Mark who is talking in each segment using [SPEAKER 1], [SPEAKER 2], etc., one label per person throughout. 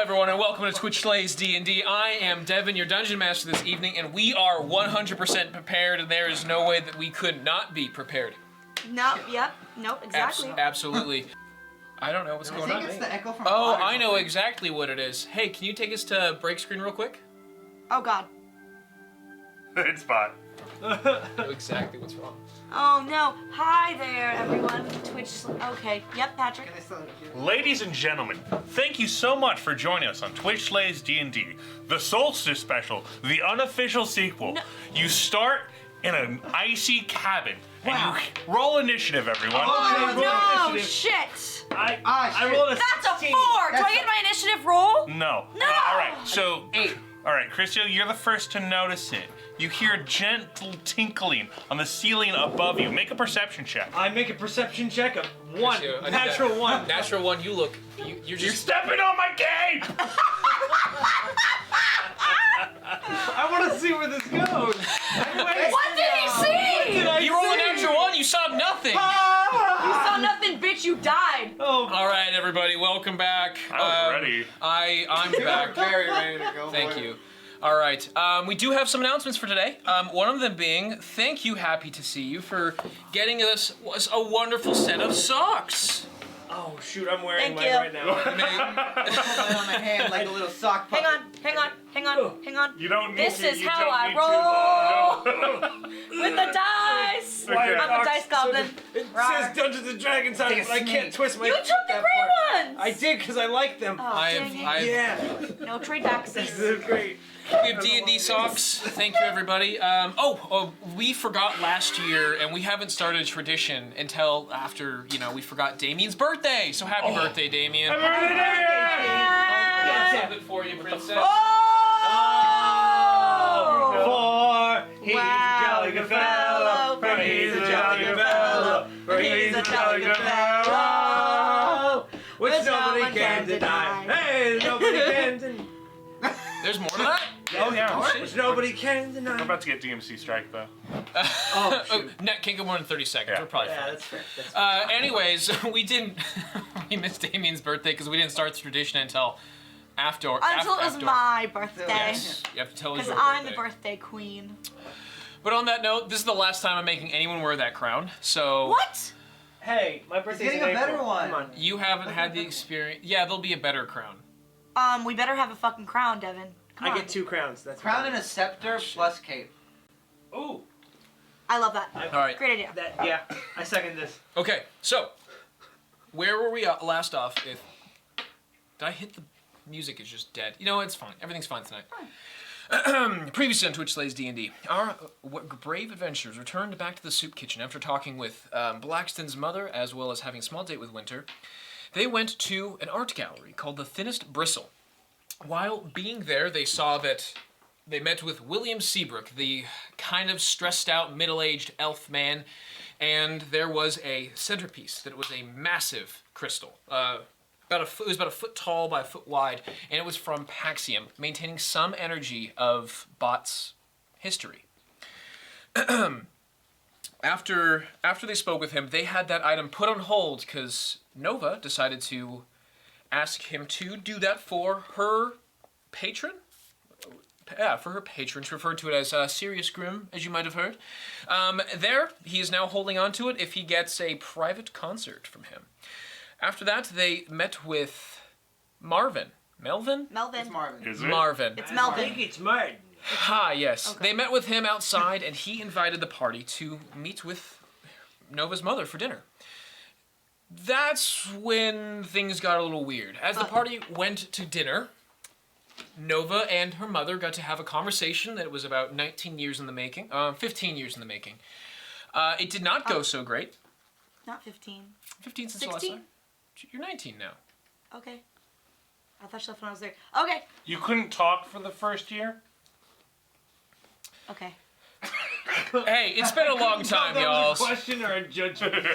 [SPEAKER 1] everyone, and welcome to Twitch Slays D&D. I am Devin, your Dungeon Master this evening, and we are 100% prepared, and there is no way that we could not be prepared.
[SPEAKER 2] No, yep, nope, exactly.
[SPEAKER 1] Absolutely. I don't know what's going on.
[SPEAKER 3] I think it's the echo from
[SPEAKER 1] Oh,
[SPEAKER 3] Bott or
[SPEAKER 1] I know
[SPEAKER 3] something.
[SPEAKER 1] exactly what it is. Hey, can you take us to break screen real quick?
[SPEAKER 2] Oh god.
[SPEAKER 4] It's Bott.
[SPEAKER 1] I know exactly what's wrong.
[SPEAKER 2] Oh no. Hi there, everyone. Twitch. Okay. Yep, Patrick.
[SPEAKER 3] Can I still hear?
[SPEAKER 4] Ladies and gentlemen, thank you so much for joining us on Twitch Slays D&D, the Solstice Special, the unofficial sequel.
[SPEAKER 2] No.
[SPEAKER 4] You start in an icy cabin,
[SPEAKER 3] Wow.
[SPEAKER 4] and you roll initiative, everyone.
[SPEAKER 2] Oh no, shit.
[SPEAKER 4] I rolled a
[SPEAKER 2] That's a 4.
[SPEAKER 4] 16.
[SPEAKER 2] Do I get my initiative roll?
[SPEAKER 4] No.
[SPEAKER 2] No.
[SPEAKER 4] All right, so
[SPEAKER 3] 8.
[SPEAKER 4] All right, Christio, you're the first to notice it. You hear a gentle tinkling on the ceiling above you. Make a perception check.
[SPEAKER 5] I make a perception check of 1.
[SPEAKER 1] I need
[SPEAKER 5] Natural
[SPEAKER 1] that.
[SPEAKER 5] 1.
[SPEAKER 1] Natural 1, you look. You're
[SPEAKER 4] You're
[SPEAKER 1] just.
[SPEAKER 4] stepping on my game!
[SPEAKER 5] I want to see where this goes.
[SPEAKER 2] What did he see?
[SPEAKER 1] You rolled a natural 1, you saw nothing!
[SPEAKER 2] You saw nothing, bitch. You died.
[SPEAKER 5] Oh,
[SPEAKER 1] All right, everybody, welcome back.
[SPEAKER 4] I was ready.
[SPEAKER 1] I'm back.
[SPEAKER 3] Very ready to go.
[SPEAKER 1] Thank
[SPEAKER 3] for it.
[SPEAKER 1] you. All right, we do have some announcements for today. One of them being, thank you, Happy to See You, for getting us a wonderful set of socks.
[SPEAKER 5] oh shoot! I'm wearing
[SPEAKER 2] Thank
[SPEAKER 5] mine
[SPEAKER 2] you.
[SPEAKER 5] right now.
[SPEAKER 1] I mean,
[SPEAKER 3] Put it on my hand like a little sock puppet.
[SPEAKER 2] Hang on.
[SPEAKER 4] You don't need
[SPEAKER 2] This
[SPEAKER 4] to.
[SPEAKER 2] is
[SPEAKER 4] you
[SPEAKER 2] how
[SPEAKER 4] don't
[SPEAKER 2] I
[SPEAKER 4] need
[SPEAKER 2] roll with the dice.
[SPEAKER 4] Okay.
[SPEAKER 2] I'm a dice goblin.
[SPEAKER 5] It
[SPEAKER 2] Rawr.
[SPEAKER 5] says Dungeons and Dragons on it, but I can't twist my.
[SPEAKER 2] You took the gray ones.
[SPEAKER 5] I did because I like them.
[SPEAKER 2] Oh, dang it.
[SPEAKER 5] Yeah,
[SPEAKER 2] No trade backs.
[SPEAKER 5] this is great.
[SPEAKER 1] we have D&D socks. Thank you, everybody. We forgot last year, and we haven't started a tradition until after, we forgot Damien's birthday. So happy birthday, Damien. Let's have it for you, princess.
[SPEAKER 5] For he's
[SPEAKER 2] Wow,
[SPEAKER 5] a jolly good fellow. For he's a jolly good fellow. For he's a jolly good fellow. Which nobody can deny. Hey, nobody can deny.
[SPEAKER 1] There's more to that?
[SPEAKER 4] Oh, yeah.
[SPEAKER 5] Which nobody can
[SPEAKER 4] We're
[SPEAKER 5] deny.
[SPEAKER 4] about to get DMC strike, though.
[SPEAKER 1] Oh, Net can't go more than 30 seconds.
[SPEAKER 4] Yeah.
[SPEAKER 1] We're probably
[SPEAKER 5] Yeah,
[SPEAKER 1] fine.
[SPEAKER 5] that's fair. That's fair.
[SPEAKER 1] Anyways, we missed Damien's birthday because we didn't start the tradition until after.
[SPEAKER 2] Until it was my birthday.
[SPEAKER 1] Yes, you have to tell us
[SPEAKER 2] Because
[SPEAKER 1] your
[SPEAKER 2] I'm the
[SPEAKER 1] birthday.
[SPEAKER 2] birthday queen.
[SPEAKER 1] But on that note, this is the last time I'm making anyone wear that crown. So
[SPEAKER 2] What?
[SPEAKER 5] Hey, my birthday's
[SPEAKER 3] getting
[SPEAKER 5] in
[SPEAKER 3] a better
[SPEAKER 5] April.
[SPEAKER 3] one.
[SPEAKER 5] Come on.
[SPEAKER 1] you haven't had the experience. Yeah, there'll be a better crown.
[SPEAKER 2] We better have a fucking crown, Devin. Come
[SPEAKER 5] I
[SPEAKER 2] on.
[SPEAKER 5] get 2 crowns. That's
[SPEAKER 3] Crown
[SPEAKER 5] fine.
[SPEAKER 3] and a scepter plus cape.
[SPEAKER 5] Ooh,
[SPEAKER 2] I love that.
[SPEAKER 1] All right.
[SPEAKER 2] Great idea.
[SPEAKER 5] yeah, I second this.
[SPEAKER 1] Okay. So, where were we last off? Did I hit the music? Is just dead. You know, it's fine. Everything's fine tonight. Previously on Twitch Slays D&D, our brave adventurers returned back to the soup kitchen after talking with Blaxton's mother, as well as having a small date with Winter. They went to an art gallery called The Thinnest Bristle. While being there, they saw that they met with William Seabrook, the kind of stressed out middle-aged elf man, and there was a centerpiece that was a massive crystal. It was about a foot tall by a foot wide, and it was from Paxium, maintaining some energy of Bott's history. After they spoke with him, they had that item put on hold because Nova decided to ask him to do that for her patron. Yeah, for her patron. She referred to it as Sirius Grim, as you might have heard. He is now holding on to it if he gets a private concert from him. After that, they met with Marvin. Melvin?
[SPEAKER 2] Melvin.
[SPEAKER 3] It's Marvin.
[SPEAKER 4] Is it?
[SPEAKER 1] Marvin.
[SPEAKER 2] It's
[SPEAKER 5] I
[SPEAKER 2] Melvin.
[SPEAKER 5] think it's mine.
[SPEAKER 1] Ah, yes.
[SPEAKER 2] Okay.
[SPEAKER 1] They met with him outside, and he invited the party to meet with Nova's mother for dinner. That's when things got a little weird. As the party went to dinner, Nova and her mother got to have a conversation that was about 19 years in the making, 15 years in the making. It did not go so great.
[SPEAKER 2] Not 15.
[SPEAKER 1] 15 since the last
[SPEAKER 2] 16?
[SPEAKER 1] time. You're 19 now.
[SPEAKER 2] Okay. I thought she left when I was there. Okay.
[SPEAKER 4] You couldn't talk for the first year?
[SPEAKER 2] Okay.
[SPEAKER 1] Hey, it's been a long time, y'all.
[SPEAKER 5] Was a question or a judgment?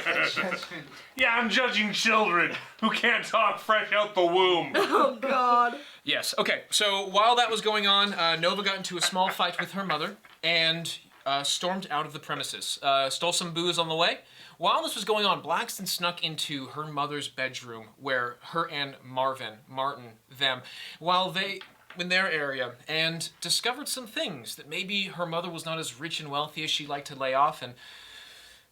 [SPEAKER 4] Yeah, I'm judging children who can't talk fresh out the womb.
[SPEAKER 2] Oh, God.
[SPEAKER 1] Yes. Okay. So while that was going on, Nova got into a small fight with her mother and stormed out of the premises. Stole some booze on the way. While this was going on, Blaxton snuck into her mother's bedroom where her and Martin, while they in their area, and discovered some things that maybe her mother was not as rich and wealthy as she'd like to lay off, and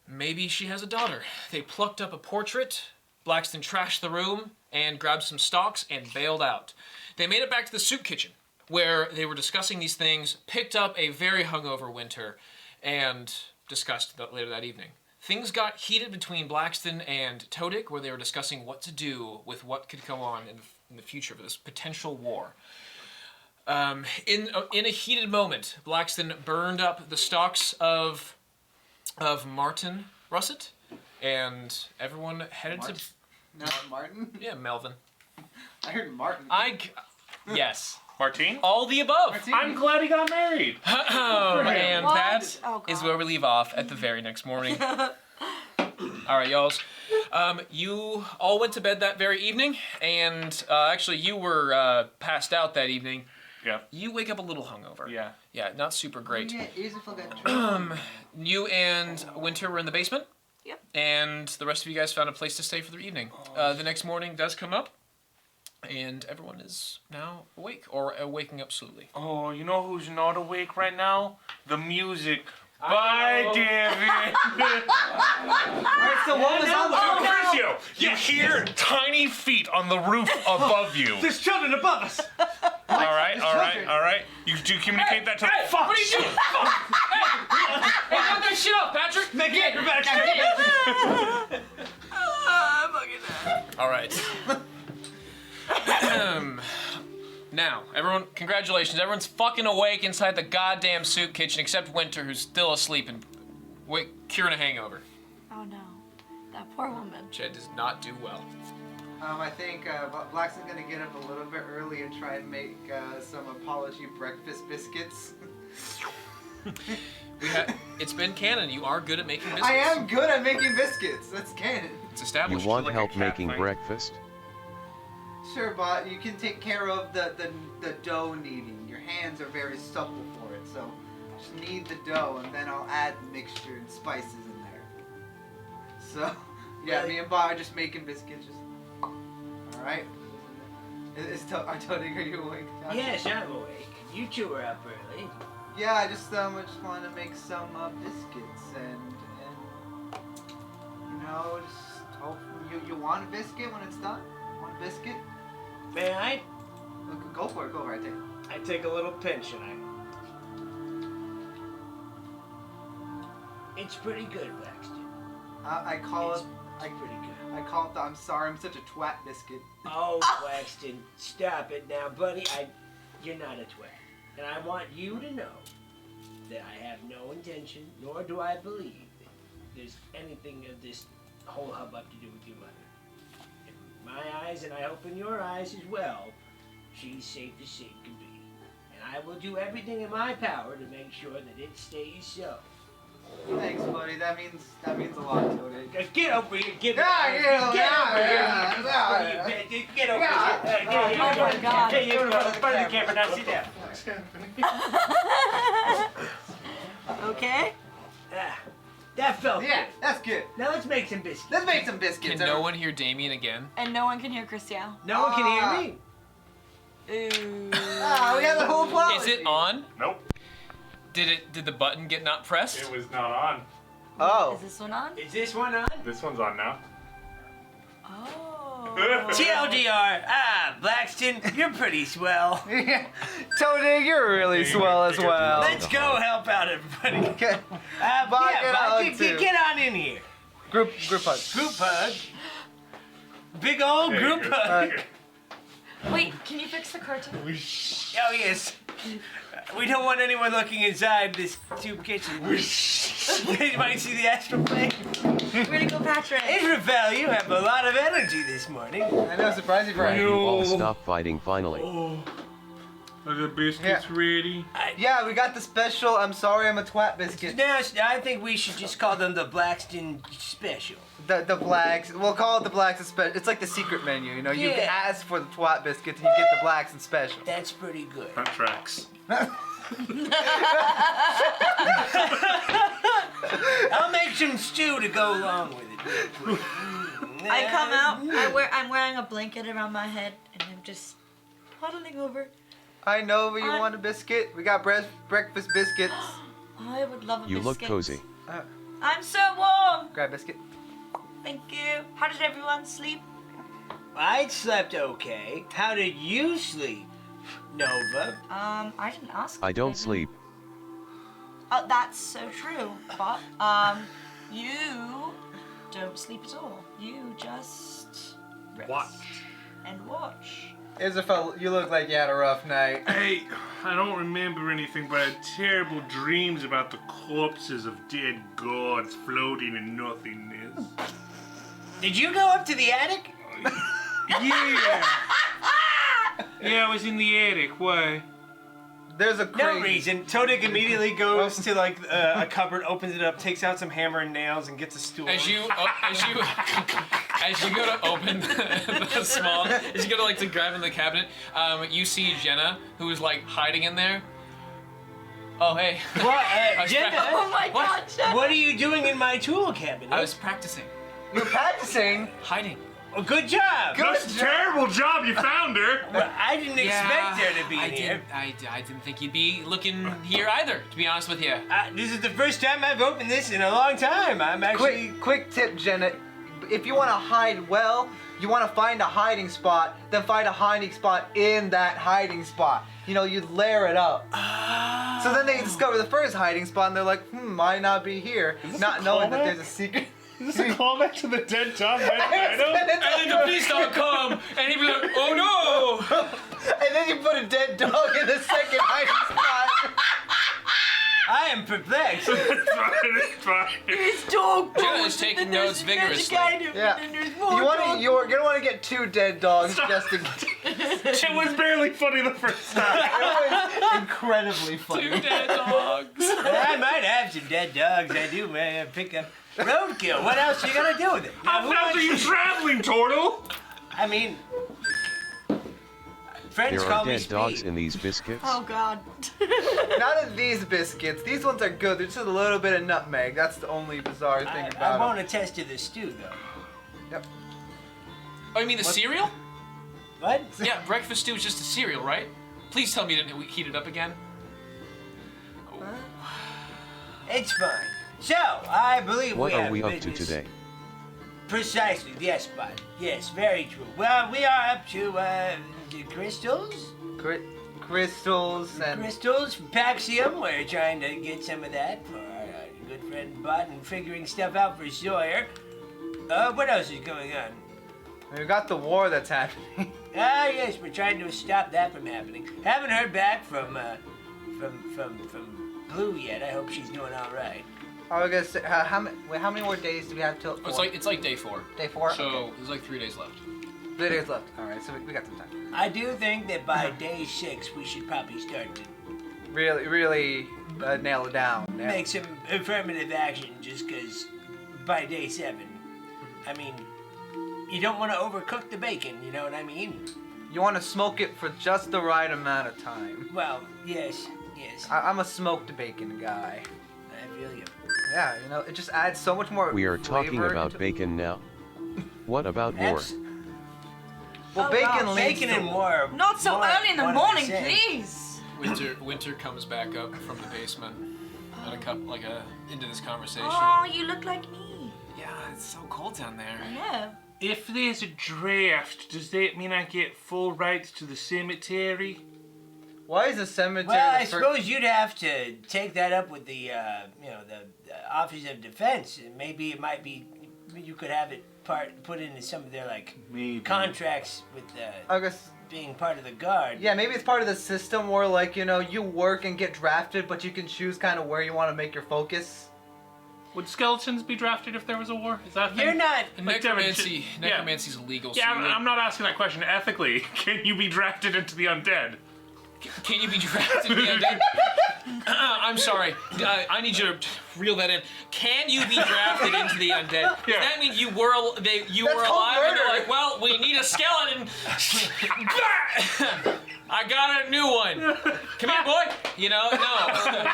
[SPEAKER 1] maybe she has a daughter. They plucked up a portrait, Blaxton trashed the room, and grabbed some stalks and bailed out. They made it back to the soup kitchen, where they were discussing these things, picked up a very hungover Winter, and discussed that later that evening. Things got heated between Blaxton and Todic, where they were discussing what to do with what could go on in the future of this potential war. In a heated moment, Blaxton burned up the stalks of Martin Russet, and everyone headed to...
[SPEAKER 3] No, Martin?
[SPEAKER 1] Yeah, Melvin.
[SPEAKER 3] I heard Martin.
[SPEAKER 1] Yes.
[SPEAKER 4] Martine?
[SPEAKER 1] All the above.
[SPEAKER 3] Martin.
[SPEAKER 4] I'm glad he got married.
[SPEAKER 1] And
[SPEAKER 2] What?
[SPEAKER 1] that
[SPEAKER 2] Oh,
[SPEAKER 1] is
[SPEAKER 2] God.
[SPEAKER 1] where we leave off at the very next morning. All right, y'alls. You all went to bed that very evening, and actually you were passed out that evening.
[SPEAKER 4] Yeah.
[SPEAKER 1] You wake up a little hungover.
[SPEAKER 4] Yeah.
[SPEAKER 1] Yeah, not super great.
[SPEAKER 3] Yeah, easy for that.
[SPEAKER 1] You and Winter were in the basement.
[SPEAKER 2] Yep.
[SPEAKER 1] And the rest of you guys found a place to stay for the evening. The next morning does come up, and everyone is now awake, or waking up slowly.
[SPEAKER 4] Oh, you know who's not awake right now? The music. Bye, David.
[SPEAKER 3] Alright, so what was on
[SPEAKER 2] Oh, no.
[SPEAKER 4] Mauricio, you hear tiny feet on the roof above you.
[SPEAKER 5] There's children above us.
[SPEAKER 4] All right. You do communicate that to...
[SPEAKER 1] Fuck! What are you doing? Fuck! Hey, knock that shit off, Patrick!
[SPEAKER 5] Make it acrobatics.
[SPEAKER 1] All right. Now, everyone, congratulations. Everyone's fucking awake inside the goddamn soup kitchen, except Winter, who's still asleep and curing a hangover.
[SPEAKER 2] Oh no, that poor woman.
[SPEAKER 1] Jed does not do well.
[SPEAKER 3] I think Blaxton's gonna get up a little bit early and try and make some apology breakfast biscuits.
[SPEAKER 1] It's been canon. You are good at making biscuits.
[SPEAKER 3] I am good at making biscuits. That's canon.
[SPEAKER 1] It's
[SPEAKER 6] You
[SPEAKER 1] established.
[SPEAKER 6] want
[SPEAKER 4] like a
[SPEAKER 6] help
[SPEAKER 4] cat
[SPEAKER 6] making
[SPEAKER 4] fight.
[SPEAKER 6] breakfast?
[SPEAKER 3] Sure, Bott, you can take care of the dough kneading. Your hands are very supple for it, so just knead the dough and then I'll add the mixture and spices in there. So, yeah, me and Bott are just making biscuits. Alright. Tony, are you awake?
[SPEAKER 5] Yes, I'm awake. You two are up early.
[SPEAKER 3] Yeah, I just wanted to make some biscuits and you know, just hope you want a biscuit when it's done? Want a biscuit?
[SPEAKER 5] May I?
[SPEAKER 3] Go for it, go right there.
[SPEAKER 5] I take a little pinch and It's pretty good, Blaxton.
[SPEAKER 3] I call
[SPEAKER 5] It's
[SPEAKER 3] it
[SPEAKER 5] pretty good.
[SPEAKER 3] I call it the I'm sorry I'm such a twat biscuit.
[SPEAKER 5] Oh, Blaxton, stop it now, buddy. You're not a twat. And I want you to know that I have no intention, nor do I believe that there's anything of this whole hubbub to do with your mother. In my eyes, and I hope in your eyes as well, she's safe as safe can be. And I will do everything in my power to make sure that it stays so.
[SPEAKER 3] Thanks, buddy. That means a lot, Tony.
[SPEAKER 5] Get over here, get
[SPEAKER 3] Yeah,
[SPEAKER 5] over here, get over here.
[SPEAKER 3] yeah.
[SPEAKER 5] Get over here.
[SPEAKER 2] Oh my God.
[SPEAKER 5] Hey, you're in front of the camera, now sit down.
[SPEAKER 2] Okay.
[SPEAKER 5] That felt
[SPEAKER 3] Yeah,
[SPEAKER 5] good.
[SPEAKER 3] that's good.
[SPEAKER 5] Now let's make some biscuits.
[SPEAKER 3] Let's make some biscuits.
[SPEAKER 1] Can no one hear Damien again?
[SPEAKER 2] And no one can hear Christian.
[SPEAKER 5] No one can hear me.
[SPEAKER 2] Ooh.
[SPEAKER 3] We got the whole plot.
[SPEAKER 1] Is it on?
[SPEAKER 4] Nope,
[SPEAKER 1] Did the button get not pressed?
[SPEAKER 4] it was not on.
[SPEAKER 3] Oh.
[SPEAKER 2] Is this one on?
[SPEAKER 5] Is this one on?
[SPEAKER 4] This one's on now.
[SPEAKER 2] Oh.
[SPEAKER 5] TLDR. Blaxton, you're pretty swell.
[SPEAKER 3] Tony, you're really swell as well.
[SPEAKER 5] Let's go help out everybody.
[SPEAKER 3] Okay.
[SPEAKER 5] Bot,
[SPEAKER 3] Bot,
[SPEAKER 5] get on in here.
[SPEAKER 3] Group hug.
[SPEAKER 5] Group hug. Big old
[SPEAKER 4] Hey,
[SPEAKER 5] group
[SPEAKER 4] you're-
[SPEAKER 5] hug.
[SPEAKER 2] Wait, can you fix the curtain?
[SPEAKER 5] Oh, yes. We don't want anyone looking inside this soup kitchen. You might see the astral plane.
[SPEAKER 2] Way to go, Patrick.
[SPEAKER 5] Israel, you have a lot of energy this morning.
[SPEAKER 3] I know, surprising for
[SPEAKER 6] You all
[SPEAKER 4] No.
[SPEAKER 6] stop fighting finally.
[SPEAKER 4] Are the biscuits ready?
[SPEAKER 3] Yeah, we got the special I'm sorry I'm a twat biscuit.
[SPEAKER 5] Now, I think we should just call them the Blaxton Special.
[SPEAKER 3] The blacks. We'll call it the blacks and special. It's like the secret menu, you know. You
[SPEAKER 5] Yeah.
[SPEAKER 3] ask for the twat biscuit and you get the blacks and special.
[SPEAKER 5] That's pretty good.
[SPEAKER 4] That tracks.
[SPEAKER 5] I'll make some stew to go along with it.
[SPEAKER 2] I come out. I'm wearing a blanket around my head, and I'm just huddling over.
[SPEAKER 3] I know, but you want a biscuit? We got breakfast biscuits.
[SPEAKER 2] I would love a biscuit.
[SPEAKER 6] You look cozy.
[SPEAKER 2] I'm so warm.
[SPEAKER 3] Grab biscuit.
[SPEAKER 2] Thank you. How did everyone sleep?
[SPEAKER 5] I slept okay. How did you sleep, Nova?
[SPEAKER 2] I didn't ask.
[SPEAKER 6] I don't sleep.
[SPEAKER 2] Oh, that's so true. But you don't sleep at all. You just rest
[SPEAKER 4] Watch.
[SPEAKER 2] and watch.
[SPEAKER 3] Isabel, you look like you had a rough night.
[SPEAKER 4] Hey, I don't remember anything, but I had terrible dreams about the corpses of dead gods floating in nothingness.
[SPEAKER 5] Did you go up to the attic?
[SPEAKER 4] Yeah. Yeah, I was in the attic. Why?
[SPEAKER 3] There's a
[SPEAKER 7] No
[SPEAKER 3] crate.
[SPEAKER 7] reason. Todic immediately goes to like a cupboard, opens it up, takes out some hammer and nails, and gets a stool.
[SPEAKER 1] As you go to open the small, as you go to like to grab in the cabinet, you see Jenna, who is like hiding in there. Oh hey.
[SPEAKER 5] What,
[SPEAKER 1] I was
[SPEAKER 5] Jenna?
[SPEAKER 2] Oh my
[SPEAKER 1] What?
[SPEAKER 2] God, Jenna.
[SPEAKER 5] What are you doing in my tool cabinet?
[SPEAKER 1] I was practicing
[SPEAKER 3] You're practicing.
[SPEAKER 1] hiding.
[SPEAKER 5] Oh, good job.
[SPEAKER 4] That's a terrible job. You found her.
[SPEAKER 5] Well, I didn't expect her to be
[SPEAKER 1] I
[SPEAKER 5] in here.
[SPEAKER 1] I didn't think you'd be looking here either, to be honest with you.
[SPEAKER 5] This is the first time I've opened this in a long time. I'm actually.
[SPEAKER 3] Quick tip, Jenna. If you want to hide well, you want to find a hiding spot, then find a hiding spot in that hiding spot. You know, you layer it up. So then they discover the first hiding spot, and they're like, might not be here, not knowing that there's a secret.
[SPEAKER 4] Is this a callback to the dead dog red
[SPEAKER 1] And then the police don't come, and he'd be like, oh no!
[SPEAKER 3] And then you put a dead dog in the second hiding spot.
[SPEAKER 5] I am perplexed.
[SPEAKER 4] It's fine.
[SPEAKER 2] It's dog
[SPEAKER 1] Jenna
[SPEAKER 2] food,
[SPEAKER 1] is taking
[SPEAKER 2] and then
[SPEAKER 1] notes
[SPEAKER 2] there's
[SPEAKER 1] vigorously.
[SPEAKER 2] investigative,
[SPEAKER 3] Yeah.
[SPEAKER 2] and then there's more dog
[SPEAKER 3] You're gonna want to get 2 dead dogs just to.
[SPEAKER 4] It was barely funny the first time.
[SPEAKER 3] It was incredibly funny.
[SPEAKER 1] 2 dead dogs.
[SPEAKER 5] I might have some dead dogs. I do, man. Pick up roadkill. What else you gonna do with it? Now,
[SPEAKER 4] How
[SPEAKER 5] who
[SPEAKER 4] fast are you
[SPEAKER 5] wants-
[SPEAKER 4] traveling, Turtle?
[SPEAKER 5] I mean, friends
[SPEAKER 6] There
[SPEAKER 5] call
[SPEAKER 6] are
[SPEAKER 5] me
[SPEAKER 6] dead dogs
[SPEAKER 5] Speed.
[SPEAKER 6] in these biscuits.
[SPEAKER 2] Oh God.
[SPEAKER 3] Not in these biscuits. These ones are good. There's just a little bit of nutmeg. That's the only bizarre thing
[SPEAKER 5] I
[SPEAKER 3] about
[SPEAKER 5] won't
[SPEAKER 3] them.
[SPEAKER 5] attest to the stew, though.
[SPEAKER 3] Yep.
[SPEAKER 1] Oh, you mean the cereal?
[SPEAKER 5] What?
[SPEAKER 1] Yeah, breakfast stew is just a cereal, right? Please tell me you didn't heat it up again.
[SPEAKER 5] It's fine. So, I believe
[SPEAKER 6] What
[SPEAKER 5] we
[SPEAKER 6] are
[SPEAKER 5] have
[SPEAKER 6] we up to
[SPEAKER 5] business.
[SPEAKER 6] today?
[SPEAKER 5] Precisely, yes, Bott. Yes, very true. Well, we are up to, the crystals?
[SPEAKER 3] Crystals and
[SPEAKER 5] Crystals from Paxium. We're trying to get some of that for our good friend Bott and figuring stuff out for Sawyer. What else is going on?
[SPEAKER 3] we got the war that's happening.
[SPEAKER 5] Ah, yes, we're trying to stop that from happening. Haven't heard back from Blue yet. I hope she's doing all right.
[SPEAKER 3] I was gonna say, how many more days do we have till?
[SPEAKER 1] Oh, it's like day 4.
[SPEAKER 3] Day 4.
[SPEAKER 1] So
[SPEAKER 3] Okay.
[SPEAKER 1] there's like 3 days left.
[SPEAKER 3] 3 days left. All right, so we got some time.
[SPEAKER 5] I do think that by day 6 we should probably start to
[SPEAKER 3] Really nail it down. Yeah.
[SPEAKER 5] make some affirmative action, just because by day 7, I mean, you don't want to overcook the bacon, you know what I mean?
[SPEAKER 3] You want to smoke it for just the right amount of time.
[SPEAKER 5] Well, yes.
[SPEAKER 3] I'm a smoked bacon guy.
[SPEAKER 5] I feel you.
[SPEAKER 3] Yeah, you know, it just adds so much more.
[SPEAKER 6] We are talking
[SPEAKER 3] flavor
[SPEAKER 6] about
[SPEAKER 3] into-
[SPEAKER 6] bacon now. What about war?
[SPEAKER 5] Abs-
[SPEAKER 3] Well,
[SPEAKER 2] Oh,
[SPEAKER 3] bacon
[SPEAKER 2] God.
[SPEAKER 3] leads
[SPEAKER 5] Bacon
[SPEAKER 3] to
[SPEAKER 5] and war.
[SPEAKER 2] Not so
[SPEAKER 5] more-
[SPEAKER 2] early in the
[SPEAKER 5] one and
[SPEAKER 2] morning,
[SPEAKER 5] same.
[SPEAKER 2] please.
[SPEAKER 1] Winter comes back up from the basement and into this conversation.
[SPEAKER 2] Oh, you look like me.
[SPEAKER 1] Yeah, it's so cold down there.
[SPEAKER 2] I know.
[SPEAKER 4] If there's a draft, does that mean I get full rights to the cemetery?
[SPEAKER 3] Why is the cemetery?
[SPEAKER 5] Well, I
[SPEAKER 3] the fir-
[SPEAKER 5] suppose you'd have to take that up with the, the Office of Defense. And maybe it might be, you could have it put into some of their
[SPEAKER 4] Maybe.
[SPEAKER 5] contracts with
[SPEAKER 3] I guess.
[SPEAKER 5] being part of the guard.
[SPEAKER 3] Yeah, maybe it's part of the system where, like, you know, you work and get drafted, but you can choose kind of where you want to make your focus.
[SPEAKER 4] Would skeletons be drafted if there was a war? Is that a thing?
[SPEAKER 5] You're not.
[SPEAKER 4] Like, Devin,
[SPEAKER 1] Necromancy's illegal.
[SPEAKER 4] Yeah,
[SPEAKER 1] so
[SPEAKER 4] I'm not asking that question ethically. Can you be drafted into the undead?
[SPEAKER 1] Can you be drafted in the undead? I'm sorry. I need you to reel that in. Can you be drafted into the undead? Does
[SPEAKER 4] Yeah.
[SPEAKER 1] that mean you were
[SPEAKER 3] called
[SPEAKER 1] alive and they're
[SPEAKER 3] murder.
[SPEAKER 1] like, well, we need a skeleton. I got a new one. Come here, boy. You know, no.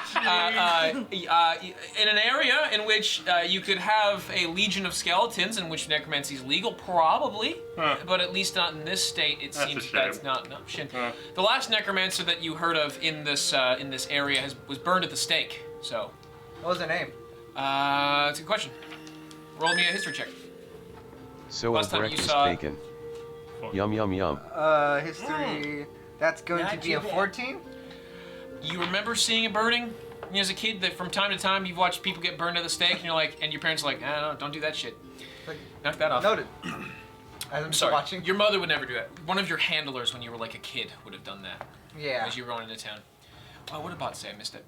[SPEAKER 1] In an area in which you could have a legion of skeletons, in which necromancy is legal, probably, but at least not in this state. It
[SPEAKER 4] That's
[SPEAKER 1] seems
[SPEAKER 4] a
[SPEAKER 1] that's
[SPEAKER 4] shame.
[SPEAKER 1] not an option. The last necromancer that you heard of in this area was burned at the stake. So,
[SPEAKER 3] What was her name?
[SPEAKER 1] that's a good question. Roll me a history check.
[SPEAKER 6] So
[SPEAKER 1] Last
[SPEAKER 6] a
[SPEAKER 1] time you
[SPEAKER 6] breakfast
[SPEAKER 1] saw-
[SPEAKER 6] bacon. Yum yum yum.
[SPEAKER 3] History. That's going
[SPEAKER 5] Not
[SPEAKER 3] to be
[SPEAKER 5] too
[SPEAKER 3] a
[SPEAKER 5] bad.
[SPEAKER 3] 14.
[SPEAKER 1] You remember seeing a burning? You know, as a kid, that from time to time you've watched people get burned at the stake, and you're like, and your parents are like, no, don't do that shit. Knock that off.
[SPEAKER 3] Noted. As I'm
[SPEAKER 1] I'm
[SPEAKER 3] still
[SPEAKER 1] sorry.
[SPEAKER 3] watching.
[SPEAKER 1] Your mother would never do that. One of your handlers when you were like a kid would have done that
[SPEAKER 3] Yeah.
[SPEAKER 1] as you were going into town. Oh, what did Bott say? I missed it.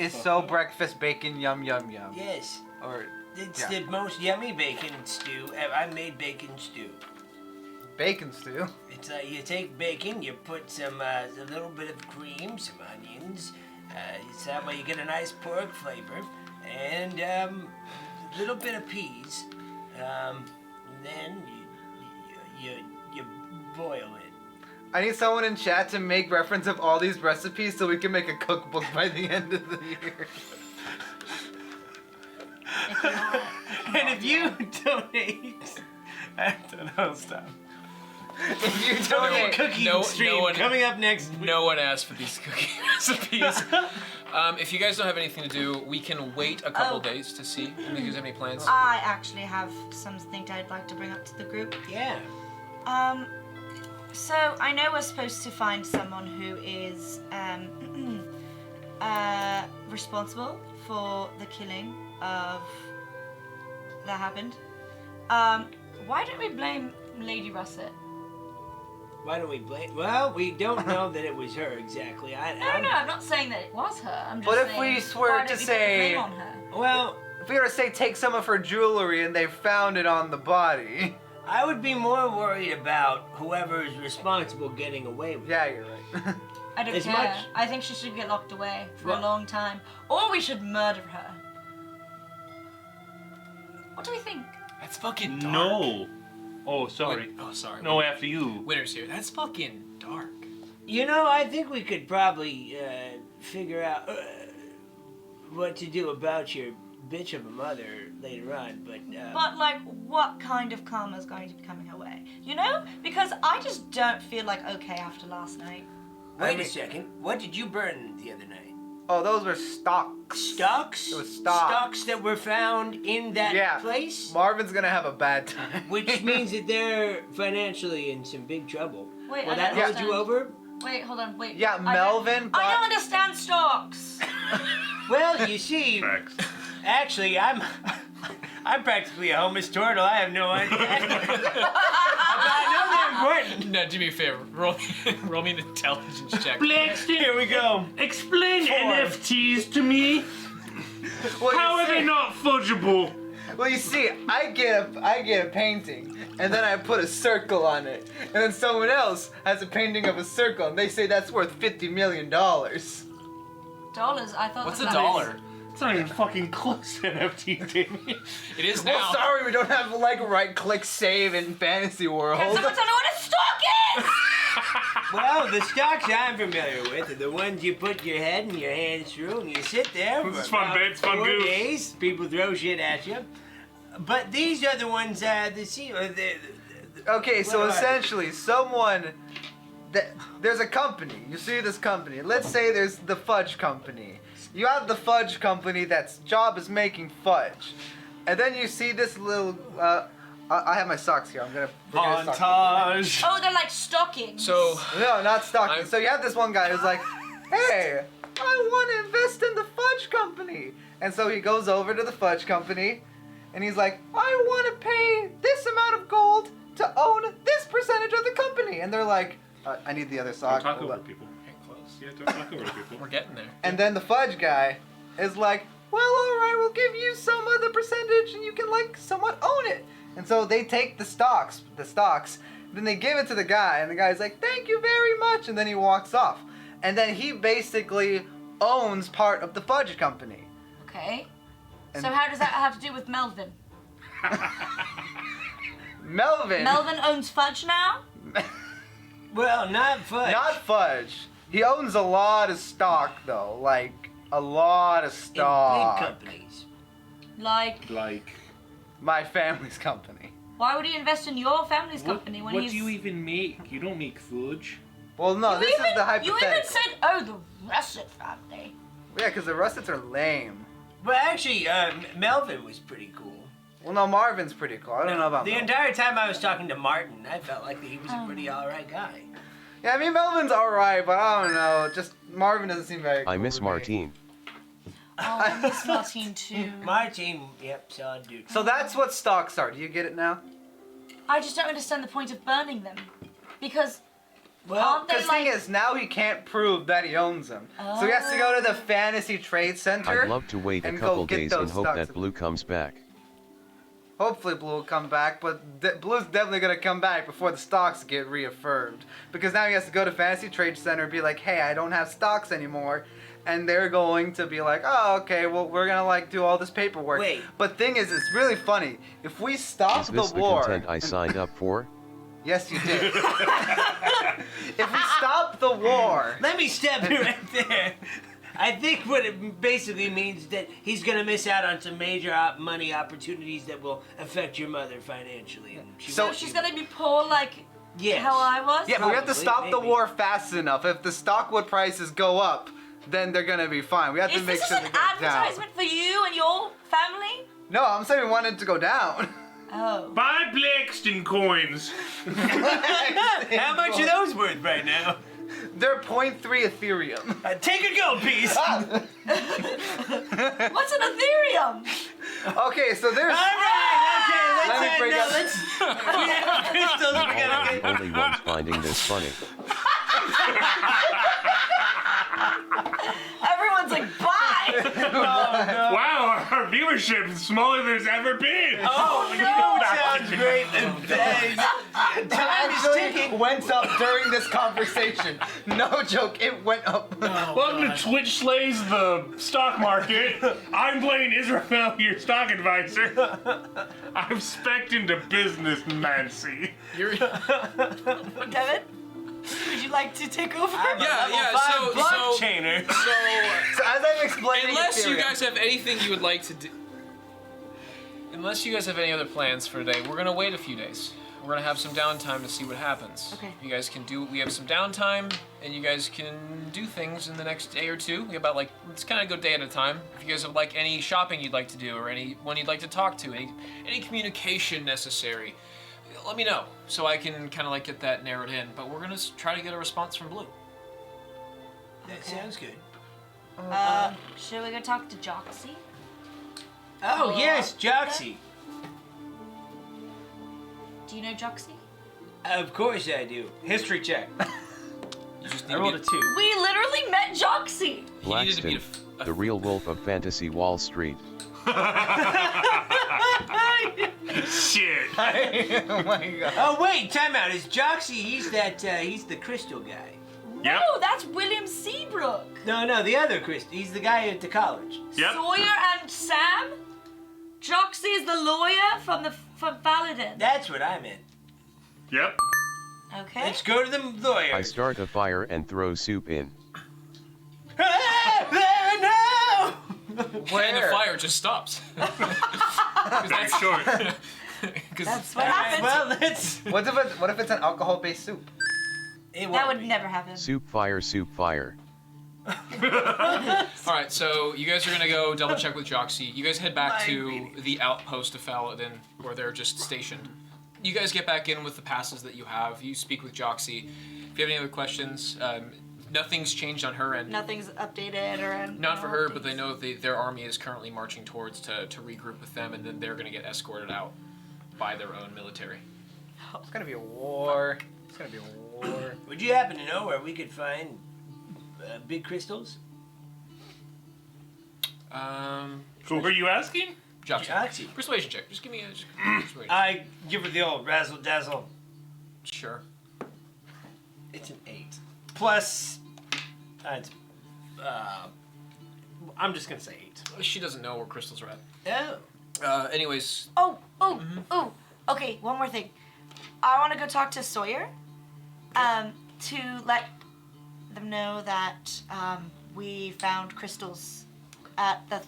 [SPEAKER 3] It's so breakfast bacon yum yum yum.
[SPEAKER 5] Yes.
[SPEAKER 3] Or
[SPEAKER 5] It's
[SPEAKER 3] Yeah.
[SPEAKER 5] the most yummy bacon stew. I made bacon stew.
[SPEAKER 3] bacon stew.
[SPEAKER 5] It's you take bacon, you put some a little bit of cream, some onions. It's that way you get a nice pork flavor, and a little bit of peas. Then you boil it.
[SPEAKER 3] I need someone in chat to make reference of all these recipes so we can make a cookbook by the end of the year.
[SPEAKER 7] And if you donate, I don't know, stop.
[SPEAKER 3] If you donate,
[SPEAKER 7] Cooking
[SPEAKER 1] no
[SPEAKER 7] stream
[SPEAKER 1] one-
[SPEAKER 7] coming up next week.
[SPEAKER 1] No one asked for these cooking recipes. If you guys don't have anything to do, we can wait a couple
[SPEAKER 2] Oh.
[SPEAKER 1] days to see. If you guys have any plans?
[SPEAKER 2] I actually have something I'd like to bring up to the group.
[SPEAKER 5] Yeah.
[SPEAKER 2] So I know we're supposed to find someone who is responsible for the killing of that happened. Why don't we blame Lady Russet?
[SPEAKER 5] Why don't we blame? Well, we don't know that it was her exactly.
[SPEAKER 2] No, I'm not saying that it was her. I'm just
[SPEAKER 3] But if
[SPEAKER 2] saying,
[SPEAKER 3] we were
[SPEAKER 2] why
[SPEAKER 3] to
[SPEAKER 2] don't we put the
[SPEAKER 3] say-
[SPEAKER 2] blame on her?
[SPEAKER 5] Well,
[SPEAKER 3] if we were to say take some of her jewelry and they found it on the body.
[SPEAKER 5] I would be more worried about whoever is responsible getting away with it.
[SPEAKER 3] Yeah, you're right.
[SPEAKER 2] I don't
[SPEAKER 5] As
[SPEAKER 2] care.
[SPEAKER 5] much-
[SPEAKER 2] I think she should get locked away for
[SPEAKER 5] Well-
[SPEAKER 2] a long time, or we should murder her. What do we think?
[SPEAKER 1] That's fucking dark.
[SPEAKER 4] No. Oh, sorry.
[SPEAKER 1] Wait, oh, sorry.
[SPEAKER 4] No, after you.
[SPEAKER 1] Winter's here. That's fucking dark.
[SPEAKER 5] You know, I think we could probably figure out what to do about your bitch of a mother later on, but
[SPEAKER 2] But like, what kind of karma is going to be coming her way? You know, because I just don't feel like okay after last night.
[SPEAKER 5] wait a second. What did you burn the other night?
[SPEAKER 3] Oh, those were stocks.
[SPEAKER 5] Stocks?
[SPEAKER 3] It was stocks.
[SPEAKER 5] Stocks that were found in that
[SPEAKER 3] Yeah.
[SPEAKER 5] place?
[SPEAKER 3] Marvin's gonna have a bad time.
[SPEAKER 5] Which means that they're financially in some big trouble.
[SPEAKER 2] Wait,
[SPEAKER 5] Will
[SPEAKER 2] I
[SPEAKER 5] that
[SPEAKER 2] don't
[SPEAKER 5] hold you
[SPEAKER 2] understand.
[SPEAKER 5] over?
[SPEAKER 2] Wait, hold on, wait.
[SPEAKER 3] Yeah,
[SPEAKER 2] I don't-
[SPEAKER 3] Melvin
[SPEAKER 2] I
[SPEAKER 3] bought-
[SPEAKER 2] don't understand stocks.
[SPEAKER 5] Well, you see,
[SPEAKER 4] Facts.
[SPEAKER 5] actually, I'm practically a homeless turtle. I have no idea. But I know they're important.
[SPEAKER 1] No, do me a favor. Roll me an intelligence check.
[SPEAKER 4] Blaxton,
[SPEAKER 7] Here we go.
[SPEAKER 4] explain NFTs to me.
[SPEAKER 3] Well, you
[SPEAKER 4] How are
[SPEAKER 3] see-
[SPEAKER 4] they not fungible?
[SPEAKER 3] Well, you see, I get a painting, and then I put a circle on it, and then someone else has a painting of a circle, and they say that's worth $50 million.
[SPEAKER 2] Dollars? I thought.
[SPEAKER 1] What's a
[SPEAKER 2] that
[SPEAKER 1] dollar?
[SPEAKER 4] It's not even fucking close to NFT, Damien.
[SPEAKER 1] It is
[SPEAKER 3] Well,
[SPEAKER 1] now.
[SPEAKER 3] sorry, we don't have like right-click save in Fantasy World.
[SPEAKER 2] Can someone tell me what a stock is?
[SPEAKER 5] Well, the stocks I'm familiar with are the ones you put your head and your hands through, and you sit there for
[SPEAKER 4] It's fun
[SPEAKER 5] about
[SPEAKER 4] bits, fun
[SPEAKER 5] 4
[SPEAKER 4] goofs.
[SPEAKER 5] days. People throw shit at you. But these are the ones
[SPEAKER 3] Okay, so
[SPEAKER 5] What do I-
[SPEAKER 3] essentially, there's a company. You see this company. Let's say there's the fudge company. You have the fudge company that's job is making fudge, and then you see this little. I have my socks here. we're gonna stock
[SPEAKER 7] Montage.
[SPEAKER 2] Oh, they're like stockings.
[SPEAKER 1] So,
[SPEAKER 3] them. No, not stocking.
[SPEAKER 1] I'm-
[SPEAKER 3] So you have this one guy who's like, "Hey, I want to invest in the fudge company," and so he goes over to the fudge company, and he's like, "I want to pay this amount of gold to own this percentage of the company," and they're like, "I need the other sock."
[SPEAKER 4] Don't talk
[SPEAKER 3] Hold
[SPEAKER 4] over
[SPEAKER 3] on.
[SPEAKER 4] people.
[SPEAKER 1] getting close.
[SPEAKER 4] Yeah, don't talk over people.
[SPEAKER 1] We're getting there.
[SPEAKER 3] And then the fudge guy is like, "Well, all right, we'll give you some of the percentage, and you can like somewhat own it." And so they take the stocks, then they give it to the guy, and the guy's like, "Thank you very much," and then he walks off. And then he basically owns part of the fudge company.
[SPEAKER 2] Okay.
[SPEAKER 3] And-
[SPEAKER 2] So how does that have to do with Melvin?
[SPEAKER 3] Melvin.
[SPEAKER 2] Melvin owns fudge now?
[SPEAKER 5] well, not fudge.
[SPEAKER 3] Not fudge. He owns a lot of stock, though. Like, a lot of stock.
[SPEAKER 5] In big companies.
[SPEAKER 2] Like,
[SPEAKER 3] My family's company.
[SPEAKER 2] why would he invest in your family's company when
[SPEAKER 8] what
[SPEAKER 2] he's...
[SPEAKER 8] do you even make? You don't make fudge.
[SPEAKER 3] Well, no,
[SPEAKER 2] You
[SPEAKER 3] this
[SPEAKER 2] even-
[SPEAKER 3] is the
[SPEAKER 2] You
[SPEAKER 3] hypothetical.
[SPEAKER 2] even said, oh, the Russet family.
[SPEAKER 3] Yeah, because the Russets are lame.
[SPEAKER 5] But actually, Melvin was pretty cool.
[SPEAKER 3] Well, no, Marvin's pretty cool. I don't know about
[SPEAKER 5] The
[SPEAKER 3] Melvin.
[SPEAKER 5] entire time I was talking to Martin, I felt like he was a pretty alright guy.
[SPEAKER 3] Yeah, I mean, Melvin's alright, but I don't know. Just Marvin doesn't seem very cool.
[SPEAKER 6] I miss
[SPEAKER 3] to me.
[SPEAKER 6] Martine.
[SPEAKER 2] Oh, I miss Martine too.
[SPEAKER 5] Martin, yep, solid dude.
[SPEAKER 3] So that's what stocks are. Do you get it now?
[SPEAKER 2] I just don't understand the point of burning them. Because
[SPEAKER 5] Well,
[SPEAKER 2] aren't they
[SPEAKER 3] Because the
[SPEAKER 2] like...
[SPEAKER 3] thing is, now he can't prove that he owns them. So he has to go to the Fantasy Trade Center.
[SPEAKER 6] I'd love to wait a
[SPEAKER 3] and
[SPEAKER 6] couple
[SPEAKER 3] go get
[SPEAKER 6] days and
[SPEAKER 3] those
[SPEAKER 6] hope
[SPEAKER 3] stocks.
[SPEAKER 6] that Blue comes back.
[SPEAKER 3] Hopefully Blue will come back, but Blue's definitely going to come back before the stocks get reaffirmed. Because now he has to go to Fantasy Trade Center and be like, hey, I don't have stocks anymore. And they're going to be like, oh, okay, well, we're going to, like, do all this paperwork.
[SPEAKER 5] Wait.
[SPEAKER 3] But thing is, it's really funny. If we stop
[SPEAKER 6] Is this
[SPEAKER 3] the
[SPEAKER 6] the
[SPEAKER 3] war...
[SPEAKER 6] content I signed up for?
[SPEAKER 3] Yes, you did. If we stop the war...
[SPEAKER 5] Let me step you right there. I think what it basically means that he's gonna miss out on some major money opportunities that will affect your mother financially. And she
[SPEAKER 3] So
[SPEAKER 5] wants
[SPEAKER 2] she's
[SPEAKER 5] you-
[SPEAKER 2] gonna be poor like
[SPEAKER 5] Yes.
[SPEAKER 2] how I was?
[SPEAKER 3] Yeah, but we have to
[SPEAKER 5] Probably,
[SPEAKER 3] stop the
[SPEAKER 5] maybe.
[SPEAKER 3] war fast enough. If the stockwood prices go up, then they're gonna be fine. We have to
[SPEAKER 2] Is
[SPEAKER 3] make
[SPEAKER 2] this
[SPEAKER 3] sure
[SPEAKER 2] just
[SPEAKER 3] they
[SPEAKER 2] an
[SPEAKER 3] go down.
[SPEAKER 2] advertisement for you and your family?
[SPEAKER 3] No, I'm saying we want it to go down.
[SPEAKER 2] Oh.
[SPEAKER 4] Buy Blaxton coins.
[SPEAKER 5] How much are those worth right now?
[SPEAKER 3] They're 0.3 Ethereum.
[SPEAKER 5] Take a gold piece.
[SPEAKER 2] What's an Ethereum?
[SPEAKER 3] Okay, so there's.
[SPEAKER 5] All right, okay,
[SPEAKER 3] Let me
[SPEAKER 5] let's
[SPEAKER 3] bring
[SPEAKER 5] no,
[SPEAKER 3] up-
[SPEAKER 5] let's. We have crystals. We
[SPEAKER 6] All
[SPEAKER 5] gotta
[SPEAKER 6] I'm the only ones finding this funny.
[SPEAKER 2] Everyone's like, bye!
[SPEAKER 4] Wow, our viewership is smaller than it's ever been.
[SPEAKER 5] Oh no! Sounds great. Time is
[SPEAKER 3] Actually
[SPEAKER 5] ticking.
[SPEAKER 3] went up during this conversation. No joke, it went up.
[SPEAKER 4] Welcome to Twitch Slays, the stock market. I'm playing Israel, your stock advisor. I'm spec'd into business, Nancy.
[SPEAKER 1] You're,
[SPEAKER 2] Devin, would you like to take over?
[SPEAKER 5] Blockchainer.
[SPEAKER 3] So as I'm explaining,
[SPEAKER 1] unless you
[SPEAKER 3] Ethereum-
[SPEAKER 1] guys have anything you would like to do, unless you guys have any other plans for today, we're gonna wait a few days. We're gonna have some downtime to see what happens.
[SPEAKER 2] Okay.
[SPEAKER 1] You guys can do. We have some downtime, and you guys can do things in the next day or two. We have about like let's kind of go day at a time. If you guys have like any shopping you'd like to do, or anyone you'd like to talk to, any communication necessary, let me know so I can kind of like get that narrowed in. But we're gonna try to get a response from Blue.
[SPEAKER 5] That sounds good.
[SPEAKER 2] Should we go talk to Joxy?
[SPEAKER 5] Oh yes, Joxy.
[SPEAKER 2] Do you know Joxy?
[SPEAKER 5] Of course I do. History check.
[SPEAKER 1] You just need
[SPEAKER 5] I
[SPEAKER 1] to
[SPEAKER 5] rolled a
[SPEAKER 1] be,
[SPEAKER 5] 2.
[SPEAKER 2] We literally met Joxy!
[SPEAKER 1] you needed to be
[SPEAKER 6] Blaxton, the real wolf of fantasy Wall Street.
[SPEAKER 4] Shit.
[SPEAKER 3] Oh my god.
[SPEAKER 5] Oh wait, time out. Is Joxy? He's the crystal guy.
[SPEAKER 4] Yep.
[SPEAKER 2] No, that's William Seabrook.
[SPEAKER 5] No, the other crystal. He's the guy at the college.
[SPEAKER 4] Yep.
[SPEAKER 2] Sawyer and Sam? Joxy is the lawyer from Faladin.
[SPEAKER 5] That's what I meant.
[SPEAKER 4] Yep.
[SPEAKER 2] Okay.
[SPEAKER 5] Let's go to the lawyer.
[SPEAKER 6] I start a fire and throw soup in.
[SPEAKER 5] No!
[SPEAKER 1] and the fire just stops.
[SPEAKER 4] Very short.
[SPEAKER 2] That's what happened.
[SPEAKER 5] Well, let's.
[SPEAKER 3] What if it's an alcohol-based soup?
[SPEAKER 5] It
[SPEAKER 2] That
[SPEAKER 5] won't
[SPEAKER 2] would
[SPEAKER 5] be.
[SPEAKER 2] never happen.
[SPEAKER 6] Soup fire, soup fire.
[SPEAKER 1] All right, so you guys are gonna go double check with Joxy. You guys head back to the outpost of Faladin, where they're just stationed. You guys get back in with the passes that you have. You speak with Joxy. If you have any other questions, nothing's changed on her end.
[SPEAKER 2] Nothing's updated or
[SPEAKER 1] Not for her, but they know their army is currently marching towards to regroup with them, and then they're gonna get escorted out by their own military.
[SPEAKER 3] It's gonna be a war. It's gonna be a war.
[SPEAKER 5] Would you happen to know where we could find big crystals?
[SPEAKER 4] So who are you asking?
[SPEAKER 1] Joxy.
[SPEAKER 5] Joxy.
[SPEAKER 1] Persuasion check. Just give me a persuasion.
[SPEAKER 5] I give her the old razzle dazzle.
[SPEAKER 1] Sure.
[SPEAKER 5] It's an 8. Plus, it's, I'm just gonna say 8.
[SPEAKER 1] She doesn't know where crystals are at.
[SPEAKER 5] Oh.
[SPEAKER 1] Anyways,
[SPEAKER 2] Oh. Okay, one more thing. I want to go talk to Sawyer. To let them know that we found crystals at the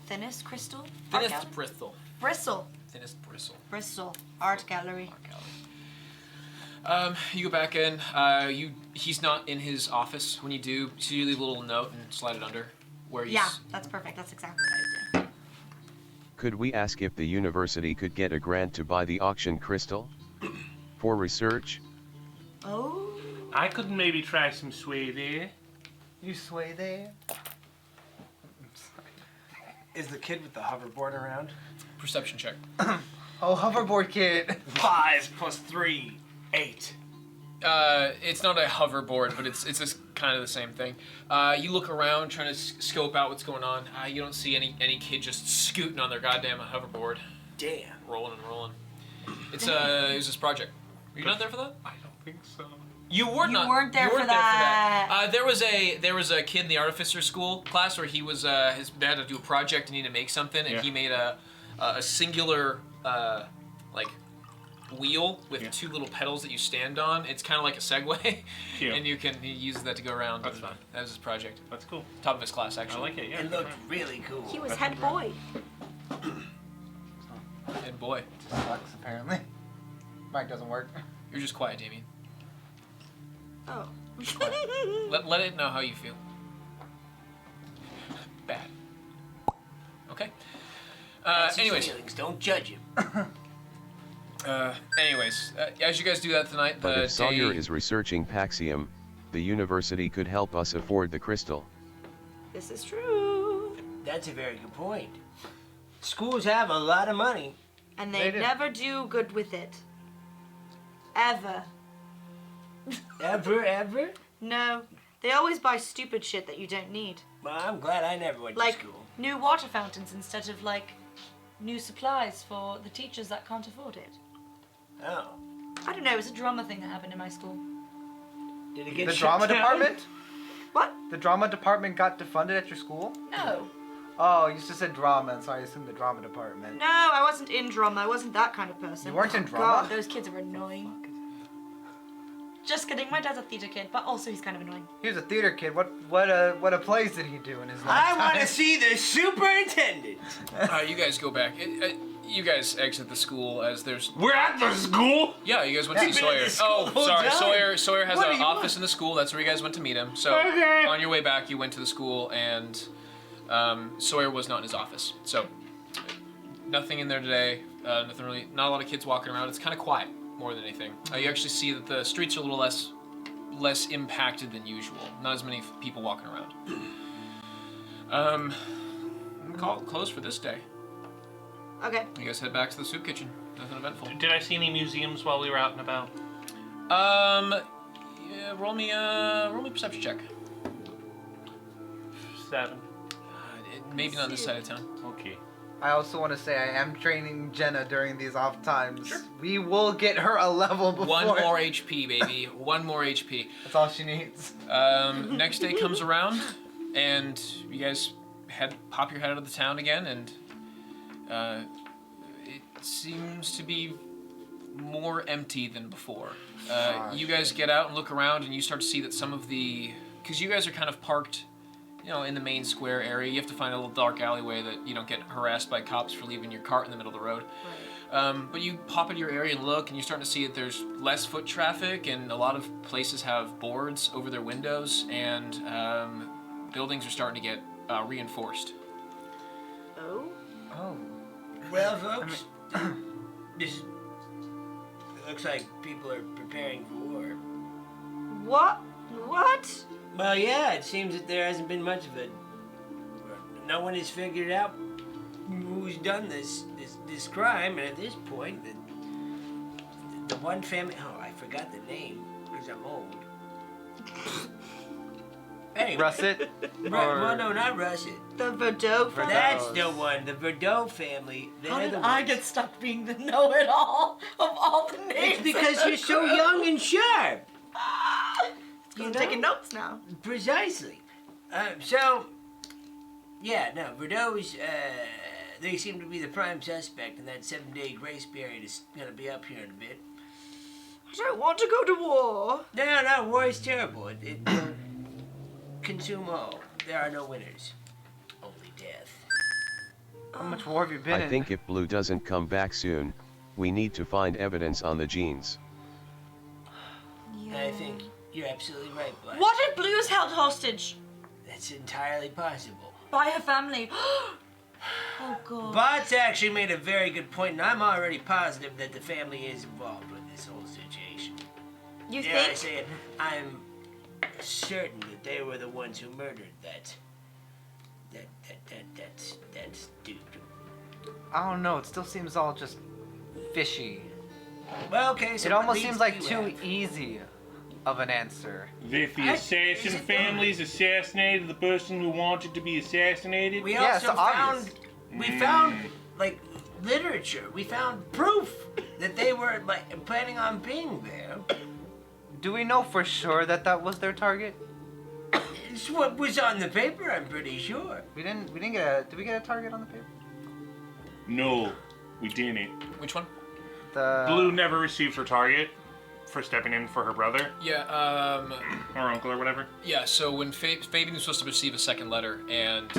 [SPEAKER 2] thinnest crystal? Art
[SPEAKER 1] Thinnest
[SPEAKER 2] gallery?
[SPEAKER 1] bristle.
[SPEAKER 2] Bristle.
[SPEAKER 1] Thinnest bristle.
[SPEAKER 2] Bristol Art Gallery.
[SPEAKER 1] You go back in. He's not in his office. When you do, so you leave a little note and slide it under where he's.
[SPEAKER 2] Yeah, that's perfect. That's exactly what I do.
[SPEAKER 6] Could we ask if the university could get a grant to buy the auction crystal? For research?
[SPEAKER 2] Oh.
[SPEAKER 4] I could maybe try some sway there.
[SPEAKER 3] You sway there?
[SPEAKER 7] Is the kid with the hoverboard around?
[SPEAKER 1] Perception check.
[SPEAKER 3] Oh, hoverboard kid.
[SPEAKER 7] 5 + 3, 8.
[SPEAKER 1] It's not a hoverboard, but it's just kind of the same thing. You look around trying to scope out what's going on. You don't see any kid just scooting on their goddamn hoverboard,
[SPEAKER 5] Damn.
[SPEAKER 1] rolling and rolling. It was this project. Were you not there for that?
[SPEAKER 4] I don't think so.
[SPEAKER 1] You weren't
[SPEAKER 2] there for that.
[SPEAKER 1] There was a kid in the artificer school class where he was they had to do a project and need to make something, and he made a singular like wheel with 2 little pedals that you stand on. It's kind of like a Segway,
[SPEAKER 4] Cute.
[SPEAKER 1] and he uses that to go around.
[SPEAKER 4] That's fun.
[SPEAKER 1] That was his project.
[SPEAKER 4] That's cool.
[SPEAKER 1] Top of his class,
[SPEAKER 4] I
[SPEAKER 1] actually.
[SPEAKER 4] like it, yeah.
[SPEAKER 5] It looked really cool.
[SPEAKER 2] He was head boy.
[SPEAKER 1] And boy,
[SPEAKER 3] Sucks, apparently. Mic doesn't work.
[SPEAKER 1] you're just quiet, Damien.
[SPEAKER 2] Oh.
[SPEAKER 1] Let it know how you feel. Bad. Okay.
[SPEAKER 5] That's his
[SPEAKER 1] Anyways.
[SPEAKER 5] feelings. Don't judge him.
[SPEAKER 1] Anyways, as you guys do that tonight,
[SPEAKER 6] But
[SPEAKER 1] the
[SPEAKER 6] if Sawyer
[SPEAKER 1] day...
[SPEAKER 6] is researching Paxium, the university could help us afford the crystal.
[SPEAKER 2] This is true.
[SPEAKER 5] That's a very good point. Schools have a lot of money.
[SPEAKER 2] And they
[SPEAKER 3] They do.
[SPEAKER 2] never do good with it. Ever.
[SPEAKER 5] Ever?
[SPEAKER 2] No. They always buy stupid shit that you don't need.
[SPEAKER 5] Well, I'm glad I never went
[SPEAKER 2] Like
[SPEAKER 5] to school.
[SPEAKER 2] new water fountains instead of like new supplies for the teachers that can't afford it.
[SPEAKER 5] Oh.
[SPEAKER 2] I don't know, it was a drama thing that happened in my school.
[SPEAKER 5] Did it get
[SPEAKER 3] The
[SPEAKER 5] shut
[SPEAKER 3] drama
[SPEAKER 5] down?
[SPEAKER 3] department?
[SPEAKER 2] What?
[SPEAKER 3] The drama department got defunded at your school?
[SPEAKER 2] No.
[SPEAKER 3] Oh, you just said drama, and so I assumed the drama department.
[SPEAKER 2] No, I wasn't in drama. I wasn't that kind of person.
[SPEAKER 3] You weren't in
[SPEAKER 2] Oh,
[SPEAKER 3] drama?
[SPEAKER 2] God, those kids are annoying. Just kidding. My dad's a theater kid, but also he's kind of annoying.
[SPEAKER 3] He was a theater kid. What a plays did he do in his
[SPEAKER 5] I
[SPEAKER 3] lifetime?
[SPEAKER 5] want to see the superintendent.
[SPEAKER 1] you guys go back. You guys exit the school as there's...
[SPEAKER 4] We're at the school?
[SPEAKER 1] Yeah, you guys went to
[SPEAKER 5] You've
[SPEAKER 1] see
[SPEAKER 5] been at
[SPEAKER 1] Sawyer.
[SPEAKER 5] the school
[SPEAKER 1] Oh,
[SPEAKER 5] the whole
[SPEAKER 1] sorry.
[SPEAKER 5] time.
[SPEAKER 1] Sawyer has
[SPEAKER 5] What do
[SPEAKER 1] an
[SPEAKER 5] you
[SPEAKER 1] office
[SPEAKER 5] want?
[SPEAKER 1] in the school. That's where you guys went to meet him. So
[SPEAKER 4] Okay.
[SPEAKER 1] on your way back, you went to the school, and Sawyer was not in his office. So nothing in there today. Nothing really. Not a lot of kids walking around. It's kind of quiet more than anything. You actually see that the streets are a little less impacted than usual. Not as many people walking around. Call it closed for this day.
[SPEAKER 2] Okay.
[SPEAKER 1] You guys head back to the soup kitchen. Nothing eventful.
[SPEAKER 4] Did I see any museums while we were out and about?
[SPEAKER 1] Yeah, roll me a perception check.
[SPEAKER 4] 7.
[SPEAKER 1] Maybe not this side of town.
[SPEAKER 4] Okay.
[SPEAKER 3] I also want to say I am training Jenna during these off times. Sure. We will get her a level before.
[SPEAKER 1] 1 more HP, baby. 1 more HP.
[SPEAKER 3] That's all she needs.
[SPEAKER 1] Next day comes around, and you guys pop your head out of the town again, and it seems to be more empty than before. You guys get out and look around, and you start to see that some of the... Because you guys are kind of parked, in the main square area. You have to find a little dark alleyway that you don't get harassed by cops for leaving your cart in the middle of the road.
[SPEAKER 2] Right.
[SPEAKER 1] But you pop into your area and look, and you're starting to see that there's less foot traffic, and a lot of places have boards over their windows, and buildings are starting to get reinforced.
[SPEAKER 2] Oh?
[SPEAKER 3] Oh.
[SPEAKER 5] Well, folks, this it looks like people are preparing for war.
[SPEAKER 2] What? What?
[SPEAKER 5] Well, yeah, it seems that there hasn't been much of a... No one has figured out who's done this crime, and at this point, the one family... Oh, I forgot the name, because I'm old. Anyway.
[SPEAKER 3] Russet?
[SPEAKER 5] Well, no, not Russet.
[SPEAKER 2] The Verdot family?
[SPEAKER 5] That's the one, the Verdot family.
[SPEAKER 2] How
[SPEAKER 5] They're
[SPEAKER 2] did
[SPEAKER 5] the
[SPEAKER 2] I
[SPEAKER 5] ones.
[SPEAKER 2] get stuck being the know-it-all of all the names?
[SPEAKER 5] It's because you're so young and sharp.
[SPEAKER 2] I'm taking notes now.
[SPEAKER 5] Precisely. Verdot's, they seem to be the prime suspect, and that 7-day grace period is going to be up here in a bit.
[SPEAKER 2] I don't want to go to war.
[SPEAKER 5] No, war is terrible. consume all. There are no winners. Only death.
[SPEAKER 7] How much war have you been
[SPEAKER 6] I
[SPEAKER 7] in?
[SPEAKER 6] think if Blue doesn't come back soon, we need to find evidence on the genes.
[SPEAKER 5] And I think you're absolutely right, Black.
[SPEAKER 2] What if Blue is held hostage
[SPEAKER 5] That's entirely possible.
[SPEAKER 2] by her family? Oh god.
[SPEAKER 5] Bott's actually made a very good point, and I'm already positive that the family is involved with this whole situation.
[SPEAKER 2] You
[SPEAKER 5] Dare I
[SPEAKER 2] think?
[SPEAKER 5] say it, I'm certain that they were the ones who murdered that dude.
[SPEAKER 7] I don't know. It still seems all just fishy.
[SPEAKER 5] Well, okay, so
[SPEAKER 7] It
[SPEAKER 5] what
[SPEAKER 7] almost
[SPEAKER 5] leads
[SPEAKER 7] seems
[SPEAKER 5] do
[SPEAKER 7] like
[SPEAKER 5] you
[SPEAKER 7] too
[SPEAKER 5] have?
[SPEAKER 7] easy of an answer.
[SPEAKER 4] If the
[SPEAKER 5] I-
[SPEAKER 4] assassin
[SPEAKER 5] is it-
[SPEAKER 4] families assassinated the person who wanted to be assassinated,
[SPEAKER 5] We
[SPEAKER 7] Yeah,
[SPEAKER 5] also
[SPEAKER 7] it's obvious.
[SPEAKER 5] found like literature. We found proof that they were like planning on being there.
[SPEAKER 7] Do we know for sure that that was their target?
[SPEAKER 5] It's what was on the paper, I'm pretty sure.
[SPEAKER 7] We didn't get a. Did we get a target on the paper?
[SPEAKER 4] no, we didn't.
[SPEAKER 1] Which one?
[SPEAKER 7] The
[SPEAKER 4] Blue never received her target for stepping in for her brother
[SPEAKER 1] Yeah,
[SPEAKER 4] or uncle or whatever.
[SPEAKER 1] yeah, so when Fabian was supposed to receive a second letter, and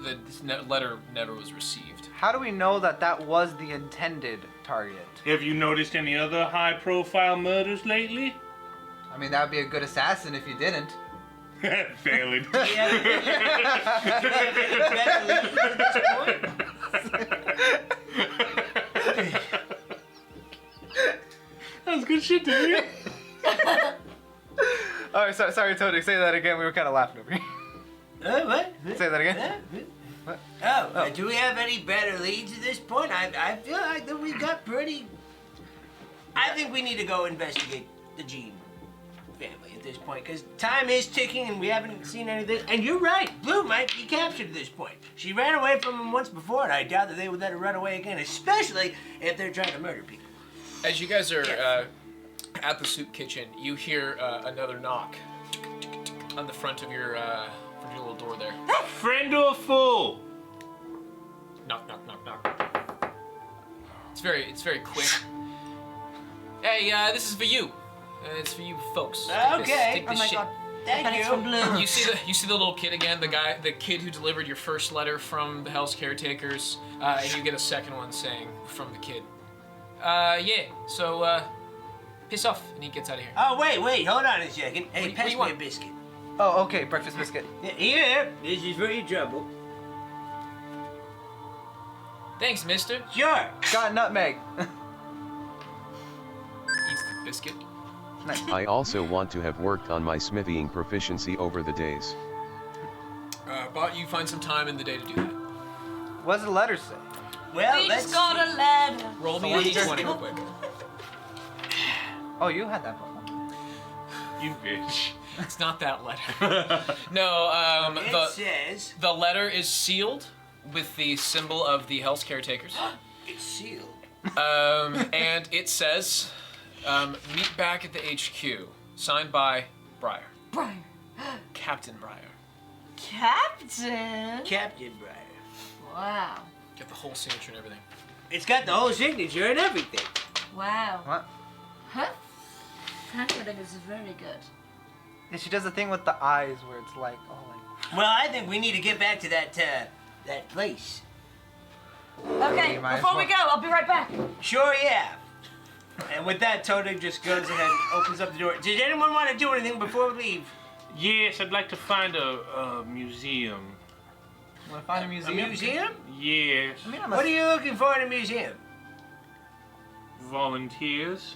[SPEAKER 1] the letter never was received.
[SPEAKER 7] How do we know that that was the intended target?
[SPEAKER 4] Have you noticed any other high-profile murders lately?
[SPEAKER 7] I mean, that would be a good assassin if you didn't.
[SPEAKER 4] Failing. That was good shit, dude.
[SPEAKER 7] All right, sorry, Tony. Say that again. We were kind of laughing over you.
[SPEAKER 5] What?
[SPEAKER 7] Say that again. What?
[SPEAKER 5] Oh, do we have any better leads at this point? I feel like that we got pretty. I think we need to go investigate the Jean family at this point, because time is ticking and we haven't seen anything. And you're right, Blue might be captured at this point. She ran away from him once before, and I doubt that they would let her run away again, especially if they're trying to murder people.
[SPEAKER 1] As you guys are at the soup kitchen, you hear another knock on the front of your little door there.
[SPEAKER 4] Friend or fool?
[SPEAKER 1] Knock, knock, knock, knock. It's very quick. Hey, this is for you. It's for you folks. Take this-
[SPEAKER 5] Okay.
[SPEAKER 1] take
[SPEAKER 2] Oh
[SPEAKER 1] this
[SPEAKER 2] my
[SPEAKER 1] shit.
[SPEAKER 2] god.
[SPEAKER 5] Thank
[SPEAKER 2] And it's
[SPEAKER 5] you.
[SPEAKER 2] from Blue.
[SPEAKER 1] You see the little kid again, the kid who delivered your first letter from the Hell's Caretakers, and you get a second one saying from the kid. Yeah. So piss off, and he gets out of here.
[SPEAKER 5] Oh, wait, hold on a second. Hey,
[SPEAKER 1] What do
[SPEAKER 5] pass
[SPEAKER 1] you
[SPEAKER 5] me a
[SPEAKER 1] want?
[SPEAKER 5] biscuit.
[SPEAKER 7] Oh, okay. Breakfast biscuit.
[SPEAKER 5] Here, this is for your trouble.
[SPEAKER 1] Thanks, mister.
[SPEAKER 5] Sure.
[SPEAKER 7] Got nutmeg.
[SPEAKER 1] Eats the biscuit.
[SPEAKER 6] I also want to have worked on my smithing proficiency over the days.
[SPEAKER 1] Bott, you find some time in the day to do that.
[SPEAKER 7] What does the letter say?
[SPEAKER 5] Well,
[SPEAKER 2] We
[SPEAKER 5] let's
[SPEAKER 2] just got a letter.
[SPEAKER 1] Roll me a d20 real quick.
[SPEAKER 7] Oh, you had that before.
[SPEAKER 4] You bitch.
[SPEAKER 1] It's not that letter. No,
[SPEAKER 5] It says
[SPEAKER 1] the letter is sealed with the symbol of the Hell's Caretakers.
[SPEAKER 5] it's sealed.
[SPEAKER 1] And it says, meet back at the HQ. Signed by Briar.
[SPEAKER 2] Briar.
[SPEAKER 1] Captain Briar.
[SPEAKER 2] Captain.
[SPEAKER 5] Captain Briar.
[SPEAKER 2] Wow.
[SPEAKER 1] Get the whole signature and everything.
[SPEAKER 5] It's got the whole signature and everything.
[SPEAKER 2] Wow.
[SPEAKER 7] What?
[SPEAKER 2] Her handwriting is very good.
[SPEAKER 7] Yeah, she does the thing with the eyes where it's like, oh, like.
[SPEAKER 5] Well, I think we need to get back to that place.
[SPEAKER 2] Okay,
[SPEAKER 7] You might as
[SPEAKER 2] before we
[SPEAKER 7] well.
[SPEAKER 2] go, I'll be right back.
[SPEAKER 5] Sure, yeah. And with that, Toda just goes ahead and opens up the door. Did anyone want to do anything before we leave?
[SPEAKER 4] Yes, I'd like to find a museum.
[SPEAKER 7] Want to find a
[SPEAKER 5] A
[SPEAKER 7] museum?
[SPEAKER 5] museum?
[SPEAKER 4] Yes.
[SPEAKER 7] I mean,
[SPEAKER 5] What are you looking for in a museum?
[SPEAKER 4] Volunteers?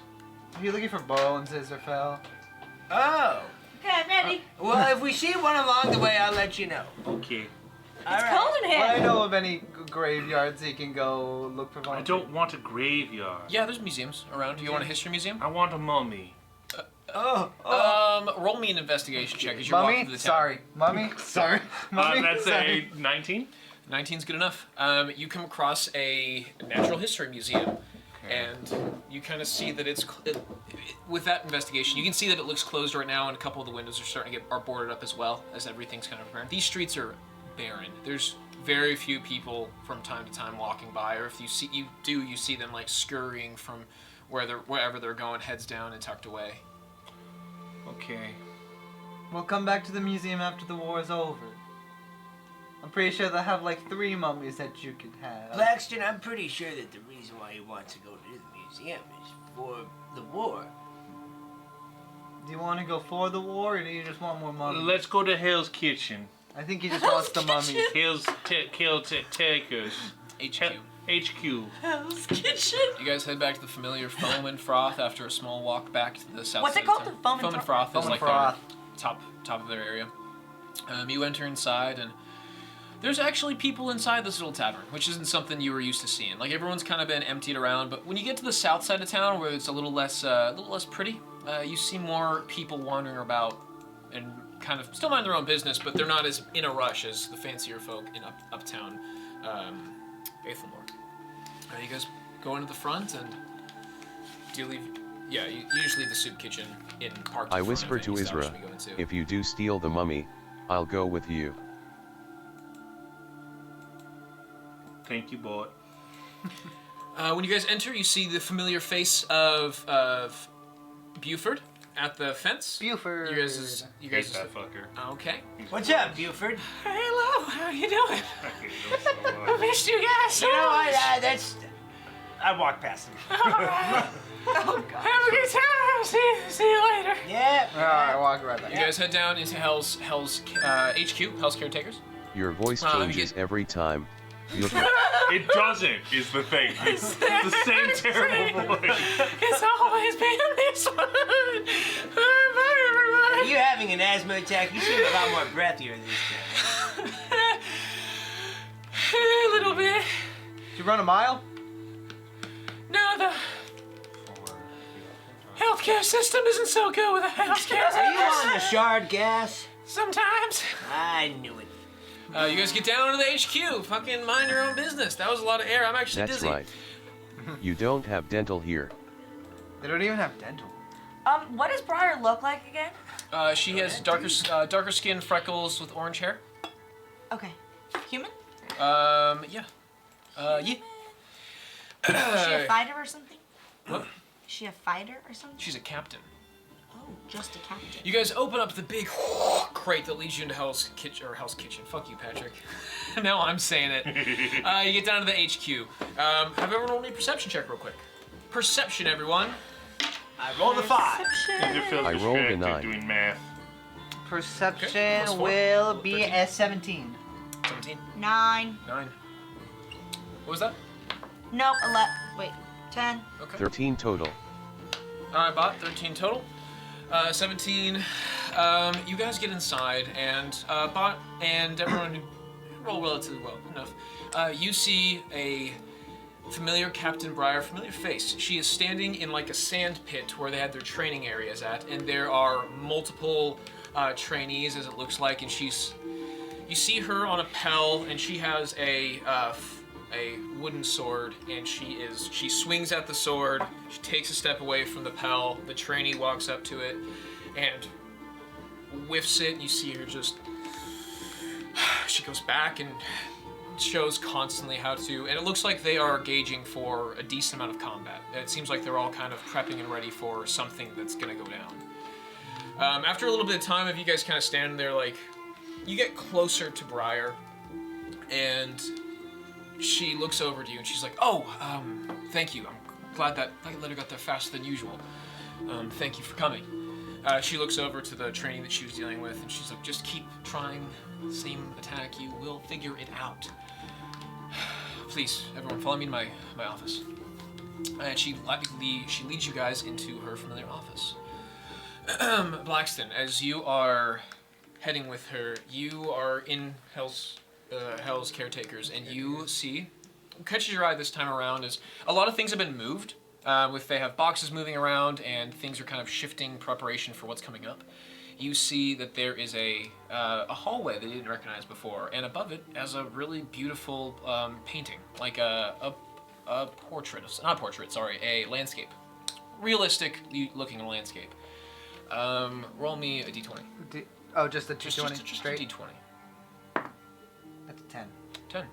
[SPEAKER 7] Are you looking for bones, Israfel?
[SPEAKER 5] Oh.
[SPEAKER 2] Okay, I'm ready.
[SPEAKER 5] Well, if we see one along the way, I'll let you know.
[SPEAKER 4] Okay.
[SPEAKER 5] All
[SPEAKER 2] It's
[SPEAKER 5] right.
[SPEAKER 2] cold in
[SPEAKER 7] Well, I
[SPEAKER 2] here.
[SPEAKER 7] know of any graveyards he can go look for
[SPEAKER 4] I
[SPEAKER 7] volunteers.
[SPEAKER 4] don't want a graveyard.
[SPEAKER 1] Yeah, there's museums around. Do you want a history museum?
[SPEAKER 4] I want a mummy.
[SPEAKER 1] Roll me an investigation check as you're walking
[SPEAKER 7] Mummy?
[SPEAKER 1] through the town.
[SPEAKER 7] Sorry. Mummy? Sorry. Mummy?
[SPEAKER 4] That's
[SPEAKER 7] Sorry.
[SPEAKER 4] a 19.
[SPEAKER 1] 19's good enough. You come across a natural history museum, and you kind of see that with that investigation, you can see that it looks closed right now, and a couple of the windows are starting to are boarded up as well, as everything's kind of barren. These streets are barren. There's very few people from time to time walking by, or if you see them like scurrying from wherever they're going, heads down and tucked away.
[SPEAKER 4] Okay.
[SPEAKER 3] We'll come back to the museum after the war is over. I'm pretty sure they'll have like 3 mummies that you could have.
[SPEAKER 5] Blaxton, I'm pretty sure that the reason why he wants to go to the museum is for the war.
[SPEAKER 3] Do you want to go for the war, or do you just want more mummies?
[SPEAKER 4] Let's go to Hell's Kitchen.
[SPEAKER 3] I think he just wants the mummies.
[SPEAKER 4] Hell's Takers.
[SPEAKER 1] HQ.
[SPEAKER 4] HQ.
[SPEAKER 2] Hell's Kitchen.
[SPEAKER 1] You guys head back to the familiar Foam and Froth after a small walk back to the south
[SPEAKER 2] What's
[SPEAKER 1] side
[SPEAKER 2] it called?
[SPEAKER 1] of town.
[SPEAKER 2] The Foam and
[SPEAKER 1] Foam and
[SPEAKER 2] Froth?
[SPEAKER 1] Froth is
[SPEAKER 3] Foam and
[SPEAKER 1] like
[SPEAKER 3] Froth.
[SPEAKER 1] their top of their area. You enter inside, and there's actually people inside this little tavern, which isn't something you were used to seeing. Like, everyone's kind of been emptied around, but when you get to the south side of town, where it's a little less pretty, you see more people wandering about and kind of still mind their own business, but they're not as in a rush as the fancier folk in uptown Aethelmore. You guys go into the front, and do you leave? Yeah, you usually leave the soup kitchen in park.
[SPEAKER 6] I whisper to Isra, if you do steal the mummy, I'll go with you.
[SPEAKER 4] Thank you, Bott.
[SPEAKER 1] When you guys enter, you see the familiar face of Buford at the fence.
[SPEAKER 3] Buford.
[SPEAKER 1] You guys
[SPEAKER 4] Hate
[SPEAKER 1] is
[SPEAKER 4] that fucker.
[SPEAKER 1] okay.
[SPEAKER 5] What's up, Buford?
[SPEAKER 1] Hello, how you doing?
[SPEAKER 4] I hate him so
[SPEAKER 1] I
[SPEAKER 4] much.
[SPEAKER 1] missed you guys.
[SPEAKER 5] You know what? That's. I walked past him.
[SPEAKER 1] Alright.
[SPEAKER 2] Oh god.
[SPEAKER 1] Have a good time. See you later.
[SPEAKER 5] Yeah.
[SPEAKER 3] Alright, walk right back.
[SPEAKER 1] You guys head down into Hell's HQ, Hell's Caretakers.
[SPEAKER 6] Your voice
[SPEAKER 1] Let me
[SPEAKER 6] changes
[SPEAKER 1] get-
[SPEAKER 6] every time. Buford.
[SPEAKER 4] It doesn't, is the thing. It's the same terrible voice.
[SPEAKER 1] It's always been this one. Bye,
[SPEAKER 5] Are
[SPEAKER 1] everybody.
[SPEAKER 5] you having an asthma attack? You seem a lot more breathier this time.
[SPEAKER 1] A little bit.
[SPEAKER 3] Did you run a mile?
[SPEAKER 1] No, the healthcare system isn't so good with the healthcare
[SPEAKER 5] Are you
[SPEAKER 1] system.
[SPEAKER 5] on the shard gas?
[SPEAKER 1] Sometimes.
[SPEAKER 5] I knew it.
[SPEAKER 1] You guys get down to the HQ. Fucking mind your own business. That was a lot of air. I'm actually
[SPEAKER 6] That's
[SPEAKER 1] dizzy.
[SPEAKER 6] right. You don't have dental here.
[SPEAKER 3] They don't even have dental.
[SPEAKER 2] What does Briar look like again?
[SPEAKER 1] She has darker skin, freckles with orange hair.
[SPEAKER 2] Okay. Human?
[SPEAKER 1] Yeah. Yeah.
[SPEAKER 2] Is she a fighter or something?
[SPEAKER 1] What?
[SPEAKER 2] Is she a fighter or something?
[SPEAKER 1] She's a captain.
[SPEAKER 2] Oh, just a captain.
[SPEAKER 1] You guys open up the big crate that leads you into Hell's Kitchen, or Hell's Kitchen. Fuck you, Patrick. Now I'm saying it. You get down to the HQ. Have everyone roll me a perception check real quick. Perception, everyone.
[SPEAKER 5] I rolled a 5.
[SPEAKER 4] And it feels
[SPEAKER 6] I rolled a
[SPEAKER 4] distracted
[SPEAKER 6] 9.
[SPEAKER 4] doing math.
[SPEAKER 3] Perception
[SPEAKER 1] Okay, +4.
[SPEAKER 3] will be
[SPEAKER 1] 13.
[SPEAKER 3] a 17.
[SPEAKER 1] 17.
[SPEAKER 2] 9.
[SPEAKER 1] 9. What was that?
[SPEAKER 2] Nope, 11. Wait, 10.
[SPEAKER 1] Okay.
[SPEAKER 6] 13 total.
[SPEAKER 1] Alright, Bott, 13 total. 17. You guys get inside, and Bott and everyone roll relatively well enough. You see a familiar Captain Briar, familiar face. She is standing in like a sand pit where they had their training areas at, and there are multiple trainees, as it looks like, and you see her on a pell, and she has a wooden sword, and she swings at the sword. She takes a step away from the pell. The trainee walks up to it and whiffs it. You see her just. She goes back and shows constantly how to, and it looks like they are gauging for a decent amount of combat. It seems like they're all kind of prepping and ready for something that's gonna go down. After a little bit of time of you guys kind of standing there, like, you get closer to Briar, and she looks over to you and she's like, "Oh, thank you. I'm glad that I let her got there faster than usual. Thank you for coming." She looks over to the trainee that she was dealing with, and she's like, "Just keep trying. Same attack. You will figure it out. Please, everyone, follow me to my office." And she leads you guys into her familiar office. Blaxton, as you are heading with her, you are in Hell's Caretakers, and you see, what catches your eye this time around is a lot of things have been moved. They have boxes moving around, and things are kind of shifting preparation for what's coming up. You see that there is a hallway that you didn't recognize before, and above it has a really beautiful painting, like a portrait, not a portrait, sorry, a landscape. Realistic looking landscape. Roll me a d20.
[SPEAKER 3] Just a 220
[SPEAKER 1] Just a
[SPEAKER 3] straight?
[SPEAKER 1] d20.
[SPEAKER 3] That's a 10.
[SPEAKER 1] 10.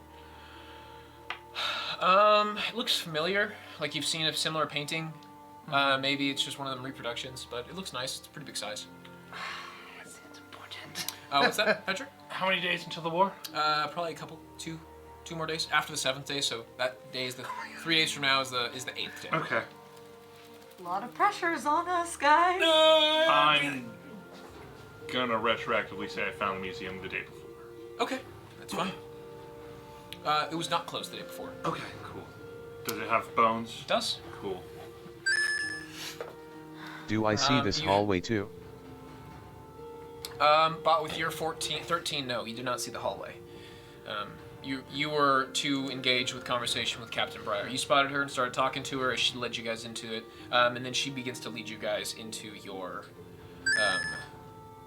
[SPEAKER 1] It looks familiar, like you've seen a similar painting. Maybe it's just one of them reproductions, but it looks nice. It's a pretty big size.
[SPEAKER 3] It's a
[SPEAKER 1] What's that, Patrick?
[SPEAKER 4] How many days until the war?
[SPEAKER 1] Probably two more days after the 7th day. So that day is 3 days from now is the 8th day.
[SPEAKER 4] Okay.
[SPEAKER 2] A lot of pressures on us, guys.
[SPEAKER 4] I'm gonna retroactively say I found the museum the day before.
[SPEAKER 1] Okay, that's fine. It was not closed the day before.
[SPEAKER 4] Okay, cool. Does it have bones?
[SPEAKER 1] It does.
[SPEAKER 4] Cool.
[SPEAKER 6] Do I see this hallway too?
[SPEAKER 1] But with your 13, no, you do not see the hallway. You were to engage with conversation with Captain Briar. You spotted her and started talking to her as she led you guys into it, and then she begins to lead you guys into your,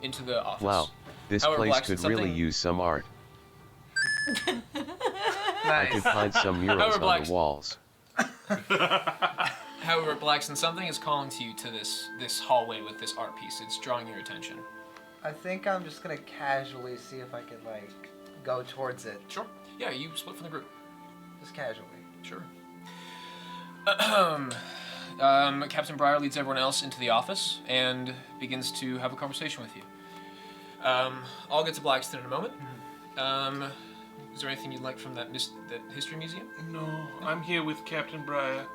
[SPEAKER 1] into the office.
[SPEAKER 6] Wow, this
[SPEAKER 1] However,
[SPEAKER 6] place
[SPEAKER 1] Blaxton,
[SPEAKER 6] could really use some art. I could
[SPEAKER 7] Nice.
[SPEAKER 6] find some murals
[SPEAKER 1] However,
[SPEAKER 6] on the
[SPEAKER 1] Blaxton-
[SPEAKER 6] walls.
[SPEAKER 1] However, Blaxton, something is calling to you to this hallway with this art piece. It's drawing your attention.
[SPEAKER 3] I think I'm just gonna casually see if I could like go towards it.
[SPEAKER 1] Sure. Yeah, you split from the group.
[SPEAKER 3] Just casually.
[SPEAKER 1] Sure. Captain Briar leads everyone else into the office and begins to have a conversation with you. I'll get to Blaxton in a moment. Is there anything you'd like from that history museum?
[SPEAKER 4] No, I'm here with Captain Briar.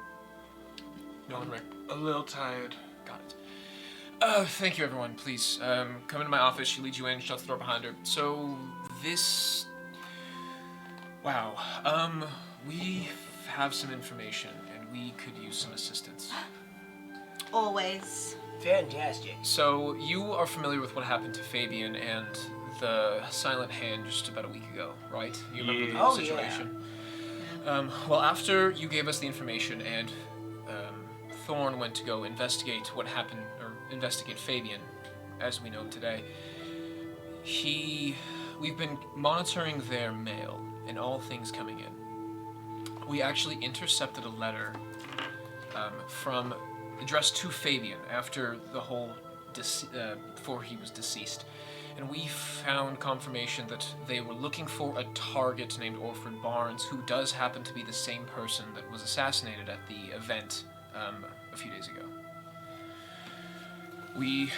[SPEAKER 1] No one, Rick.
[SPEAKER 4] A little tired.
[SPEAKER 1] Got it. Thank you, everyone. Please, come into my office. She leads you in, shuts the door behind her. So, this... Wow. We have some information, and we could use some assistance.
[SPEAKER 2] Always.
[SPEAKER 5] Fantastic.
[SPEAKER 1] So, you are familiar with what happened to Fabian and the Silent Hand just about a week ago, right? You remember
[SPEAKER 4] Yeah.
[SPEAKER 1] the
[SPEAKER 5] Oh,
[SPEAKER 1] situation? Well, after you gave us the information and Thorne went to go investigate what happened, or investigate Fabian, as we know him today, we've been monitoring their mail and all things coming in. We actually intercepted a letter addressed to Fabian after the whole before he was deceased, and we found confirmation that they were looking for a target named Orford Barnes, who does happen to be the same person that was assassinated at the event a few days ago. We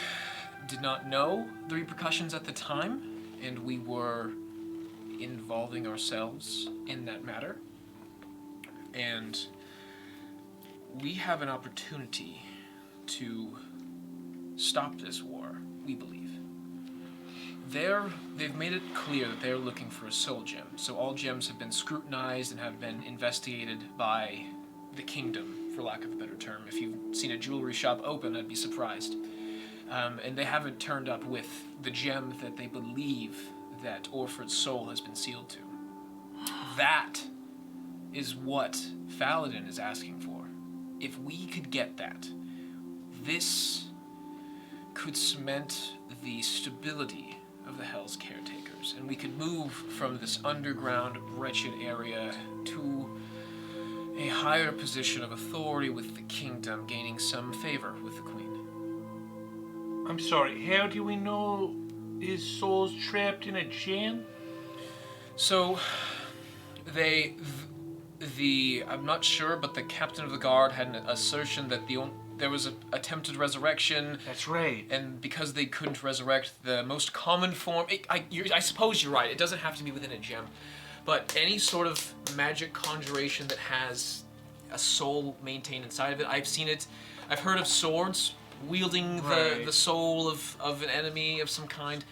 [SPEAKER 1] did not know the repercussions at the time, and we were involving ourselves in that matter. And we have an opportunity to stop this war, we believe. They've made it clear that they're looking for a soul gem, so all gems have been scrutinized and have been investigated by the kingdom, for lack of a better term. If you've seen a jewelry shop open, I'd be surprised. And they haven't turned up with the gem that they believe that Orford's soul has been sealed to. That is what Faladin is asking for. If we could get that, this could cement the stability of the Hell's caretakers, and we could move from this underground, wretched area to a higher position of authority with the kingdom, gaining some favor with the Queen.
[SPEAKER 4] I'm sorry, how do we know his soul's trapped in a gem?
[SPEAKER 1] So, I'm not sure, but the captain of the guard had an assertion that there was an attempted resurrection.
[SPEAKER 4] That's right.
[SPEAKER 1] And because they couldn't resurrect the most common form, I suppose you're right, it doesn't have to be within a gem, but any sort of magic conjuration that has a soul maintained inside of it, I've seen it, I've heard of swords wielding the soul of an enemy of some kind,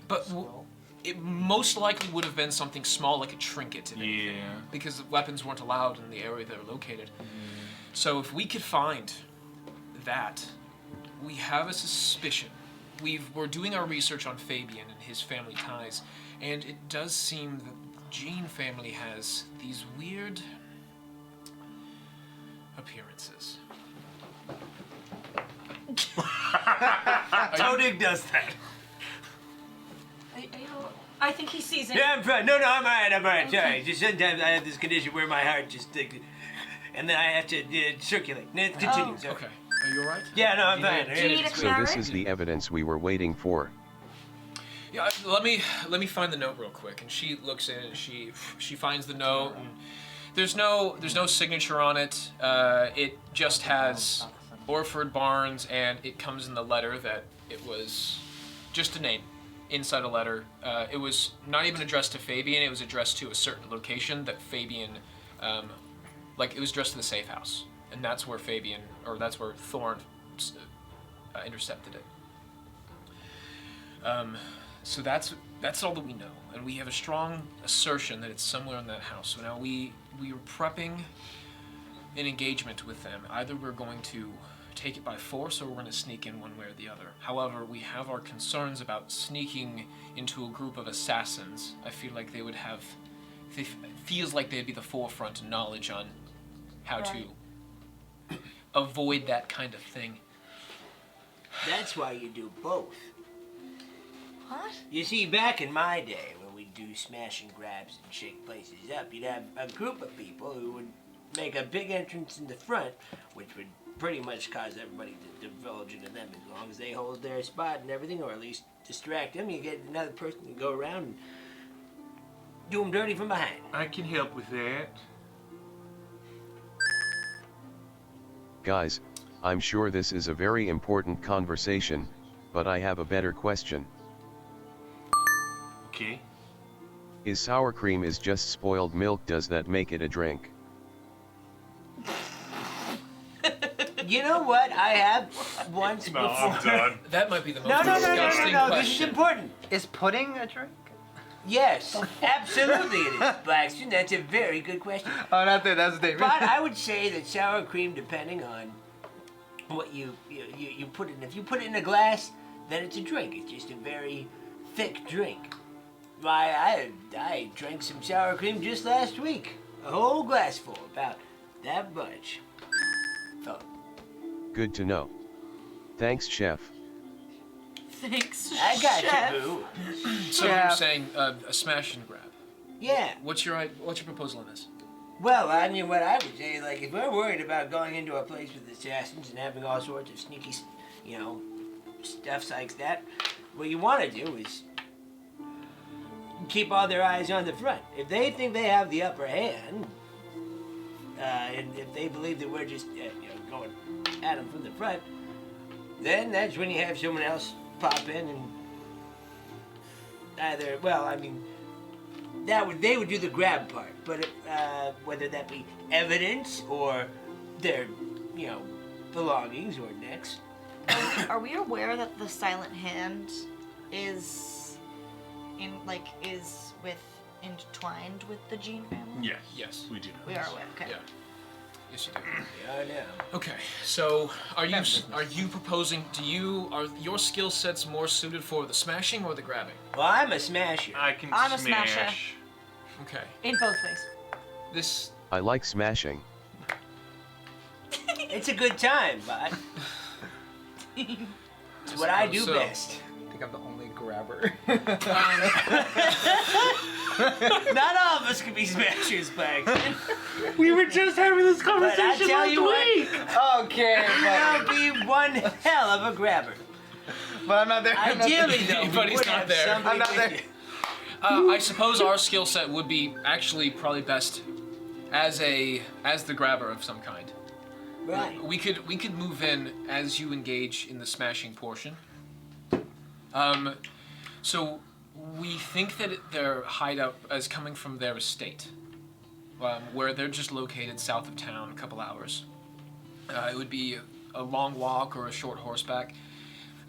[SPEAKER 1] but it most likely would have been something small like a trinket. Because the weapons weren't allowed in the area they were located. So if we could find that, we have a suspicion. We're doing our research on Fabian and his family ties, and it does seem that the Jean family has these weird appearances.
[SPEAKER 7] Todig does that.
[SPEAKER 2] I think he sees it.
[SPEAKER 5] Yeah, I'm fine. No, I'm alright. Sorry. Just sometimes I have this condition where my heart just, and then I have to circulate. Continue. Sorry.
[SPEAKER 1] Okay. Are you alright?
[SPEAKER 5] Yeah, no, I'm fine.
[SPEAKER 2] Do you need a
[SPEAKER 6] So this is the evidence we were waiting for.
[SPEAKER 1] Yeah, let me find the note real quick. And she looks in and she finds the note, and there's no signature on it. It just has Orford Barnes, and it comes in the letter that it was just a name. inside a letter. It was not even addressed to Fabian. It was addressed to a certain location that Fabian, it was addressed to the safe house, and that's where that's where Thorne intercepted it. So that's all that we know, and we have a strong assertion that it's somewhere in that house. So now we are prepping an engagement with them. Either we're going to take it by force or we're going to sneak in one way or the other. However, we have our concerns about sneaking into a group of assassins. I feel like they would have, feels like they'd be the forefront knowledge on how to avoid that kind of thing.
[SPEAKER 5] That's why you do both.
[SPEAKER 2] What?
[SPEAKER 5] You see, back in my day, when we'd do smash and grabs and shake places up, you'd have a group of people who would make a big entrance in the front, which would pretty much cause everybody to divulge into them. As long as they hold their spot and everything, or at least distract them, you get another person to go around and do them dirty from behind.
[SPEAKER 4] I can help with that.
[SPEAKER 6] Guys, I'm sure this is a very important conversation, but I have a better question.
[SPEAKER 4] Okay.
[SPEAKER 6] Is sour cream is just spoiled milk, does that make it a drink?
[SPEAKER 5] You know what? I have once
[SPEAKER 4] No,
[SPEAKER 5] before.
[SPEAKER 4] I'm done.
[SPEAKER 1] That might be the most
[SPEAKER 5] No,
[SPEAKER 1] disgusting
[SPEAKER 5] this is
[SPEAKER 1] question.
[SPEAKER 5] important.
[SPEAKER 3] Is pudding a drink?
[SPEAKER 5] Yes, absolutely it is, Blaxton. That's a very good question.
[SPEAKER 3] Oh, not that. That's David.
[SPEAKER 5] But I would say that sour cream, depending on what you put in, if you put it in a glass, then it's a drink. It's just a very thick drink. Why, I drank some sour cream just last week. A whole glass full, about that much. Oh.
[SPEAKER 6] Good to know. Thanks, chef.
[SPEAKER 2] Thanks,
[SPEAKER 5] I got
[SPEAKER 2] chef.
[SPEAKER 5] you, boo.
[SPEAKER 1] So
[SPEAKER 3] Yeah.
[SPEAKER 1] you're saying a smash and grab.
[SPEAKER 5] Yeah.
[SPEAKER 1] What's your proposal on this?
[SPEAKER 5] Well, I mean, what I would say, like, if we're worried about going into a place with assassins and having all sorts of sneaky, stuff like that, what you want to do is keep all their eyes on the front. If they think they have the upper hand, and if they believe that we're just, going at them from the front, then that's when you have someone else pop in and either, they would do the grab part, but whether that be evidence or their, belongings or necks.
[SPEAKER 2] Are we aware that the silent hand is intertwined with the Gene family?
[SPEAKER 4] Yes.
[SPEAKER 1] Yes.
[SPEAKER 4] We do know.
[SPEAKER 2] We are aware. Okay.
[SPEAKER 1] Yeah. Yes, you do.
[SPEAKER 5] Yeah, now.
[SPEAKER 1] Okay, so are you proposing? Are your skill sets more suited for the smashing or the grabbing?
[SPEAKER 5] Well, I'm a smasher.
[SPEAKER 4] I can
[SPEAKER 2] I'm a
[SPEAKER 4] smash.
[SPEAKER 2] smasher.
[SPEAKER 1] Okay,
[SPEAKER 2] In both ways.
[SPEAKER 1] this.
[SPEAKER 6] I like smashing.
[SPEAKER 5] It's a good time, Bott. It's what I do
[SPEAKER 1] So-
[SPEAKER 5] best.
[SPEAKER 3] I think I'm the only grabber.
[SPEAKER 5] Not all of us can be smashers, Blaxton.
[SPEAKER 4] We were just having this
[SPEAKER 5] But I
[SPEAKER 4] conversation
[SPEAKER 5] tell you what,
[SPEAKER 3] Okay,
[SPEAKER 5] I'll be one hell of a grabber.
[SPEAKER 3] but I'm not there. I'm not there.
[SPEAKER 5] Ideally, though,
[SPEAKER 1] But
[SPEAKER 5] we
[SPEAKER 1] he's
[SPEAKER 5] would
[SPEAKER 1] not
[SPEAKER 5] have
[SPEAKER 1] there.
[SPEAKER 5] somebody
[SPEAKER 3] I'm not
[SPEAKER 5] with
[SPEAKER 3] there.
[SPEAKER 5] you.
[SPEAKER 1] I suppose our skill set would be actually probably best as the grabber of some kind.
[SPEAKER 5] Right.
[SPEAKER 1] We could move in as you engage in the smashing portion. So we think that their hideout is coming from their estate, where they're just located south of town, a couple hours. It would be a long walk or a short horseback.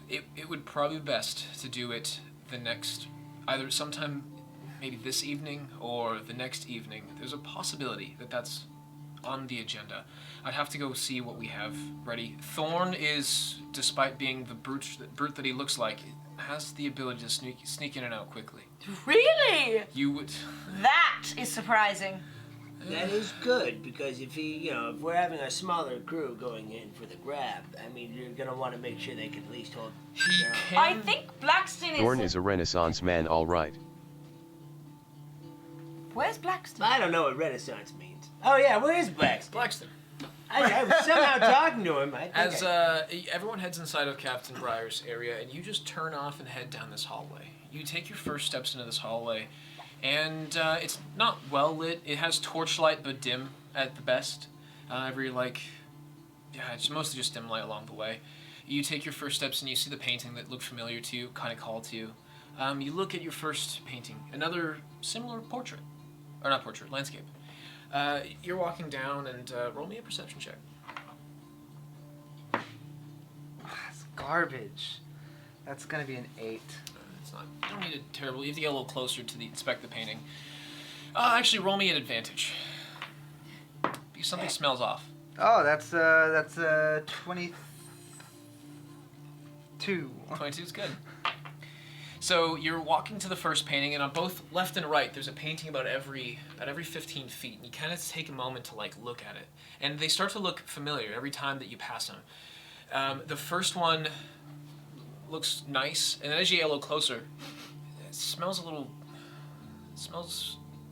[SPEAKER 1] It would probably be best to do it either sometime maybe this evening or the next evening. There's a possibility that that's on the agenda. I'd have to go see what we have ready. Thorne is, despite being the brute that he looks like, has the ability to sneak in and out quickly.
[SPEAKER 2] Really?
[SPEAKER 1] You would.
[SPEAKER 2] That is surprising.
[SPEAKER 5] That is good, because if if we're having a smaller crew going in for the grab, I mean, you're gonna want to make sure they can at least hold
[SPEAKER 1] He
[SPEAKER 5] their own.
[SPEAKER 1] can.
[SPEAKER 2] I think Blaxton
[SPEAKER 6] Thorne is a Renaissance man, all right.
[SPEAKER 2] Where's Blaxton?
[SPEAKER 5] I don't know what Renaissance means. Oh yeah, where is Blaxton?
[SPEAKER 1] Blaxton.
[SPEAKER 5] I was somehow talking to him. I think
[SPEAKER 1] As everyone heads inside of Captain Briar's area, and you just turn off and head down this hallway. You take your first steps into this hallway, and it's not well lit. It has torchlight, but dim at the best. It's mostly just dim light along the way. You take your first steps, and you see the painting that looked familiar to you, kind of called to you. You look at your first painting, another similar portrait, or not portrait, landscape. You're walking down and roll me a perception check.
[SPEAKER 3] It's garbage. That's gonna be an 8.
[SPEAKER 1] It's not. You don't need it terribly. You have to get a little closer to inspect the painting. Actually, roll me an advantage. Because something smells off.
[SPEAKER 3] Oh, that's 22.
[SPEAKER 1] 22 is good. So you're walking to the first painting, and on both left and right, there's a painting about every 15 feet, and you kind of take a moment to like look at it, and they start to look familiar every time that you pass them. The first one looks nice, and then as you get a little closer, it smells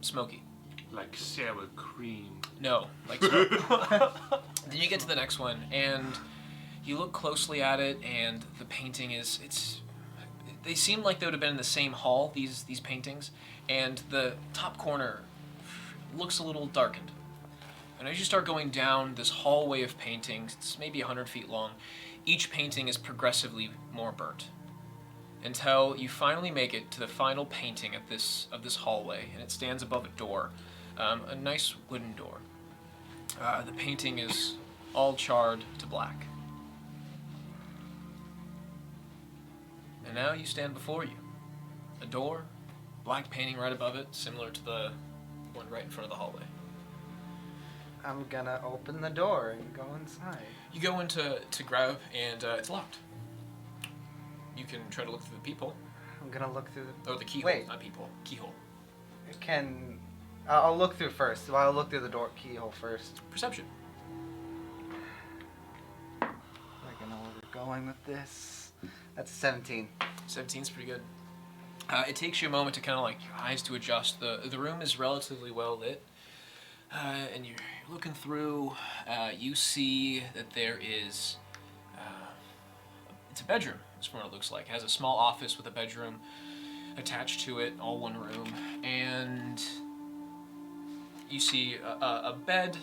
[SPEAKER 1] smoky.
[SPEAKER 4] Like sour cream.
[SPEAKER 1] No, like smoke. Then you get to the next one, and you look closely at it, and the painting they seem like they would have been in the same hall, these paintings, and the top corner looks a little darkened. And as you start going down this hallway of paintings, it's maybe 100 feet long, each painting is progressively more burnt. Until you finally make it to the final painting of this hallway, and it stands above a door, a nice wooden door. The painting is all charred to black. And now you stand before you. A door, black painting right above it, similar to the one right in front of the hallway.
[SPEAKER 3] I'm gonna open the door and go inside.
[SPEAKER 1] You go in to grab, and it's locked. You can try to look through the peephole.
[SPEAKER 3] I'm gonna look through the...
[SPEAKER 1] Oh, the keyhole,
[SPEAKER 3] Wait.
[SPEAKER 1] not peephole. Keyhole.
[SPEAKER 3] I'll look through first. Well, I'll look through the door keyhole first.
[SPEAKER 1] Perception.
[SPEAKER 3] I know where we're going with this. That's 17.
[SPEAKER 1] 17's pretty good. It takes you a moment to kind of like your eyes to adjust. The room is relatively well lit, and you're looking through. You see that there is it's a bedroom. That's what it looks like. It has a small office with a bedroom attached to it, all one room, and you see a bed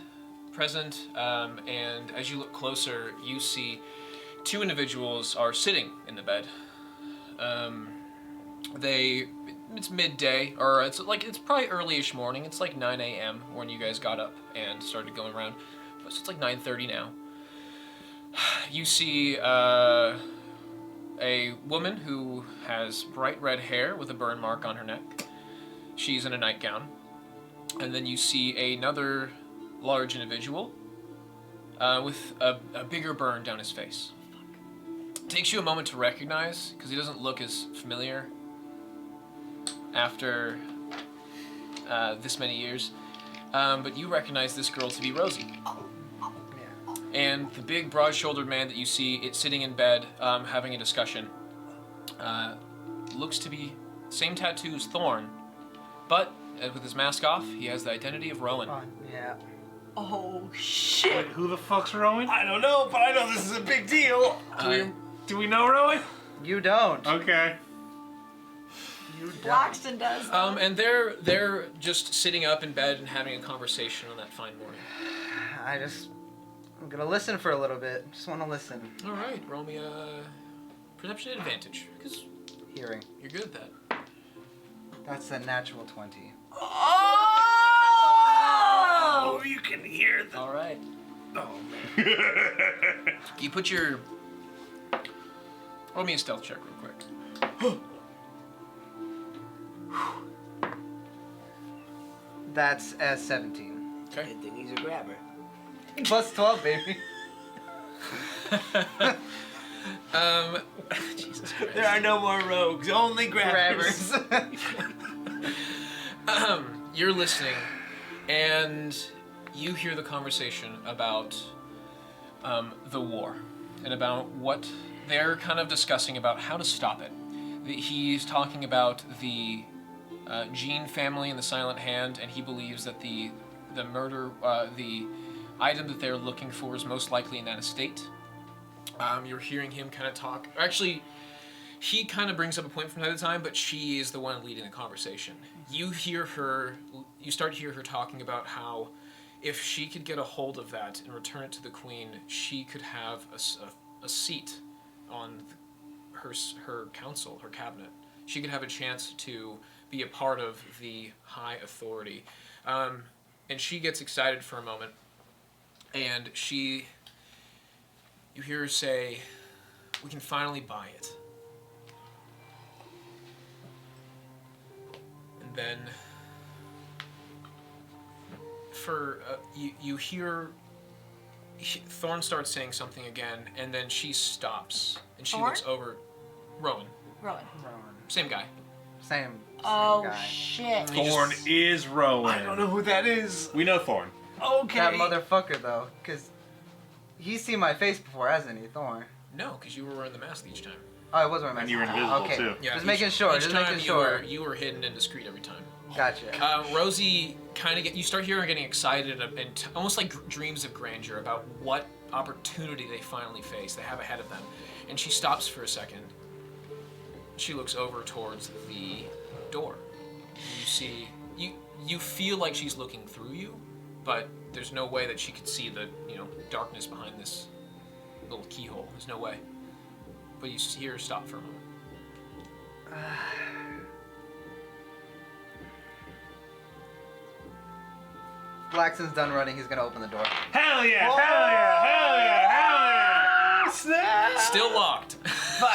[SPEAKER 1] present. And as you look closer, you see 2 individuals are sitting in the bed. It's midday, or it's probably early-ish morning. It's like 9 a.m. when you guys got up and started going around. So it's like 9:30 now. You see a woman who has bright red hair with a burn mark on her neck. She's in a nightgown. And then you see another large individual with a bigger burn down his face. Takes you a moment to recognize, because he doesn't look as familiar after this many years. But you recognize this girl to be Rosie.
[SPEAKER 3] Yeah.
[SPEAKER 1] And the big, broad-shouldered man that you see sitting in bed having a discussion looks to be same tattoo as Thorne, but with his mask off, he has the identity of Rowan.
[SPEAKER 3] Yeah.
[SPEAKER 2] Oh shit!
[SPEAKER 4] Wait, who the fuck's Rowan?
[SPEAKER 7] I don't know, but I know this is a big deal.
[SPEAKER 4] Do we know Rowan?
[SPEAKER 3] You don't.
[SPEAKER 4] Okay.
[SPEAKER 3] You don't.
[SPEAKER 2] Blaxton does.
[SPEAKER 1] And they're just sitting up in bed and having a conversation on that fine morning.
[SPEAKER 3] I'm gonna listen for a little bit. Just want to listen.
[SPEAKER 1] All right, roll me a perception advantage, because
[SPEAKER 3] Hearing.
[SPEAKER 1] you're good at that.
[SPEAKER 3] That's a natural 20.
[SPEAKER 2] Oh!
[SPEAKER 7] You can hear the...
[SPEAKER 1] All right.
[SPEAKER 7] Oh, man.
[SPEAKER 1] You put your... Roll me a stealth check real quick.
[SPEAKER 3] That's a 17.
[SPEAKER 1] Okay.
[SPEAKER 5] Good thing he's a grabber.
[SPEAKER 3] Plus 12, baby.
[SPEAKER 1] Jesus Christ.
[SPEAKER 7] There are no more rogues, only grabbers.
[SPEAKER 1] You're listening, and you hear the conversation about the war, and about what they're kind of discussing about how to stop it. He's talking about the Jean family and the Silent Hand, and he believes that the murder, the item that they're looking for is most likely in that estate. You're hearing him kind of talk. Actually, he kind of brings up a point from time to time, but she is the one leading the conversation. You start to hear her talking about how if she could get a hold of that and return it to the queen, she could have a seat on her council, her cabinet. she could have a chance to be a part of the high authority. And she gets excited for a moment, and you hear her say, "We can finally buy it." And then you hear Thorne starts saying something again, and then she stops, and she
[SPEAKER 2] Thorne?
[SPEAKER 1] looks over. Rowan,
[SPEAKER 2] Rowan.
[SPEAKER 1] same guy.
[SPEAKER 3] Same
[SPEAKER 2] Oh
[SPEAKER 3] guy.
[SPEAKER 2] shit.
[SPEAKER 4] Thorne is Rowan.
[SPEAKER 7] I don't know who that is.
[SPEAKER 4] We know Thorne.
[SPEAKER 7] Okay.
[SPEAKER 3] That motherfucker, though, because he's seen my face before, hasn't he, Thorne?
[SPEAKER 1] No, because you were wearing the mask each time.
[SPEAKER 3] Oh, I was wearing my
[SPEAKER 4] And you were
[SPEAKER 3] mask.
[SPEAKER 4] invisible,
[SPEAKER 3] Okay.
[SPEAKER 4] too.
[SPEAKER 1] Yeah,
[SPEAKER 3] Just making sure.
[SPEAKER 1] Each
[SPEAKER 3] Just
[SPEAKER 1] time
[SPEAKER 3] making sure.
[SPEAKER 1] you were hidden and discreet every time.
[SPEAKER 3] Gotcha.
[SPEAKER 1] Rosie kind of you start hearing her getting excited and almost like dreams of grandeur about what opportunity they finally face, they have ahead of them. And she stops for a second. She looks over towards the door. You see, you feel like she's looking through you, but there's no way that she could see the, darkness behind this little keyhole. There's no way. But you hear her stop for a moment.
[SPEAKER 3] Blaxton's done running. He's gonna open the door.
[SPEAKER 4] Hell yeah! Hell yeah! Hell yeah! Hell yeah!
[SPEAKER 7] Snap!
[SPEAKER 1] Still locked.
[SPEAKER 3] No.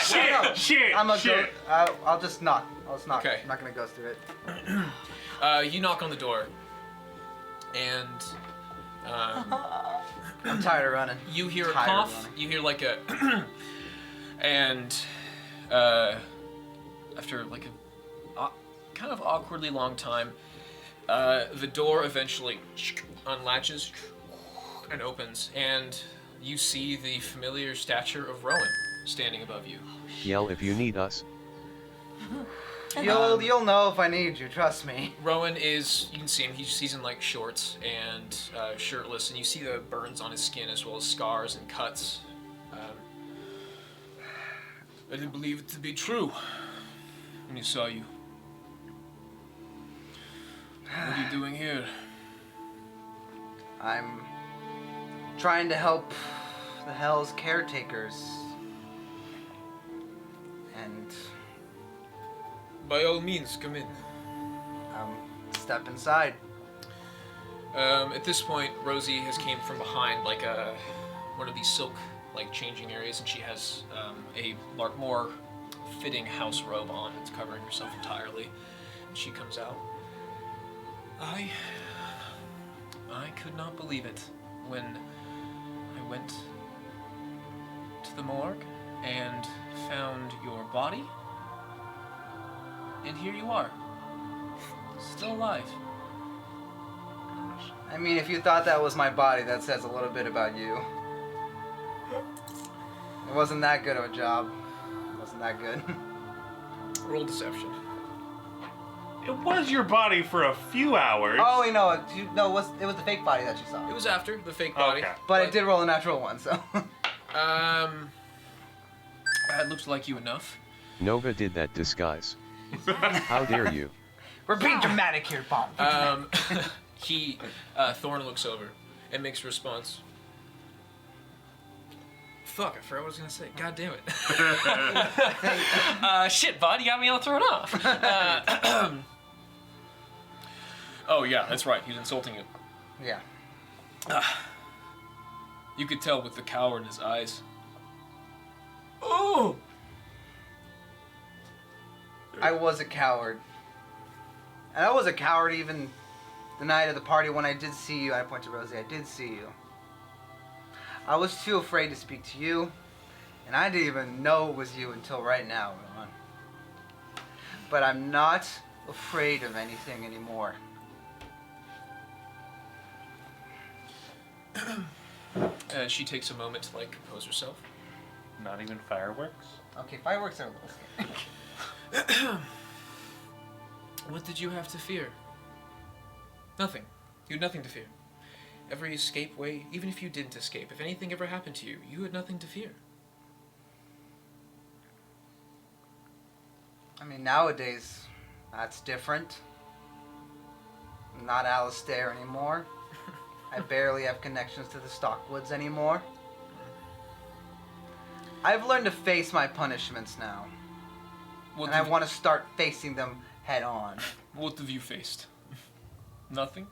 [SPEAKER 4] Shit!
[SPEAKER 3] I'm a
[SPEAKER 4] shit!
[SPEAKER 3] I'll just knock. I'll just knock.
[SPEAKER 1] Okay.
[SPEAKER 3] I'm not gonna go through it.
[SPEAKER 1] You knock on the door, and
[SPEAKER 3] I'm tired of running.
[SPEAKER 1] you hear a
[SPEAKER 3] Tired of
[SPEAKER 1] cough.
[SPEAKER 3] running.
[SPEAKER 1] You hear like a, and after like a kind of awkwardly long time, the door eventually unlatches and opens, and you see the familiar stature of Rowan standing above you.
[SPEAKER 6] Yell if you need us.
[SPEAKER 3] You'll know if I need you. Trust me.
[SPEAKER 1] Rowan is, you can see him, he's in like shorts and shirtless, and you see the burns on his skin as well as scars and cuts. I didn't believe it to be true when he saw you. What are you doing here?
[SPEAKER 3] I'm trying to help the Hell's caretakers. And
[SPEAKER 1] By all means, come in.
[SPEAKER 3] step inside.
[SPEAKER 1] At this point, Rosie has came from behind like one of these silk like changing areas, and she has a more fitting house robe on. It's covering herself entirely. And she comes out. I could not believe it when I went to the morgue and found your body. And here you are, still alive.
[SPEAKER 3] I mean, if you thought that was my body, that says a little bit about you. It wasn't that good of a job. It wasn't that good.
[SPEAKER 1] Roll deception.
[SPEAKER 4] It was your body for a few hours.
[SPEAKER 3] Oh, wait, no. It was the fake body that you saw.
[SPEAKER 1] It was after the fake body.
[SPEAKER 4] Okay.
[SPEAKER 3] But it did roll a natural one, so.
[SPEAKER 1] It looks like you enough.
[SPEAKER 6] Nova did that disguise. How dare you?
[SPEAKER 3] We're being dramatic here, Bob.
[SPEAKER 1] Thorne looks over and makes a response. Fuck, I forgot what I was gonna say. God damn it. Shit, bud, you got me all thrown off. Oh yeah, that's right, he's insulting you.
[SPEAKER 3] Yeah.
[SPEAKER 1] You could tell with the cower in his eyes. Oh!
[SPEAKER 3] I was a coward. And I was a coward even the night of the party when I did see you. I point to Rosie. I did see you. I was too afraid to speak to you. And I didn't even know it was you until right now, Rowan. But I'm not afraid of anything anymore.
[SPEAKER 1] She takes a moment to like compose herself.
[SPEAKER 4] Not even fireworks?
[SPEAKER 3] Okay, fireworks are a little scary.
[SPEAKER 1] What did you have to fear? Nothing. You had nothing to fear. Every escape way, even if you didn't escape, if anything ever happened to you, you had nothing to fear.
[SPEAKER 3] I mean, nowadays, that's different. I'm not Alistair anymore. I barely have connections to the Stockwoods anymore. I've learned to face my punishments now.
[SPEAKER 1] What
[SPEAKER 3] and I want to start facing them head on.
[SPEAKER 1] What have you faced? Nothing?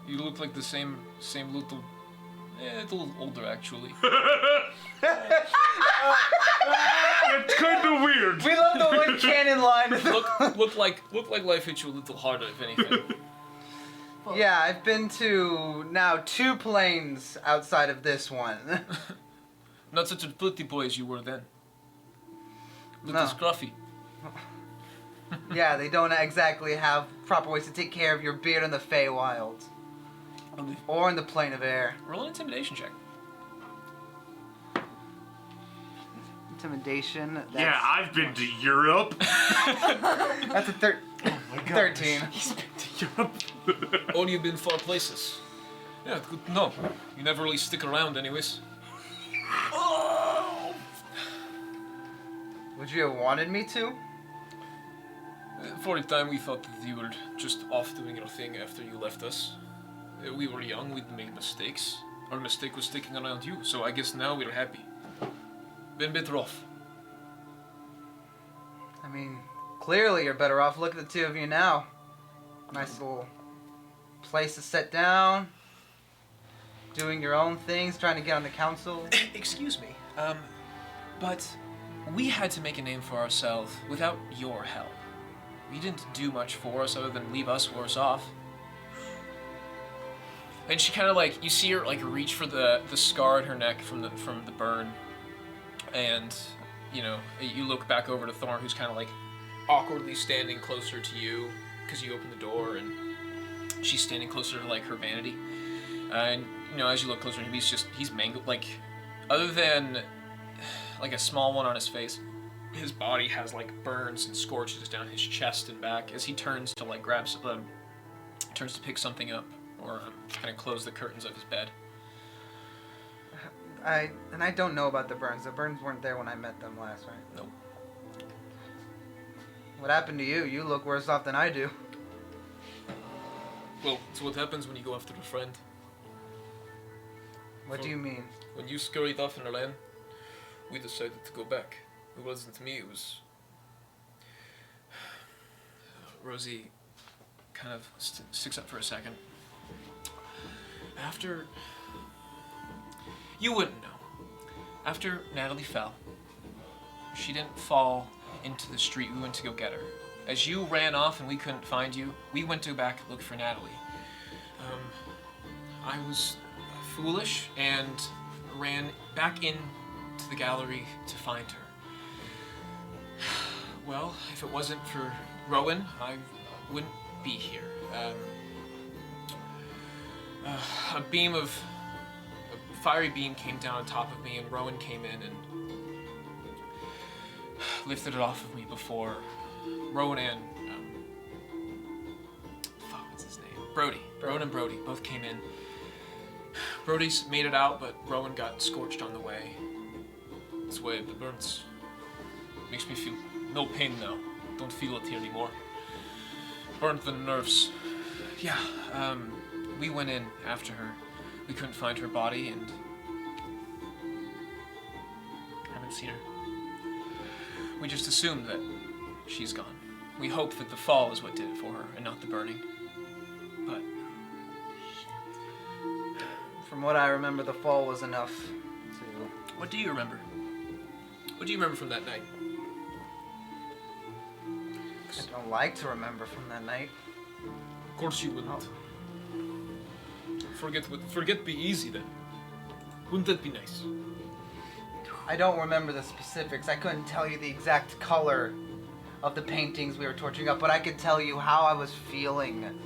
[SPEAKER 1] You look like the same little... a little older, actually.
[SPEAKER 4] It's kind of weird.
[SPEAKER 3] We love the one cannon line.
[SPEAKER 1] Look like life hit you a little harder, if anything.
[SPEAKER 3] Yeah, I've been to now 2 planes outside of this one.
[SPEAKER 1] Not such a pretty boy as you were then. Little
[SPEAKER 3] No.
[SPEAKER 1] scruffy.
[SPEAKER 3] Yeah, they don't exactly have proper ways to take care of your beard in the Feywild. Or in the plane of air.
[SPEAKER 1] Roll an intimidation check.
[SPEAKER 3] Intimidation. That's,
[SPEAKER 4] Yeah, I've been to Europe.
[SPEAKER 3] That's a 13.
[SPEAKER 1] Only been far places. Yeah, good to know. You never really stick around anyways.
[SPEAKER 3] Would you have wanted me to?
[SPEAKER 1] For a time we thought that you were just off doing your thing after you left us. We were young, we'd made mistakes. Our mistake was sticking around you, so I guess now we're happy. Been better off.
[SPEAKER 3] I mean, clearly you're better off. Look at the 2 of you now. Nice little place to sit down. Doing your own things, trying to get on the council.
[SPEAKER 1] Excuse me, but we had to make a name for ourselves without your help. You didn't do much for us other than leave us worse off. And she kind of like, you see her like reach for the scar in her neck from the burn, and you know, you look back over to Thorne, who's kind of like awkwardly standing closer to you because you opened the door, and she's standing closer to like her vanity. And you know, as you look closer to him, he's mangled. Like, other than like a small one on his face, his body has like burns and scorches down his chest and back as he turns to like turns to pick something up or kind of close the curtains of his bed.
[SPEAKER 3] I don't know about the burns. The burns weren't there when I met them last, right?
[SPEAKER 1] Nope.
[SPEAKER 3] What happened to you? You look worse off than I do.
[SPEAKER 1] Well, it's what happens when you go after a friend.
[SPEAKER 3] What do you mean?
[SPEAKER 1] When you scurried off in the land, we decided to go back. It wasn't me, it was... Rosie kind of sticks up for a second. After... You wouldn't know. After Natalie fell, she didn't fall into the street. We went to go get her. As you ran off and we couldn't find you, we went to go back and look for Natalie. I was foolish and ran back into the gallery to find her. Well, if it wasn't for Rowan, I wouldn't be here. A fiery beam came down on top of me, and Rowan came in and lifted it off of me before Rowan and what's his name? Brody. Rowan and Brody both came in. Brody's made it out, but Rowan got scorched on the way. This way, the burns makes me feel no pain now. Don't feel it here anymore. Burnt the nerves. Yeah, we went in after her. We couldn't find her body, and haven't seen her. We just assumed that she's gone. We hoped that the fall is what did it for her, and not the burning. But
[SPEAKER 3] From what I remember, the fall was enough to...
[SPEAKER 1] what do you remember? What do you remember from that night?
[SPEAKER 3] I don't like to remember from that night.
[SPEAKER 1] Of course you wouldn't. Forget be easy then. Wouldn't that be nice?
[SPEAKER 3] I don't remember the specifics. I couldn't tell you the exact color of the paintings we were torching up, but I could tell you how I was feeling.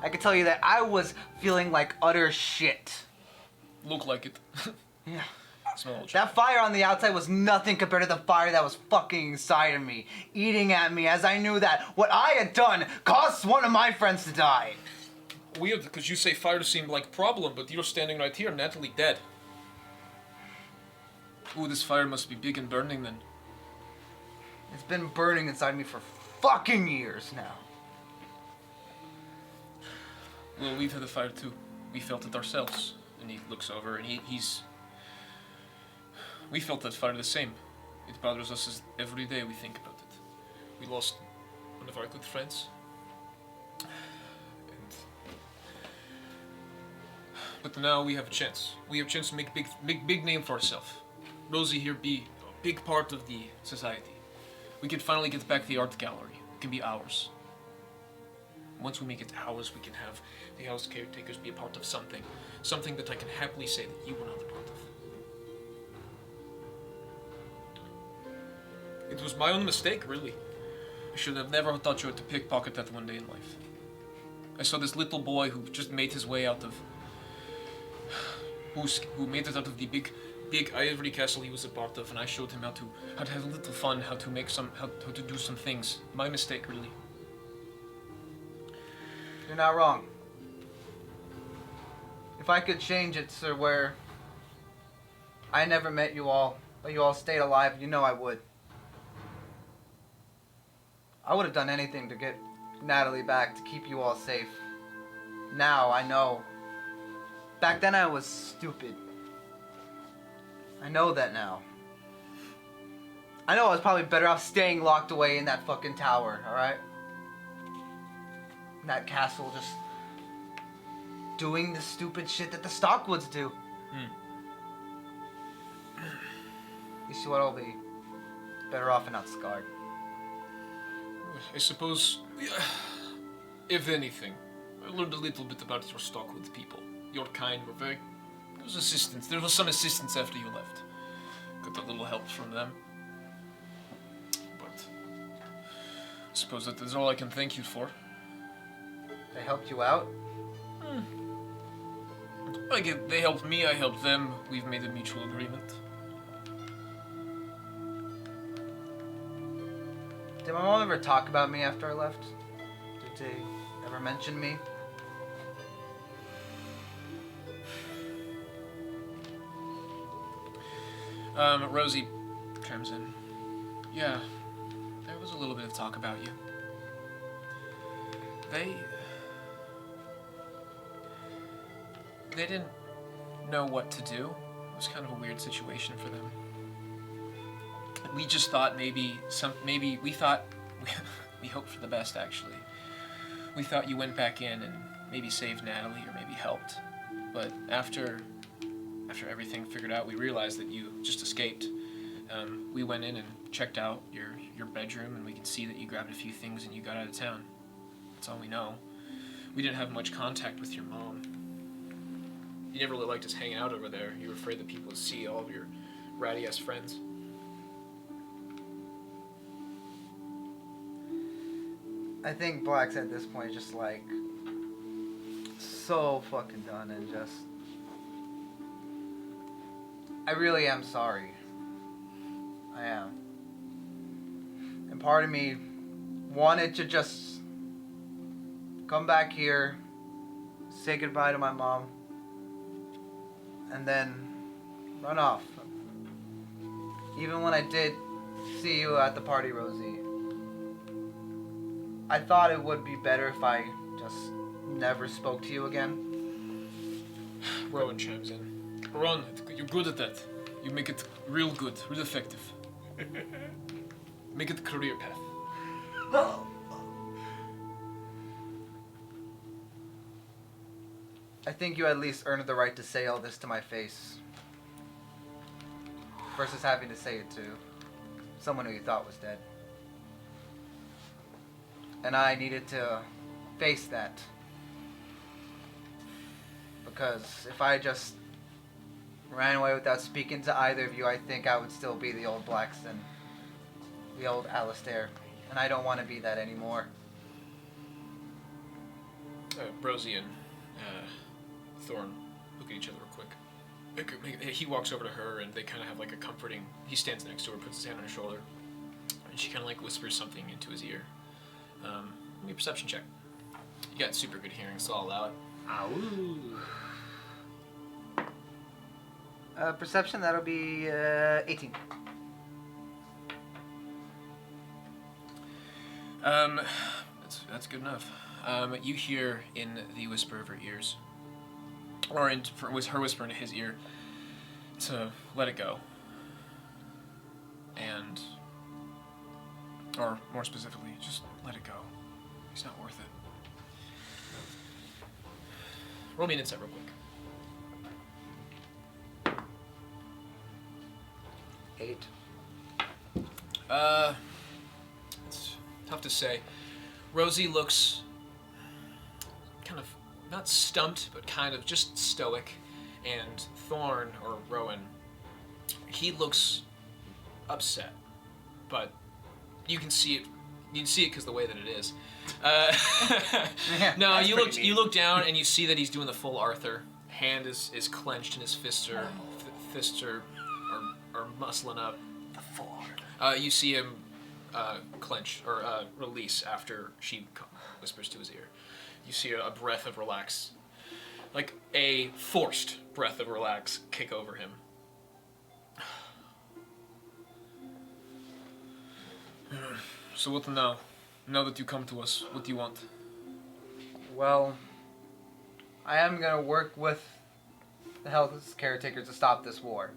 [SPEAKER 3] I could tell you that I was feeling like utter shit.
[SPEAKER 1] Look like it.
[SPEAKER 3] Yeah.
[SPEAKER 1] Smell it.
[SPEAKER 3] That fire on the outside was nothing compared to the fire that was fucking inside of me, eating at me as I knew that what I had done caused one of my friends to die.
[SPEAKER 1] Weird, because you say fire seemed like problem, but you're standing right here, Natalie dead. Ooh, this fire must be big and burning then.
[SPEAKER 3] It's been burning inside me for fucking years now.
[SPEAKER 1] Well, we've had the fire too. We felt it ourselves. And he looks over and he's... We felt that fire the same. It bothers us every day we think about it. We lost one of our good friends. But now we have a chance. We have a chance to make big name for ourselves. Rosie here be a big part of the society. We can finally get back the art gallery. It can be ours. Once we make it ours, we can have the house caretakers be a part of something. Something that I can happily say that you were not a part of. It was my own mistake, really. I should have never thought you had to pickpocket that one day in life. I saw this little boy who just made his way out of... who made it out of the big ivory castle he was a part of, and I showed him how to have a little fun, how to do some things. My mistake, really.
[SPEAKER 3] You're not wrong. If I could change it, sir, where I never met you all, but you all stayed alive, you know I would. I would have done anything to get Natalie back, to keep you all safe. Now I know. Back then I was stupid. I know that now. I know I was probably better off staying locked away in that fucking tower, alright? In that castle, just doing the stupid shit that the Stockwoods do. You see what, I'll be better off and not scarred.
[SPEAKER 1] I suppose, if anything, I learned a little bit about your Stockwoods people. Your kind were very... There was assistance. There was some assistance after you left. Got a little help from them. But I suppose that is all I can thank you for.
[SPEAKER 3] They helped you out?
[SPEAKER 1] They helped me, I helped them. We've made a mutual agreement.
[SPEAKER 3] Did my mom ever talk about me after I left? Did they ever mention me?
[SPEAKER 1] Rosie chimes in. Yeah, there was a little bit of talk about you. They didn't know what to do. It was kind of a weird situation for them. We just thought we hoped for the best, actually. We thought you went back in and maybe saved Natalie or maybe helped. But after everything figured out, we realized that you just escaped. We went in and checked out your bedroom, and we could see that you grabbed a few things and you got out of town. That's all we know. We didn't have much contact with your mom. You never really liked us hanging out over there. You were afraid that people would see all of your ratty-ass friends.
[SPEAKER 3] I think Black's at this point just like so fucking done and just... I really am sorry. I am. And part of me wanted to just come back here, say goodbye to my mom, and then run off. Even when I did see you at the party, Rosie, I thought it would be better if I just never spoke to you again.
[SPEAKER 1] Rowan chimes in. Ron, you're good at that. You make it real good, real effective. Make it a career path.
[SPEAKER 3] I think you at least earned the right to say all this to my face. Versus having to say it to someone who you thought was dead. And I needed to face that. Because if I just ran away without speaking to either of you, I think I would still be the old Blaxton. The old Alistair. And I don't want to be that anymore.
[SPEAKER 1] Rosie and Thorne look at each other real quick. He walks over to her and they kind of have like a comforting... He stands next to her, puts his hand on her shoulder. And she kind of like whispers something into his ear. Give me a perception check. You got super good hearing, so I'll allow it.
[SPEAKER 3] Perception, that'll be 18.
[SPEAKER 1] That's good enough. You hear in the whisper of her ears, or was her whisper in his ear, to let it go. And Or more specifically, just let it go. It's not worth it. Roll me an insight real quick.
[SPEAKER 3] 8.
[SPEAKER 1] It's tough to say. Rosie looks kind of, not stumped, but kind of just stoic. And Thorne, or Rowan, he looks upset. But you can see it. You can see it because the way that it is. No, you look down and you see that he's doing the full Arthur. Hand is clenched and his fists are muscling up.
[SPEAKER 5] The floor.
[SPEAKER 1] You see him clench or release after she whispers to his ear. You see a breath of relax, like a forced breath of relax, kick over him. So what now? Now that you come to us, what do you want?
[SPEAKER 3] Well, I am gonna work with the health caretaker to stop this war.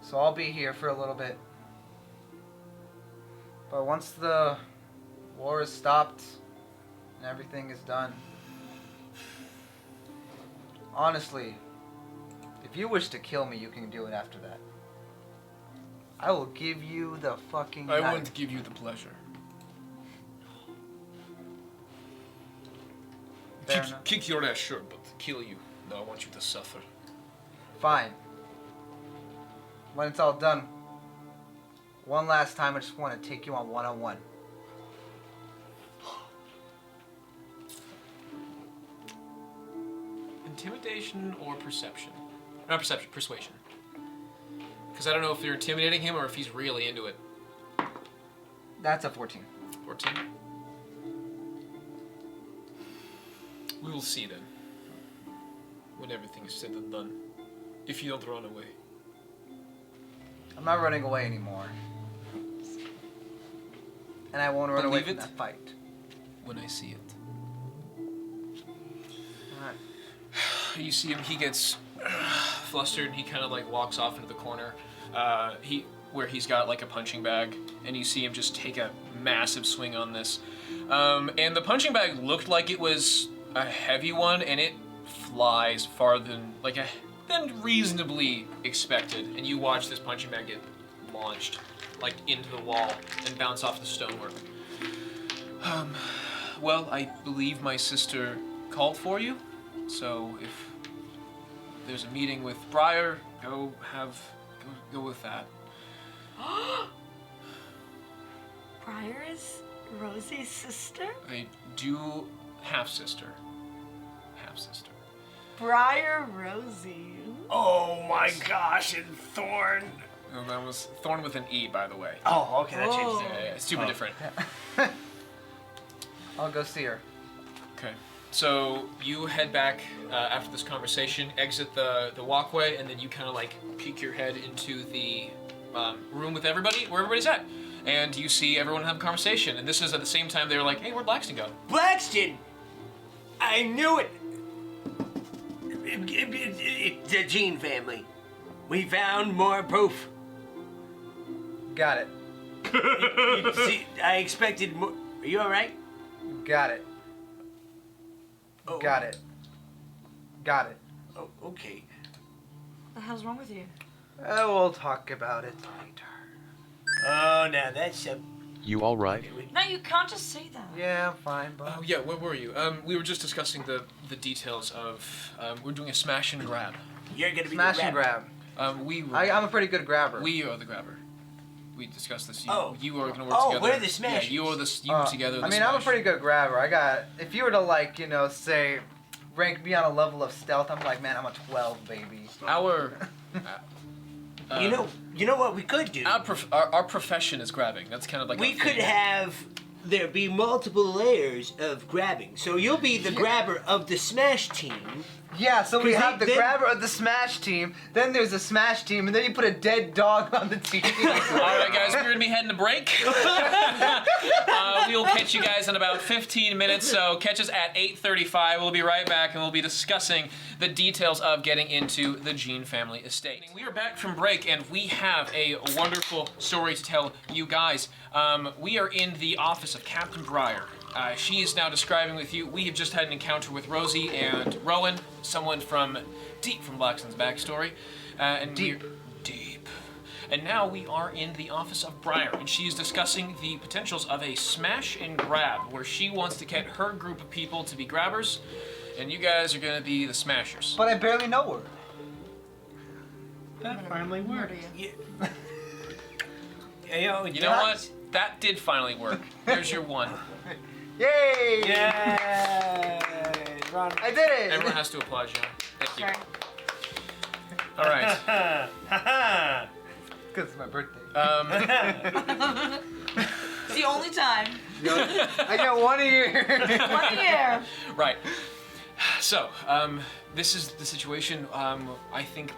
[SPEAKER 3] So I'll be here for a little bit. But once the war is stopped and everything is done, honestly, if you wish to kill me, you can do it after that. I will give you the fucking
[SPEAKER 1] I
[SPEAKER 3] knife.
[SPEAKER 1] won't give you the pleasure.
[SPEAKER 3] Fair enough.
[SPEAKER 1] Kick your ass, sure, but kill you. No, I want you to suffer.
[SPEAKER 3] Fine. When it's all done, one last time I just want to take you on one-on-one.
[SPEAKER 1] Intimidation or perception? Not perception, persuasion. Because I don't know if you're intimidating him or if he's really into it.
[SPEAKER 3] That's a 14.
[SPEAKER 1] 14. We will see then. When everything is said and done. If you don't run away.
[SPEAKER 3] I'm not running away anymore. And I won't run away
[SPEAKER 1] Believe
[SPEAKER 3] from
[SPEAKER 1] it?
[SPEAKER 3] that fight.
[SPEAKER 1] When I see it.
[SPEAKER 3] Alright.
[SPEAKER 1] You see him, he gets flustered, he kind of like walks off into the corner. Where he's got like a punching bag, and you see him just take a massive swing on this. And the punching bag looked like it was a heavy one, and it flies farther than reasonably expected. And you watch this punching bag get launched like into the wall and bounce off the stonework. Well, I believe my sister called for you, so if there's a meeting with Briar, go with that.
[SPEAKER 2] Briar is Rosie's sister?
[SPEAKER 1] I do half-sister.
[SPEAKER 2] Briar Rosie.
[SPEAKER 5] Oh my gosh, and Thorne.
[SPEAKER 1] No, that was Thorne with an E, by the way.
[SPEAKER 5] Oh, okay, that changes
[SPEAKER 1] Yeah,
[SPEAKER 5] it.
[SPEAKER 1] it's super different.
[SPEAKER 3] I'll go see her.
[SPEAKER 1] Okay. So you head back after this conversation, exit the walkway, and then you kind of like peek your head into the room with everybody, where everybody's at. And you see everyone have a conversation. And this is at the same time they were like, hey, where'd Blaxton go?
[SPEAKER 5] Blaxton! I knew it! It's the Jean family. We found more proof.
[SPEAKER 3] Got it.
[SPEAKER 5] See, I expected more. Are you alright?
[SPEAKER 3] Got it.
[SPEAKER 5] Oh.
[SPEAKER 3] Got it. Got it.
[SPEAKER 5] Oh, okay.
[SPEAKER 2] What the hell's wrong with you?
[SPEAKER 3] We'll talk about it later.
[SPEAKER 5] Oh, now that's
[SPEAKER 6] You all right?
[SPEAKER 2] No, you can't just say that.
[SPEAKER 3] Yeah, fine, but...
[SPEAKER 1] Oh yeah, where were you? We were just discussing the details of we're doing a smash and grab.
[SPEAKER 5] You're gonna be
[SPEAKER 3] Smash
[SPEAKER 5] the
[SPEAKER 3] and
[SPEAKER 5] rabbit.
[SPEAKER 3] grab.
[SPEAKER 1] I'm
[SPEAKER 3] a pretty good grabber.
[SPEAKER 1] We are the grabber. We discussed this. You are gonna work
[SPEAKER 5] Oh,
[SPEAKER 1] together.
[SPEAKER 5] we're the smashers.
[SPEAKER 1] Yeah, you together.
[SPEAKER 3] I mean, I'm a pretty good grabber. If you were to say, rank me on a level of stealth, I'm like, man, I'm a 12, baby.
[SPEAKER 1] Our
[SPEAKER 5] You know what we could do?
[SPEAKER 1] our profession is grabbing. That's kind of like
[SPEAKER 5] We
[SPEAKER 1] our
[SPEAKER 5] could
[SPEAKER 1] thing.
[SPEAKER 5] have there be multiple layers of grabbing. So you'll be the grabber of the smash team.
[SPEAKER 3] Yeah, so we
[SPEAKER 5] 'Cause
[SPEAKER 3] have the
[SPEAKER 5] then-
[SPEAKER 3] grabber of the smash team, then there's a smash team, and then you put a dead dog on the team.
[SPEAKER 1] All right, guys, we're gonna be heading to break. We we will catch you guys in about 15 minutes, so catch us at 8:35. We'll be right back, and we'll be discussing the details of getting into the Jean family estate. We are back from break, and we have a wonderful story to tell you guys. We are in the office of Captain Briar. She is now describing with you. We have just had an encounter with Rosie and Rowan, someone from deep from Blaxton's backstory. Deep. And now we are in the office of Briar, and she is discussing the potentials of a smash and grab, where she wants to get her group of people to be grabbers, and you guys are going to be the smashers.
[SPEAKER 3] But I barely know her.
[SPEAKER 8] That finally worked.
[SPEAKER 1] You know what? That did finally work. There's your one.
[SPEAKER 3] Yay!
[SPEAKER 5] Yay! Ron.
[SPEAKER 3] I did it!
[SPEAKER 1] Everyone has to applaud you. Thank you.
[SPEAKER 2] Sorry.
[SPEAKER 1] All right.
[SPEAKER 3] Because it's my birthday.
[SPEAKER 2] It's the only time.
[SPEAKER 3] I got one a year.
[SPEAKER 2] 1 year.
[SPEAKER 1] Right. So, this is the situation. I think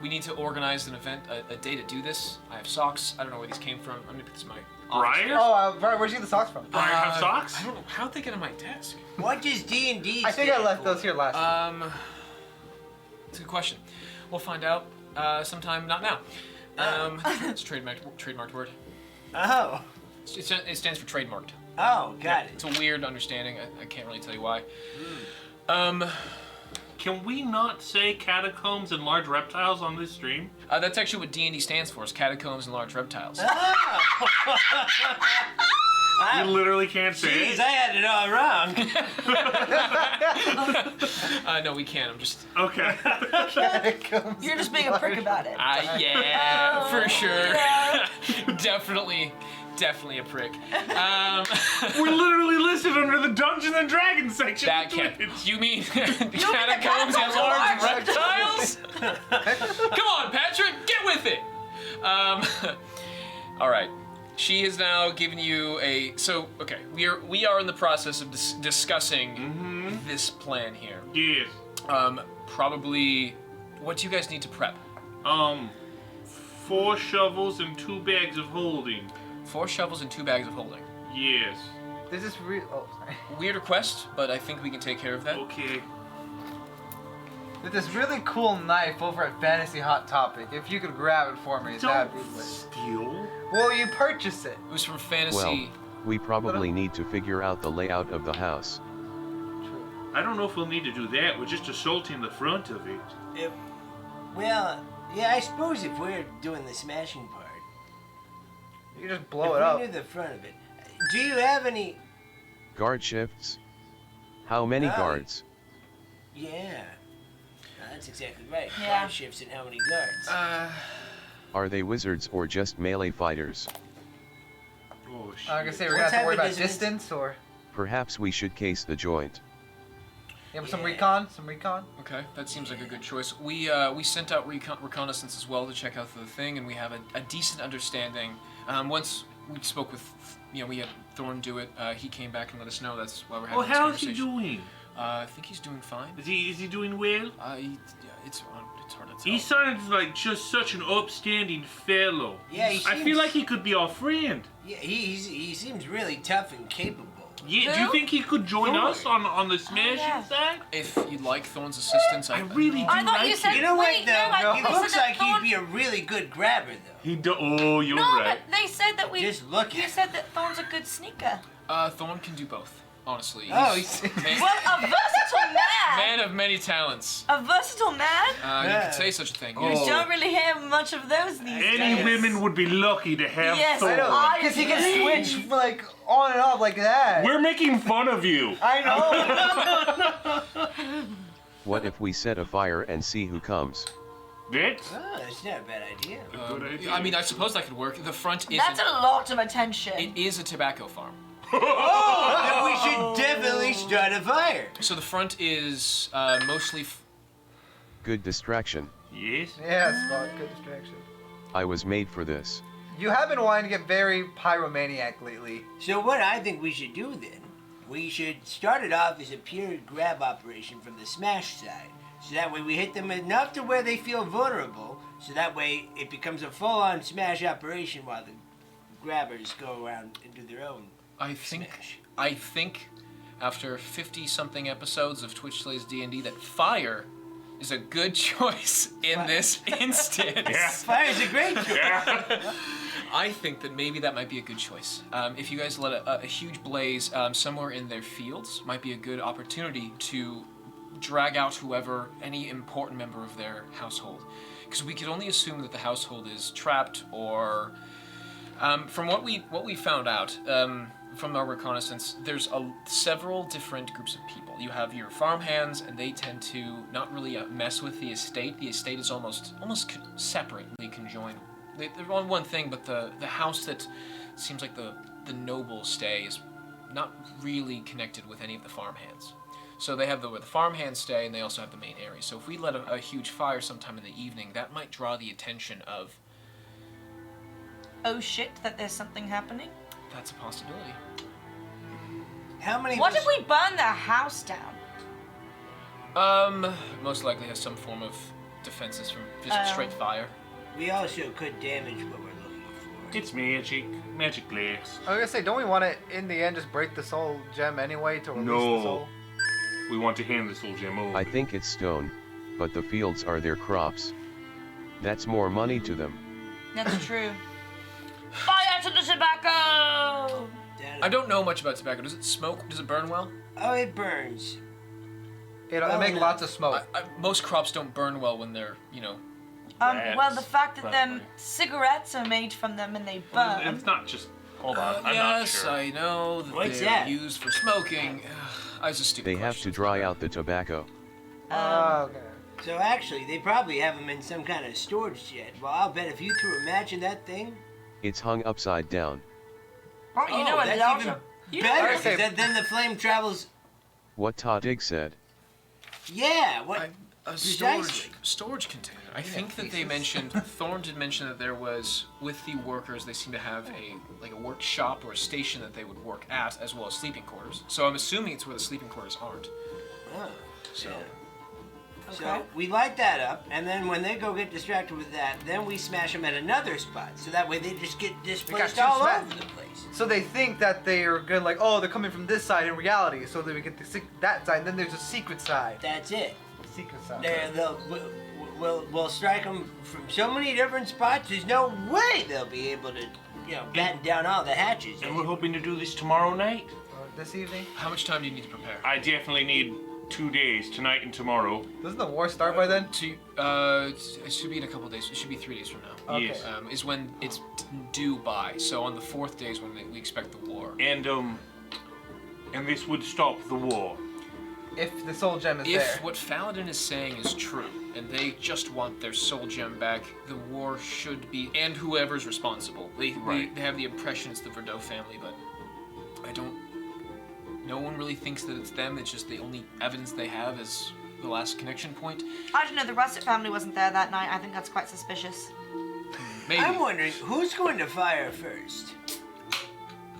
[SPEAKER 1] we need to organize an event, a day to do this. I have socks. I don't know where these came from. I'm gonna put this in my office.
[SPEAKER 4] Briar?
[SPEAKER 3] Oh, Brian, where'd you get the socks from?
[SPEAKER 4] Briar have socks?
[SPEAKER 1] I don't know. How'd they get on my desk?
[SPEAKER 5] What does D&D
[SPEAKER 3] I think I
[SPEAKER 5] stand
[SPEAKER 3] left
[SPEAKER 5] for?
[SPEAKER 3] those here last week.
[SPEAKER 1] It's a good question. We'll find out sometime, not now. It's a trademarked word.
[SPEAKER 5] Oh.
[SPEAKER 1] It stands for trademarked.
[SPEAKER 5] Oh, got
[SPEAKER 1] It's
[SPEAKER 5] it.
[SPEAKER 1] a weird understanding. I can't really tell you why.
[SPEAKER 4] Can we not say catacombs and large reptiles on this stream?
[SPEAKER 1] That's actually what D&D stands for, is catacombs and large reptiles.
[SPEAKER 4] You literally can't say
[SPEAKER 5] Jeez,
[SPEAKER 4] it?
[SPEAKER 5] I had it all wrong.
[SPEAKER 1] No, we can't. I'm just...
[SPEAKER 4] Okay.
[SPEAKER 2] You're just being a prick about it.
[SPEAKER 1] Yeah, for sure. Definitely a prick.
[SPEAKER 4] We're literally listed under the Dungeons and Dragons section.
[SPEAKER 1] That
[SPEAKER 4] of
[SPEAKER 1] can't...
[SPEAKER 4] Twitch.
[SPEAKER 1] You mean catacombs and large reptiles? Come on, Patrick, get with it. All right. She has now given you a... So, okay, we are in the process of discussing this plan here.
[SPEAKER 4] Yes.
[SPEAKER 1] Probably... What do you guys need to prep?
[SPEAKER 4] 4 shovels and 2 bags of holding.
[SPEAKER 1] 4 shovels and 2 bags of holding.
[SPEAKER 4] Yes.
[SPEAKER 3] This is real. Oh, sorry.
[SPEAKER 1] Weird request, but I think we can take care of that.
[SPEAKER 4] Okay.
[SPEAKER 3] With this really cool knife over at Fantasy Hot Topic. If you could grab it for me, that'd be
[SPEAKER 4] Don't
[SPEAKER 3] lit.
[SPEAKER 4] steal.
[SPEAKER 3] Well, you purchase it.
[SPEAKER 1] It was from Fantasy...
[SPEAKER 6] Well, we probably need to figure out the layout of the house.
[SPEAKER 3] True.
[SPEAKER 4] I don't know if we'll need to do that. We're just assaulting the front of it.
[SPEAKER 5] Well, yeah, I suppose if we're doing the smashing part,
[SPEAKER 3] You can just blow it
[SPEAKER 5] if
[SPEAKER 3] up.
[SPEAKER 5] we knew the front of it. Do you have any?
[SPEAKER 6] Guard shifts? How many
[SPEAKER 5] Oh.
[SPEAKER 6] guards?
[SPEAKER 5] Yeah. That's exactly right.
[SPEAKER 2] Yeah.
[SPEAKER 5] Guard shifts and how many guards?
[SPEAKER 6] Are they wizards or just melee fighters?
[SPEAKER 4] Oh, shit.
[SPEAKER 3] I'm gonna say we're
[SPEAKER 5] What
[SPEAKER 3] gonna have
[SPEAKER 5] type
[SPEAKER 3] to worry
[SPEAKER 5] of
[SPEAKER 3] about
[SPEAKER 5] distance?
[SPEAKER 3] distance or.
[SPEAKER 6] Perhaps we should case the joint.
[SPEAKER 3] Yeah, but some
[SPEAKER 5] Yeah.
[SPEAKER 3] recon? Some recon?
[SPEAKER 1] Okay, that seems like a good choice. We sent out reconnaissance as well to check out the thing, and we have a decent understanding. Once we spoke with, we had Thorne do it. He came back and let us know. That's why we're having
[SPEAKER 4] Oh,
[SPEAKER 1] this
[SPEAKER 4] how's he
[SPEAKER 1] conversation.
[SPEAKER 4] doing?
[SPEAKER 1] I think he's doing fine.
[SPEAKER 4] Is he doing well?
[SPEAKER 1] It's hard to tell.
[SPEAKER 4] He sounds like just such an upstanding fellow.
[SPEAKER 5] Yeah, he
[SPEAKER 4] I
[SPEAKER 5] seems,
[SPEAKER 4] feel like he could be our friend.
[SPEAKER 5] Yeah, he seems really tough and capable.
[SPEAKER 4] Yeah, do you
[SPEAKER 2] Who?
[SPEAKER 4] think he could join
[SPEAKER 1] Thorne.
[SPEAKER 4] us on the smashing
[SPEAKER 2] yeah.
[SPEAKER 4] side?
[SPEAKER 1] If you'd like Thorne's assistance,
[SPEAKER 4] I really do
[SPEAKER 2] I thought
[SPEAKER 4] like
[SPEAKER 2] you said-
[SPEAKER 5] You know
[SPEAKER 2] Wait,
[SPEAKER 5] what
[SPEAKER 2] no,
[SPEAKER 5] though?
[SPEAKER 2] I-
[SPEAKER 5] He
[SPEAKER 2] they
[SPEAKER 5] looks
[SPEAKER 2] said that
[SPEAKER 5] like
[SPEAKER 2] Thorne-
[SPEAKER 5] he'd be a really good grabber though.
[SPEAKER 4] He do. Oh, you're
[SPEAKER 2] No,
[SPEAKER 4] right.
[SPEAKER 2] but they said that we.
[SPEAKER 5] Just look
[SPEAKER 2] You
[SPEAKER 5] at
[SPEAKER 2] said that Thorne's a good sneaker.
[SPEAKER 1] Thorne can do both. Honestly.
[SPEAKER 5] Oh,
[SPEAKER 1] he's
[SPEAKER 5] he's-
[SPEAKER 1] man,
[SPEAKER 2] Well, a versatile man.
[SPEAKER 1] man of many talents.
[SPEAKER 2] A versatile man.
[SPEAKER 1] You
[SPEAKER 5] Yeah.
[SPEAKER 1] could say such a thing.
[SPEAKER 4] Oh.
[SPEAKER 1] Yes.
[SPEAKER 2] Don't really hear much of those these
[SPEAKER 4] Any
[SPEAKER 2] days.
[SPEAKER 4] women would be lucky to have
[SPEAKER 2] Yes,
[SPEAKER 4] Thorne.
[SPEAKER 3] I know,
[SPEAKER 2] I
[SPEAKER 3] because he can
[SPEAKER 2] agree.
[SPEAKER 3] switch like on and off like that.
[SPEAKER 4] We're making fun of you.
[SPEAKER 3] I know.
[SPEAKER 6] What if we set a fire and see who comes?
[SPEAKER 4] That's
[SPEAKER 5] Oh, that's not a bad idea.
[SPEAKER 4] good idea.
[SPEAKER 1] I mean, I suppose that could work. The front is.
[SPEAKER 2] That's a lot of attention.
[SPEAKER 1] It is a tobacco farm.
[SPEAKER 5] Oh, then we should definitely start a fire.
[SPEAKER 1] So the front is mostly.
[SPEAKER 6] Good distraction.
[SPEAKER 4] Yes.
[SPEAKER 3] Yeah, Spot, good distraction.
[SPEAKER 6] I was made for this.
[SPEAKER 3] You have been wanting to get very pyromaniac lately.
[SPEAKER 5] So what I think we should do then, we should start it off as a pure grab operation from the smash side. So that way we hit them enough to where they feel vulnerable, so that way it becomes a full-on smash operation while the grabbers go around and do their own
[SPEAKER 1] I think after 50-something episodes of Twitch Slays D&D that fire is a good choice in this instance.
[SPEAKER 4] Yeah.
[SPEAKER 5] Fire's a great choice.
[SPEAKER 4] Yeah.
[SPEAKER 1] I think that maybe that might be a good choice. If you guys let a huge blaze somewhere in their fields, might be a good opportunity to drag out any important member of their household. Because we could only assume that the household is trapped or... from what we found out from our reconnaissance, there's several different groups of people. You have your farmhands, and they tend to not really mess with the estate. The estate is almost separately conjoined. They're on one thing, but the house that seems like the noble stay is not really connected with any of the farmhands. So they have where the farmhands stay, and they also have the main area. So if we let a huge fire sometime in the evening, that might draw the attention of...
[SPEAKER 2] Oh shit, that there's something happening?
[SPEAKER 1] That's a possibility.
[SPEAKER 5] How many?
[SPEAKER 2] What if we burn their house down?
[SPEAKER 1] Most likely has some form of defenses from just straight fire.
[SPEAKER 5] We also could damage what we're looking for.
[SPEAKER 4] It's magic glass.
[SPEAKER 3] I was gonna say, don't we want to, in the end, just break the soul gem anyway to release the soul?
[SPEAKER 4] We want to hand the soul gem over.
[SPEAKER 6] I think it's stone, but the fields are their crops. That's more money to them.
[SPEAKER 2] That's true. Fire to the tobacco!
[SPEAKER 1] I don't know much about tobacco. Does it smoke? Does it burn well?
[SPEAKER 5] Oh, it burns.
[SPEAKER 3] It'll make lots of smoke.
[SPEAKER 1] Most crops don't burn well when they're,
[SPEAKER 2] Well, the fact that
[SPEAKER 4] probably.
[SPEAKER 2] cigarettes are made from them and they burn.
[SPEAKER 4] It's not just. Hold on, I'm not
[SPEAKER 1] yes,
[SPEAKER 4] sure.
[SPEAKER 1] I know that
[SPEAKER 5] What's
[SPEAKER 1] they're
[SPEAKER 5] that?
[SPEAKER 1] used for smoking. I was a stupid
[SPEAKER 6] They have
[SPEAKER 1] question.
[SPEAKER 6] to dry out the tobacco.
[SPEAKER 3] Okay.
[SPEAKER 5] So actually, they probably have them in some kind of storage shed. Well, I'll bet if you threw a match in that thing,
[SPEAKER 6] It's hung upside down.
[SPEAKER 2] Oh, you know what?
[SPEAKER 5] that's
[SPEAKER 2] It
[SPEAKER 5] even
[SPEAKER 2] also,
[SPEAKER 5] better.
[SPEAKER 3] Okay.
[SPEAKER 5] 'Cause then the flame travels.
[SPEAKER 6] What Tadig said.
[SPEAKER 5] Yeah. What?
[SPEAKER 1] A
[SPEAKER 5] Precisely.
[SPEAKER 1] storage container. I think that they mentioned, Thorne did mention that there was, with the workers, they seem to have a workshop or a station that they would work at, as well as sleeping quarters. So I'm assuming it's where the sleeping quarters aren't.
[SPEAKER 5] Oh,
[SPEAKER 1] So,
[SPEAKER 2] Okay.
[SPEAKER 5] So we light that up, and then when they go get distracted with that, then we smash them at another spot. So that way they just get displaced
[SPEAKER 3] two
[SPEAKER 5] all
[SPEAKER 3] smash-
[SPEAKER 5] over the place.
[SPEAKER 3] So they think that they are good, like, oh, they're coming from this side in reality, so that we get that side, and then there's a secret side.
[SPEAKER 5] That's it.
[SPEAKER 3] Secret side.
[SPEAKER 5] We'll strike them from so many different spots. There's no way they'll be able to, batten down all the hatches.
[SPEAKER 4] And we're hoping to do this tomorrow night.
[SPEAKER 3] This evening?
[SPEAKER 1] how much time do you need to prepare?
[SPEAKER 4] I definitely need 2 days, tonight and tomorrow.
[SPEAKER 3] Doesn't the war start by then?
[SPEAKER 1] It should be in a couple days. It should be 3 days from now.
[SPEAKER 3] Okay.
[SPEAKER 4] Yes.
[SPEAKER 1] Is when it's due by. So on the 4th day is when we expect the war.
[SPEAKER 4] And this would stop the war.
[SPEAKER 3] If the soul gem is
[SPEAKER 1] If
[SPEAKER 3] there.
[SPEAKER 1] what Faladin is saying is true, and they just want their soul gem back, the war should be, and whoever's responsible. They have the impression it's the Verdot family, but no one really thinks that it's them. It's just the only evidence they have is the last connection point.
[SPEAKER 2] I don't know, the Russet family wasn't there that night. I think that's quite suspicious.
[SPEAKER 1] Maybe.
[SPEAKER 5] I'm wondering who's going to fire first,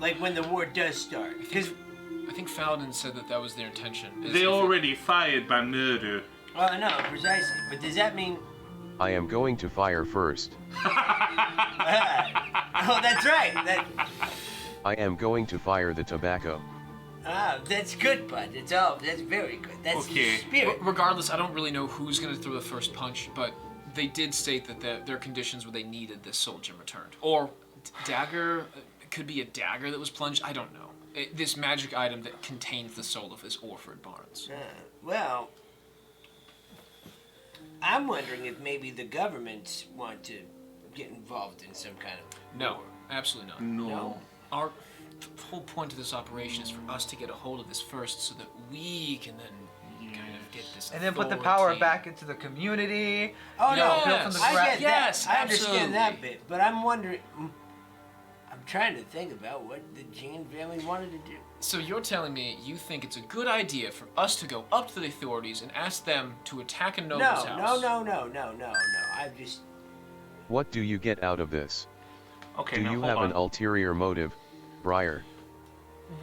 [SPEAKER 5] like when the war does start. Because
[SPEAKER 1] I think Faladin said that was their intention.
[SPEAKER 4] They already fired by murder.
[SPEAKER 5] well, no, precisely. But does that mean?
[SPEAKER 6] I am going to fire first.
[SPEAKER 5] Oh, that's right.
[SPEAKER 6] I am going to fire the tobacco.
[SPEAKER 5] That's good, bud. That's very good. That's
[SPEAKER 4] Okay.
[SPEAKER 5] the spirit.
[SPEAKER 1] Regardless, I don't really know who's going to throw the first punch, but they did state that there are conditions where they needed this soul gem returned. Or dagger, it could be a dagger that was plunged, I don't know. This magic item that contains the soul of this Orford Barnes.
[SPEAKER 5] Well, I'm wondering if maybe the government want to get involved in some kind of
[SPEAKER 1] No,
[SPEAKER 5] war.
[SPEAKER 1] absolutely not.
[SPEAKER 5] No.
[SPEAKER 1] Our whole point of this operation is for us to get a hold of this first so that we can then kind of get this
[SPEAKER 3] And then put the power
[SPEAKER 1] authority.
[SPEAKER 3] back into the community.
[SPEAKER 5] Oh no,
[SPEAKER 1] Yes.
[SPEAKER 3] Built from the
[SPEAKER 5] I
[SPEAKER 3] ground.
[SPEAKER 5] get
[SPEAKER 1] Yes,
[SPEAKER 5] that. I understand that
[SPEAKER 1] absolutely.
[SPEAKER 5] bit, but I'm wondering. I'm trying to think about what the Jean family wanted to do.
[SPEAKER 1] So you're telling me you think it's a good idea for us to go up to the authorities and ask them to attack a noble's house?
[SPEAKER 5] No. I've just.
[SPEAKER 6] What do you get out of this?
[SPEAKER 4] Okay,
[SPEAKER 6] Do
[SPEAKER 4] now
[SPEAKER 6] you
[SPEAKER 4] hold
[SPEAKER 6] have
[SPEAKER 4] on.
[SPEAKER 6] an ulterior motive, Briar?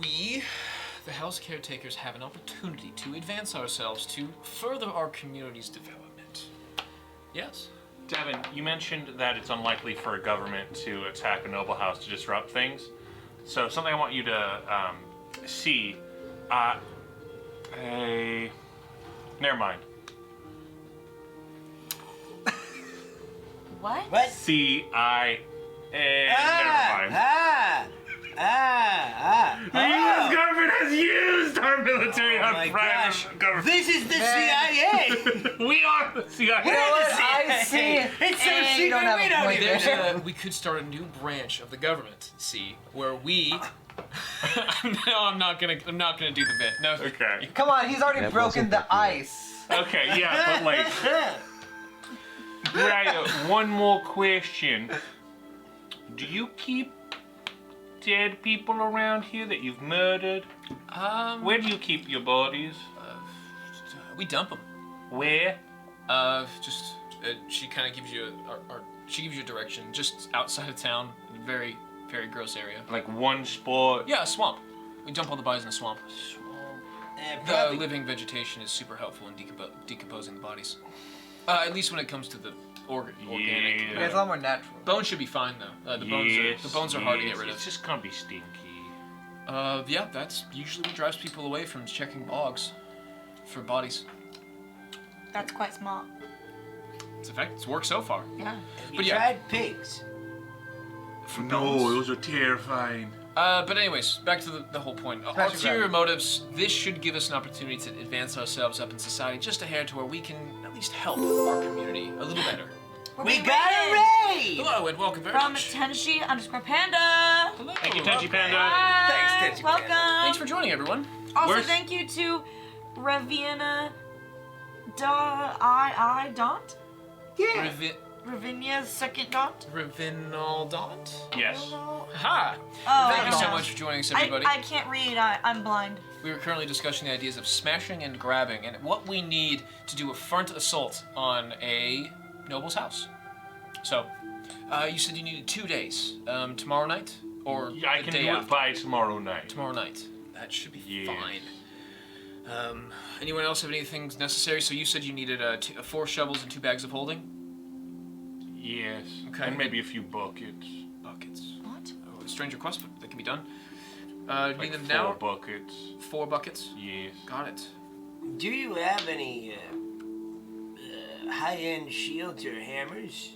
[SPEAKER 1] We, the house caretakers, have an opportunity to advance ourselves to further our community's development. Yes.
[SPEAKER 4] Devin, you mentioned that it's unlikely for a government to attack a noble house to disrupt things. So something I want you to see. Never mind.
[SPEAKER 2] What?
[SPEAKER 5] What?
[SPEAKER 4] Never mind. The U.S. government has used our military on
[SPEAKER 5] my
[SPEAKER 4] private
[SPEAKER 5] gosh.
[SPEAKER 4] government.
[SPEAKER 5] This is the CIA.
[SPEAKER 4] We are the CIA.
[SPEAKER 3] You know what?
[SPEAKER 5] CIA.
[SPEAKER 3] I see.
[SPEAKER 5] It's so
[SPEAKER 3] And you
[SPEAKER 5] secret
[SPEAKER 3] don't have
[SPEAKER 5] we
[SPEAKER 3] a
[SPEAKER 5] don't
[SPEAKER 3] point
[SPEAKER 5] even
[SPEAKER 3] there.
[SPEAKER 1] We could start a new branch of the government, see, where we. No, I'm not gonna do the bit. No.
[SPEAKER 4] Okay.
[SPEAKER 3] Come on, he's already
[SPEAKER 6] That
[SPEAKER 3] broken
[SPEAKER 6] wasn't
[SPEAKER 3] the
[SPEAKER 6] that good.
[SPEAKER 3] ice.
[SPEAKER 4] Okay, yeah, but like, Briar, one more question. Do you keep dead people around here that you've murdered? Where do you keep your bodies?
[SPEAKER 1] We dump them.
[SPEAKER 4] Where?
[SPEAKER 1] She kind of gives you she gives you a direction just outside of town, very, very gross area.
[SPEAKER 4] Like one spot?
[SPEAKER 1] Yeah, a swamp. We dump all the bodies in a swamp. The
[SPEAKER 5] Probably.
[SPEAKER 1] living vegetation is super helpful in decomposing the bodies. At least when it comes to the organic.
[SPEAKER 3] Yeah, it's a lot more natural.
[SPEAKER 1] Bones should be fine though. The bones are hard to get rid of.
[SPEAKER 4] It's just gonna be stinky.
[SPEAKER 1] Yeah, that's usually what drives people away from checking bogs for bodies.
[SPEAKER 2] That's quite smart.
[SPEAKER 1] It's worked so far.
[SPEAKER 2] Yeah.
[SPEAKER 5] Have you
[SPEAKER 1] But yeah.
[SPEAKER 5] tried pigs?
[SPEAKER 1] For
[SPEAKER 4] No,
[SPEAKER 1] bones.
[SPEAKER 4] those are terrifying.
[SPEAKER 1] But anyways, back to the whole point. Ulterior motives. This should give us an opportunity to advance ourselves up in society just a hair to where we can at least help our community a little better.
[SPEAKER 5] We got a raid!
[SPEAKER 1] Hello and welcome very
[SPEAKER 2] From
[SPEAKER 1] much.
[SPEAKER 2] Tenshi_Panda.
[SPEAKER 1] Hello.
[SPEAKER 4] Thank you, Tenchi Panda.
[SPEAKER 2] Hi,
[SPEAKER 5] Thanks, Tenshi
[SPEAKER 2] welcome.
[SPEAKER 5] Panda.
[SPEAKER 1] Thanks for joining, everyone.
[SPEAKER 2] Also,
[SPEAKER 4] Where's-
[SPEAKER 2] thank you to Ravinia Dot?
[SPEAKER 3] Yeah.
[SPEAKER 2] Ravinia's second dot?
[SPEAKER 1] Revinaldont?
[SPEAKER 4] Yes.
[SPEAKER 1] Ha!
[SPEAKER 2] Oh,
[SPEAKER 1] Thank you so
[SPEAKER 2] no.
[SPEAKER 1] much for joining us, everybody.
[SPEAKER 2] I can't read. I'm blind.
[SPEAKER 1] We are currently discussing the ideas of smashing and grabbing and what we need to do a front assault on a noble's house. So, you said you needed 2 days. Tomorrow night? Or
[SPEAKER 4] I
[SPEAKER 1] the
[SPEAKER 4] can
[SPEAKER 1] day
[SPEAKER 4] do it
[SPEAKER 1] after?
[SPEAKER 4] by tomorrow night.
[SPEAKER 1] Tomorrow night. That should be
[SPEAKER 4] Yes.
[SPEAKER 1] fine. Anyone else have anything necessary? So you said you needed 4 shovels and 2 bags of holding?
[SPEAKER 4] Yes.
[SPEAKER 1] Okay.
[SPEAKER 4] And maybe a few buckets.
[SPEAKER 1] Buckets.
[SPEAKER 2] What?
[SPEAKER 1] Oh, a strange request, but that can be done.
[SPEAKER 4] Like
[SPEAKER 1] need them
[SPEAKER 4] 4
[SPEAKER 1] now?
[SPEAKER 4] buckets.
[SPEAKER 1] 4 buckets?
[SPEAKER 4] Yes.
[SPEAKER 1] Got it.
[SPEAKER 5] Do you have any high-end shields or hammers?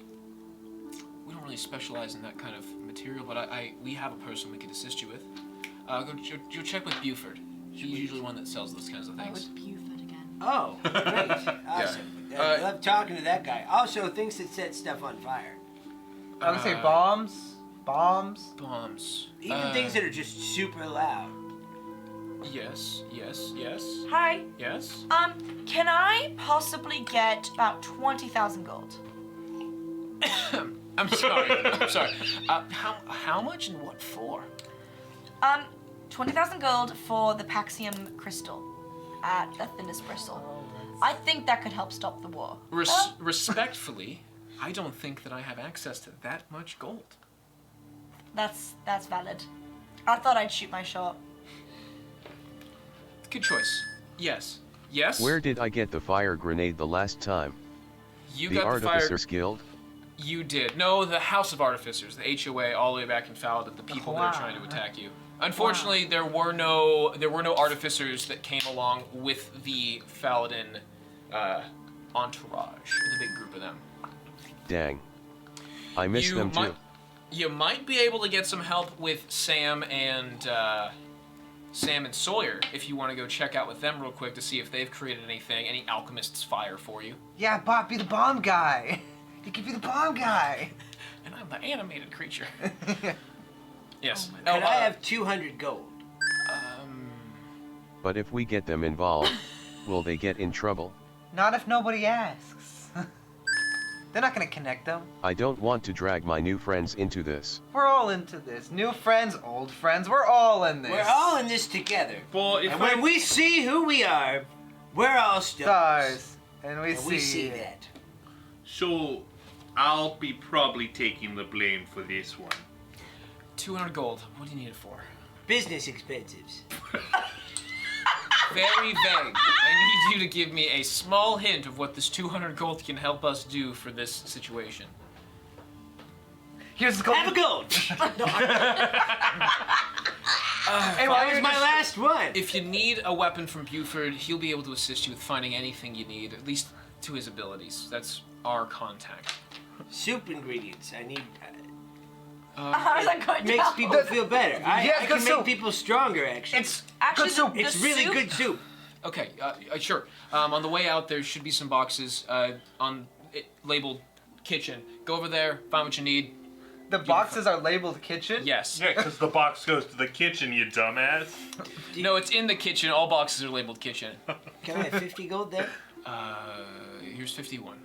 [SPEAKER 1] We don't really specialize in that kind of material, but we have a person we could assist you with. Go check with Buford. He's usually one that sells those kinds of
[SPEAKER 2] Oh,
[SPEAKER 1] things.
[SPEAKER 2] it's Buford again.
[SPEAKER 5] Oh, great. Awesome. I love talking to that guy. Also, things that set stuff on fire.
[SPEAKER 3] I would say bombs.
[SPEAKER 1] Bombs.
[SPEAKER 5] Even things that are just super loud.
[SPEAKER 1] Yes.
[SPEAKER 2] Hi.
[SPEAKER 1] Yes.
[SPEAKER 2] Can I possibly get about 20,000 gold?
[SPEAKER 1] I'm sorry. How much and what for?
[SPEAKER 2] 20,000 gold for the Paxium crystal at the thinnest bristle. I think that could help stop the war.
[SPEAKER 1] Respectfully, I don't think that I have access to that much gold.
[SPEAKER 2] That's valid. I thought I'd shoot my shot.
[SPEAKER 1] Good choice. Yes.
[SPEAKER 6] Where did I get the fire grenade the last time?
[SPEAKER 1] You
[SPEAKER 6] The
[SPEAKER 1] got the fire.
[SPEAKER 6] Artificers Guild?
[SPEAKER 1] You did. No, the House of Artificers, the HOA, all the way back in Falda, the people that are trying to attack you. Unfortunately, there were no artificers that came along with the Faladin entourage, the big group of them.
[SPEAKER 6] Dang. I miss them too.
[SPEAKER 1] You might be able to get some help with Sam and Sawyer if you want to go check out with them real quick to see if they've created anything, any alchemist's fire for you.
[SPEAKER 3] Yeah, Bott, be the bomb guy. He could be the bomb guy.
[SPEAKER 1] And I'm the animated creature. Yes.
[SPEAKER 5] Could I have 200 gold?
[SPEAKER 6] But if we get them involved, will they get in trouble?
[SPEAKER 3] Not if nobody asks. They're not gonna connect them.
[SPEAKER 6] I don't want to drag my new friends into this.
[SPEAKER 3] We're all into this. New friends, old friends, we're all in this.
[SPEAKER 5] We're all in this together.
[SPEAKER 4] Well, if
[SPEAKER 5] And when we see who we are, we're all stars.
[SPEAKER 3] stars. And we
[SPEAKER 5] And
[SPEAKER 3] see,
[SPEAKER 5] we see that.
[SPEAKER 4] So, I'll be probably taking the blame for this one.
[SPEAKER 1] 200 gold. What do you need it for?
[SPEAKER 5] Business expenses.
[SPEAKER 1] Very vague. I need you to give me a small hint of what this 200 gold can help us do for this situation.
[SPEAKER 3] Here's the gold.
[SPEAKER 5] Have a gold. That was my last one.
[SPEAKER 1] If you need a weapon from Buford, he'll be able to assist you with finding anything you need, at least to his abilities. That's our contact.
[SPEAKER 5] Soup ingredients. I need.
[SPEAKER 2] How's that going
[SPEAKER 5] Makes
[SPEAKER 2] down?
[SPEAKER 5] people feel better. I
[SPEAKER 3] Yeah,
[SPEAKER 5] can
[SPEAKER 3] good
[SPEAKER 5] make
[SPEAKER 3] soup.
[SPEAKER 5] people stronger, actually.
[SPEAKER 3] It's
[SPEAKER 2] Actually,
[SPEAKER 3] good soup.
[SPEAKER 2] the
[SPEAKER 5] It's really
[SPEAKER 2] soup?
[SPEAKER 5] good soup.
[SPEAKER 1] Okay, sure. On the way out, there should be some boxes on it labeled kitchen. Go over there, find what you need.
[SPEAKER 3] The boxes are labeled kitchen?
[SPEAKER 1] Yes.
[SPEAKER 4] Yeah, because the box goes to the kitchen, you dumbass.
[SPEAKER 1] No, it's in the kitchen. All boxes are labeled kitchen.
[SPEAKER 5] Can I have 50 gold there?
[SPEAKER 1] Here's 51.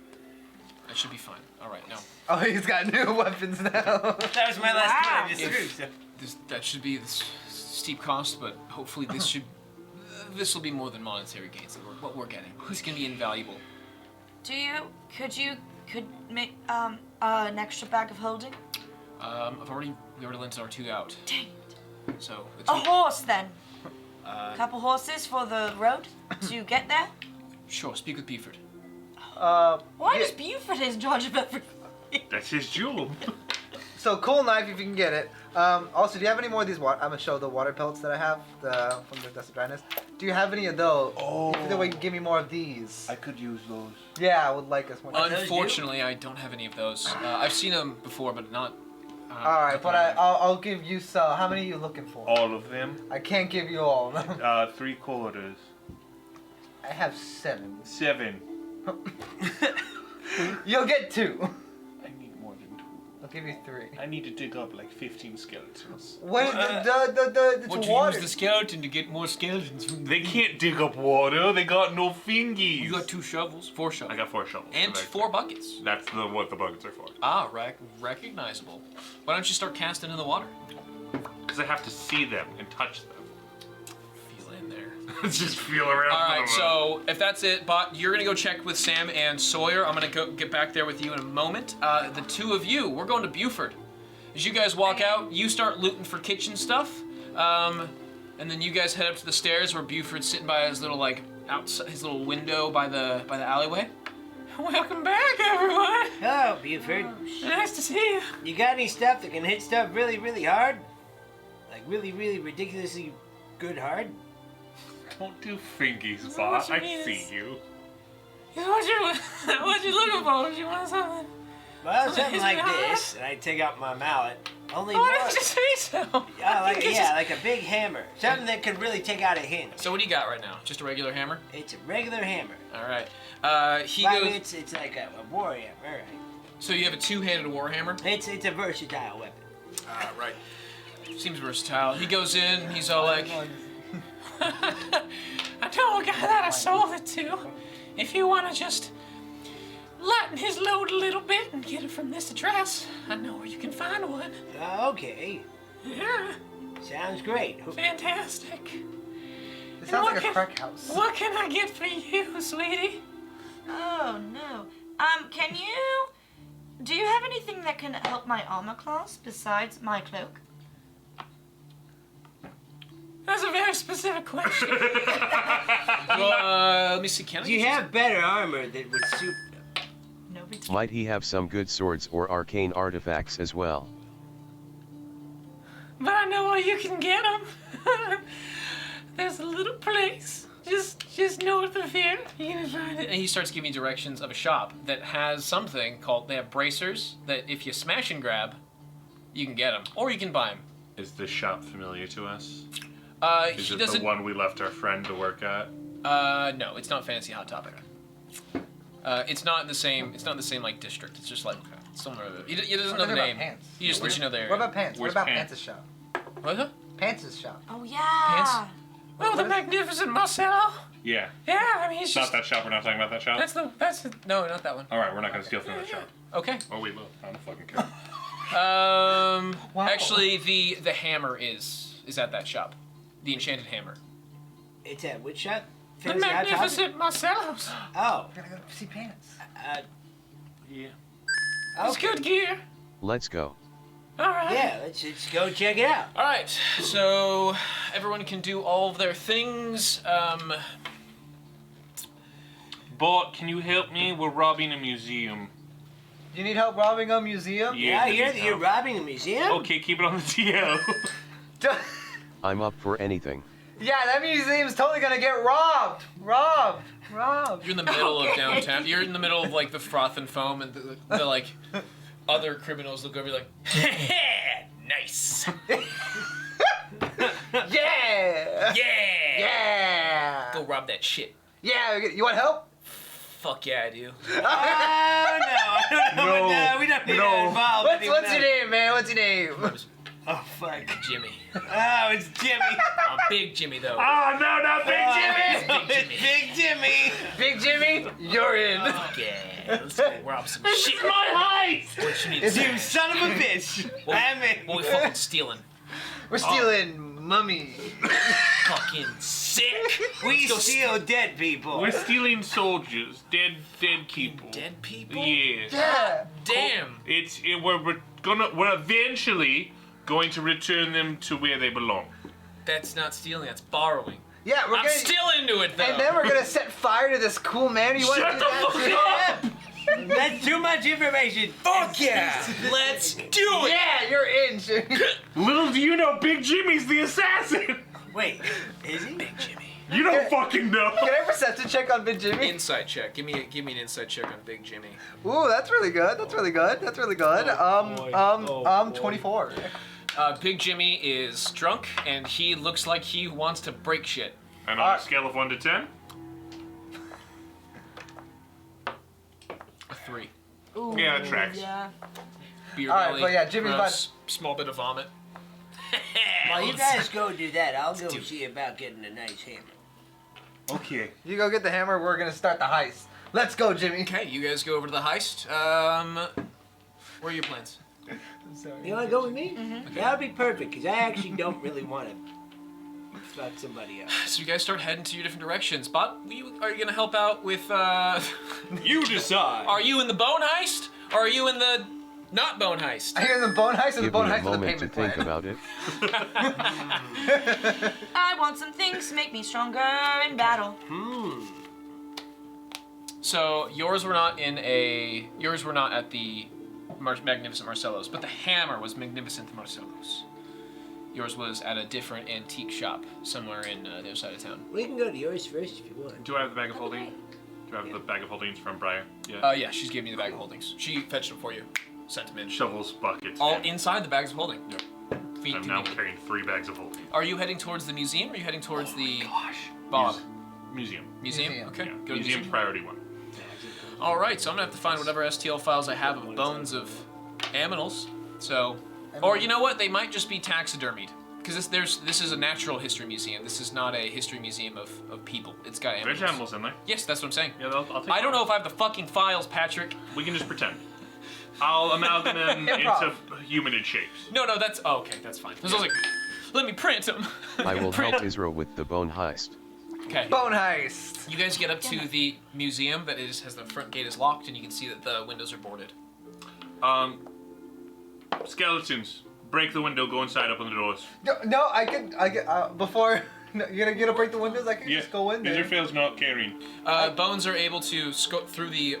[SPEAKER 1] That should be fine. All right, now
[SPEAKER 3] Oh, he's got new weapons now.
[SPEAKER 5] That was my last
[SPEAKER 2] Wow.
[SPEAKER 5] one. I just threw, so.
[SPEAKER 1] that should be this steep cost, but hopefully this will be more than monetary gains. What we're getting. It's gonna be invaluable.
[SPEAKER 2] Could make an extra bag of holding?
[SPEAKER 1] We already lent our 2 out.
[SPEAKER 2] Dang it.
[SPEAKER 1] So it's
[SPEAKER 2] A horse then. Couple horses for the road to get there.
[SPEAKER 1] sure. Speak with Buford.
[SPEAKER 2] Why
[SPEAKER 3] Yeah.
[SPEAKER 2] does Buford in charge of everything?
[SPEAKER 4] That's his jewel.
[SPEAKER 3] So cool knife if you can get it. Also, do you have any more of these? I'm gonna show the water pellets that I have from the Dust of Dryness. Do you have any of those?
[SPEAKER 4] Oh.
[SPEAKER 3] If there way you can give me more of these.
[SPEAKER 4] I could use those.
[SPEAKER 3] Yeah, I would like us more.
[SPEAKER 5] those you?
[SPEAKER 1] Unfortunately, I don't have any of those. I've seen them before, but not.
[SPEAKER 3] All right, but I'll give you some. How many are you looking for?
[SPEAKER 4] All of them.
[SPEAKER 3] I can't give you all.
[SPEAKER 4] 3/4.
[SPEAKER 3] I have 7.
[SPEAKER 4] 7.
[SPEAKER 3] You'll get 2.
[SPEAKER 4] I need more than 2.
[SPEAKER 3] I'll give you 3.
[SPEAKER 4] I need to dig up like 15 skeletons.
[SPEAKER 3] What? It's
[SPEAKER 1] What,
[SPEAKER 3] water.
[SPEAKER 1] use the skeleton to get more skeletons?
[SPEAKER 4] They can't dig up water. They got no fingies.
[SPEAKER 1] You got 2 shovels, 4 shovels,
[SPEAKER 4] I got 4 shovels.
[SPEAKER 1] and
[SPEAKER 4] so
[SPEAKER 1] 4 buckets.
[SPEAKER 4] That's what the buckets are for.
[SPEAKER 1] Ah, recognizable. Why don't you start casting in the water?
[SPEAKER 4] Because I have to see them and touch them.
[SPEAKER 1] Feel in there.
[SPEAKER 4] Just feel around.
[SPEAKER 1] All
[SPEAKER 4] for
[SPEAKER 1] right,
[SPEAKER 4] them.
[SPEAKER 1] so if that's it, Bott, you're gonna go check with Sam and Sawyer. I'm gonna go get back there with you in a moment. The 2 of you, we're going to Buford. As you guys walk out, you start looting for kitchen stuff, and then you guys head up to the stairs where Buford's sitting by his little outside his little window by the alleyway. Welcome back, everyone.
[SPEAKER 5] Hello, Buford.
[SPEAKER 1] Nice to see you.
[SPEAKER 5] You got any stuff that can hit stuff really, really hard? Like really, really ridiculously good hard?
[SPEAKER 4] Don't do fingies,
[SPEAKER 1] what
[SPEAKER 4] Bott.
[SPEAKER 1] you
[SPEAKER 4] I
[SPEAKER 1] mean
[SPEAKER 4] see
[SPEAKER 1] is-
[SPEAKER 4] you.
[SPEAKER 1] What you looking for? You want something?
[SPEAKER 5] Well, something
[SPEAKER 1] Hit
[SPEAKER 5] like
[SPEAKER 1] me hard?
[SPEAKER 5] this, and I take out my mallet. Only
[SPEAKER 1] Why
[SPEAKER 5] more.
[SPEAKER 1] didn't you say so?
[SPEAKER 5] Yeah, like a big hammer. Something that could really take out a hinge.
[SPEAKER 1] So what do you got right now? Just a regular hammer?
[SPEAKER 5] It's a regular hammer.
[SPEAKER 1] All right. He
[SPEAKER 5] But
[SPEAKER 1] goes.
[SPEAKER 5] it's like a war hammer, right?
[SPEAKER 1] So you have a 2-handed warhammer.
[SPEAKER 5] It's a versatile weapon.
[SPEAKER 1] Right. Seems versatile. He goes in. He's all like, I know a guy that I sold it to. If you want to just lighten his load a little bit and get it from this address, I know where you can find one.
[SPEAKER 5] Okay,
[SPEAKER 1] Yeah,
[SPEAKER 5] sounds great.
[SPEAKER 1] fantastic.
[SPEAKER 3] It sounds like a
[SPEAKER 1] What
[SPEAKER 3] crack house.
[SPEAKER 1] What can I get for you, sweetie?
[SPEAKER 2] Oh no. Do you have anything that can help my armor class besides my cloak?
[SPEAKER 1] That's a very specific question. Well, let me see. Can I?
[SPEAKER 5] Do you have better armor that would suit?
[SPEAKER 2] No big deal.
[SPEAKER 6] Might he have some good swords or arcane artifacts as well?
[SPEAKER 1] But I know where you can get them. There's a little place just north of here. You can find it. And he starts giving me directions of a shop that has something called. They have bracers that if you smash and grab, you can get them, or you can buy them.
[SPEAKER 4] Is this shop familiar to us? Is
[SPEAKER 1] He
[SPEAKER 4] it
[SPEAKER 1] doesn't.
[SPEAKER 4] the one we left our friend to work at?
[SPEAKER 1] No, it's not Fantasy Hot Topic. It's not the same. It's not the same like district. It's just like somewhere. He doesn't know
[SPEAKER 3] What
[SPEAKER 1] the
[SPEAKER 3] about
[SPEAKER 1] name.
[SPEAKER 3] Pants?
[SPEAKER 1] He just lets you know there.
[SPEAKER 3] What about Pants? What
[SPEAKER 4] Where's
[SPEAKER 3] about
[SPEAKER 4] Pants?
[SPEAKER 3] Pants' shop?
[SPEAKER 1] What?
[SPEAKER 3] Pants' shop.
[SPEAKER 2] Oh yeah.
[SPEAKER 1] Oh, the magnificent Marcelo.
[SPEAKER 4] Yeah.
[SPEAKER 1] Yeah, I mean he's
[SPEAKER 4] It's
[SPEAKER 1] just.
[SPEAKER 4] not that shop. We're not talking about that shop.
[SPEAKER 1] That's the no, not that one.
[SPEAKER 4] All right, we're not gonna steal from that shop.
[SPEAKER 1] Okay.
[SPEAKER 4] Oh, we will. I don't fucking care.
[SPEAKER 3] Wow.
[SPEAKER 1] Actually, the hammer is at that shop. The enchanted hammer.
[SPEAKER 5] It's at which shop?
[SPEAKER 1] The
[SPEAKER 5] Fancy Hot Topic?
[SPEAKER 1] magnificent Marcelo's.
[SPEAKER 5] Oh,
[SPEAKER 3] I gotta go see Pants.
[SPEAKER 4] Yeah.
[SPEAKER 1] It's
[SPEAKER 5] okay.
[SPEAKER 1] good gear.
[SPEAKER 6] Let's go.
[SPEAKER 1] All right.
[SPEAKER 5] Yeah, let's go check it out.
[SPEAKER 1] All right. So everyone can do all of their things.
[SPEAKER 4] Bott, can you help me? We're robbing a museum.
[SPEAKER 3] You need help robbing a museum?
[SPEAKER 5] Yeah,
[SPEAKER 4] we
[SPEAKER 5] you're
[SPEAKER 4] need
[SPEAKER 5] you're
[SPEAKER 4] help.
[SPEAKER 5] robbing a museum.
[SPEAKER 4] Okay, keep it on the TL.
[SPEAKER 6] I'm up for anything.
[SPEAKER 3] Yeah, that museum's totally gonna get robbed. Robbed.
[SPEAKER 1] You're in the middle of downtown. You're in the middle of like the froth and foam, and the like other criminals look over like, nice.
[SPEAKER 3] Yeah.
[SPEAKER 1] Yeah.
[SPEAKER 3] Yeah.
[SPEAKER 1] Go rob that shit.
[SPEAKER 3] Yeah. You want help?
[SPEAKER 1] Fuck yeah, I do.
[SPEAKER 5] Oh no, we don't need to involve
[SPEAKER 3] What's your name, man? What's your name?
[SPEAKER 5] Oh fuck.
[SPEAKER 1] Jimmy.
[SPEAKER 5] Oh, it's Jimmy.
[SPEAKER 1] I'm Big Jimmy though.
[SPEAKER 4] Oh no, not Big Jimmy!
[SPEAKER 5] It's Big Jimmy.
[SPEAKER 3] Big Jimmy, you're in.
[SPEAKER 1] Fuck yeah. Let's go rob some shit.
[SPEAKER 4] My heist!
[SPEAKER 1] What you need to
[SPEAKER 5] You
[SPEAKER 1] say?
[SPEAKER 5] son of a bitch. I'm in.
[SPEAKER 1] What we fucking stealing?
[SPEAKER 3] We're stealing mummy.
[SPEAKER 1] Fucking sick.
[SPEAKER 5] We
[SPEAKER 1] Let's go
[SPEAKER 5] steal dead people.
[SPEAKER 4] We're stealing soldiers, dead people.
[SPEAKER 1] dead people.
[SPEAKER 4] Yes.
[SPEAKER 3] Yeah.
[SPEAKER 1] Damn.
[SPEAKER 4] We're eventually going to return them to where they belong.
[SPEAKER 1] That's not stealing. That's borrowing.
[SPEAKER 3] Yeah, we're
[SPEAKER 1] I'm
[SPEAKER 3] gonna.
[SPEAKER 1] still into it though.
[SPEAKER 3] And then we're gonna set fire to this cool man. You want to
[SPEAKER 4] Shut
[SPEAKER 3] do
[SPEAKER 4] the
[SPEAKER 3] that?
[SPEAKER 4] fuck up!
[SPEAKER 5] That's too much information. Fuck yeah.
[SPEAKER 1] Let's do it.
[SPEAKER 3] Yeah, you're in.
[SPEAKER 4] Little do you know, Big Jimmy's the assassin!
[SPEAKER 5] Wait, is he?
[SPEAKER 1] Big Jimmy.
[SPEAKER 4] You don't fucking know!
[SPEAKER 3] Can I perception check on Big Jimmy?
[SPEAKER 1] Inside check. Give me an inside check on Big Jimmy.
[SPEAKER 3] Ooh, that's really good. That's really good. That's really good. 24.
[SPEAKER 1] Big Jimmy is drunk and he looks like he wants to break shit.
[SPEAKER 4] And on a scale of 1 to 10?
[SPEAKER 1] A 3.
[SPEAKER 2] Ooh,
[SPEAKER 4] Yeah, that tracks.
[SPEAKER 2] Yeah.
[SPEAKER 1] Beer
[SPEAKER 3] All right,
[SPEAKER 1] belly.
[SPEAKER 3] but yeah, Jimmy's
[SPEAKER 1] gross, small bit of vomit.
[SPEAKER 5] While you guys go do that, I'll go
[SPEAKER 1] do it.
[SPEAKER 5] see about getting a nice hammer.
[SPEAKER 4] Okay.
[SPEAKER 3] You go get the hammer. We're gonna start the heist. Let's go, Jimmy.
[SPEAKER 1] Okay, you guys go over to the heist. What are your plans?
[SPEAKER 5] You wanna go with me? That would be perfect, because I actually don't really want to fuck somebody up.
[SPEAKER 1] So you guys start heading to your different directions. Bott, are you gonna help out with?
[SPEAKER 7] You decide.
[SPEAKER 1] Are you in the bone heist? Or are you in the not bone heist?
[SPEAKER 3] I hear the bone heist and the
[SPEAKER 6] Give
[SPEAKER 3] bone
[SPEAKER 6] me a
[SPEAKER 3] heist with the
[SPEAKER 6] moment to
[SPEAKER 3] payment
[SPEAKER 6] think
[SPEAKER 3] plan.
[SPEAKER 6] about it.
[SPEAKER 2] I want some things to make me stronger in battle.
[SPEAKER 1] So yours were not at the Magnificent Marcello's, but the hammer was Magnificent Marcello's. Yours was at a different antique shop somewhere in the other side of town.
[SPEAKER 5] We can go to yours first if you want.
[SPEAKER 4] Do I have the bag of holding? Do I have the bag of holdings from Briar?
[SPEAKER 1] Yeah, she's giving you the bag of holdings. She fetched them for you. Sent them in.
[SPEAKER 4] Shovels, buckets.
[SPEAKER 1] All
[SPEAKER 4] and
[SPEAKER 1] inside the bags of holding.
[SPEAKER 4] Yep.
[SPEAKER 1] Feet
[SPEAKER 4] I'm
[SPEAKER 1] to
[SPEAKER 4] now
[SPEAKER 1] me.
[SPEAKER 4] carrying 3 bags of holding.
[SPEAKER 1] Are you heading towards the museum or are you heading towards the
[SPEAKER 4] Bob.
[SPEAKER 1] Bob?
[SPEAKER 4] Museum.
[SPEAKER 1] Museum?
[SPEAKER 3] Museum.
[SPEAKER 1] Okay.
[SPEAKER 4] Yeah.
[SPEAKER 1] Go to
[SPEAKER 4] Museum's
[SPEAKER 1] museum.
[SPEAKER 4] priority 1.
[SPEAKER 1] Alright, so I'm gonna have to find whatever STL files I have of bones of aminals. So, or you know what? They might just be taxidermied. Because this is a natural history museum. This is not a history museum of people. It's got animals.
[SPEAKER 4] There's animals in there.
[SPEAKER 1] Yes, that's what I'm saying.
[SPEAKER 4] Yeah, I'll take
[SPEAKER 1] I don't
[SPEAKER 4] one.
[SPEAKER 1] know if I have the fucking files, Patrick.
[SPEAKER 4] We can just pretend. I'll amalgamate them
[SPEAKER 3] Improv.
[SPEAKER 4] into humanid shapes.
[SPEAKER 1] No, that's okay. That's fine. I was like, let me print them.
[SPEAKER 6] I will help Israel with the bone heist.
[SPEAKER 1] Okay.
[SPEAKER 3] Bone heist.
[SPEAKER 1] You guys get up to the museum that has the front gate is locked, and you can see that the windows are boarded.
[SPEAKER 4] Skeletons. Break the window, go inside, open the doors.
[SPEAKER 3] No, I can before. No, you're gonna break the windows. I can just go in there.
[SPEAKER 4] Israel's not carrying.
[SPEAKER 1] Bones are able to scope through the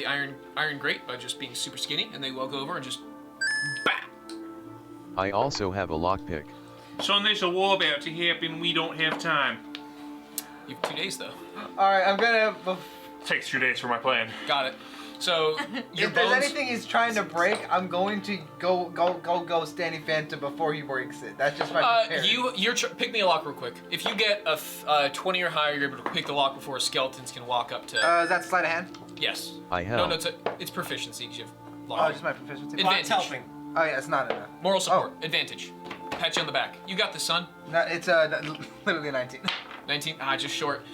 [SPEAKER 1] iron grate by just being super skinny, and they will go over and just bap.
[SPEAKER 6] I also have a lockpick.
[SPEAKER 4] Son, there's a war about to happen. We don't have time.
[SPEAKER 1] You have 2 days though.
[SPEAKER 3] All right, I'm gonna.
[SPEAKER 4] Takes 2 days for my plan.
[SPEAKER 1] Got it. So your
[SPEAKER 3] If there's
[SPEAKER 1] bones.
[SPEAKER 3] anything he's trying to break, I'm going to go Stanley Phantom before he breaks it. That's just my prepared.
[SPEAKER 1] Pick me a lock real quick. If you get a 20 or higher, you're able to pick the lock before skeletons can walk up to.
[SPEAKER 3] Is that sleight of hand?
[SPEAKER 1] Yes.
[SPEAKER 6] I
[SPEAKER 1] No,
[SPEAKER 6] help.
[SPEAKER 1] it's proficiency. 'Cause you have
[SPEAKER 3] Oh,
[SPEAKER 1] lock.
[SPEAKER 3] just my proficiency.
[SPEAKER 1] Advantage.
[SPEAKER 7] Bott's helping.
[SPEAKER 3] Oh yeah, it's not enough.
[SPEAKER 1] Moral support. Advantage. Pat you on the back. You got this, son.
[SPEAKER 3] No, it's literally 19.
[SPEAKER 1] 19. Just short.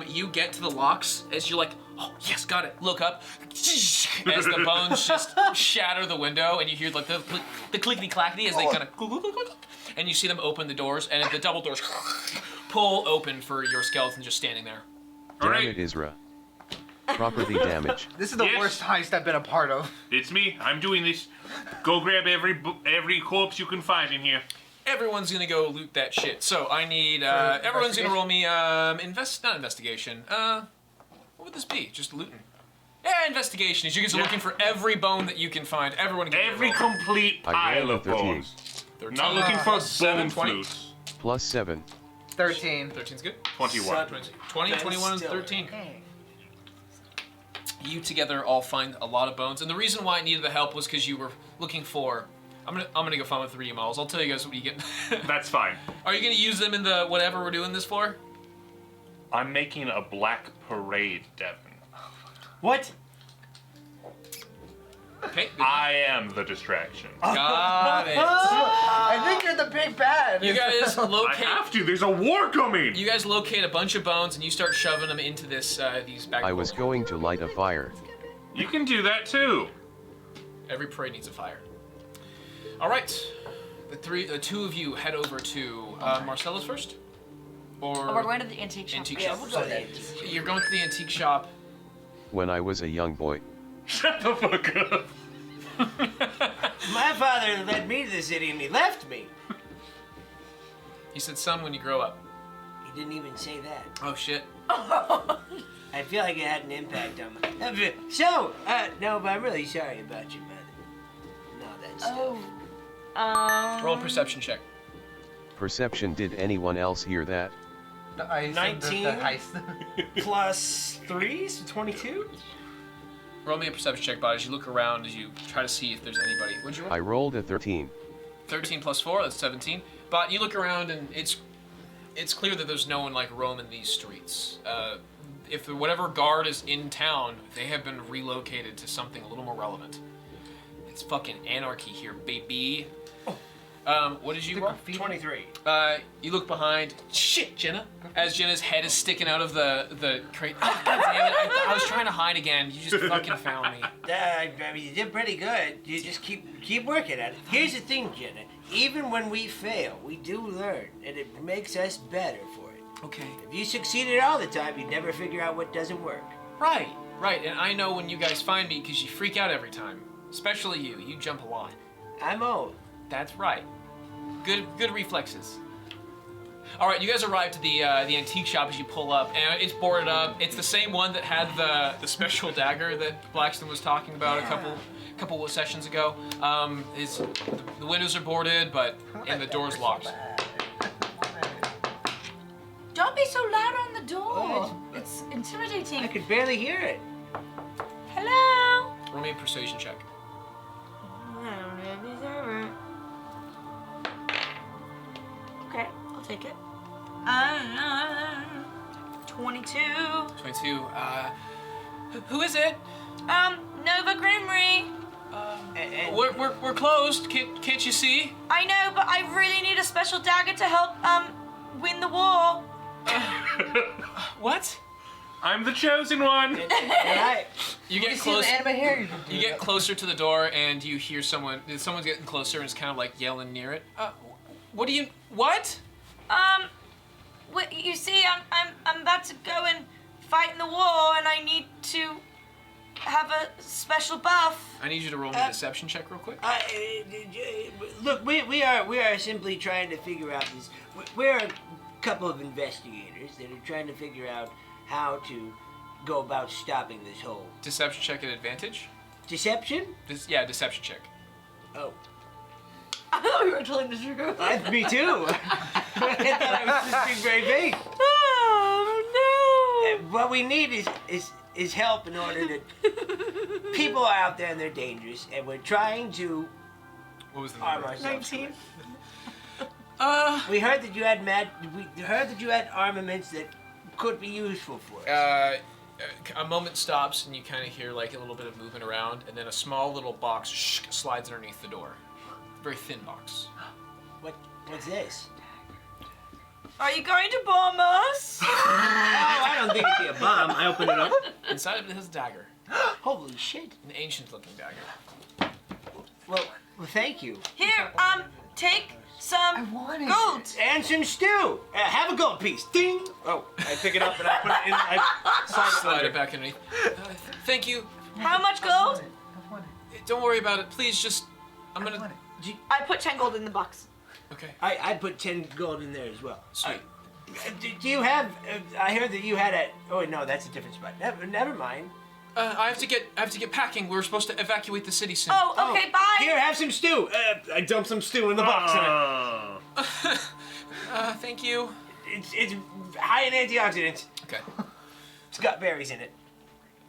[SPEAKER 1] You get to the locks as you're like, oh yes, got it. Look up. As the bones just shatter the window, and you hear like the clickety clackety as they kind of, and you see them open the doors, and the double doors pull open for your skeleton just standing there.
[SPEAKER 6] Damn
[SPEAKER 4] Alright.
[SPEAKER 6] it, Isra. Property damage.
[SPEAKER 3] This is the
[SPEAKER 4] Yes.
[SPEAKER 3] worst heist I've been a part of.
[SPEAKER 4] It's me. I'm doing this. Go grab every corpse you can find in here.
[SPEAKER 1] Everyone's gonna go loot that shit. So I need everyone's gonna roll me not investigation. What would this be? Just looting. Yeah, investigation. Is you guys are looking for every bone that you can find. Everyone give me a
[SPEAKER 4] Every
[SPEAKER 1] roll.
[SPEAKER 4] complete
[SPEAKER 6] I
[SPEAKER 4] pile
[SPEAKER 6] rolled a
[SPEAKER 4] of
[SPEAKER 6] 13.
[SPEAKER 4] bones.
[SPEAKER 1] 13.
[SPEAKER 4] Not looking for
[SPEAKER 1] 7,
[SPEAKER 4] bone
[SPEAKER 1] 20.
[SPEAKER 4] flutes.
[SPEAKER 6] Plus 7.
[SPEAKER 3] 13.
[SPEAKER 1] 13's good.
[SPEAKER 4] 21.
[SPEAKER 1] 20, 21, and 13. You together all find a lot of bones, and the reason why I needed the help was because you were looking for. I'm gonna go find my 3D models. I'll tell you guys what you get.
[SPEAKER 4] That's fine.
[SPEAKER 1] Are you gonna use them in the whatever we're doing this for?
[SPEAKER 4] I'm making a black parade, Devin.
[SPEAKER 7] What?
[SPEAKER 1] Okay.
[SPEAKER 4] I am the distraction.
[SPEAKER 1] Got it.
[SPEAKER 3] I think you're the big bad.
[SPEAKER 1] You guys
[SPEAKER 4] I
[SPEAKER 1] locate.
[SPEAKER 4] have to. There's a war coming.
[SPEAKER 1] You guys locate a bunch of bones and you start shoving them into this these bags.
[SPEAKER 6] I was going to light a fire.
[SPEAKER 4] You can do that too.
[SPEAKER 1] Every parade needs a fire. All right, the two of you head over to Marcella's first, or
[SPEAKER 2] Oh, we're going to the antique shop.
[SPEAKER 1] antique
[SPEAKER 5] Yeah,
[SPEAKER 1] shop.
[SPEAKER 5] we'll go to the antique shop.
[SPEAKER 1] You're going to the antique shop.
[SPEAKER 6] When I was a young boy.
[SPEAKER 4] Shut the fuck up.
[SPEAKER 5] My father led me to the city and he left me.
[SPEAKER 1] He said, "Son, when you grow up."
[SPEAKER 5] He didn't even say that.
[SPEAKER 1] Oh shit.
[SPEAKER 5] I feel like it had an impact on my. So, no, but I'm really sorry about your mother. No, that's.
[SPEAKER 2] Oh.
[SPEAKER 1] Roll a perception check.
[SPEAKER 6] Perception. Did anyone else hear that?
[SPEAKER 3] I said the
[SPEAKER 7] 19?
[SPEAKER 3] heist.
[SPEAKER 7] Plus 3, so 22?
[SPEAKER 1] Roll me a perception check, Bott, as you look around, as you try to see if there's anybody. What'd you roll?
[SPEAKER 6] I rolled a 13.
[SPEAKER 1] 13 plus 4, that's 17. Bott, you look around and it's clear that there's no one like roaming these streets. If whatever guard is in town, they have been relocated to something a little more relevant. It's fucking anarchy here, baby. What did you roll?
[SPEAKER 7] 23.
[SPEAKER 1] You look behind. Shit, Jenna. As Jenna's head is sticking out of the crate. Oh, God damn it. I was trying to hide again. You just fucking found me.
[SPEAKER 5] I mean, you did pretty good. You just keep working at it. Here's the thing, Jenna. Even when we fail, we do learn, and it makes us better for it.
[SPEAKER 1] Okay.
[SPEAKER 5] If you succeeded all the time, you'd never figure out what doesn't work.
[SPEAKER 1] Right. And I know when you guys find me because you freak out every time. Especially you. You jump a lot.
[SPEAKER 5] I'm old.
[SPEAKER 1] That's right. Good reflexes. All right, you guys arrive to the antique shop as you pull up, and it's boarded up. It's the same one that had the special dagger that Blaxton was talking about a couple of sessions ago. The windows are boarded, and the door's locked.
[SPEAKER 2] Don't be so loud on the door. It's intimidating.
[SPEAKER 5] I could barely hear it.
[SPEAKER 2] Hello.
[SPEAKER 1] Roll me a persuasion check.
[SPEAKER 2] Okay, I'll take it. 22.
[SPEAKER 1] 22. Who is it?
[SPEAKER 2] Nova Grimry.
[SPEAKER 5] And
[SPEAKER 1] We're closed. Can't you see?
[SPEAKER 2] I know, but I really need a special dagger to help win the war.
[SPEAKER 1] What?
[SPEAKER 4] I'm the chosen one.
[SPEAKER 1] You get close. You get closer to the door, and you hear someone's getting closer, and it's kind of like yelling near it. What?
[SPEAKER 2] You see, I'm about to go and fight in the war, and I need to have a special buff.
[SPEAKER 1] I need you to roll me a deception check real quick.
[SPEAKER 5] look, we are simply trying to figure out this. We're a couple of investigators that are trying to figure out how to go about stopping this whole
[SPEAKER 1] Deception check at advantage.
[SPEAKER 5] deception.
[SPEAKER 1] Deception check.
[SPEAKER 5] Oh,
[SPEAKER 2] I thought we were telling the truth.
[SPEAKER 5] me too. I thought I was just being very vague.
[SPEAKER 2] Oh
[SPEAKER 5] What we need is help in order to. People are out there and they're dangerous, and we're trying to
[SPEAKER 1] What was the
[SPEAKER 5] arm
[SPEAKER 1] number?
[SPEAKER 5] ourselves.
[SPEAKER 2] 19.
[SPEAKER 5] We heard that you had We heard that you had armaments that could be useful for us.
[SPEAKER 1] A moment stops, and you kind of hear like a little bit of movement around, and then a small little box slides underneath the door. Very thin box.
[SPEAKER 5] What's this?
[SPEAKER 2] Are you going to bomb us?
[SPEAKER 5] Oh, I don't think it'd be a bomb. I open it up.
[SPEAKER 1] Inside of it has a dagger,
[SPEAKER 5] Holy shit.
[SPEAKER 1] an ancient-looking dagger.
[SPEAKER 5] Well, thank you.
[SPEAKER 2] Here, take some gold.
[SPEAKER 5] And some stew. Have a gold piece. Ding.
[SPEAKER 7] Oh, I pick it up and I put it in. I
[SPEAKER 1] Slide
[SPEAKER 7] slide
[SPEAKER 1] it back underneath. Thank you.
[SPEAKER 2] How much gold?
[SPEAKER 1] Don't worry about it. Please, just I'm gonna.
[SPEAKER 2] I put 10 gold in the box.
[SPEAKER 1] Okay.
[SPEAKER 5] I put 10 gold in there as well.
[SPEAKER 1] Sweet.
[SPEAKER 5] Do you have? I heard that you had a. Oh no, that's a different spot. Never mind.
[SPEAKER 1] I have to get packing. We're supposed to evacuate the city soon.
[SPEAKER 2] Oh, okay, bye.
[SPEAKER 5] Here, have some stew.
[SPEAKER 7] I dump some stew in the box. And
[SPEAKER 1] Thank you.
[SPEAKER 7] It's high in antioxidants.
[SPEAKER 1] Okay.
[SPEAKER 7] It's got berries in it.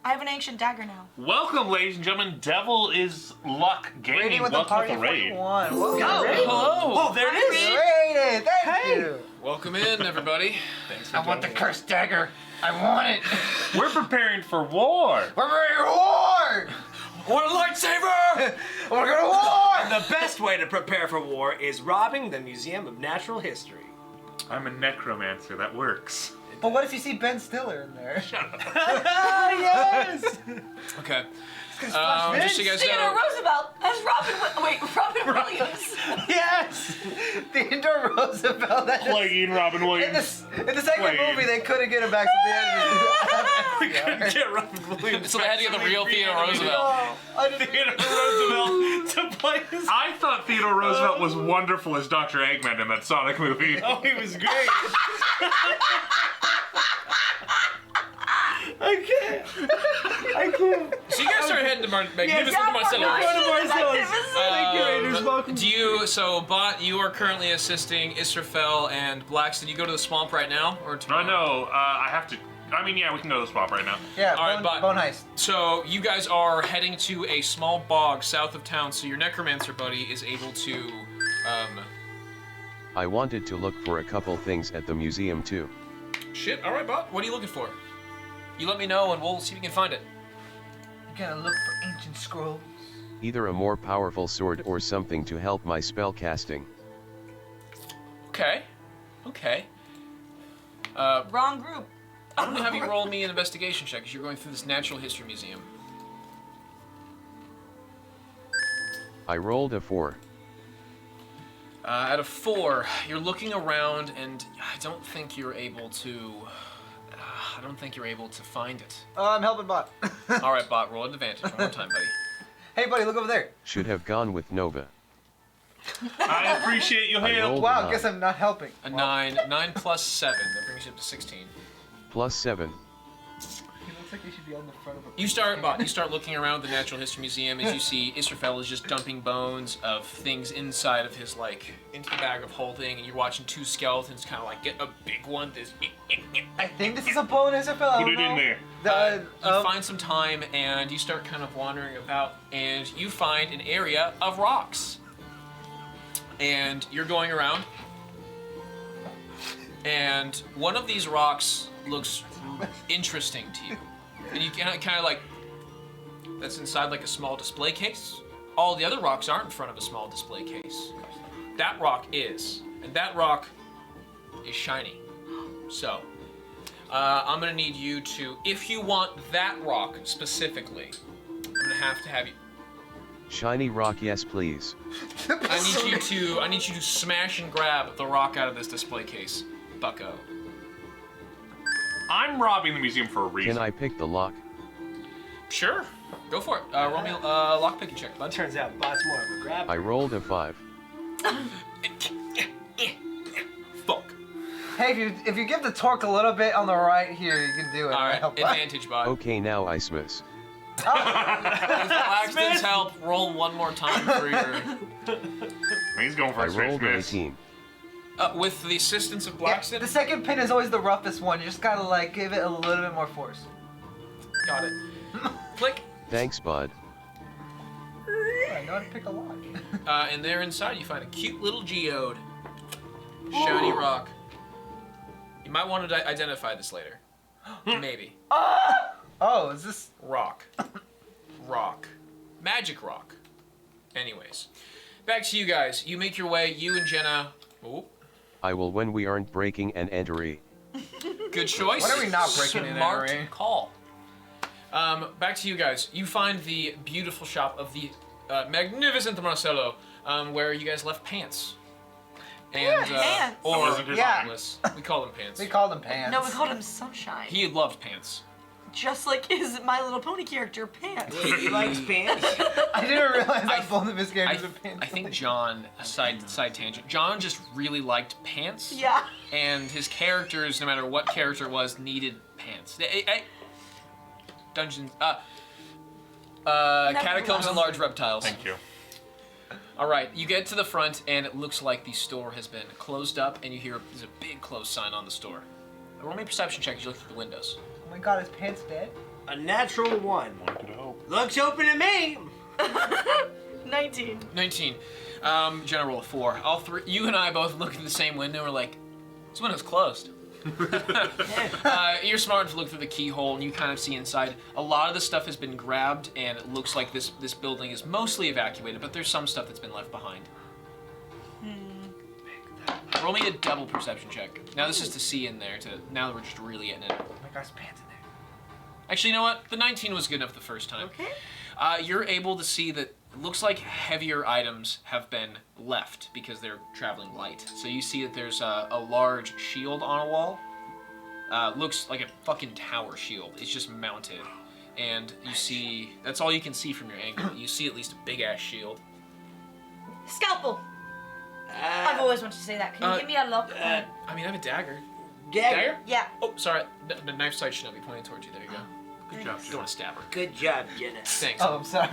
[SPEAKER 2] I have an ancient dagger now.
[SPEAKER 4] Welcome, ladies and gentlemen. Devil is Luck Gaming.
[SPEAKER 3] Raiding with the
[SPEAKER 4] Welcome
[SPEAKER 3] party
[SPEAKER 4] to the raid.
[SPEAKER 3] 41. Welcome
[SPEAKER 1] Oh,
[SPEAKER 3] to raid.
[SPEAKER 1] hello.
[SPEAKER 7] Oh, there it is.
[SPEAKER 3] Raided. Thank you.
[SPEAKER 1] Welcome in, everybody.
[SPEAKER 4] Thanks for
[SPEAKER 3] I want the
[SPEAKER 4] joining us.
[SPEAKER 3] cursed dagger. I want it.
[SPEAKER 4] We're preparing for war.
[SPEAKER 3] We're ready to war.
[SPEAKER 1] What a lightsaber!
[SPEAKER 3] We're gonna war.
[SPEAKER 7] And the best way to prepare for war is robbing the Museum of Natural History.
[SPEAKER 4] I'm a necromancer. That works.
[SPEAKER 3] But what if you see Ben Stiller in there?
[SPEAKER 7] Yes.
[SPEAKER 1] Okay.
[SPEAKER 3] Vince.
[SPEAKER 1] Just so you guys
[SPEAKER 2] Theodore
[SPEAKER 1] know,
[SPEAKER 2] Roosevelt as Robin Williams.
[SPEAKER 3] Yes. Theodore Roosevelt. That is-
[SPEAKER 4] Playing Robin
[SPEAKER 3] in
[SPEAKER 4] Williams.
[SPEAKER 3] the second
[SPEAKER 4] Playing.
[SPEAKER 3] movie, they couldn't get him back to the end.
[SPEAKER 7] Get Robin Williams.
[SPEAKER 1] so they had to get the real Theodore Roosevelt.
[SPEAKER 3] Oh, I didn't
[SPEAKER 7] Theodore Roosevelt to play his.
[SPEAKER 4] I thought Theodore Roosevelt was wonderful as Dr. Eggman in that Sonic movie.
[SPEAKER 7] Oh, he was great. I can't.
[SPEAKER 1] So you guys start heading to Magnificent
[SPEAKER 2] Yeah,
[SPEAKER 1] Marcelo.
[SPEAKER 2] Marcellus.
[SPEAKER 1] Do you, so Bott, you are currently assisting Israfel and Blaxton. You go to the swamp right now, or
[SPEAKER 4] Oh,
[SPEAKER 1] tomorrow?
[SPEAKER 4] no, I have to. I mean, yeah, we can go to the swamp right now.
[SPEAKER 3] Yeah,
[SPEAKER 1] All right, but-
[SPEAKER 3] bone heist.
[SPEAKER 1] So you guys are heading to a small bog south of town, so your necromancer buddy is able to,
[SPEAKER 6] I wanted to look for a couple things at the museum too.
[SPEAKER 1] shit, alright Bott, what are you looking for? You let me know and we'll see if we can find it.
[SPEAKER 3] You're gonna look for ancient scrolls.
[SPEAKER 6] Either a more powerful sword or something to help my spell casting.
[SPEAKER 1] Okay, okay.
[SPEAKER 2] Wrong group.
[SPEAKER 1] I'm gonna have you roll me an investigation check, because you're going through this natural history museum.
[SPEAKER 6] I rolled a 4.
[SPEAKER 1] Out of 4, you're looking around and I don't think you're able to find it.
[SPEAKER 3] I'm helping Bot.
[SPEAKER 1] Alright, Bot, roll an advantage one more time, buddy.
[SPEAKER 3] Hey, buddy, look over there.
[SPEAKER 6] Should have gone with Nova.
[SPEAKER 4] I appreciate your
[SPEAKER 6] I
[SPEAKER 4] help.
[SPEAKER 6] rolled
[SPEAKER 3] Wow,
[SPEAKER 6] a 9.
[SPEAKER 3] guess I'm not helping.
[SPEAKER 1] A 9 plus 7, that brings you up to 16.
[SPEAKER 6] Plus 7.
[SPEAKER 3] He looks like he should be on the front of a.
[SPEAKER 1] You start looking around the Natural History Museum as you see Israfel is just dumping bones of things inside of his, into the bag of holding, and you're watching 2 skeletons kind of get a big one.
[SPEAKER 3] I think this is a bone, Israfel. I
[SPEAKER 4] Put
[SPEAKER 3] don't
[SPEAKER 4] it in
[SPEAKER 3] know.
[SPEAKER 4] there.
[SPEAKER 1] You find some time, and you start kind of wandering about, and you find an area of rocks. And you're going around, and one of these rocks looks interesting to you. And you kind of that's inside a small display case. All the other rocks aren't in front of a small display case. That rock is, and that rock is shiny. So, I'm gonna need you to, if you want that rock specifically, I'm gonna have to have you.
[SPEAKER 6] Shiny rock, yes please.
[SPEAKER 1] I need you to smash and grab the rock out of this display case, bucko.
[SPEAKER 4] I'm robbing the museum for a reason.
[SPEAKER 6] Can I pick the lock?
[SPEAKER 1] Sure, go for it. Roll me a lockpicking check, bud.
[SPEAKER 7] Turns out Bot's more of a grab.
[SPEAKER 6] I rolled a 5.
[SPEAKER 1] Fuck.
[SPEAKER 3] Hey, if you give the torque a little bit on the right here, you can do it.
[SPEAKER 1] All right,
[SPEAKER 3] Help.
[SPEAKER 1] advantage, bud.
[SPEAKER 6] Okay, now I smiss.
[SPEAKER 1] With Blaxton's help, roll one more time for your.
[SPEAKER 4] He's going for
[SPEAKER 6] I
[SPEAKER 4] a straight
[SPEAKER 6] rolled an
[SPEAKER 4] miss.
[SPEAKER 6] 18.
[SPEAKER 1] With the assistance of
[SPEAKER 3] Yeah,
[SPEAKER 1] Blaxton.
[SPEAKER 3] the second pin is always the roughest one. You just gotta give it a little bit more force.
[SPEAKER 1] Got it. Click.
[SPEAKER 6] Thanks, bud.
[SPEAKER 3] I know how to pick a lock.
[SPEAKER 1] And there inside you find a cute little geode. Shiny rock. You might want to identify this later. Maybe.
[SPEAKER 3] Oh, is this?
[SPEAKER 1] Rock. Rock. Magic rock. Anyways. Back to you guys. You make your way, you and Jenna. Oh,
[SPEAKER 6] I will when we aren't breaking and entering.
[SPEAKER 1] good choice.
[SPEAKER 3] When are we not breaking and
[SPEAKER 1] Smart
[SPEAKER 3] entering?
[SPEAKER 1] call. Back to you guys. You find the beautiful shop of the magnificent Marcelo, where you guys left pants. And,
[SPEAKER 2] Pants.
[SPEAKER 1] Or
[SPEAKER 4] wasn't his
[SPEAKER 3] Yeah.
[SPEAKER 1] pants. We call them pants.
[SPEAKER 3] We called him pants.
[SPEAKER 2] No, we called him Sunshine.
[SPEAKER 1] He loved pants.
[SPEAKER 2] Just like his My Little Pony character, Pants.
[SPEAKER 7] He likes pants.
[SPEAKER 3] I didn't realize
[SPEAKER 1] I-
[SPEAKER 3] that both of his
[SPEAKER 1] I,
[SPEAKER 3] characters are pants.
[SPEAKER 1] I think John, side tangent, John just really liked pants.
[SPEAKER 2] Yeah.
[SPEAKER 1] And his characters, no matter what character it was, needed pants. Dungeons, Catacombs and Large Reptiles.
[SPEAKER 4] Thank you.
[SPEAKER 1] All right, you get to the front, and it looks like the store has been closed up, and you hear there's a big closed sign on the store. Roll me a perception check as you look through the windows.
[SPEAKER 3] Oh my god, his pants dead?
[SPEAKER 5] A natural 1.
[SPEAKER 4] One could hope.
[SPEAKER 5] Looks open to me.
[SPEAKER 2] 19.
[SPEAKER 1] 19. Jenna, roll a 4. All three, you and I both look at the same window. We're like, this window's closed. You're smart enough to look through the keyhole, and you kind of see inside. A lot of the stuff has been grabbed, and it looks like this building is mostly evacuated, but there's some stuff that's been left behind. Roll me a double perception check. Now this is to see in there. Now we're just really getting in.
[SPEAKER 3] Oh my god, his pants in there.
[SPEAKER 1] Actually, you know what? The 19 was good enough the first time.
[SPEAKER 2] Okay.
[SPEAKER 1] You're able to see that it looks like heavier items have been left because they're traveling light. So you see that there's a large shield on a wall. Looks like a fucking tower shield. It's just mounted. And you see, that's all you can see from your angle. You see at least a big ass shield.
[SPEAKER 2] Scalpel. I've always wanted to say that. Can you give me a lock?
[SPEAKER 1] I mean, I have a dagger.
[SPEAKER 5] Dagger.
[SPEAKER 2] Yeah.
[SPEAKER 1] Oh, sorry. The knife sight should not be pointing towards you. There you go.
[SPEAKER 4] Good job,
[SPEAKER 1] You don't want to stab her.
[SPEAKER 5] Good job, Jenna.
[SPEAKER 1] Thanks.
[SPEAKER 3] Oh, I'm sorry.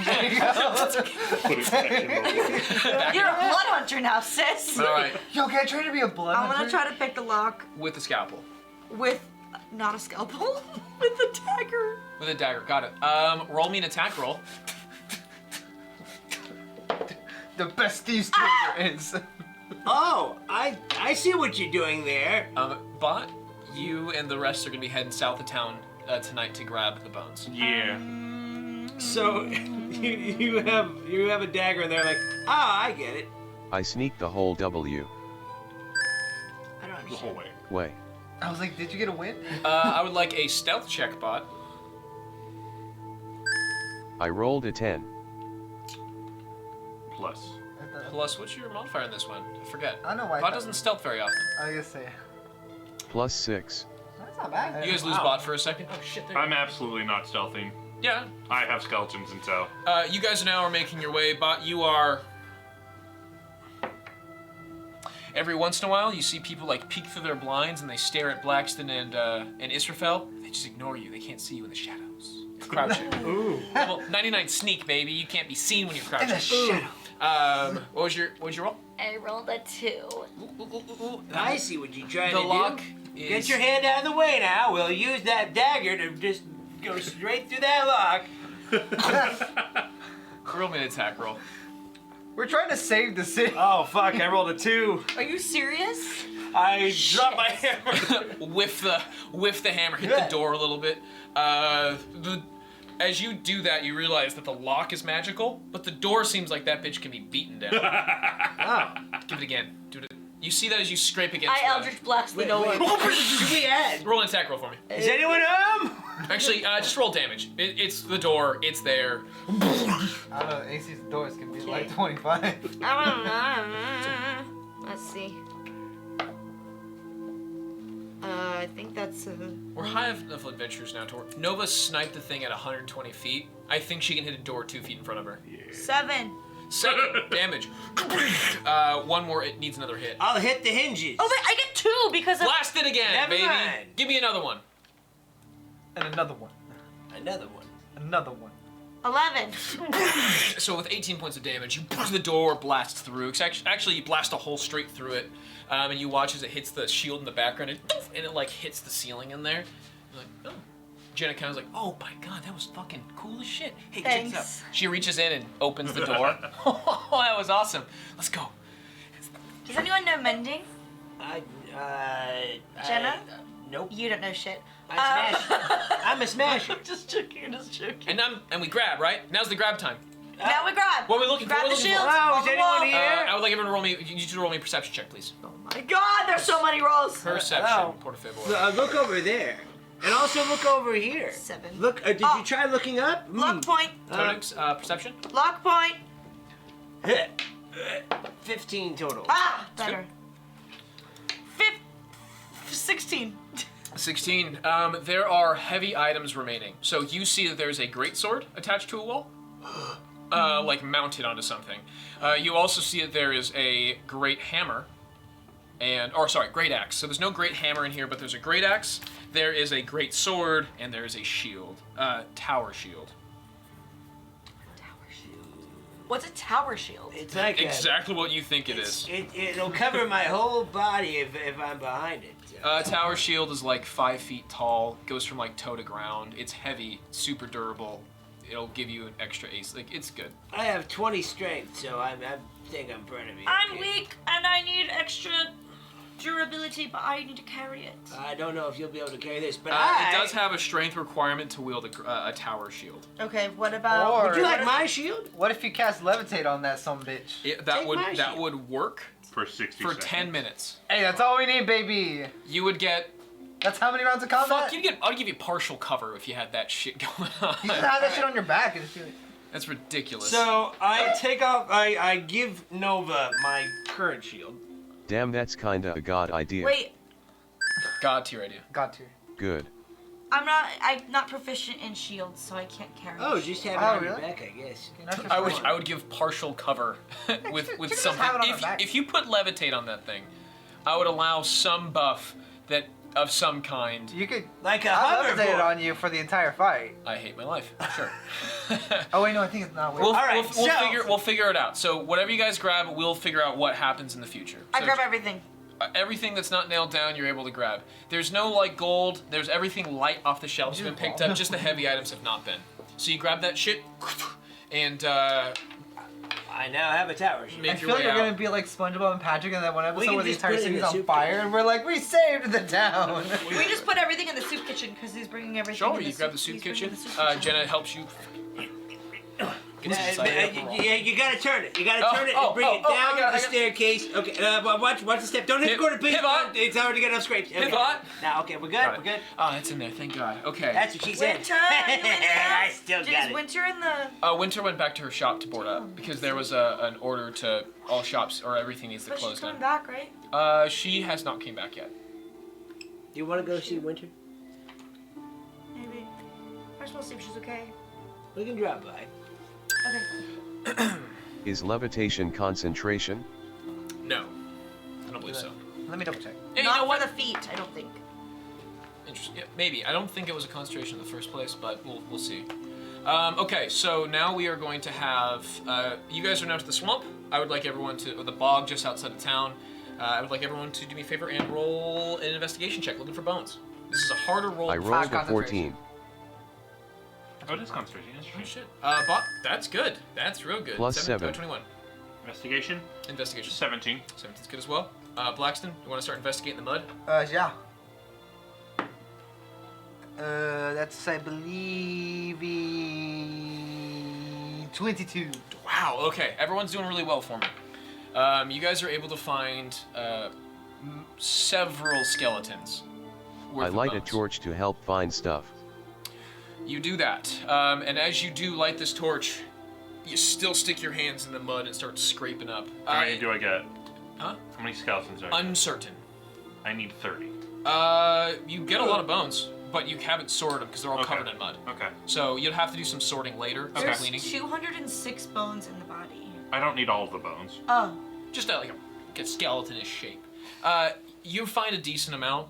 [SPEAKER 3] There you go.
[SPEAKER 4] Put it back in the
[SPEAKER 2] You're a blood hunter now, sis.
[SPEAKER 1] All right.
[SPEAKER 3] Yo, can I try to be a blood
[SPEAKER 2] I'm gonna
[SPEAKER 3] hunter?
[SPEAKER 2] try to pick the lock
[SPEAKER 1] With the scalpel.
[SPEAKER 2] with not a scalpel, with a dagger.
[SPEAKER 1] With a dagger. Got it. Roll me an attack roll.
[SPEAKER 3] The best these two there is.
[SPEAKER 5] Oh, I see what you're doing there.
[SPEAKER 1] Bott, you and the rest are gonna be heading south of town tonight to grab the bones.
[SPEAKER 4] Yeah.
[SPEAKER 5] So you have a dagger, and they're like, I get it.
[SPEAKER 6] I sneak the whole W.
[SPEAKER 2] I don't
[SPEAKER 4] The whole
[SPEAKER 2] understand.
[SPEAKER 4] way.
[SPEAKER 6] Way.
[SPEAKER 3] I was like, did you get a win?
[SPEAKER 1] I would like a stealth check, Bott.
[SPEAKER 6] I rolled a 10.
[SPEAKER 4] Plus.
[SPEAKER 1] Plus, what's your modifier in this one? I forget.
[SPEAKER 3] I don't know why.
[SPEAKER 1] Bott doesn't stealth very often.
[SPEAKER 3] I guess say.
[SPEAKER 6] Plus 6.
[SPEAKER 3] That's not bad.
[SPEAKER 1] You guys lose Bott for a second. Oh shit! There.
[SPEAKER 4] I'm absolutely not stealthing.
[SPEAKER 1] Yeah.
[SPEAKER 4] I have skeletons in tow.
[SPEAKER 1] You guys now are making your way. Bott, you are. Every once in a while, you see people like peek through their blinds and they stare at Blaxton and Israfel. They just ignore you. They can't see you in the shadows. You're crouching.
[SPEAKER 5] Ooh.
[SPEAKER 1] Well, 99 sneak, baby. You can't be seen when you're crouching.
[SPEAKER 3] In the shadow.
[SPEAKER 1] What was your roll?
[SPEAKER 2] I rolled a 2.
[SPEAKER 5] I see what you're trying
[SPEAKER 1] The
[SPEAKER 5] to
[SPEAKER 1] lock
[SPEAKER 5] do.
[SPEAKER 1] is.
[SPEAKER 5] Get your hand out of the way now. We'll use that dagger to just go straight through that lock.
[SPEAKER 1] Roll me an attack roll.
[SPEAKER 3] We're trying to save the city.
[SPEAKER 7] Oh fuck! I rolled a 2.
[SPEAKER 2] Are you serious?
[SPEAKER 7] I dropped my hammer.
[SPEAKER 1] Whiff the hammer, hit the door a little bit. As you do that, you realize that the lock is magical, but the door seems like that bitch can be beaten down. Give it again. Do it. You see that as you scrape against
[SPEAKER 2] I Eldritch Blast the door.
[SPEAKER 5] Should we add?
[SPEAKER 1] Roll an attack roll for me.
[SPEAKER 5] Is anyone home?
[SPEAKER 1] Actually, just roll damage. It's the door. It's there.
[SPEAKER 3] I don't know. AC's doors can be like 25.
[SPEAKER 2] Let's see. I think that's
[SPEAKER 1] We're high enough adventures now to where Nova sniped the thing at 120 feet. I think she can hit a door 2 feet in front of her.
[SPEAKER 2] 7.
[SPEAKER 1] 7 damage. One more. It needs another hit.
[SPEAKER 5] I'll hit the hinges.
[SPEAKER 2] Oh wait, I get 2 because of.
[SPEAKER 1] Blast it again,
[SPEAKER 5] Never
[SPEAKER 1] baby.
[SPEAKER 5] mind.
[SPEAKER 1] Give me another one.
[SPEAKER 3] And another one.
[SPEAKER 5] Another one.
[SPEAKER 3] Another one.
[SPEAKER 2] 11.
[SPEAKER 1] So with 18 points of damage, you the door blasts through. Actually, you blast a hole straight through it, and you watch as it hits the shield in the background, and it like hits the ceiling in there. You're like, oh. Jenna kind of like, oh my god, that was fucking cool as shit. Hey, check this
[SPEAKER 2] Thanks.
[SPEAKER 1] out. She reaches in and opens the door. Oh, that was awesome. Let's go.
[SPEAKER 2] Does anyone know mending? Jenna?
[SPEAKER 5] Nope.
[SPEAKER 2] You don't know shit.
[SPEAKER 5] I'm a smasher.
[SPEAKER 2] Just joking, just joking.
[SPEAKER 1] And we grab, right? Now's the grab time.
[SPEAKER 2] Now we grab.
[SPEAKER 1] What are we looking for?
[SPEAKER 2] Grab
[SPEAKER 1] What
[SPEAKER 2] the
[SPEAKER 1] are we looking
[SPEAKER 2] shields.
[SPEAKER 1] for?
[SPEAKER 5] Oh,
[SPEAKER 2] on
[SPEAKER 5] is
[SPEAKER 2] the
[SPEAKER 5] anyone
[SPEAKER 2] wall.
[SPEAKER 5] here?
[SPEAKER 1] I would like everyone to roll me. You need to roll me a perception check, please.
[SPEAKER 2] Oh my god, there's so many rolls.
[SPEAKER 1] Perception.
[SPEAKER 5] Oh.
[SPEAKER 1] Porta favor.
[SPEAKER 5] Look over there. And also look over here.
[SPEAKER 2] 7.
[SPEAKER 5] Look, did you try looking up?
[SPEAKER 2] Lock point.
[SPEAKER 1] Tonix, perception.
[SPEAKER 2] Lock point.
[SPEAKER 5] 15 total.
[SPEAKER 2] Ah, better. 16.
[SPEAKER 1] 16. There are heavy items remaining. So you see that there's a greatsword attached to a wall, like mounted onto something. You also see that there is a great hammer, great axe. So there's no great hammer in here, but there's a great axe. There is a great sword, and there is a shield, tower shield.
[SPEAKER 2] What's a tower shield?
[SPEAKER 5] It's like
[SPEAKER 1] Exactly what you think it is.
[SPEAKER 5] It'll cover my whole body if I'm behind it.
[SPEAKER 1] Tower shield is like 5 feet tall, goes from like toe to ground. It's heavy, super durable. It'll give you an extra ace. Like, it's good.
[SPEAKER 5] I have 20 strength, so I think I'm pretty weak.
[SPEAKER 2] I'm weak and I need extra durability, but I need to carry it.
[SPEAKER 5] I don't know if you'll be able to carry this, but
[SPEAKER 1] It does have a strength requirement to wield a tower shield.
[SPEAKER 2] Okay, what about...
[SPEAKER 3] Or-
[SPEAKER 5] Would you like my shield?
[SPEAKER 3] What if you cast levitate on that bitch?
[SPEAKER 1] That
[SPEAKER 5] Take
[SPEAKER 1] would
[SPEAKER 5] my
[SPEAKER 1] that
[SPEAKER 5] shield.
[SPEAKER 1] would work
[SPEAKER 4] For 60
[SPEAKER 1] for
[SPEAKER 4] seconds.
[SPEAKER 1] 10 minutes.
[SPEAKER 3] Hey, that's all we need, baby.
[SPEAKER 1] You would get
[SPEAKER 3] That's how many rounds of combat?
[SPEAKER 1] I'd give you partial cover if you had that shit going on.
[SPEAKER 3] You should have that shit on your back. And just be like,
[SPEAKER 1] That's ridiculous.
[SPEAKER 7] So I take off. I give Nova my current shield.
[SPEAKER 6] Damn, that's kinda a god idea.
[SPEAKER 2] Wait,
[SPEAKER 1] God tier idea.
[SPEAKER 3] got to.
[SPEAKER 6] Good.
[SPEAKER 2] I'm not proficient in shields, so I can't carry
[SPEAKER 5] Oh,
[SPEAKER 2] a
[SPEAKER 5] just
[SPEAKER 2] shield.
[SPEAKER 5] have it
[SPEAKER 3] Oh,
[SPEAKER 5] on your
[SPEAKER 3] really?
[SPEAKER 5] back, I guess.
[SPEAKER 1] I would give partial cover with
[SPEAKER 3] you just
[SPEAKER 1] something.
[SPEAKER 3] have it on the back.
[SPEAKER 1] If you put levitate on that thing, I would allow some buff that of some kind.
[SPEAKER 3] You could.
[SPEAKER 5] Like a
[SPEAKER 3] I'll levitate it
[SPEAKER 5] hoverboard.
[SPEAKER 3] on you for the entire fight.
[SPEAKER 1] I hate my life. Sure.
[SPEAKER 3] Oh wait, no, I think it's not. Wait.
[SPEAKER 1] We'll figure it out. So whatever you guys grab, we'll figure out what happens in the future.
[SPEAKER 2] I
[SPEAKER 1] So
[SPEAKER 2] grab everything.
[SPEAKER 1] everything that's not nailed down, you're able to grab. There's no like gold. There's everything light off the shelves have been picked up. Just the heavy items have not been. So you grab that shit, and
[SPEAKER 5] I now have a tower shield.
[SPEAKER 3] I
[SPEAKER 1] make
[SPEAKER 3] feel
[SPEAKER 1] your
[SPEAKER 3] like
[SPEAKER 1] way
[SPEAKER 3] we're
[SPEAKER 1] out.
[SPEAKER 3] gonna be like SpongeBob and Patrick in that one
[SPEAKER 5] We
[SPEAKER 3] episode
[SPEAKER 5] can
[SPEAKER 3] where the
[SPEAKER 5] just
[SPEAKER 3] entire
[SPEAKER 5] put it in
[SPEAKER 3] city's
[SPEAKER 5] the
[SPEAKER 3] on
[SPEAKER 5] soup
[SPEAKER 3] fire,
[SPEAKER 5] kitchen.
[SPEAKER 3] and we're like, we saved the town.
[SPEAKER 2] We just put everything in the soup kitchen because he's bringing everything.
[SPEAKER 1] Sure,
[SPEAKER 2] in
[SPEAKER 1] you grab the soup
[SPEAKER 2] he's bringing
[SPEAKER 1] kitchen.
[SPEAKER 2] the soup kitchen.
[SPEAKER 1] Jenna helps you. Gets inside of the roll.
[SPEAKER 5] You gotta turn it. You gotta turn it
[SPEAKER 1] oh,
[SPEAKER 5] and bring
[SPEAKER 1] oh,
[SPEAKER 5] it
[SPEAKER 1] oh,
[SPEAKER 5] down
[SPEAKER 1] I got-
[SPEAKER 5] the staircase. Okay, watch the step. Don't hit the corner, please.
[SPEAKER 1] Pivot.
[SPEAKER 5] It's already got enough scrapes. Okay.
[SPEAKER 1] Pivot.
[SPEAKER 5] Now, okay, we're good.
[SPEAKER 1] Got it.
[SPEAKER 5] We're good.
[SPEAKER 1] Oh, that's in there. Thank God. Okay.
[SPEAKER 5] That's what she said.
[SPEAKER 2] Winter, are you in there?
[SPEAKER 5] I still got
[SPEAKER 2] Is
[SPEAKER 5] it.
[SPEAKER 2] Winter in the?
[SPEAKER 1] Winter went back to her shop to board up because there was an order to all shops or everything needs to
[SPEAKER 2] But she's
[SPEAKER 1] close
[SPEAKER 2] coming
[SPEAKER 1] down.
[SPEAKER 2] back, right?
[SPEAKER 1] She has not came back yet.
[SPEAKER 5] You want to go see Winter?
[SPEAKER 2] Maybe. I just want to see if she's okay.
[SPEAKER 5] We can drop by.
[SPEAKER 2] Okay.
[SPEAKER 6] Is levitation concentration?
[SPEAKER 1] No, I don't believe so.
[SPEAKER 3] Let me double check.
[SPEAKER 1] Hey, you
[SPEAKER 2] Not
[SPEAKER 1] know
[SPEAKER 2] for
[SPEAKER 1] what?
[SPEAKER 2] the feet, I don't think.
[SPEAKER 1] Interesting. Yeah, maybe. I don't think it was a concentration in the first place, but we'll see. Okay, so now we are going to have. You guys are now to the swamp. I would like everyone to, or the bog just outside of town. I would like everyone to do me a favor and roll an investigation check looking for bones. This is a harder roll.
[SPEAKER 6] I rolled a
[SPEAKER 3] concentration.
[SPEAKER 6] 14.
[SPEAKER 4] Oh, it is concentration.
[SPEAKER 1] Oh shit. Bott, that's good. That's real good.
[SPEAKER 6] Plus 7.
[SPEAKER 1] 21.
[SPEAKER 4] Investigation.
[SPEAKER 1] Investigation.
[SPEAKER 4] 17.
[SPEAKER 1] 17's good as well. Blaxton, you want to start investigating the mud?
[SPEAKER 3] Yeah. That's I believe 22.
[SPEAKER 1] Wow. Okay. Everyone's doing really well for me. You guys are able to find several skeletons. worth
[SPEAKER 6] I
[SPEAKER 1] of
[SPEAKER 6] light a
[SPEAKER 1] bones.
[SPEAKER 6] torch to help find stuff.
[SPEAKER 1] You do that, and as you do light this torch, you still stick your hands in the mud and start scraping up.
[SPEAKER 4] How many do I get?
[SPEAKER 1] Huh?
[SPEAKER 4] How many skeletons do I get?
[SPEAKER 1] Uncertain.
[SPEAKER 4] I need 30.
[SPEAKER 1] You get a lot of bones, but you haven't sorted them because they're all
[SPEAKER 4] Okay.
[SPEAKER 1] covered in mud.
[SPEAKER 4] Okay.
[SPEAKER 1] So you'll have to do some sorting later, some
[SPEAKER 2] There's
[SPEAKER 1] cleaning.
[SPEAKER 2] 206 bones in the body.
[SPEAKER 4] I don't need all of the bones.
[SPEAKER 2] Oh.
[SPEAKER 1] Just like a skeleton-ish shape. You find a decent amount.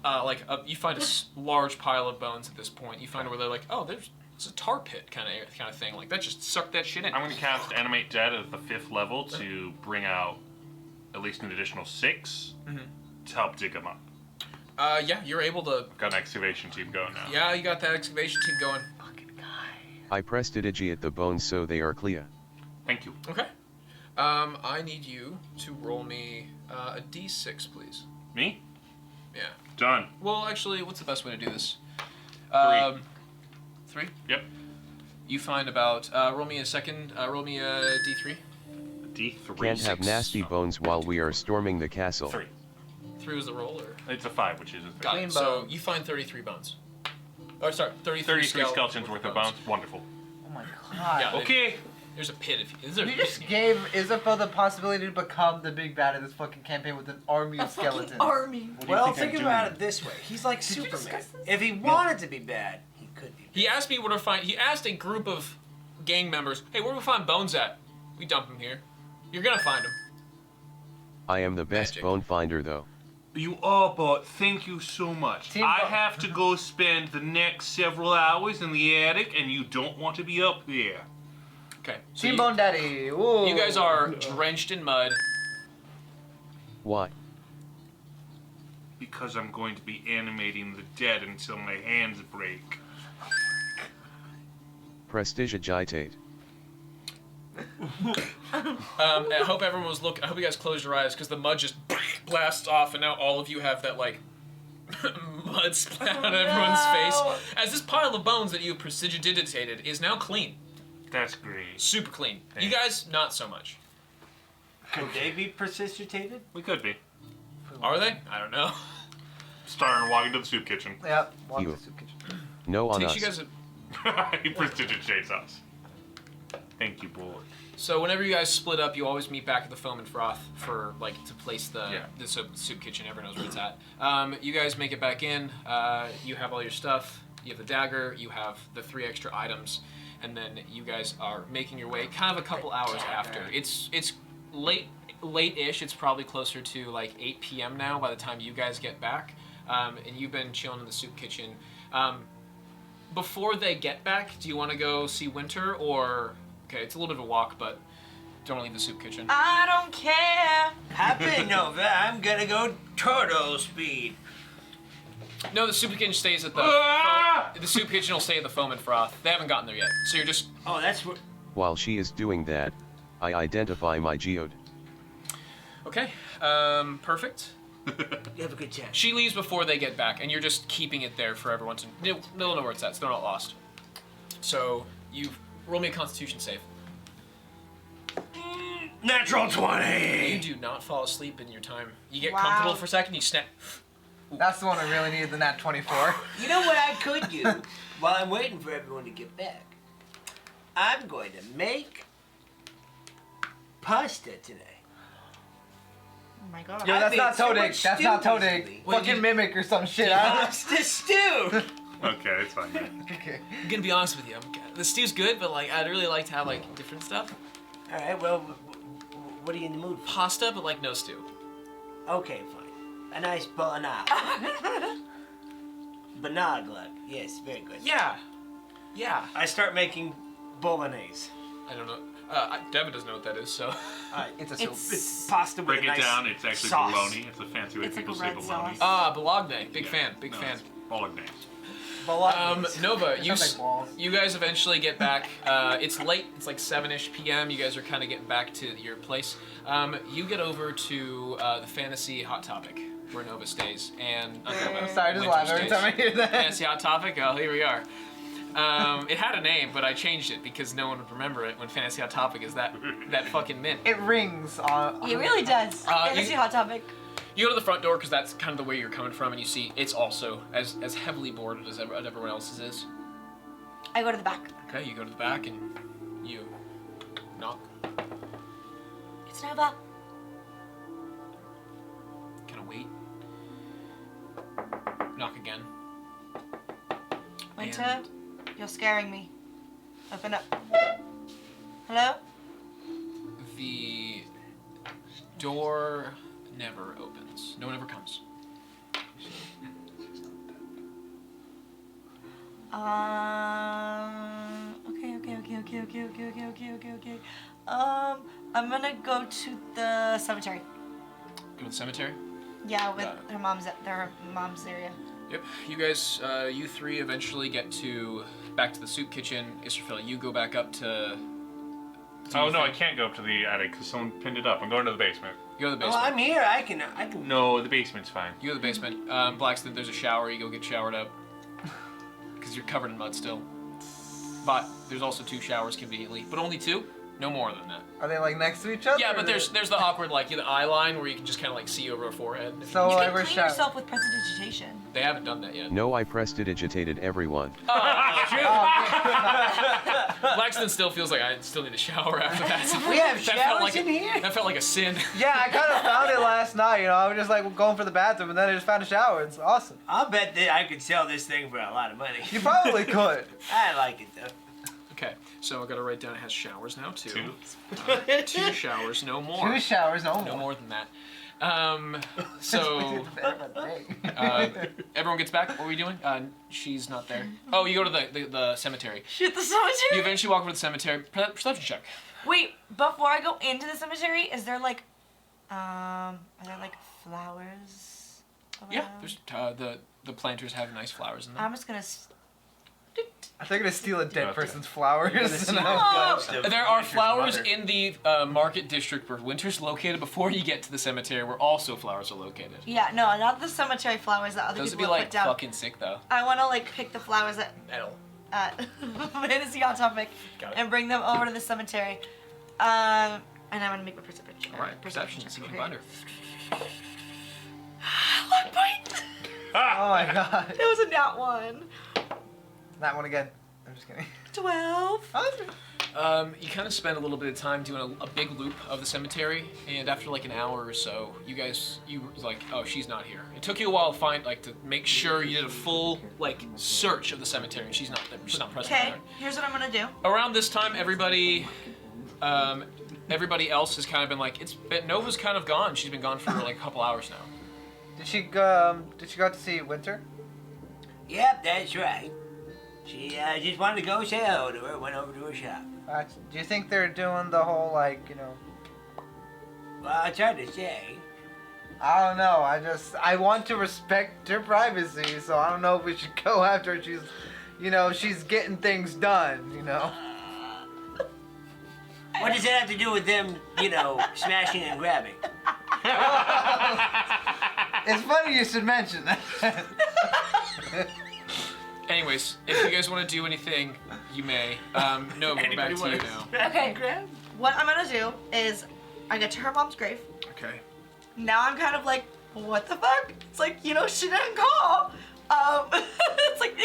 [SPEAKER 1] You find a large pile of bones at this point. You find where they're like, oh, there's a tar pit kind of thing. Like that, just suck that shit in.
[SPEAKER 4] I'm going to cast Animate Dead at the 5th level to bring out at least an additional 6 to help dig them up.
[SPEAKER 1] Yeah, you're able to.
[SPEAKER 4] Got an excavation team going now.
[SPEAKER 1] Yeah, you got that excavation team going.
[SPEAKER 6] I prestidigitate the bones so they are clear.
[SPEAKER 4] Thank you.
[SPEAKER 1] Okay. I need you to roll me a d6, please.
[SPEAKER 4] Me?
[SPEAKER 1] Yeah.
[SPEAKER 4] Done.
[SPEAKER 1] Well, actually, what's the best way to do this? 3?
[SPEAKER 4] Yep.
[SPEAKER 1] You find about. Roll me a second. Roll me a d3.
[SPEAKER 4] D3.
[SPEAKER 6] Can't have
[SPEAKER 1] 6.
[SPEAKER 6] nasty bones while we are storming the castle.
[SPEAKER 4] 3.
[SPEAKER 1] 3 was the roll, or?
[SPEAKER 4] It's a 5, which is a 3.
[SPEAKER 1] Got
[SPEAKER 3] Clean
[SPEAKER 1] it. So
[SPEAKER 3] bones.
[SPEAKER 1] you find 33 bones. Oh, sorry, 33
[SPEAKER 4] skeletons worth of bones. Wonderful.
[SPEAKER 3] Oh my god.
[SPEAKER 1] Yeah.
[SPEAKER 4] Okay.
[SPEAKER 1] There's a pit. There's
[SPEAKER 3] You just gave Isabel the possibility to become the big bad in this fucking campaign with an army of skeletons.
[SPEAKER 2] Army.
[SPEAKER 7] Well, think about it this way. He's like
[SPEAKER 2] you
[SPEAKER 7] Superman.
[SPEAKER 2] discuss this?
[SPEAKER 7] If he wanted to be bad, he could be bad.
[SPEAKER 1] He asked me where to find. He asked a group of gang members, "Hey, where do we find bones at?" We dump them here. You're gonna find them.
[SPEAKER 6] I am the best
[SPEAKER 1] Magic.
[SPEAKER 6] bone finder though.
[SPEAKER 4] You are, but thank you so much.
[SPEAKER 3] Team
[SPEAKER 4] I
[SPEAKER 3] Bo-
[SPEAKER 4] have to go spend the next several hours in the attic, and you don't want to be up there.
[SPEAKER 1] Okay. So
[SPEAKER 3] Team
[SPEAKER 1] you,
[SPEAKER 3] Bone Daddy. Ooh.
[SPEAKER 1] you guys are drenched in mud.
[SPEAKER 6] Why?
[SPEAKER 4] Because I'm going to be animating the dead until my hands break.
[SPEAKER 6] Prestidigitate.
[SPEAKER 1] I hope everyone was looking. I hope you guys closed your eyes because the mud just blasts off, and now all of you have that like mud splat on everyone's face. As this pile of bones that you prestidigitated is now clean,
[SPEAKER 4] That's great.
[SPEAKER 1] super clean. You guys, not so much.
[SPEAKER 7] Could they be persistitated?
[SPEAKER 4] We could be.
[SPEAKER 1] Are they? I don't know.
[SPEAKER 4] Starting walking to the soup kitchen.
[SPEAKER 3] Yep. Walk
[SPEAKER 6] You.
[SPEAKER 3] the soup kitchen.
[SPEAKER 6] No on
[SPEAKER 1] Takes
[SPEAKER 6] us.
[SPEAKER 1] you guys.
[SPEAKER 4] He prestidigitates us. Thank you, boy.
[SPEAKER 1] So whenever you guys split up, you always meet back at the Foam and Froth for like to place the
[SPEAKER 4] Yeah.
[SPEAKER 1] the soup kitchen. Everyone knows where it's at. You guys make it back in. You have all your stuff. You have the dagger. You have the 3 extra items, and then you guys are making your way. Kind of a couple hours after. It's late-ish. It's probably closer to like 8 p.m. now by the time you guys get back. And you've been chilling in the soup kitchen. Before they get back, do you want to go see Winter or? Okay, it's a little bit of a walk, but don't leave the soup kitchen.
[SPEAKER 2] I don't care.
[SPEAKER 5] Happy Nova, I'm gonna go turtle speed.
[SPEAKER 1] No, the soup kitchen stays at the. The soup kitchen will stay at the Foam and Froth. They haven't gotten there yet, so you're just.
[SPEAKER 5] Oh, that's what.
[SPEAKER 6] While she is doing that, I identify my geode.
[SPEAKER 1] Okay. Perfect.
[SPEAKER 5] You have a good time.
[SPEAKER 1] She leaves before they get back, and you're just keeping it there for everyone to. They'll know where it's at, so they're not lost. So you roll me a Constitution save.
[SPEAKER 5] Natural
[SPEAKER 1] You
[SPEAKER 5] 20.
[SPEAKER 1] do not fall asleep in your time. You get
[SPEAKER 2] Wow.
[SPEAKER 1] comfortable for a second. You snap.
[SPEAKER 3] That's the one I really needed, the nat 24.
[SPEAKER 5] You know what I could do while I'm waiting for everyone to get back? I'm going to make pasta today.
[SPEAKER 2] Oh my god.
[SPEAKER 3] Yo,
[SPEAKER 5] I
[SPEAKER 3] that's
[SPEAKER 5] made
[SPEAKER 3] not
[SPEAKER 5] so
[SPEAKER 3] Toading.
[SPEAKER 5] much
[SPEAKER 3] That's not
[SPEAKER 5] stew
[SPEAKER 3] Toading.
[SPEAKER 5] recently.
[SPEAKER 1] Wait,
[SPEAKER 3] Fucking
[SPEAKER 1] you-
[SPEAKER 3] mimic or some shit. I
[SPEAKER 5] Pasta stew.
[SPEAKER 4] Okay, it's fine.
[SPEAKER 3] Okay.
[SPEAKER 1] I'm gonna be honest with you. The stew's good, but like I'd really like to have like different stuff.
[SPEAKER 5] All right. Well, what are you in the mood for?
[SPEAKER 1] Pasta, but like no stew.
[SPEAKER 5] Okay, fine. A nice banana. Banana glug. Yes, very good.
[SPEAKER 1] Yeah. Yeah.
[SPEAKER 7] I start making bolognese.
[SPEAKER 1] I don't know. Devin doesn't know what that is, so.
[SPEAKER 3] It's a soup.
[SPEAKER 7] It's pasta with
[SPEAKER 4] Break
[SPEAKER 7] a
[SPEAKER 4] it
[SPEAKER 7] nice
[SPEAKER 4] down, it's actually
[SPEAKER 7] sauce.
[SPEAKER 4] bologna. It's a fancy way
[SPEAKER 2] It's like
[SPEAKER 4] people
[SPEAKER 2] a
[SPEAKER 4] say
[SPEAKER 2] red
[SPEAKER 4] bologna.
[SPEAKER 2] sauce.
[SPEAKER 1] Bologna. Big
[SPEAKER 4] Yeah.
[SPEAKER 1] fan. Big
[SPEAKER 4] No,
[SPEAKER 1] fan.
[SPEAKER 4] it's Bolognese.
[SPEAKER 1] Nova, you
[SPEAKER 3] Sounds like balls.
[SPEAKER 1] you guys eventually get back. It's late. It's like 7-ish p.m. You guys are kind of getting back to your place. You get over to the Fantasy Hot Topic, where Nova stays, and
[SPEAKER 3] I'm sorry, I just
[SPEAKER 1] Winter
[SPEAKER 3] laugh every
[SPEAKER 1] stays.
[SPEAKER 3] time I hear that.
[SPEAKER 1] Fantasy Hot Topic. Oh, here we are. It had a name, but I changed it because no one would remember it when Fantasy Hot Topic is that fucking mint.
[SPEAKER 3] It rings on.
[SPEAKER 2] It really does. Fantasy
[SPEAKER 1] you-
[SPEAKER 2] Hot Topic.
[SPEAKER 1] You go to the front door because that's kind of the way you're coming from, and you see it's also as heavily boarded as everyone else's is.
[SPEAKER 2] I go to the back.
[SPEAKER 1] Okay, you go to the back and you knock.
[SPEAKER 2] It's Nova.
[SPEAKER 1] Kind of wait. Knock again.
[SPEAKER 2] Winter,
[SPEAKER 1] And-
[SPEAKER 2] you're scaring me. Open up. Hello?
[SPEAKER 1] The door never opens. No one ever comes.
[SPEAKER 2] Okay. I'm gonna go to the cemetery.
[SPEAKER 1] Go to the cemetery.
[SPEAKER 2] Yeah, with
[SPEAKER 1] Got it.
[SPEAKER 2] their mom's area.
[SPEAKER 1] Yep. You guys, you three eventually get back to the soup kitchen. Israfel, you go back up to.
[SPEAKER 4] Oh no, I can't go up to the attic because someone pinned it up. I'm going to the basement.
[SPEAKER 1] You go to the
[SPEAKER 5] Oh,
[SPEAKER 1] basement.
[SPEAKER 5] I'm here. I can.
[SPEAKER 4] No, the basement's fine.
[SPEAKER 1] You go to the basement. Blaxton, there's a shower. You go get showered up. Because you're covered in mud still. But there's also 2 showers conveniently. But only 2? No more than that.
[SPEAKER 3] Are they like next to each other?
[SPEAKER 1] Yeah,
[SPEAKER 3] or
[SPEAKER 1] but there's the awkward like the eye line where you can just kind of like see over a forehead.
[SPEAKER 3] So
[SPEAKER 2] You
[SPEAKER 3] I
[SPEAKER 2] can
[SPEAKER 3] was
[SPEAKER 2] clean
[SPEAKER 3] showered.
[SPEAKER 2] yourself with prestidigitation.
[SPEAKER 1] They haven't done that yet.
[SPEAKER 6] No, I prestidigitated everyone.
[SPEAKER 1] Blaxton still feels like I still need a shower after that.
[SPEAKER 5] We have
[SPEAKER 1] That felt
[SPEAKER 5] showers
[SPEAKER 1] like
[SPEAKER 5] in here.
[SPEAKER 1] That felt like a sin.
[SPEAKER 3] Yeah, I kind of found it last night. You know, I was just like going for the bathroom, and then I just found a shower. It's awesome.
[SPEAKER 5] I'll bet that I could sell this thing for a lot of money.
[SPEAKER 3] You probably could.
[SPEAKER 5] I like it though.
[SPEAKER 1] Okay, so I gotta write down it has showers now too.
[SPEAKER 4] 2.
[SPEAKER 1] 2 showers, no more.
[SPEAKER 3] 2 showers, no
[SPEAKER 1] No
[SPEAKER 3] more.
[SPEAKER 1] more than that. So everyone gets back. What are we doing? She's not there. Oh, you go to the cemetery.
[SPEAKER 2] Shoot the cemetery.
[SPEAKER 1] You eventually walk over to the cemetery. Perception check.
[SPEAKER 2] Wait, before I go into the cemetery, is there like, are there like flowers around?
[SPEAKER 1] Yeah, there's the planters have nice flowers in them.
[SPEAKER 2] I'm just gonna.
[SPEAKER 3] I think I'm gonna steal a dead person's flowers.
[SPEAKER 1] There are flowers in the market district where Winter's located. Before you get to the cemetery, where also flowers are located.
[SPEAKER 2] Yeah, no, not the cemetery flowers that other
[SPEAKER 1] Those would
[SPEAKER 2] people
[SPEAKER 1] be
[SPEAKER 2] have
[SPEAKER 1] like
[SPEAKER 2] put down.
[SPEAKER 1] fucking sick though.
[SPEAKER 2] I want to like pick the flowers at
[SPEAKER 1] Metal.
[SPEAKER 2] Fantasy Hot Topic
[SPEAKER 1] Got it.
[SPEAKER 2] and bring them over to the cemetery. And I'm gonna make my perception check.
[SPEAKER 1] All right, perception. See what you can find her.
[SPEAKER 2] Luck point.
[SPEAKER 3] Oh my god.
[SPEAKER 2] It was a nat 1.
[SPEAKER 3] That one again. I'm just kidding.
[SPEAKER 2] 12.
[SPEAKER 1] You kind of spend a little bit of time doing a big loop of the cemetery, and after like an hour or so, you like, oh, she's not here. It took you a while to find, like, to make sure you did a full like search of the cemetery, and she's not there. She's not present.
[SPEAKER 2] Okay,
[SPEAKER 1] there.
[SPEAKER 2] here's what I'm gonna do.
[SPEAKER 1] Around this time, everybody else has kind of been like, Nova's kind of gone. She's been gone for like a couple hours now.
[SPEAKER 3] Did she go to see Winter?
[SPEAKER 5] Yep, that's right. She just wanted to go say hello to her, went over to her shop.
[SPEAKER 3] Do you think they're doing the whole, like, you know...
[SPEAKER 5] Well, it's hard to say.
[SPEAKER 3] I don't know. I want to respect her privacy, so I don't know if we should go after her. She's getting things done, you know?
[SPEAKER 5] What does that have to do with them, smashing and grabbing?
[SPEAKER 3] It's funny you should mention that.
[SPEAKER 1] Anyways, if you guys want to do anything, you may. No, we're back to you now.
[SPEAKER 2] Okay, what I'm gonna do is I get to her mom's grave.
[SPEAKER 1] Okay.
[SPEAKER 2] Now I'm kind of like, what the fuck? It's like, she didn't call. It's like,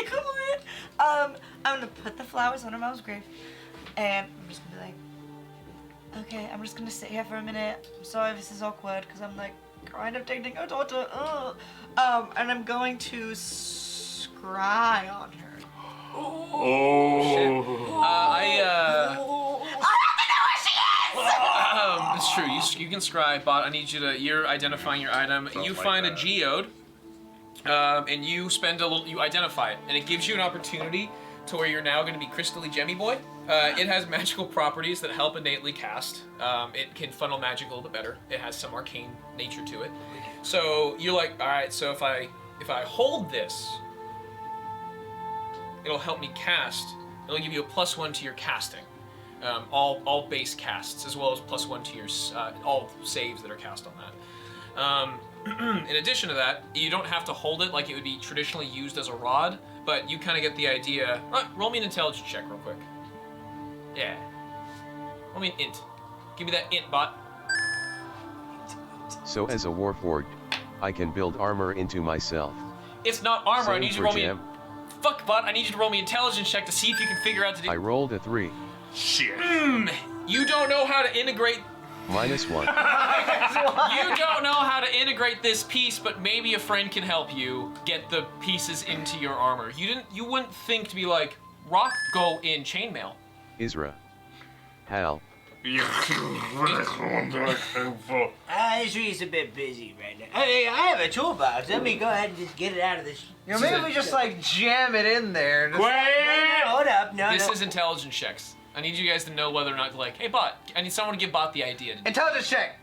[SPEAKER 2] I'm gonna put the flowers on her mom's grave, and I'm just gonna be like, okay, I'm just gonna sit here for a minute. I'm sorry if this is awkward, because I'm like kind of dating her daughter. And I'm going to scry on her.
[SPEAKER 1] It's true. You can scry, Bott. I need you to. You're identifying your item. You find a geode, and you spend you identify it, and it gives you an opportunity to where you're now going to be Crystally Gemmy Boy. It has magical properties that help innately cast. It can funnel magic a little bit better. It has some arcane nature to it. So you're like, all right. So if I hold this, it'll help me cast. It'll give you a +1 to your casting. All base casts, as well as +1 to your all saves that are cast on that. In addition to that, you don't have to hold it like it would be traditionally used as a rod, but you kind of get the idea. Roll me an intelligence check real quick. Yeah. Roll me an int. Give me that int, Bott.
[SPEAKER 6] So as a warforged, I can build armor into myself.
[SPEAKER 1] It's not armor. I need you to roll me. Fuck, Bott. I need you to roll me an intelligence check to see if you can figure out to do.
[SPEAKER 6] I rolled a 3.
[SPEAKER 4] Shit.
[SPEAKER 1] You don't know how to integrate.
[SPEAKER 6] -1.
[SPEAKER 1] You don't know how to integrate this piece, but maybe a friend can help you get the pieces into your armor. You wouldn't think to be like, rock go in chainmail.
[SPEAKER 6] Isra. Hal.
[SPEAKER 5] Isri's a bit busy right now. Hey, I have a toolbox. Let me go ahead and just get it out of this.
[SPEAKER 3] Maybe we just like jam it in there.
[SPEAKER 5] Wait, hold up. No,
[SPEAKER 1] This is intelligence checks. I need you guys to know whether or not, like, hey, Bott, I need someone to give Bott the idea.
[SPEAKER 3] Intelligence check.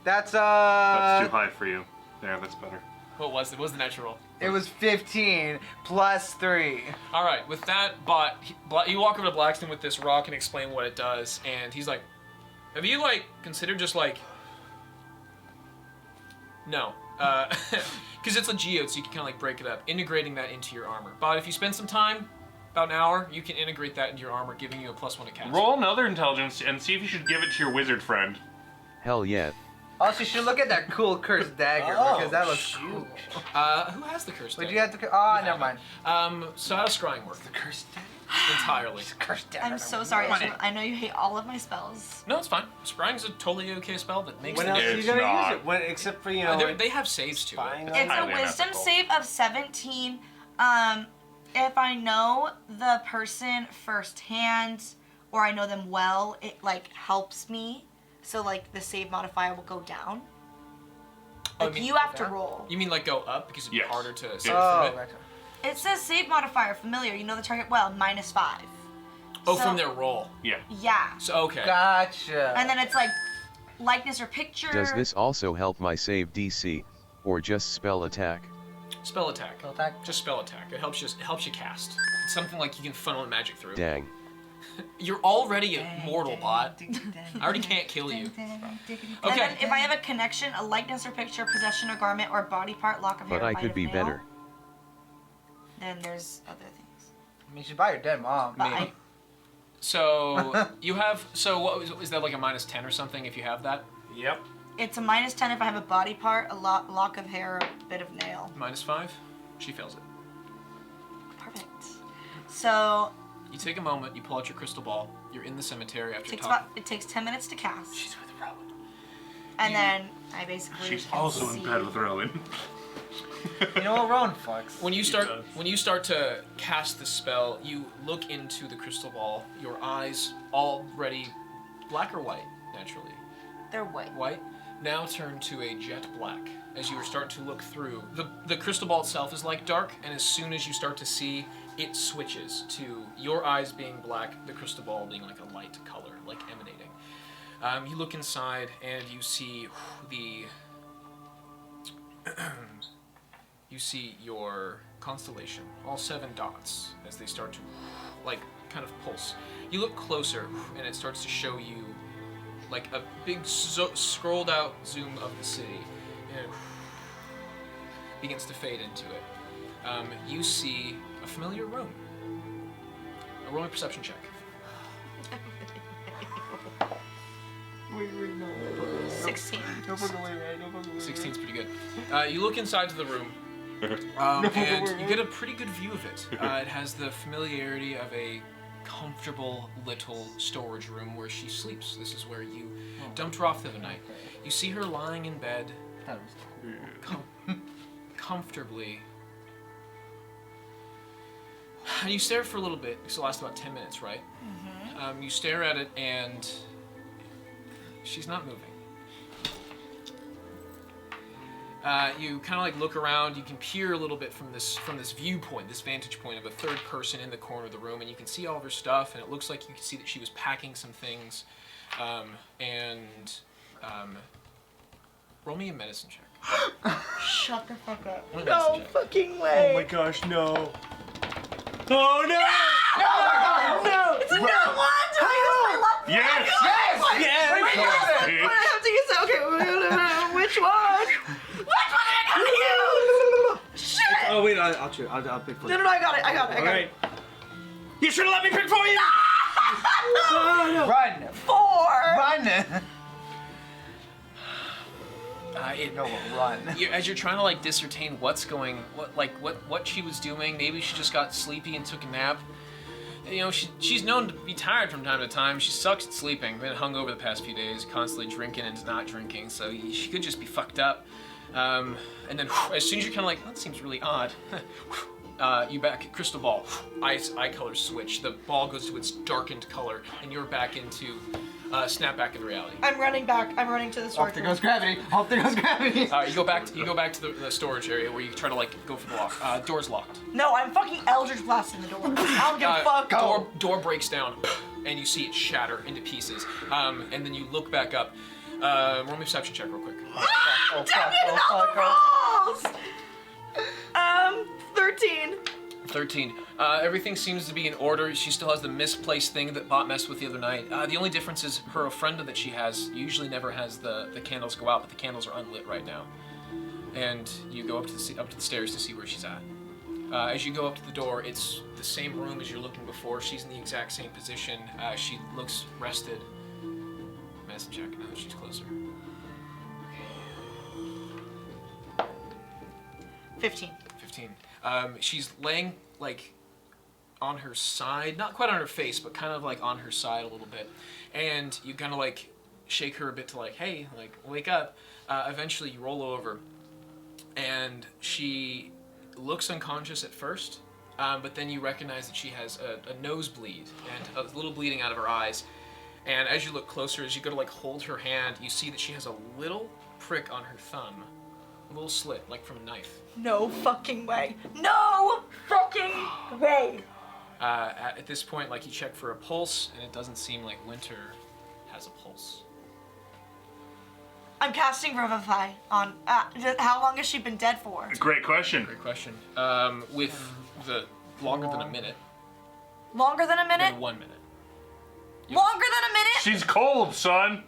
[SPEAKER 3] That's
[SPEAKER 4] That's too high for you. There, that's better.
[SPEAKER 1] What was it? What was the natural roll?
[SPEAKER 3] It was 15 plus 3.
[SPEAKER 1] All right, with that, Bott, you walk over to Blaxton with this rock and explain what it does, and he's like, have you, like, considered just, like, no. Because it's a geode, so you can kind of, like, break it up, integrating that into your armor. But if you spend some time, about an hour, you can integrate that into your armor, giving you a +1 to cast.
[SPEAKER 4] Roll another intelligence and see if you should give it to your wizard friend.
[SPEAKER 6] Hell yeah.
[SPEAKER 3] Also, you should look at that cool cursed dagger, because that looks cool.
[SPEAKER 1] Who has the cursed
[SPEAKER 3] But
[SPEAKER 1] dagger?
[SPEAKER 3] you have to... Oh, never mind.
[SPEAKER 1] So how does scrying work?
[SPEAKER 3] The cursed dagger?
[SPEAKER 1] Entirely.
[SPEAKER 3] Cursed dagger.
[SPEAKER 2] I'm so sorry. I know you hate all of my spells.
[SPEAKER 1] No, it's fine. Scrying's a totally okay spell that makes
[SPEAKER 7] When
[SPEAKER 1] the
[SPEAKER 7] else are you
[SPEAKER 4] It's
[SPEAKER 7] gonna
[SPEAKER 4] not.
[SPEAKER 7] use it? Except for,
[SPEAKER 1] they have saves to it.
[SPEAKER 7] fine.
[SPEAKER 2] It's a
[SPEAKER 4] Highly
[SPEAKER 2] wisdom
[SPEAKER 4] unethical.
[SPEAKER 2] save of 17. If I know the person firsthand or I know them well, it like helps me So like the save modifier will go down.
[SPEAKER 1] Oh,
[SPEAKER 2] Like
[SPEAKER 1] you mean
[SPEAKER 2] you have to
[SPEAKER 1] down?
[SPEAKER 2] roll.
[SPEAKER 1] You mean like go up because it'd be
[SPEAKER 4] Yes.
[SPEAKER 1] harder to
[SPEAKER 4] Yes.
[SPEAKER 1] save
[SPEAKER 3] Oh,
[SPEAKER 1] from it?
[SPEAKER 3] gotcha.
[SPEAKER 2] It says save modifier familiar. You know the target well, -5.
[SPEAKER 1] Oh,
[SPEAKER 2] So-
[SPEAKER 1] from their roll.
[SPEAKER 4] Yeah.
[SPEAKER 2] Yeah.
[SPEAKER 1] So okay.
[SPEAKER 3] Gotcha.
[SPEAKER 2] And then it's like likeness or picture.
[SPEAKER 6] Does this also help my save DC, or just spell attack?
[SPEAKER 1] Spell attack.
[SPEAKER 3] Spell attack?
[SPEAKER 1] Just spell attack. It helps you cast. It's something like you can funnel magic through.
[SPEAKER 6] Dang.
[SPEAKER 1] You're already a mortal bot. I already can't kill you.
[SPEAKER 2] And
[SPEAKER 1] Okay.
[SPEAKER 2] then if I have a connection, a likeness or picture, possession or garment or body part, lock of hair,
[SPEAKER 6] But I
[SPEAKER 2] bite
[SPEAKER 6] could
[SPEAKER 2] of
[SPEAKER 6] be
[SPEAKER 2] nail,
[SPEAKER 6] better.
[SPEAKER 2] Then there's other things.
[SPEAKER 3] I mean, you should buy your dead mom.
[SPEAKER 2] But I,
[SPEAKER 1] So you have. So what is that like a -10 or something if you have that?
[SPEAKER 7] Yep.
[SPEAKER 2] it's a -10 if I have a body part, a lock of hair, a bit of nail.
[SPEAKER 1] -5. She fails it.
[SPEAKER 2] Perfect. So
[SPEAKER 1] You take a moment. You pull out your crystal ball. You're in the cemetery after
[SPEAKER 2] it takes 10 minutes to cast.
[SPEAKER 1] She's with Rowan.
[SPEAKER 2] And then I basically
[SPEAKER 4] She's
[SPEAKER 2] can
[SPEAKER 4] also in
[SPEAKER 2] see-
[SPEAKER 4] bed with Rowan.
[SPEAKER 3] You know what, Rowan fucks.
[SPEAKER 1] When you start to cast the spell, you look into the crystal ball. Your eyes, already black or white, naturally.
[SPEAKER 2] They're white.
[SPEAKER 1] White now turn to a jet black as you start to look through. The crystal ball itself is like dark, and as soon as you start to see, it switches to your eyes being black, the crystal ball being like a light color, like emanating. You look inside and you see the you see your constellation, all 7 dots, as they start to like kind of pulse. You look closer and it starts to show you like a big scrolled out zoom of the city, and it begins to fade into it. You see a familiar room. Roll a perception check.
[SPEAKER 2] 16.
[SPEAKER 1] 16's pretty good. You look inside to the room, and you get a pretty good view of it. It has the familiarity of a comfortable little storage room where she sleeps. This is where you dumped her off the other night. You see her lying in bed, comfortably. And you stare for a little bit, because it'll last about 10 minutes, right? You stare at it, and she's not moving. You kind of like look around. You can peer a little bit from this viewpoint, this vantage point of a third person in the corner of the room, and you can see all of her stuff. And it looks like you can see that she was packing some things. Roll me a medicine check.
[SPEAKER 2] Shut the fuck up.
[SPEAKER 1] Roll me a medicine check.
[SPEAKER 2] Fucking way.
[SPEAKER 7] Oh my gosh, no. Oh no!
[SPEAKER 2] No! It's a no one!
[SPEAKER 4] Yes!
[SPEAKER 7] Yes!
[SPEAKER 2] I have to use that. Okay, which one? Which one am I gonna use? Shit!
[SPEAKER 3] Oh wait, I'll choose. I'll pick for
[SPEAKER 2] No, I got it.
[SPEAKER 7] All right. You should have let me pick for you.
[SPEAKER 3] Run!
[SPEAKER 2] 4!
[SPEAKER 3] Run!
[SPEAKER 1] No,
[SPEAKER 3] run.
[SPEAKER 1] As you're trying to like discern what she was doing, maybe she just got sleepy and took a nap. You know, she's known to be tired from time to time. She sucks at sleeping. Been hung over the past few days, constantly drinking and not drinking. So she could just be fucked up. And then as soon as you're kind of like, that seems really odd. You back crystal ball, eye color switch. The ball goes to its darkened color, and you're back into snap back into reality.
[SPEAKER 2] I'm running back. I'm running to the storage
[SPEAKER 3] Off there
[SPEAKER 2] room.
[SPEAKER 3] goes gravity. Off there goes gravity.
[SPEAKER 1] You go back to the storage area where you try to like go for the lock. Door's locked.
[SPEAKER 2] No, I'm fucking Eldritch blasting the door. I don't give a fuck.
[SPEAKER 1] Door breaks down, and you see it shatter into pieces. And then you look back up. Roll me a perception check real quick.
[SPEAKER 2] Damn it, all the rolls! 13.
[SPEAKER 1] 13. Everything seems to be in order. She still has the misplaced thing that Bott messed with the other night. The only difference is her friend that she has usually never has the candles go out, but the candles are unlit right now. And you go up to the stairs to see where she's at. As you go up to the door, it's the same room as you're looking before. She's in the exact same position. She looks rested. Medicine check now that she's closer.
[SPEAKER 2] 15.
[SPEAKER 1] 15. She's laying like on her side, not quite on her face, but kind of like on her side a little bit. And you kind of like shake her a bit to like, hey, like wake up. Eventually you roll over and she looks unconscious at first, but then you recognize that she has a nosebleed and a little bleeding out of her eyes. And as you look closer, as you go to like hold her hand, you see that she has a little prick on her thumb. A little slit, like from a knife.
[SPEAKER 2] No fucking way. No fucking way.
[SPEAKER 1] At this point, like you check for a pulse, and it doesn't seem like Winter has a pulse.
[SPEAKER 2] I'm casting Revivify on. How long has she been dead for?
[SPEAKER 4] Great question.
[SPEAKER 1] Great question. With the longer than a minute.
[SPEAKER 2] Longer than a minute?
[SPEAKER 1] Than 1 minute.
[SPEAKER 2] Longer than a minute?
[SPEAKER 4] She's cold, son.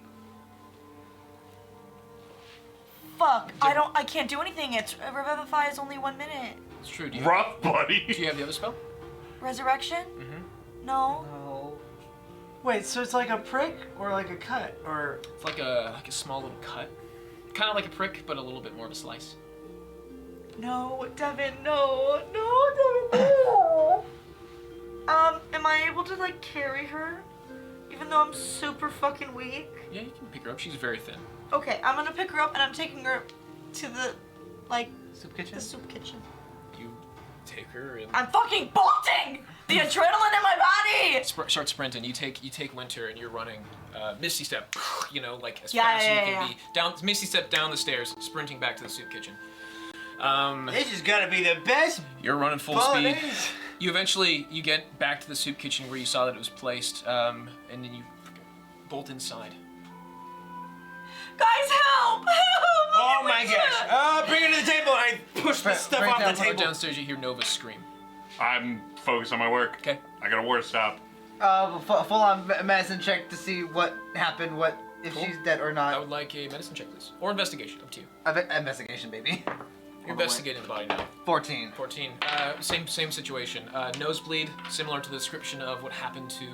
[SPEAKER 2] Fuck. I can't do anything. It's Revivify is only 1 minute.
[SPEAKER 1] It's true.
[SPEAKER 4] Rough, buddy.
[SPEAKER 1] Do you have the other spell?
[SPEAKER 2] Resurrection?
[SPEAKER 1] Mm-hmm.
[SPEAKER 2] No.
[SPEAKER 7] No. Wait, so it's like a prick or like a cut or?
[SPEAKER 1] It's like a small little cut. Kind of like a prick, but a little bit more of a slice.
[SPEAKER 2] No, Devin, no. No, Devin, no. Am I able to like carry her? Even though I'm super fucking weak?
[SPEAKER 1] Yeah, you can pick her up. She's very thin.
[SPEAKER 2] Okay, I'm gonna pick her up and I'm taking her to the, like,
[SPEAKER 3] Soup kitchen?
[SPEAKER 2] the soup kitchen.
[SPEAKER 1] You take her and
[SPEAKER 2] I'm fucking bolting! The adrenaline in my body!
[SPEAKER 1] start sprinting. You take Winter and you're running. Misty step, you know, like as
[SPEAKER 2] Yeah,
[SPEAKER 1] fast as
[SPEAKER 2] yeah,
[SPEAKER 1] you
[SPEAKER 2] yeah,
[SPEAKER 1] can be. Down, Misty step down the stairs, sprinting back to the soup kitchen.
[SPEAKER 7] This is gonna be the best.
[SPEAKER 1] You're running full
[SPEAKER 7] Bolognese.
[SPEAKER 1] speed. You get back to the soup kitchen where you saw that it was placed, and then you bolt inside.
[SPEAKER 2] Guys, help! Help!
[SPEAKER 7] Oh my gosh! Bring her to the table. I push the stuff
[SPEAKER 3] bring it
[SPEAKER 7] off
[SPEAKER 3] down,
[SPEAKER 7] the
[SPEAKER 1] Go
[SPEAKER 7] table.
[SPEAKER 1] downstairs, you hear Nova scream.
[SPEAKER 4] I'm focused on my work.
[SPEAKER 1] Okay.
[SPEAKER 4] I got a war stop.
[SPEAKER 3] Full on medicine check to see what happened, if
[SPEAKER 1] Cool.
[SPEAKER 3] she's dead or
[SPEAKER 1] I
[SPEAKER 3] not.
[SPEAKER 1] would like a medicine check, please, or investigation. Up to you.
[SPEAKER 3] Investigation, baby.
[SPEAKER 1] You're investigating the body now.
[SPEAKER 3] 14.
[SPEAKER 1] 14. Same situation. Nosebleed, similar to the description of what happened to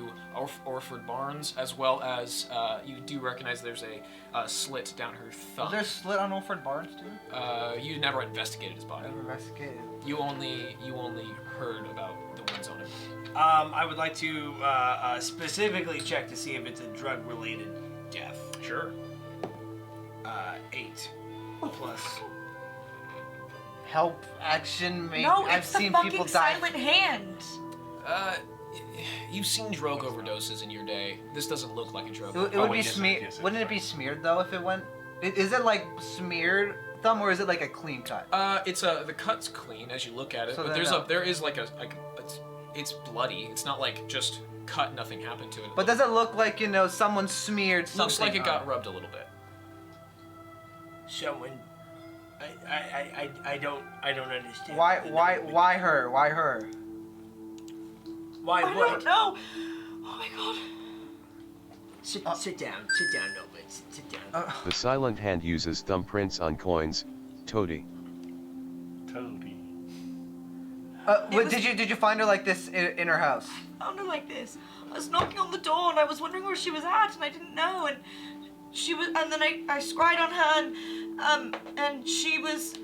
[SPEAKER 1] Orford Barnes, as well as you do recognize there's a slit down her thumb.
[SPEAKER 3] Was there a slit on Olford Barnes too?
[SPEAKER 1] You never investigated his body.
[SPEAKER 3] Never investigated.
[SPEAKER 1] You only heard about the wounds on him.
[SPEAKER 7] I would like to specifically check to see if it's a drug-related death.
[SPEAKER 1] Sure.
[SPEAKER 7] 8 plus.
[SPEAKER 3] Help, action, make.
[SPEAKER 2] No,
[SPEAKER 3] I've
[SPEAKER 2] it's the
[SPEAKER 3] seen
[SPEAKER 2] fucking
[SPEAKER 3] people die.
[SPEAKER 2] silent hand.
[SPEAKER 1] You've seen drug overdoses in your day. This doesn't look like a drug.
[SPEAKER 3] It would be smeared. Wouldn't it be smeared though if it went? Is it like smeared thumb or is it like a clean cut?
[SPEAKER 1] The cut's clean as you look at it,
[SPEAKER 3] So
[SPEAKER 1] but
[SPEAKER 3] then,
[SPEAKER 1] there is like it's bloody. It's not like just cut, nothing happened to it.
[SPEAKER 3] But does it look like someone smeared something?
[SPEAKER 1] Looks like it got
[SPEAKER 3] on
[SPEAKER 1] rubbed a little bit.
[SPEAKER 5] Someone. I don't understand.
[SPEAKER 3] Why her? Why her?
[SPEAKER 5] Why
[SPEAKER 2] I
[SPEAKER 5] what?
[SPEAKER 2] don't know. Oh my god.
[SPEAKER 5] Sit down, Nolan. Sit down.
[SPEAKER 6] The silent hand uses thumbprints on coins. Toady.
[SPEAKER 4] Toady.
[SPEAKER 3] Did you find her like this in her house?
[SPEAKER 2] I found her like this. I was knocking on the door and I was wondering where she was at and I didn't know and she was, and then I scryed on her and she was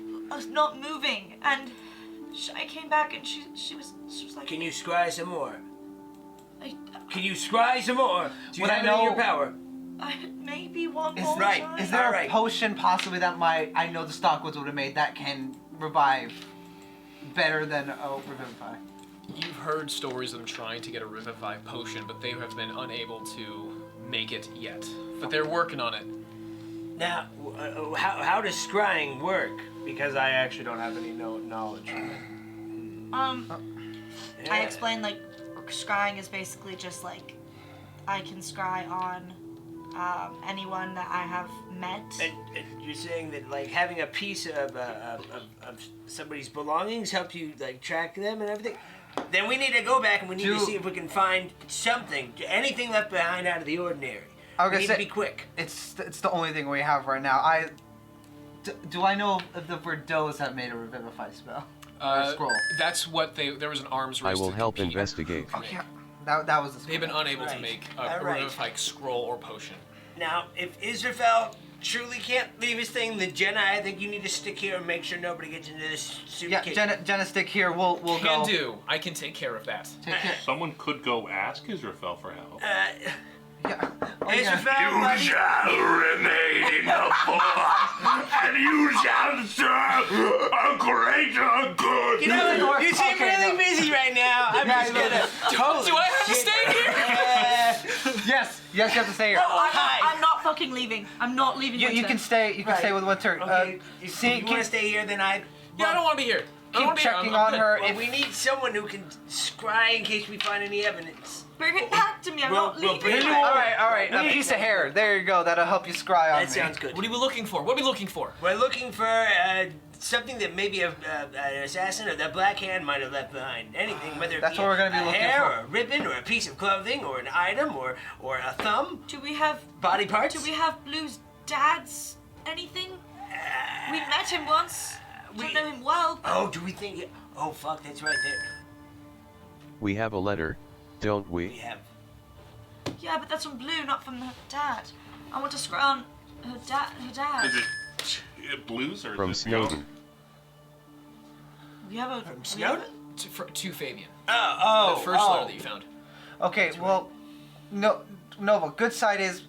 [SPEAKER 2] not moving and I came back and she was like.
[SPEAKER 5] Can you scry some more?
[SPEAKER 2] I
[SPEAKER 5] Can you scry some more? Do you
[SPEAKER 3] Would I
[SPEAKER 5] have it in your
[SPEAKER 3] know-
[SPEAKER 5] power?
[SPEAKER 2] maybe one
[SPEAKER 3] Is
[SPEAKER 2] more
[SPEAKER 5] right,
[SPEAKER 2] time.
[SPEAKER 3] Is there a
[SPEAKER 5] Alright.
[SPEAKER 3] potion possibly that I know the Stockwoods would have made that can revive better than Revivify?
[SPEAKER 1] You've heard stories of them trying to get a Revivify potion, but they have been unable to make it yet. But they're working on it.
[SPEAKER 5] Now, how does scrying work?
[SPEAKER 7] Because I actually don't have any knowledge.
[SPEAKER 2] I explained like scrying is basically just like I can scry on anyone that I have met.
[SPEAKER 5] And you're saying that like having a piece of somebody's belongings help you like track them and everything. Then we need to go back and we need to see if we can find something, anything left behind out of the ordinary.
[SPEAKER 3] I was
[SPEAKER 5] We
[SPEAKER 3] gonna
[SPEAKER 5] need
[SPEAKER 3] say
[SPEAKER 5] to be quick.
[SPEAKER 3] it's the only thing we have right now. Do I know if the Verdos have made a Revivify spell? Or scroll?
[SPEAKER 1] That's what there was an arms
[SPEAKER 6] I
[SPEAKER 1] race
[SPEAKER 6] will
[SPEAKER 1] to
[SPEAKER 6] help
[SPEAKER 1] compete.
[SPEAKER 6] investigate.
[SPEAKER 3] Oh yeah, that was the scroll.
[SPEAKER 1] They've been unable to
[SPEAKER 5] Right.
[SPEAKER 1] make a
[SPEAKER 5] All right.
[SPEAKER 1] Revivify scroll or potion.
[SPEAKER 5] Now, if Israfel truly can't leave his thing, then Jenna, I think you need to stick here and make sure nobody gets into this soup
[SPEAKER 3] Yeah,
[SPEAKER 5] kitchen.
[SPEAKER 3] Jenna, stick here. We'll
[SPEAKER 1] Can
[SPEAKER 3] go.
[SPEAKER 1] do. I can take care of that.
[SPEAKER 3] Take care.
[SPEAKER 4] Someone could go ask Israfel for help.
[SPEAKER 3] Yeah. Oh, yeah.
[SPEAKER 5] Israfel, buddy.
[SPEAKER 4] shall remain in the forest, and you shall serve a greater good.
[SPEAKER 5] You know, you seem
[SPEAKER 3] Okay,
[SPEAKER 5] really
[SPEAKER 3] no.
[SPEAKER 5] busy right now. I'm just gonna totally.
[SPEAKER 1] Do I have to stay here?
[SPEAKER 3] Yes, Yes, you have to stay here.
[SPEAKER 2] No, I'm not fucking leaving. I'm not leaving.
[SPEAKER 3] You can stay. You can
[SPEAKER 5] Right.
[SPEAKER 3] stay with Winter.
[SPEAKER 5] Okay, if
[SPEAKER 3] see,
[SPEAKER 5] you want to stay here, then I...
[SPEAKER 1] Yeah, I don't want to be here. I don't
[SPEAKER 3] keep
[SPEAKER 1] wanna be here.
[SPEAKER 3] checking
[SPEAKER 1] I'm
[SPEAKER 3] on
[SPEAKER 1] good.
[SPEAKER 3] her.
[SPEAKER 5] Well,
[SPEAKER 3] If
[SPEAKER 5] we need someone who can scry in case we find any evidence.
[SPEAKER 2] Bring it back to me. I'm
[SPEAKER 5] We'll
[SPEAKER 2] not leaving.
[SPEAKER 5] bring it
[SPEAKER 2] you.
[SPEAKER 5] back.
[SPEAKER 3] all right. A piece of hair. There you go. That'll help you scry on
[SPEAKER 5] That
[SPEAKER 3] me.
[SPEAKER 5] sounds good.
[SPEAKER 1] What are we looking for? What are we looking for?
[SPEAKER 5] We're looking for something that maybe an assassin or the Black Hand might have left behind. Anything, whether it
[SPEAKER 3] That's
[SPEAKER 5] be
[SPEAKER 3] what we're gonna be
[SPEAKER 5] a
[SPEAKER 3] looking
[SPEAKER 5] hair
[SPEAKER 3] for.
[SPEAKER 5] or a ribbon or a piece of clothing or an item or a thumb,
[SPEAKER 2] Do we have?
[SPEAKER 5] body parts.
[SPEAKER 2] Do we have Blue's dad's anything? We met him once. Don't know him well.
[SPEAKER 5] Oh, do we think? Oh, fuck, that's right there.
[SPEAKER 6] We have a letter, don't
[SPEAKER 5] We
[SPEAKER 6] we?
[SPEAKER 5] have.
[SPEAKER 2] Yeah, but that's from Blue, not from her dad. I want to scry on her dad.
[SPEAKER 4] Is it blues or
[SPEAKER 6] From
[SPEAKER 4] is it
[SPEAKER 6] Snowden.
[SPEAKER 2] We have a.
[SPEAKER 5] From
[SPEAKER 2] we
[SPEAKER 5] Snowden?
[SPEAKER 2] have
[SPEAKER 1] To Fabian.
[SPEAKER 5] Oh,
[SPEAKER 1] The first letter that you found.
[SPEAKER 3] Okay, well, no, Nova. Good side is,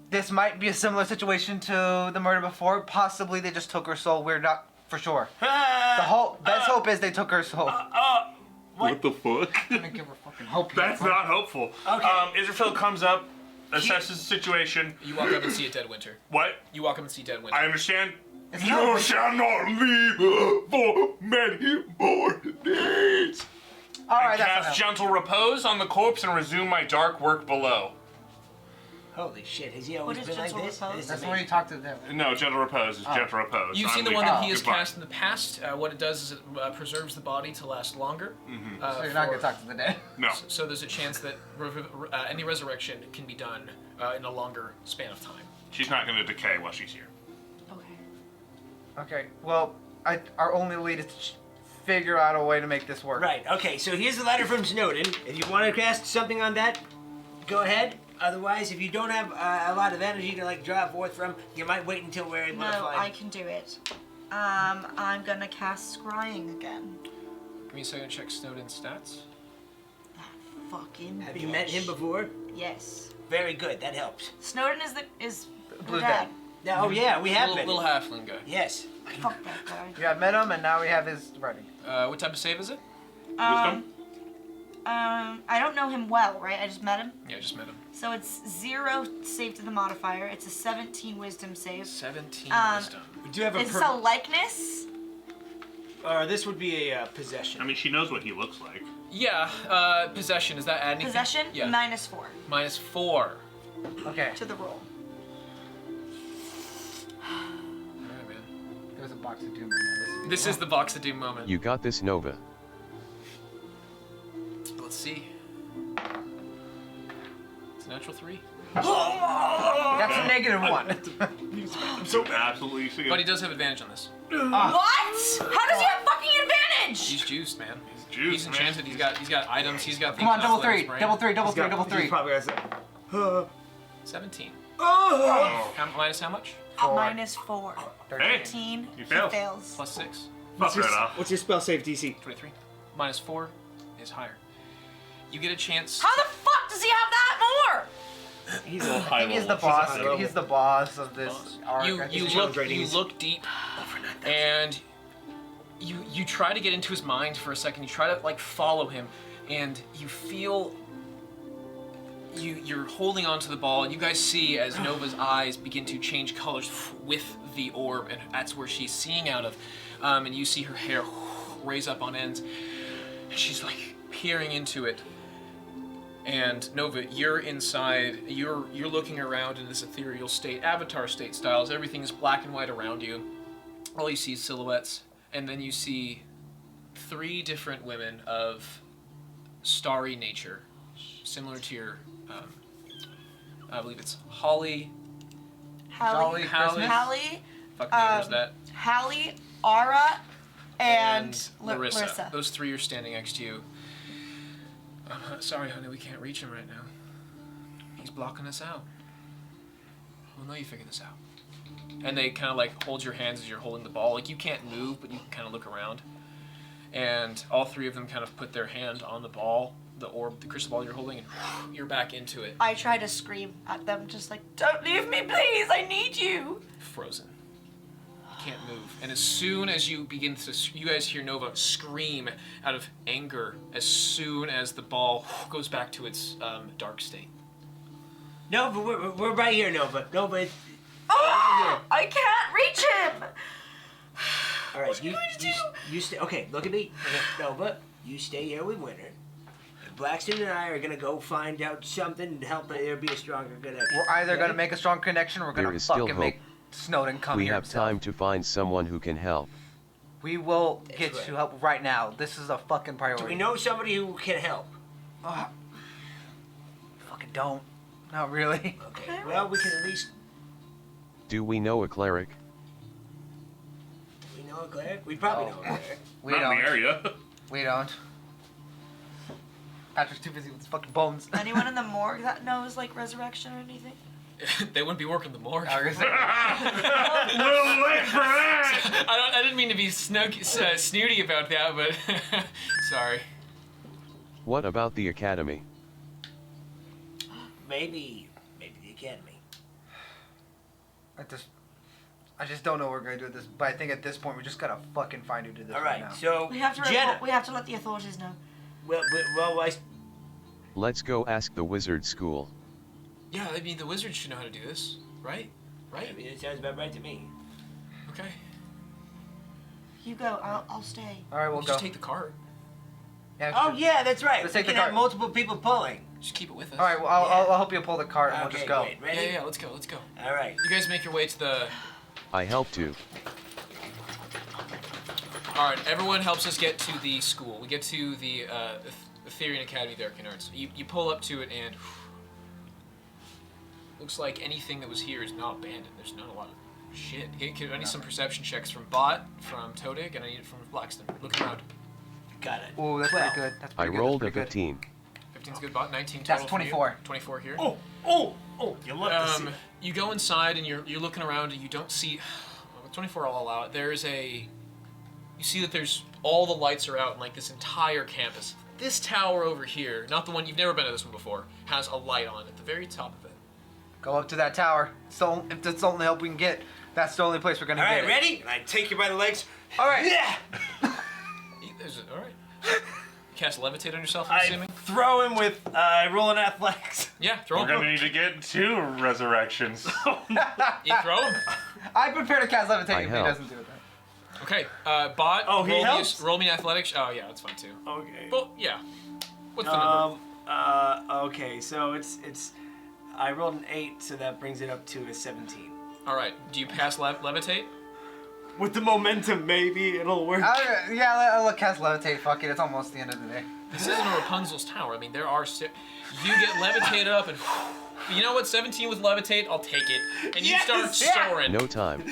[SPEAKER 3] this might be a similar situation to the murder before. Possibly they just took her soul. We're not for sure. The best hope is they took her soul.
[SPEAKER 4] What the fuck?
[SPEAKER 3] I'm gonna give her fucking hope.
[SPEAKER 4] That's not hopeful.
[SPEAKER 5] Okay.
[SPEAKER 4] Israfil comes up, assesses the situation.
[SPEAKER 1] You walk up and see a dead Winter.
[SPEAKER 4] What?
[SPEAKER 1] You walk up and see dead Winter.
[SPEAKER 4] I understand.
[SPEAKER 3] It's
[SPEAKER 4] You
[SPEAKER 3] not-
[SPEAKER 4] shall not leave for many more days.
[SPEAKER 3] All
[SPEAKER 4] I
[SPEAKER 3] right, that's
[SPEAKER 4] cast
[SPEAKER 3] enough.
[SPEAKER 4] gentle repose on the corpse and resume my dark work below.
[SPEAKER 5] Holy shit, has he always
[SPEAKER 2] is
[SPEAKER 5] been like
[SPEAKER 2] gentle
[SPEAKER 5] this?
[SPEAKER 2] repose?
[SPEAKER 5] This is
[SPEAKER 3] That's when you
[SPEAKER 5] amazing.
[SPEAKER 3] talk to them.
[SPEAKER 4] No, gentle repose is gentle repose.
[SPEAKER 1] You've
[SPEAKER 4] I'm
[SPEAKER 1] seen the
[SPEAKER 4] leaving.
[SPEAKER 1] one that he has
[SPEAKER 4] Goodbye.
[SPEAKER 1] cast in the past. What it does is it preserves the body to last longer.
[SPEAKER 3] So you're not gonna talk to the dead.
[SPEAKER 4] No.
[SPEAKER 1] So there's a chance that any resurrection can be done in a longer span of time.
[SPEAKER 4] She's not going to decay while she's here.
[SPEAKER 2] Okay.
[SPEAKER 3] Okay. Well, our only lead is to figure out a way to make this work.
[SPEAKER 5] Right, okay, so here's the letter from Snowden. If you want to cast something on that, go ahead. Otherwise, if you don't have a lot of energy to like draw forth from, you might wait until we're able to
[SPEAKER 2] No,
[SPEAKER 5] find.
[SPEAKER 2] I can do it. I'm gonna cast scrying again.
[SPEAKER 1] Give me a second to check Snowden's stats.
[SPEAKER 2] That fucking.
[SPEAKER 5] Have you met him
[SPEAKER 2] bitch.
[SPEAKER 5] before?
[SPEAKER 2] Yes.
[SPEAKER 5] Very good, that helps.
[SPEAKER 2] Snowden is her
[SPEAKER 3] Blue's
[SPEAKER 2] dad.
[SPEAKER 3] dad.
[SPEAKER 5] Oh yeah, we have
[SPEAKER 1] Little
[SPEAKER 5] been.
[SPEAKER 1] halfling guy.
[SPEAKER 5] Yes.
[SPEAKER 2] Fuck that guy.
[SPEAKER 3] Yeah, I met him, and now we have his writing.
[SPEAKER 1] What type of save is it?
[SPEAKER 4] Wisdom?
[SPEAKER 2] I don't know him well, right? I just met him.
[SPEAKER 1] Yeah, I just met him.
[SPEAKER 2] So it's 0 save to the modifier. It's a 17 wisdom save.
[SPEAKER 1] 17 wisdom.
[SPEAKER 7] We do have a
[SPEAKER 2] Is this a likeness?
[SPEAKER 7] or this would be a possession.
[SPEAKER 4] I mean, she knows what he looks like.
[SPEAKER 1] Yeah, possession. Does that add anything?
[SPEAKER 2] Possession?
[SPEAKER 1] Yeah.
[SPEAKER 2] -4
[SPEAKER 1] -4.
[SPEAKER 3] Okay.
[SPEAKER 2] to the roll.
[SPEAKER 1] Alright, man.
[SPEAKER 3] There's a box of doom right now.
[SPEAKER 1] This is the Box of Doom moment.
[SPEAKER 6] You got this, Nova.
[SPEAKER 1] Let's see. It's a natural 3.
[SPEAKER 3] That's a -1.
[SPEAKER 4] So absolutely see
[SPEAKER 1] But he does have advantage on this.
[SPEAKER 2] What? How does he have fucking advantage?
[SPEAKER 1] He's juiced, man.
[SPEAKER 4] juiced,
[SPEAKER 1] He's enchanted. He's got items. He's got things.
[SPEAKER 3] Come on,
[SPEAKER 1] to
[SPEAKER 3] double
[SPEAKER 1] flare his
[SPEAKER 3] three,
[SPEAKER 1] brain.
[SPEAKER 3] double three, double
[SPEAKER 7] He's
[SPEAKER 3] three,
[SPEAKER 7] got-
[SPEAKER 3] double
[SPEAKER 7] he's
[SPEAKER 3] three.
[SPEAKER 7] probably has a,
[SPEAKER 1] 17.
[SPEAKER 5] Oh!
[SPEAKER 1] Minus how much?
[SPEAKER 2] -4.
[SPEAKER 4] Hey,
[SPEAKER 2] 13.
[SPEAKER 4] you
[SPEAKER 2] He
[SPEAKER 4] failed.
[SPEAKER 2] fails.
[SPEAKER 1] Plus 6.
[SPEAKER 4] Fuck that off.
[SPEAKER 7] what's your spell save DC?
[SPEAKER 1] 23. -4 is higher. You get a chance.
[SPEAKER 2] How the fuck does he have that more?
[SPEAKER 7] He's a
[SPEAKER 4] High
[SPEAKER 3] He's the
[SPEAKER 4] level.
[SPEAKER 3] boss.
[SPEAKER 7] high level.
[SPEAKER 3] He's the boss of this arc.
[SPEAKER 1] You
[SPEAKER 3] I think
[SPEAKER 1] you
[SPEAKER 3] he's
[SPEAKER 1] look
[SPEAKER 7] great.
[SPEAKER 1] you
[SPEAKER 7] He's-
[SPEAKER 1] look deep, and you try to get into his mind for a second. You try to like follow him, and you feel you're holding onto the ball, and you guys see as Nova's eyes begin to change colors with the orb, and that's where she's seeing out of, and you see her hair raise up on ends, and she's like peering into it. And Nova, you're inside. You're looking around in this ethereal state, avatar state styles. Everything is black and white around you. All you see is silhouettes, and then you see 3 different women of starry nature, similar to your. I believe it's Holly.
[SPEAKER 3] Jolly Christmas?
[SPEAKER 2] Hallie,
[SPEAKER 1] Fuck name was that?
[SPEAKER 2] Hallie, Ara, and
[SPEAKER 1] Larissa. Those 3 are standing next to you. Sorry, honey, we can't reach him right now. He's blocking us out. We'll know you figured this out. And they kind of like hold your hands as you're holding the ball. Like you can't move, but you can kind of look around. And all 3 of them kind of put their hand on the ball, the orb, the crystal ball you're holding, and you're back into it.
[SPEAKER 2] I try to scream at them, just like, don't leave me, please, I need you.
[SPEAKER 1] Frozen. You can't move. And as soon as you begin to, you guys hear Nova scream out of anger as soon as the ball goes back to its dark state.
[SPEAKER 5] Nova, we're right here, Nova. Nova,
[SPEAKER 2] Oh, I can't reach him.
[SPEAKER 5] all right,
[SPEAKER 2] What are you going to do?
[SPEAKER 5] you stay. Okay, look at me, Nova. You stay here with Winter. Blaxton and I are gonna go find out something to help there be a stronger connection.
[SPEAKER 3] We're either
[SPEAKER 5] Okay?
[SPEAKER 3] gonna make a strong connection or we're
[SPEAKER 6] There
[SPEAKER 3] gonna
[SPEAKER 6] is still
[SPEAKER 3] fucking
[SPEAKER 6] hope.
[SPEAKER 3] make Snowden come
[SPEAKER 6] We
[SPEAKER 3] here
[SPEAKER 6] have
[SPEAKER 3] himself.
[SPEAKER 6] time to find someone who can help.
[SPEAKER 3] We will get
[SPEAKER 5] right.
[SPEAKER 3] you help right now. This is a fucking priority.
[SPEAKER 5] Do we know somebody who can help?
[SPEAKER 3] Fucking don't. Not really.
[SPEAKER 5] Okay. Well, we can at least.
[SPEAKER 6] Do we know a cleric?
[SPEAKER 5] We know a cleric. We probably know a cleric.
[SPEAKER 3] We
[SPEAKER 4] Not
[SPEAKER 3] don't.
[SPEAKER 4] in the area.
[SPEAKER 3] We don't. Patrick's too busy with his fucking bones.
[SPEAKER 2] Anyone in the morgue that knows like resurrection or anything?
[SPEAKER 1] They wouldn't be working the morgue.
[SPEAKER 3] I was gonna say,
[SPEAKER 4] Little late for that.
[SPEAKER 1] I didn't mean to be snooty about that, but sorry.
[SPEAKER 6] What about the academy?
[SPEAKER 5] Maybe the academy.
[SPEAKER 3] I just don't know what we're gonna do with this. But I think at this point we just gotta fucking find who did this
[SPEAKER 5] All
[SPEAKER 3] right
[SPEAKER 5] right.
[SPEAKER 3] now.
[SPEAKER 5] So
[SPEAKER 2] We have to
[SPEAKER 5] Jenna.
[SPEAKER 2] report, we have to let the authorities know.
[SPEAKER 5] Well,
[SPEAKER 6] Let's go ask the wizard school.
[SPEAKER 1] Yeah, I mean the wizards should know how to do this, right?
[SPEAKER 5] I
[SPEAKER 1] Right?
[SPEAKER 5] mean, it sounds about right to me.
[SPEAKER 1] Okay.
[SPEAKER 2] You go. I'll stay.
[SPEAKER 3] All right, we'll
[SPEAKER 1] We'll
[SPEAKER 3] go.
[SPEAKER 1] just take the cart.
[SPEAKER 3] Yeah,
[SPEAKER 5] Oh yeah, that's right.
[SPEAKER 3] Let's
[SPEAKER 5] we
[SPEAKER 3] take the
[SPEAKER 5] can have
[SPEAKER 3] cart.
[SPEAKER 5] multiple people pulling.
[SPEAKER 1] Just keep it with us.
[SPEAKER 3] All right, well, I'll help you pull the cart and we'll just go.
[SPEAKER 5] Great. Ready?
[SPEAKER 1] Yeah, yeah, let's go, let's go.
[SPEAKER 5] All right.
[SPEAKER 1] You guys make your way to the...
[SPEAKER 6] I help too.
[SPEAKER 1] Alright, everyone helps us get to the school. We get to the Ethereum Academy of the Arcane Arts. You pull up to it and... looks like anything that was here is not abandoned. There's not a lot of shit. I need some perception checks from Bott, from Todig, and I need it from Blaxton. Look around.
[SPEAKER 5] Got it.
[SPEAKER 3] Ooh, that's
[SPEAKER 5] 12.
[SPEAKER 3] pretty good. That's
[SPEAKER 6] I
[SPEAKER 3] pretty good.
[SPEAKER 6] rolled a
[SPEAKER 3] That's pretty
[SPEAKER 6] 15.
[SPEAKER 1] 15's good, Bott. 19 total.
[SPEAKER 3] That's
[SPEAKER 1] for you.
[SPEAKER 3] 24.
[SPEAKER 1] 24 here.
[SPEAKER 5] Oh! You love to see.
[SPEAKER 1] You go inside and you're looking around and you don't see. With 24, I'll allow it. There is a. You see that there's all the lights are out in like this entire campus. This tower over here, not the one you've never been to this one before, has a light on at the very top of it.
[SPEAKER 3] Go up to that tower. So if that's the only help we can get, that's the only place we're gonna
[SPEAKER 5] All
[SPEAKER 3] get
[SPEAKER 5] right,
[SPEAKER 3] it.
[SPEAKER 5] ready? And I take you by the legs.
[SPEAKER 3] All right.
[SPEAKER 5] Yeah.
[SPEAKER 1] All right. You cast levitate on yourself, I'm
[SPEAKER 7] I
[SPEAKER 1] assuming.
[SPEAKER 7] throw him with rolling athletics.
[SPEAKER 1] Yeah, throw
[SPEAKER 4] We're
[SPEAKER 1] him.
[SPEAKER 4] gonna need to get 2 resurrections.
[SPEAKER 1] You throw him.
[SPEAKER 3] I prepare to cast levitate
[SPEAKER 6] I
[SPEAKER 3] if he
[SPEAKER 6] help.
[SPEAKER 3] doesn't do it.
[SPEAKER 1] Okay, Bot.
[SPEAKER 7] Oh, he
[SPEAKER 1] roll
[SPEAKER 7] helps?
[SPEAKER 1] Me, roll me athletics. Oh yeah, that's fine too.
[SPEAKER 7] Okay.
[SPEAKER 1] Well, yeah. What's the number?
[SPEAKER 7] Okay, so it's I rolled an 8, so that brings it up to a 17.
[SPEAKER 1] All right. Do you pass levitate?
[SPEAKER 7] With the momentum, maybe it'll work.
[SPEAKER 3] Yeah, I'll cast levitate. Fuck it, it's almost the end of the day.
[SPEAKER 1] This isn't a Rapunzel's tower. I mean, there are. You get levitated up, and you know what? 17 with levitate, I'll take it. And you start soaring.
[SPEAKER 6] No time.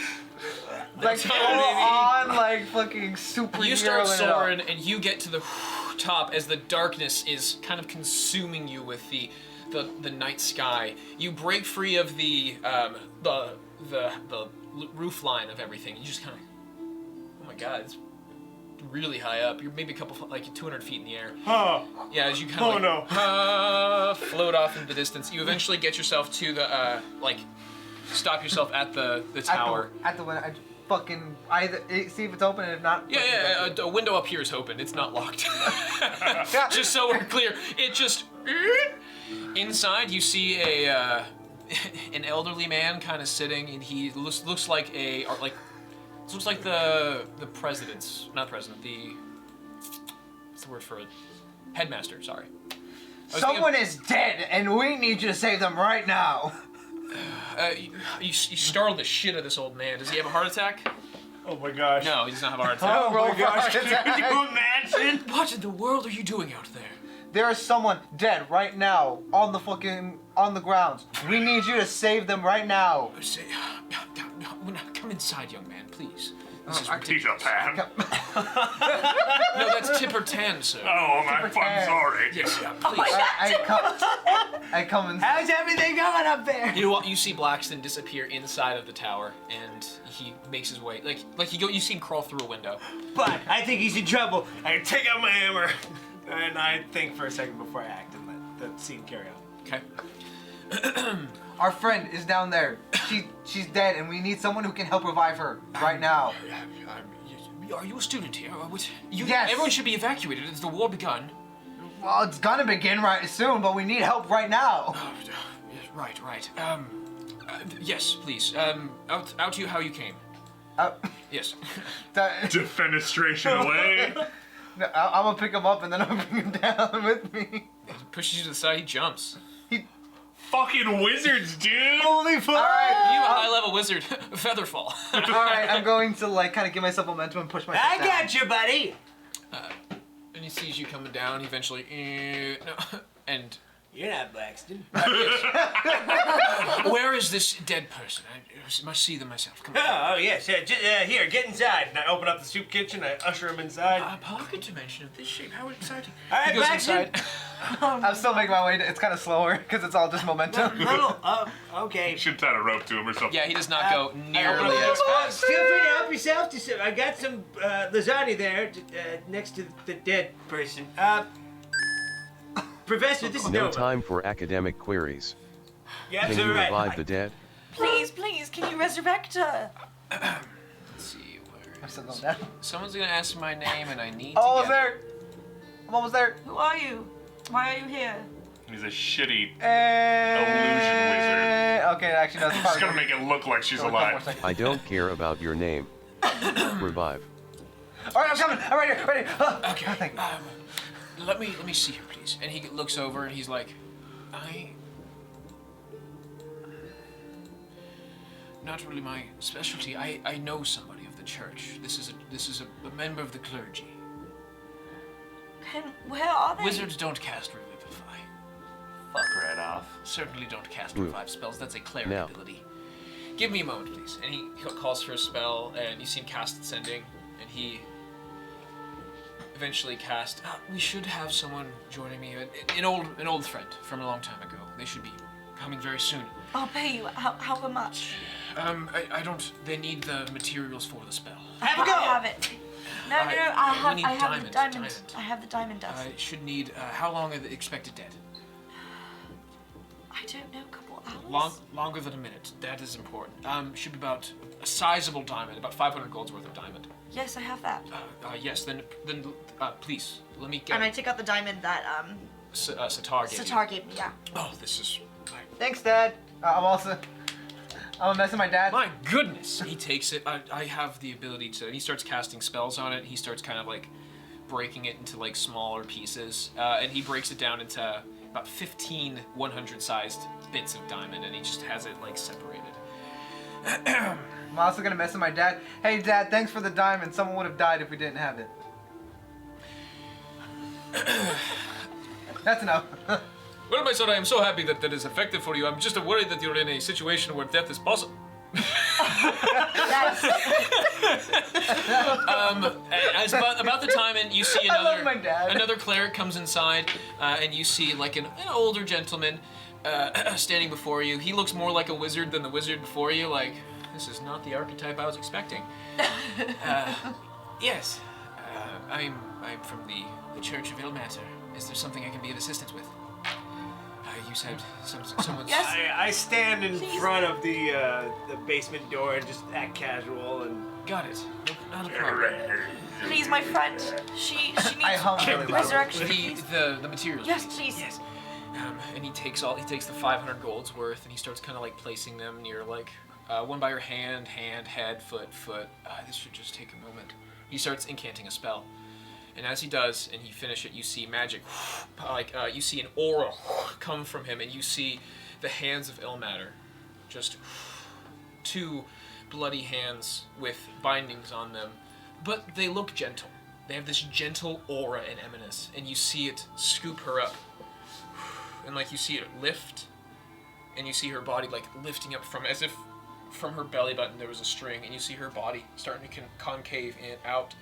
[SPEAKER 3] Like
[SPEAKER 1] Full
[SPEAKER 3] on, like fucking superhero.
[SPEAKER 1] You start
[SPEAKER 3] it up.
[SPEAKER 1] soaring, and you get to the top as the darkness is kind of consuming you with the night sky. You break free of the roof line of everything. You just kind of, oh my god, it's really high up. You're maybe a couple, like 200 feet in the air.
[SPEAKER 7] Oh,
[SPEAKER 1] Yeah, as you kind of float off into the distance, you eventually get yourself to the stop yourself at the tower.
[SPEAKER 3] At the window. Fucking either see if it's open, and if not.
[SPEAKER 1] Yeah, a window up here is open. It's not locked. Just so we're clear, it just inside you see a an elderly man kind of sitting, and he looks like looks like the president's, not president, the what's the word for it? Headmaster. Sorry.
[SPEAKER 3] Someone is dead, and we need you to save them right now.
[SPEAKER 1] You startled the shit out of this old man. Does he have a heart attack?
[SPEAKER 7] oh my gosh.
[SPEAKER 1] No, he doesn't have a heart attack.
[SPEAKER 3] Oh my gosh!
[SPEAKER 7] Can you imagine?
[SPEAKER 1] What in the world are you doing out there?
[SPEAKER 3] There is someone dead right now on the grounds. We need you to save them right now.
[SPEAKER 1] Say, come inside, young man, please. This is
[SPEAKER 4] Peter
[SPEAKER 1] ridiculous.
[SPEAKER 4] Pan.
[SPEAKER 1] No, that's Tipper Tan, sir.
[SPEAKER 4] Oh, I'm
[SPEAKER 3] Pan.
[SPEAKER 4] sorry.
[SPEAKER 1] Yes, yeah, please.
[SPEAKER 3] I come in.
[SPEAKER 5] How's everything going up there?
[SPEAKER 1] You know what? You see Blaxton disappear inside of the tower, and he makes his way. You see him crawl through a window.
[SPEAKER 5] But I think he's in trouble.
[SPEAKER 7] I take out my hammer, and I think for a second before I act and let the scene carry on.
[SPEAKER 1] Okay.
[SPEAKER 3] Our friend is down there. She's dead, and we need someone who can help revive her right now.
[SPEAKER 1] Are you a student here?
[SPEAKER 3] Yes.
[SPEAKER 1] Everyone should be evacuated. Has the war begun?
[SPEAKER 3] Well, it's gonna begin right soon, but we need help right now.
[SPEAKER 1] Right. Yes, please. Out to you how you came. Yes.
[SPEAKER 4] Defenestration away.
[SPEAKER 3] No, I'm gonna pick him up and then I'm gonna bring him down with me.
[SPEAKER 1] He pushes you to the side, he jumps.
[SPEAKER 4] Fucking wizards, dude.
[SPEAKER 3] Holy fuck!
[SPEAKER 1] You a high-level wizard, Featherfall.
[SPEAKER 3] Alright, I'm going to like kind of give myself momentum and push myself
[SPEAKER 5] I
[SPEAKER 3] down.
[SPEAKER 5] got you, buddy.
[SPEAKER 1] And he sees you coming down, he eventually, no, and
[SPEAKER 5] You're not Blaxton.
[SPEAKER 1] where is this dead person? I must see them myself. Come on.
[SPEAKER 7] Oh yes. Here, get inside. And I open up the soup kitchen. I usher him inside.
[SPEAKER 1] A pocket dimension of this shape, how exciting.
[SPEAKER 5] All right,
[SPEAKER 1] He goes
[SPEAKER 5] Blaxton.
[SPEAKER 1] inside.
[SPEAKER 3] I'm still making my way. It's kind of slower because it's all just momentum.
[SPEAKER 5] Okay.
[SPEAKER 4] You should tie a rope to him or something.
[SPEAKER 1] Yeah, he does not go nearly as fast.
[SPEAKER 5] Feel free to help yourself. I got some lasagna there next to the dead person. Professor, this is
[SPEAKER 6] No
[SPEAKER 5] Nova.
[SPEAKER 6] time for academic queries.
[SPEAKER 5] Yeah,
[SPEAKER 6] Can
[SPEAKER 5] that's
[SPEAKER 6] you
[SPEAKER 5] all right.
[SPEAKER 6] revive the dead?
[SPEAKER 2] Please, can you resurrect her?
[SPEAKER 1] Let's see, where
[SPEAKER 3] I'm
[SPEAKER 1] is
[SPEAKER 3] still going down.
[SPEAKER 1] Someone's gonna ask my name and I need
[SPEAKER 3] I'm
[SPEAKER 1] to
[SPEAKER 3] almost
[SPEAKER 1] get
[SPEAKER 3] there. I'm almost there.
[SPEAKER 2] Who are you? Why are you here?
[SPEAKER 4] He's a shitty.
[SPEAKER 3] Illusion wizard. Okay, actually, that's
[SPEAKER 4] He's
[SPEAKER 3] probably
[SPEAKER 4] gonna make it look like she's alive.
[SPEAKER 6] I don't care about your name. Revive.
[SPEAKER 3] Alright, I'm coming. I'm right here. Right here.
[SPEAKER 1] Okay.
[SPEAKER 3] Thank you.
[SPEAKER 1] Let me see her, please. And he looks over and he's like, not really my specialty. I know somebody of the church. This is a member of the clergy.
[SPEAKER 2] Where are they?
[SPEAKER 1] Wizards don't cast Revivify.
[SPEAKER 4] Fuck right off.
[SPEAKER 1] Certainly don't cast
[SPEAKER 6] Ooh.
[SPEAKER 1] Revive spells. That's a cleric
[SPEAKER 6] No.
[SPEAKER 1] ability. Give me a moment, please. And he calls for a spell, and you see him cast Ascending, and he eventually cast. We should have someone joining me. An old friend from a long time ago. They should be coming very soon.
[SPEAKER 2] I'll pay you. How much?
[SPEAKER 1] I don't. They need the materials for the spell.
[SPEAKER 5] Have a go.
[SPEAKER 2] I have it. No,
[SPEAKER 1] we need
[SPEAKER 2] I have the
[SPEAKER 1] diamond.
[SPEAKER 2] diamond. I have the diamond dust.
[SPEAKER 1] I should need. How long are they expected dead?
[SPEAKER 2] I don't know, a couple hours.
[SPEAKER 1] Longer than a minute. That is important. Should be about a sizable diamond, about 500 gold's worth of diamond.
[SPEAKER 2] Yes, I have that.
[SPEAKER 1] Yes. Then, please let me get.
[SPEAKER 2] And I take out the diamond that
[SPEAKER 1] Sitar gave you.
[SPEAKER 2] Sitar gave me. Yeah.
[SPEAKER 1] Oh, this is.
[SPEAKER 3] Thanks, Dad. I'm messing my dad.
[SPEAKER 1] My goodness! He takes it. I have the ability to. And he starts casting spells on it. He starts kind of like breaking it into like smaller pieces, and he breaks it down into about 15 100-sized bits of diamond, and he just has it like separated.
[SPEAKER 3] I'm also gonna mess with my dad. Hey, Dad, thanks for the diamond. Someone would have died if we didn't have it. That's enough.
[SPEAKER 1] Well, my son, I am so happy that that is effective for you. I'm just worried that you're in a situation where death is possible.
[SPEAKER 2] That's,
[SPEAKER 1] As about the time, and you see
[SPEAKER 3] I love my dad.
[SPEAKER 1] another cleric comes inside, and you see like an older gentleman standing before you. He looks more like a wizard than the wizard before you. Like, this is not the archetype I was expecting. Yes, I'm from the Church of Ilmater. Is there something I can be of assistance with? You said someone's.
[SPEAKER 2] Yes.
[SPEAKER 7] I stand in
[SPEAKER 2] Please.
[SPEAKER 7] front of the basement door and just act casual and.
[SPEAKER 1] Got it. Not a problem.
[SPEAKER 2] please, my friend. She needs
[SPEAKER 3] I hung really loud.
[SPEAKER 2] resurrection. Please.
[SPEAKER 1] The materials.
[SPEAKER 2] Yes, please.
[SPEAKER 1] Yes. And he takes the 500 gold's worth, and he starts kind of like placing them near like one by your hand, head, foot. This should just take a moment. He starts incanting a spell, and as he does, and he finish it, you see magic, like you see an aura come from him, and you see the hands of Ilmater, just two bloody hands with bindings on them, but they look gentle. They have this gentle aura and eminence, and you see it scoop her up. And like you see it lift, and you see her body like lifting up from as if from her belly button there was a string, and you see her body starting to concave and out.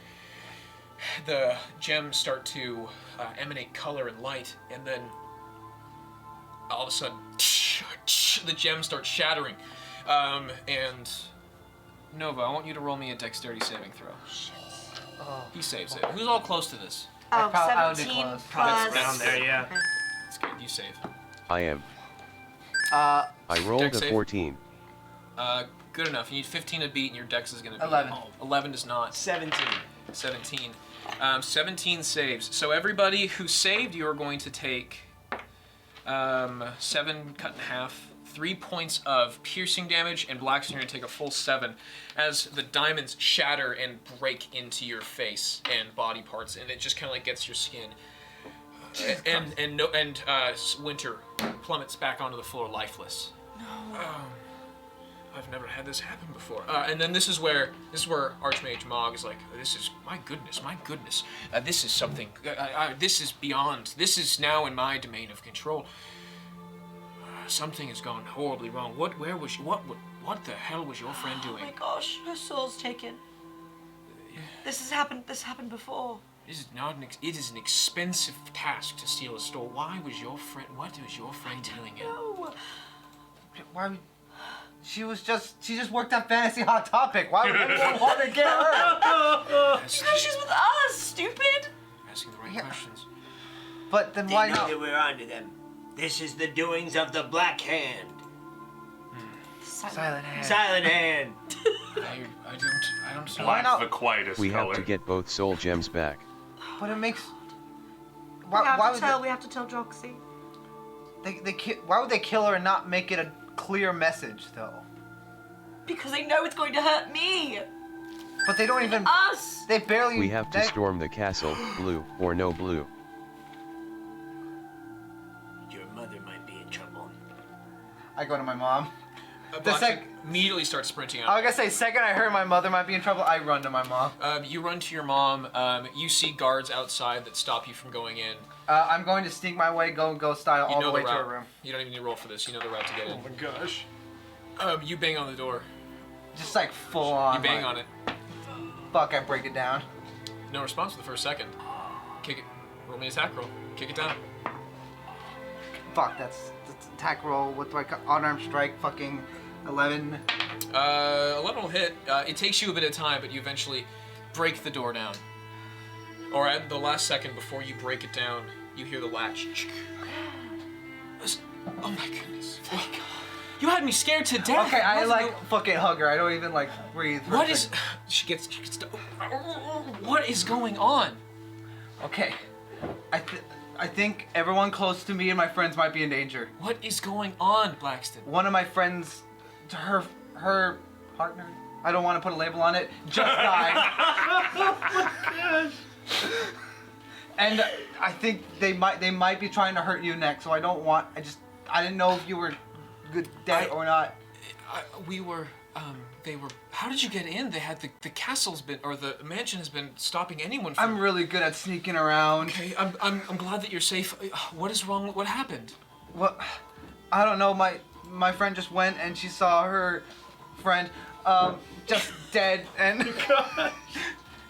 [SPEAKER 1] The gems start to emanate color and light, and then all of a sudden the gems start shattering. And Nova, I want you to roll me a dexterity saving throw.
[SPEAKER 3] Oh.
[SPEAKER 1] He saves it. Who's all close to this?
[SPEAKER 2] Oh,
[SPEAKER 3] I would be
[SPEAKER 2] 17
[SPEAKER 3] close.
[SPEAKER 2] plus.
[SPEAKER 7] Down there, yeah.
[SPEAKER 2] Okay.
[SPEAKER 1] It's good. You save.
[SPEAKER 6] I am.
[SPEAKER 3] Uh,
[SPEAKER 6] I rolled
[SPEAKER 1] Dex
[SPEAKER 6] a
[SPEAKER 1] save.
[SPEAKER 6] 14.
[SPEAKER 1] Good enough. You need 15 to beat, and your dex is going to be
[SPEAKER 3] 11.
[SPEAKER 1] 11 does not.
[SPEAKER 7] 17.
[SPEAKER 1] 17. 17 saves. So everybody who saved, you are going to take 7 cut in half, 3 points of piercing damage, and Blaxton, you're gonna take a full 7 as the diamonds shatter and break into your face and body parts, and it just kind of like gets your skin. And Winter plummets back onto the floor, lifeless. No. I've never had this happen before. And then this is where Archmage Mog is like, this is my goodness. This is something. This is beyond. This is now in my domain of control. Something has gone horribly wrong. What the hell was your friend doing?
[SPEAKER 2] Oh my gosh, her soul's taken. This happened before.
[SPEAKER 1] This is not it is an expensive task to steal a store. What was your friend dealing in?
[SPEAKER 2] No.
[SPEAKER 3] Why would... She just worked on Fantasy Hot Topic. Why would anyone want to get her?
[SPEAKER 2] Because she's with us, stupid.
[SPEAKER 1] Asking the right questions.
[SPEAKER 3] But then
[SPEAKER 5] They
[SPEAKER 3] why
[SPEAKER 5] know
[SPEAKER 3] not?
[SPEAKER 5] that we're onto them. This is the doings of the Black Hand.
[SPEAKER 3] Silent Hand.
[SPEAKER 5] Silent Hand.
[SPEAKER 1] I don't see
[SPEAKER 3] Why
[SPEAKER 4] Black's
[SPEAKER 3] not?
[SPEAKER 4] the quietest
[SPEAKER 6] We
[SPEAKER 4] color.
[SPEAKER 6] have to get both soul gems back.
[SPEAKER 3] But it makes...
[SPEAKER 2] We
[SPEAKER 3] Why
[SPEAKER 2] have to tell Droxy.
[SPEAKER 3] why would they kill her and not make it a clear message, though?
[SPEAKER 2] Because they know it's going to hurt me.
[SPEAKER 3] But they don't even...
[SPEAKER 2] Us.
[SPEAKER 3] They barely...
[SPEAKER 6] We have to storm the castle, blue or no blue.
[SPEAKER 5] Your mother might be in trouble.
[SPEAKER 3] I go to my mom.
[SPEAKER 1] Blaxton immediately starts sprinting
[SPEAKER 3] I
[SPEAKER 1] out.
[SPEAKER 3] was gonna say, second I heard my mother might be in trouble, I run to my mom.
[SPEAKER 1] You run to your mom. You see guards outside that stop you from going in.
[SPEAKER 3] I'm going to sneak my way, go style
[SPEAKER 1] You
[SPEAKER 3] all
[SPEAKER 1] know
[SPEAKER 3] the way
[SPEAKER 1] the
[SPEAKER 3] to
[SPEAKER 1] route.
[SPEAKER 3] her room.
[SPEAKER 1] You don't even need to roll for this. You know the route to get in.
[SPEAKER 7] Oh my gosh.
[SPEAKER 1] You bang on the door.
[SPEAKER 3] Just like full on.
[SPEAKER 1] You bang
[SPEAKER 3] like,
[SPEAKER 1] on it.
[SPEAKER 3] Fuck, I break it down.
[SPEAKER 1] No response for the first second. Kick it. Roll me an attack roll. Kick it down.
[SPEAKER 3] Fuck, that's attack roll with like unarmed strike, fucking 11.
[SPEAKER 1] 11 will hit. It takes you a bit of time, but you eventually break the door down. Or at the last second before you break it down, you hear the latch. Oh my goodness. You had me scared to death.
[SPEAKER 3] Okay, I
[SPEAKER 1] What
[SPEAKER 3] like fucking hug her. I don't even like breathe. for a
[SPEAKER 1] What is...
[SPEAKER 3] second.
[SPEAKER 1] She gets... What is going on?
[SPEAKER 3] Okay, I think everyone close to me and my friends might be in danger.
[SPEAKER 1] What is going on, Blaxton?
[SPEAKER 3] One of my friends, her partner, I don't want to put a label on it, just died. And I think they might be trying to hurt you next, so I didn't know if you were dead or not.
[SPEAKER 1] They were... How did you get in? They had the castle's been... Or the mansion has been stopping anyone from...
[SPEAKER 3] I'm really good at sneaking around.
[SPEAKER 1] Okay, I'm glad that you're safe. What is wrong? What happened?
[SPEAKER 3] Well, I don't know. My friend just went and she saw her friend just dead, and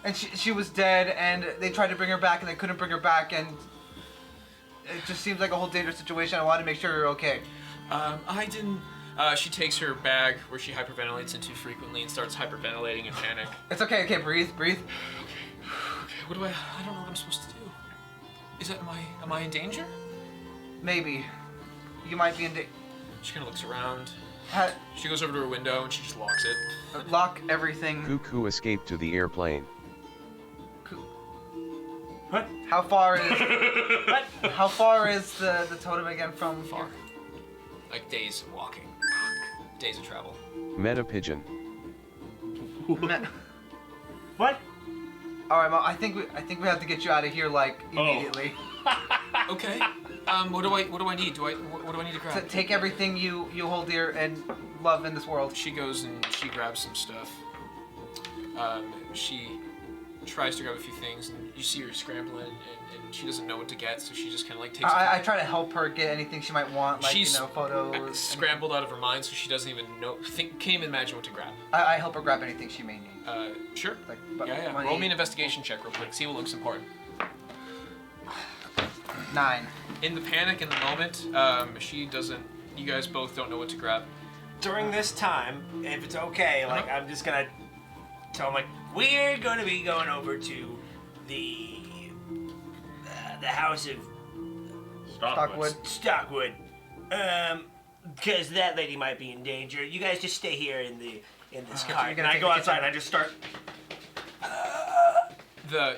[SPEAKER 3] and she was dead, and they tried to bring her back and they couldn't bring her back, and it just seems like a whole dangerous situation. I wanted to make sure you're okay.
[SPEAKER 1] I didn't... she takes her bag where she hyperventilates into frequently and starts hyperventilating in panic.
[SPEAKER 3] It's okay. Okay, breathe.
[SPEAKER 1] Okay, what do I don't know what I'm supposed to do. Is that... Am I in danger?
[SPEAKER 3] Maybe you might be in danger.
[SPEAKER 1] She kind of looks around. She goes over to her window and she just locks it.
[SPEAKER 3] Lock everything.
[SPEAKER 6] Cuckoo escaped to the airplane.
[SPEAKER 7] What?
[SPEAKER 3] How far is How far is the totem again from
[SPEAKER 1] Far. Like days of walking. Days of travel.
[SPEAKER 6] Meta pigeon.
[SPEAKER 7] What?
[SPEAKER 3] All right, Mom. I think we have to get you out of here like immediately.
[SPEAKER 1] Okay. What do I need? What do I need to grab?
[SPEAKER 3] To take everything you hold dear and love in this world.
[SPEAKER 1] She goes and she grabs some stuff. She tries to grab a few things, and you see her scrambling, and she doesn't know what to get, so she just kind of like takes.
[SPEAKER 3] I try to help her get anything she might want, like
[SPEAKER 1] She's
[SPEAKER 3] photos.
[SPEAKER 1] scrambled out of her mind, so she doesn't even know. Can't even imagine what to grab.
[SPEAKER 3] I help her grab anything she may need.
[SPEAKER 1] Sure.
[SPEAKER 3] Like
[SPEAKER 1] Yeah.
[SPEAKER 3] money.
[SPEAKER 1] Roll me an investigation check real quick. See what looks important.
[SPEAKER 3] 9.
[SPEAKER 1] In the panic in the moment, she doesn't. You guys both don't know what to grab.
[SPEAKER 7] During this time, if it's okay, like I'm just gonna tell him like
[SPEAKER 5] We're going to be going over to the house of
[SPEAKER 3] Stockwood.
[SPEAKER 5] Stockwood, because that lady might be in danger. You guys just stay here in this car.
[SPEAKER 3] you're
[SPEAKER 7] and
[SPEAKER 3] gonna
[SPEAKER 7] I
[SPEAKER 3] take
[SPEAKER 7] go
[SPEAKER 3] the
[SPEAKER 7] outside
[SPEAKER 3] kitchen.
[SPEAKER 7] and I just start.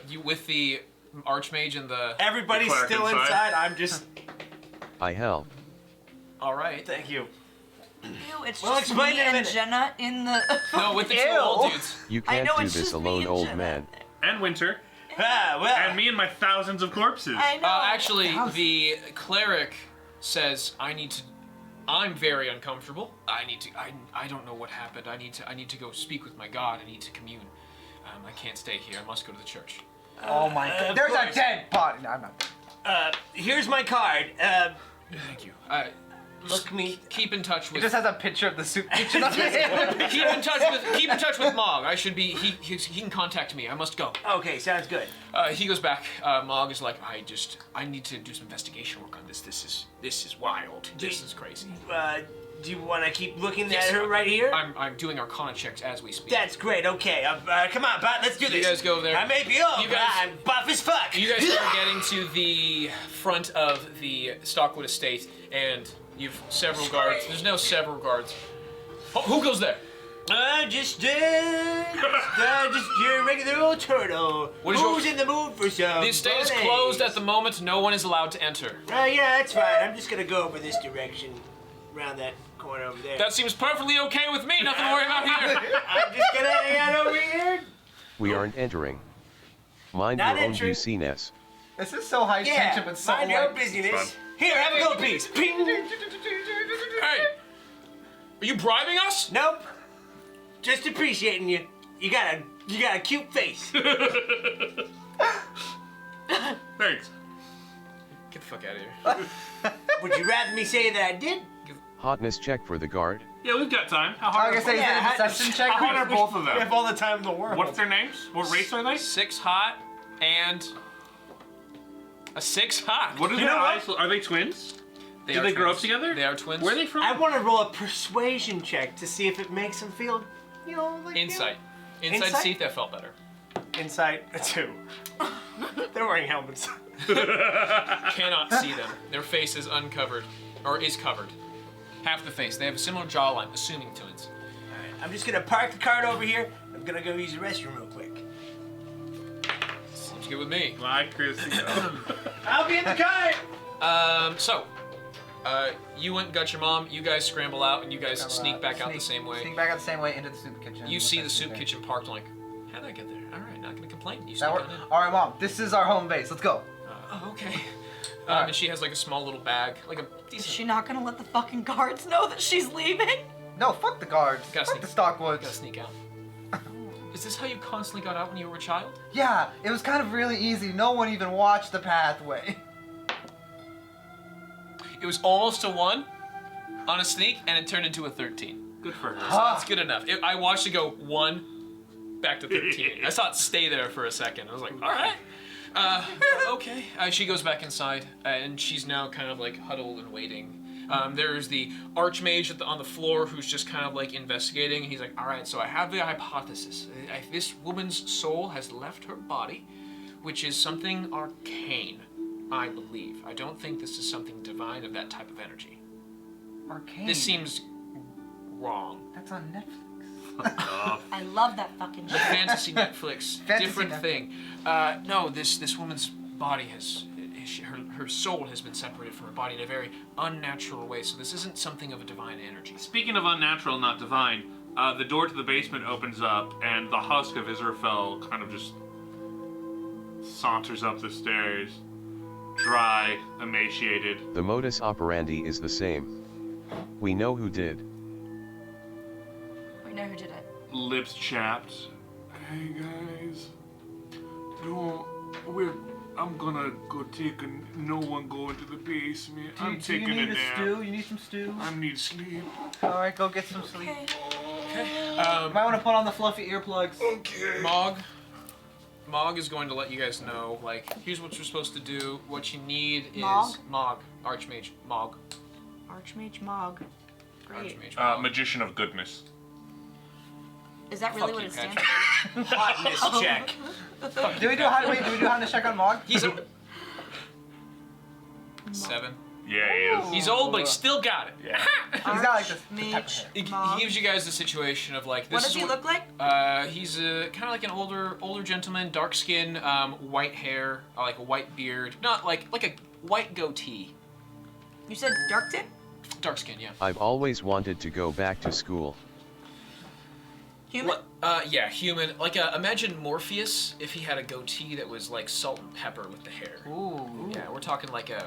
[SPEAKER 1] You with the archmage and the.
[SPEAKER 7] Everybody's
[SPEAKER 4] clerk
[SPEAKER 7] still
[SPEAKER 4] inside.
[SPEAKER 7] inside. I'm just.
[SPEAKER 6] I help.
[SPEAKER 1] All right.
[SPEAKER 7] Thank you.
[SPEAKER 2] Ew, it's
[SPEAKER 5] Well,
[SPEAKER 2] just
[SPEAKER 5] explain
[SPEAKER 2] me
[SPEAKER 5] it in a
[SPEAKER 2] and
[SPEAKER 5] minute.
[SPEAKER 2] Jenna in the.
[SPEAKER 1] No, with the two
[SPEAKER 2] Ew.
[SPEAKER 1] old dudes.
[SPEAKER 6] You
[SPEAKER 2] I
[SPEAKER 6] can't
[SPEAKER 2] know
[SPEAKER 6] do
[SPEAKER 2] it's
[SPEAKER 6] this
[SPEAKER 2] just me
[SPEAKER 6] alone,
[SPEAKER 2] and
[SPEAKER 6] old
[SPEAKER 2] Jenna.
[SPEAKER 6] man.
[SPEAKER 4] And Winter.
[SPEAKER 5] Ah, well.
[SPEAKER 4] And me and my thousands of corpses.
[SPEAKER 2] I know.
[SPEAKER 1] Actually, the cleric says, I'm very uncomfortable. I don't know what happened. I need to go speak with my God. I need to commune. I can't stay here. I must go to the church.
[SPEAKER 3] Oh my god.
[SPEAKER 5] of
[SPEAKER 3] There's a
[SPEAKER 5] course.
[SPEAKER 3] dead body. No, I'm not.
[SPEAKER 5] Here's my card.
[SPEAKER 1] Thank you.
[SPEAKER 5] Look me.
[SPEAKER 1] Keep in touch
[SPEAKER 3] It
[SPEAKER 1] with.
[SPEAKER 3] just has a picture of the soup kitchen on it.
[SPEAKER 1] Keep in touch with Mog. I should be. He can contact me. I must go.
[SPEAKER 5] Okay, sounds good.
[SPEAKER 1] He goes back. Mog is like, I need to do some investigation work on this. This is wild. This is crazy.
[SPEAKER 5] Do you want to keep looking
[SPEAKER 1] Yes,
[SPEAKER 5] at her right here?
[SPEAKER 1] I'm doing Arcana checks as we speak.
[SPEAKER 5] That's great. Okay, come on, Bott. Let's do this.
[SPEAKER 1] You guys go there.
[SPEAKER 5] I may be old,
[SPEAKER 1] You
[SPEAKER 5] but
[SPEAKER 1] guys-
[SPEAKER 5] I'm buff as fuck.
[SPEAKER 1] You guys start getting to the front of the Stockwood estate, and you've several guards. There's no several guards. Oh, who goes there?
[SPEAKER 5] Just your regular old turtle.
[SPEAKER 1] What is
[SPEAKER 5] Who's in the mood for some?
[SPEAKER 1] The estate is
[SPEAKER 5] bonnets?
[SPEAKER 1] closed at the moment. No one is allowed to enter.
[SPEAKER 5] Yeah, that's fine. I'm just gonna go over this direction, around that corner over there.
[SPEAKER 1] That seems perfectly okay with me. Nothing to worry about here.
[SPEAKER 5] I'm just gonna hang out over here.
[SPEAKER 6] We aren't entering. Mind
[SPEAKER 5] Not
[SPEAKER 6] your own
[SPEAKER 5] entering.
[SPEAKER 6] juiciness.
[SPEAKER 3] This is so high
[SPEAKER 5] Yeah,
[SPEAKER 3] tension, but so
[SPEAKER 5] mind your
[SPEAKER 3] like.
[SPEAKER 5] business. Here, have a gold piece. Ping.
[SPEAKER 1] Hey, are you bribing us?
[SPEAKER 5] Nope. Just appreciating you. You got a cute face.
[SPEAKER 4] Thanks.
[SPEAKER 1] Get the fuck out of here.
[SPEAKER 5] Would you rather me say that I did?
[SPEAKER 6] Hotness check for the guard.
[SPEAKER 4] Yeah, we've got time. How
[SPEAKER 3] I
[SPEAKER 4] hard
[SPEAKER 3] was gonna say, is
[SPEAKER 5] Yeah,
[SPEAKER 3] it a deception check?
[SPEAKER 4] How hard are both of
[SPEAKER 7] We have
[SPEAKER 4] them?
[SPEAKER 7] all the time in the world.
[SPEAKER 4] What's their names? What race are they?
[SPEAKER 1] 6 hot and a 6 hot.
[SPEAKER 4] What are
[SPEAKER 5] You
[SPEAKER 4] their
[SPEAKER 5] know what?
[SPEAKER 4] eyes? Are they twins?
[SPEAKER 1] They
[SPEAKER 4] Did
[SPEAKER 1] are
[SPEAKER 4] they grow up
[SPEAKER 1] twins.
[SPEAKER 4] together?
[SPEAKER 1] They are twins.
[SPEAKER 4] Where are they from?
[SPEAKER 5] I want to roll a persuasion check to see if it makes them feel, like
[SPEAKER 1] Insight. Insight.
[SPEAKER 5] Insight?
[SPEAKER 1] See if that felt better.
[SPEAKER 7] Insight 2. They're wearing helmets.
[SPEAKER 1] Cannot see them. Their face is uncovered, or is covered. Half the face. They have a similar jawline, assuming twins.
[SPEAKER 5] Alright, I'm just gonna park the cart over here. I'm gonna go use the restroom real quick.
[SPEAKER 1] Seems good with me.
[SPEAKER 4] Bye, Chrissy.
[SPEAKER 5] I'll be in the cart.
[SPEAKER 1] So, you went and got your mom. You guys scramble out, and you guys sneak back out the same way.
[SPEAKER 3] Sneak back out the same way into the soup kitchen.
[SPEAKER 1] You see the soup kitchen parked. Like, how'd I get there? All right, not gonna complain. You sneak
[SPEAKER 3] That
[SPEAKER 1] on
[SPEAKER 3] work?
[SPEAKER 1] in.
[SPEAKER 3] All right, Mom. This is our home base. Let's go.
[SPEAKER 1] Oh, okay.
[SPEAKER 3] Alright.
[SPEAKER 1] And she has like a small little bag, like a
[SPEAKER 2] Is
[SPEAKER 1] decent.
[SPEAKER 2] she not gonna let the fucking guards know that she's leaving?
[SPEAKER 3] No, fuck the guards.
[SPEAKER 1] Gotta
[SPEAKER 3] Fuck
[SPEAKER 1] sneak-
[SPEAKER 3] the Stockwoods.
[SPEAKER 1] Gotta sneak out. Is this how you constantly got out when you were a child?
[SPEAKER 3] Yeah, it was kind of really easy. No one even watched the pathway.
[SPEAKER 1] It was almost a 1 on a sneak, and it turned into a 13.
[SPEAKER 4] Good for her.
[SPEAKER 1] So that's good enough. I watched it go 1 back to 13. I saw it stay there for a second. I was like, all right. Okay. She goes back inside, and she's now kind of like huddled and waiting. There's the archmage on the floor who's just kind of like investigating. He's like, all right, so I have the hypothesis. This woman's soul has left her body, which is something arcane, I believe. I don't think this is something divine of that type of energy.
[SPEAKER 3] Arcane.
[SPEAKER 1] This seems wrong.
[SPEAKER 3] That's on Netflix.
[SPEAKER 2] I love that fucking
[SPEAKER 1] The
[SPEAKER 2] shit.
[SPEAKER 1] fantasy Netflix,
[SPEAKER 3] Fantasy
[SPEAKER 1] different
[SPEAKER 3] Netflix.
[SPEAKER 1] thing. No, this woman's body her soul has been separated from her body in a very unnatural way. So this isn't something of a divine energy.
[SPEAKER 4] Speaking of unnatural, not divine, the door to the basement opens up, and the husk of Israfel kind of just saunters up the stairs, dry, emaciated.
[SPEAKER 6] The modus operandi is the same. We know who did.
[SPEAKER 2] We know who did it.
[SPEAKER 4] Lips chapped. Hey guys, I'm gonna go take no one go into the basement. I'm
[SPEAKER 3] Do you
[SPEAKER 4] taking
[SPEAKER 3] need
[SPEAKER 4] a
[SPEAKER 3] a
[SPEAKER 4] nap.
[SPEAKER 3] stew? You need some stew?
[SPEAKER 4] I need sleep.
[SPEAKER 3] All right, go get some sleep.
[SPEAKER 2] Okay.
[SPEAKER 3] You might want to put on the fluffy earplugs.
[SPEAKER 4] Okay.
[SPEAKER 1] Mog is going to let you guys know, like, here's what you're supposed to do. What you need is
[SPEAKER 2] Mog?
[SPEAKER 1] Archmage, Mog.
[SPEAKER 2] Archmage Mog. Great.
[SPEAKER 1] Archmage, Mog.
[SPEAKER 4] Magician of goodness.
[SPEAKER 2] Is that really
[SPEAKER 1] Fuck
[SPEAKER 2] what
[SPEAKER 1] you,
[SPEAKER 2] it stands
[SPEAKER 1] Patrick.
[SPEAKER 2] for?
[SPEAKER 5] Hotness check.
[SPEAKER 3] Do we do hotness check on Mog?
[SPEAKER 1] He's a 7.
[SPEAKER 4] Yeah, he is.
[SPEAKER 1] He's old, but he's still got it.
[SPEAKER 4] Yeah.
[SPEAKER 3] He's got like this.
[SPEAKER 2] Archmage
[SPEAKER 1] He
[SPEAKER 2] Mog.
[SPEAKER 1] gives you guys the situation of like this.
[SPEAKER 2] What does
[SPEAKER 1] is
[SPEAKER 2] he look like?
[SPEAKER 1] He's kind of like an older gentleman, dark skin, white hair, like a white beard, not like a white goatee.
[SPEAKER 2] You said dark tip?
[SPEAKER 1] Dark skin, yeah.
[SPEAKER 6] I've always wanted to go back to school.
[SPEAKER 2] Human?
[SPEAKER 1] Yeah, human. Like, imagine Morpheus if he had a goatee that was like salt and pepper with the hair.
[SPEAKER 3] Ooh.
[SPEAKER 1] Yeah, we're talking like a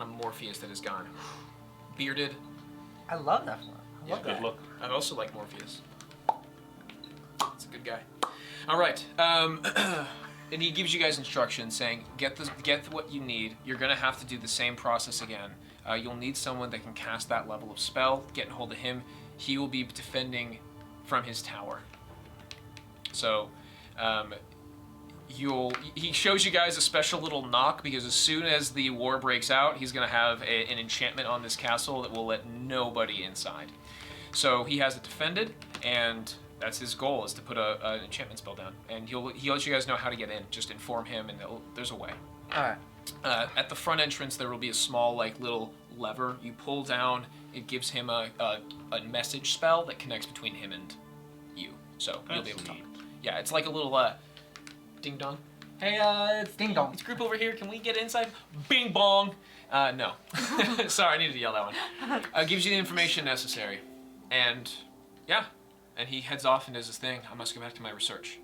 [SPEAKER 1] Morpheus that is gone. Bearded.
[SPEAKER 3] I love that one. I love
[SPEAKER 1] Yeah.
[SPEAKER 3] that.
[SPEAKER 4] Good look.
[SPEAKER 1] I also like Morpheus. It's a good guy. All right. And he gives you guys instructions saying, get what you need. You're gonna have to do the same process again. You'll need someone that can cast that level of spell. Get in hold of him. He will be defending from his tower. So, he shows you guys a special little knock because as soon as the war breaks out, he's gonna have an enchantment on this castle that will let nobody inside. So he has it defended, and that's his goal, is to put an enchantment spell down. And he'll let you guys know how to get in. Just inform him, and there's a way.
[SPEAKER 3] All right.
[SPEAKER 1] At the front entrance, there will be a small, like, little lever you pull down. It gives him a message spell that connects between him and you. So you'll be able to talk. Yeah, it's like a little ding dong. Hey, it's
[SPEAKER 3] Ding dong.
[SPEAKER 1] It's group over here. Can we get inside? Bing bong. No. Sorry, I needed to yell that one. Gives you the information necessary, and yeah, and he heads off and does his thing. I must go back to my research.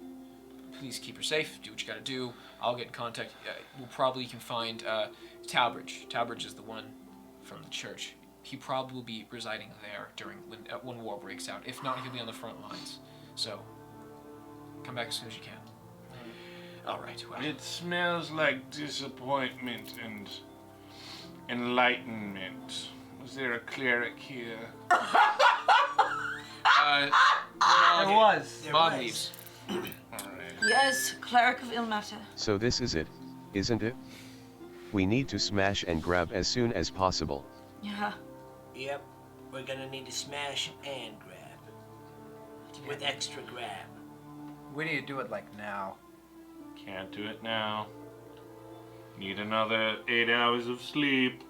[SPEAKER 1] Please keep her safe. Do what you gotta do. I'll get in contact. You can find Talbridge. Talbridge is the one from the church. He probably will be residing there when war breaks out. If not, he'll be on the front lines. So, come back as soon as you can. All right. Well,
[SPEAKER 4] It smells like disappointment and enlightenment. Was there a cleric here?
[SPEAKER 3] There was.
[SPEAKER 1] Mog leaves.
[SPEAKER 4] Alright.
[SPEAKER 2] Yes, cleric of ill matter.
[SPEAKER 6] So this is it, isn't it? We need to smash and grab as soon as possible.
[SPEAKER 2] Yeah.
[SPEAKER 5] Yep. We're gonna need to smash and grab. With extra grab.
[SPEAKER 3] We need to do it like now.
[SPEAKER 4] Can't do it now. Need another 8 hours of sleep.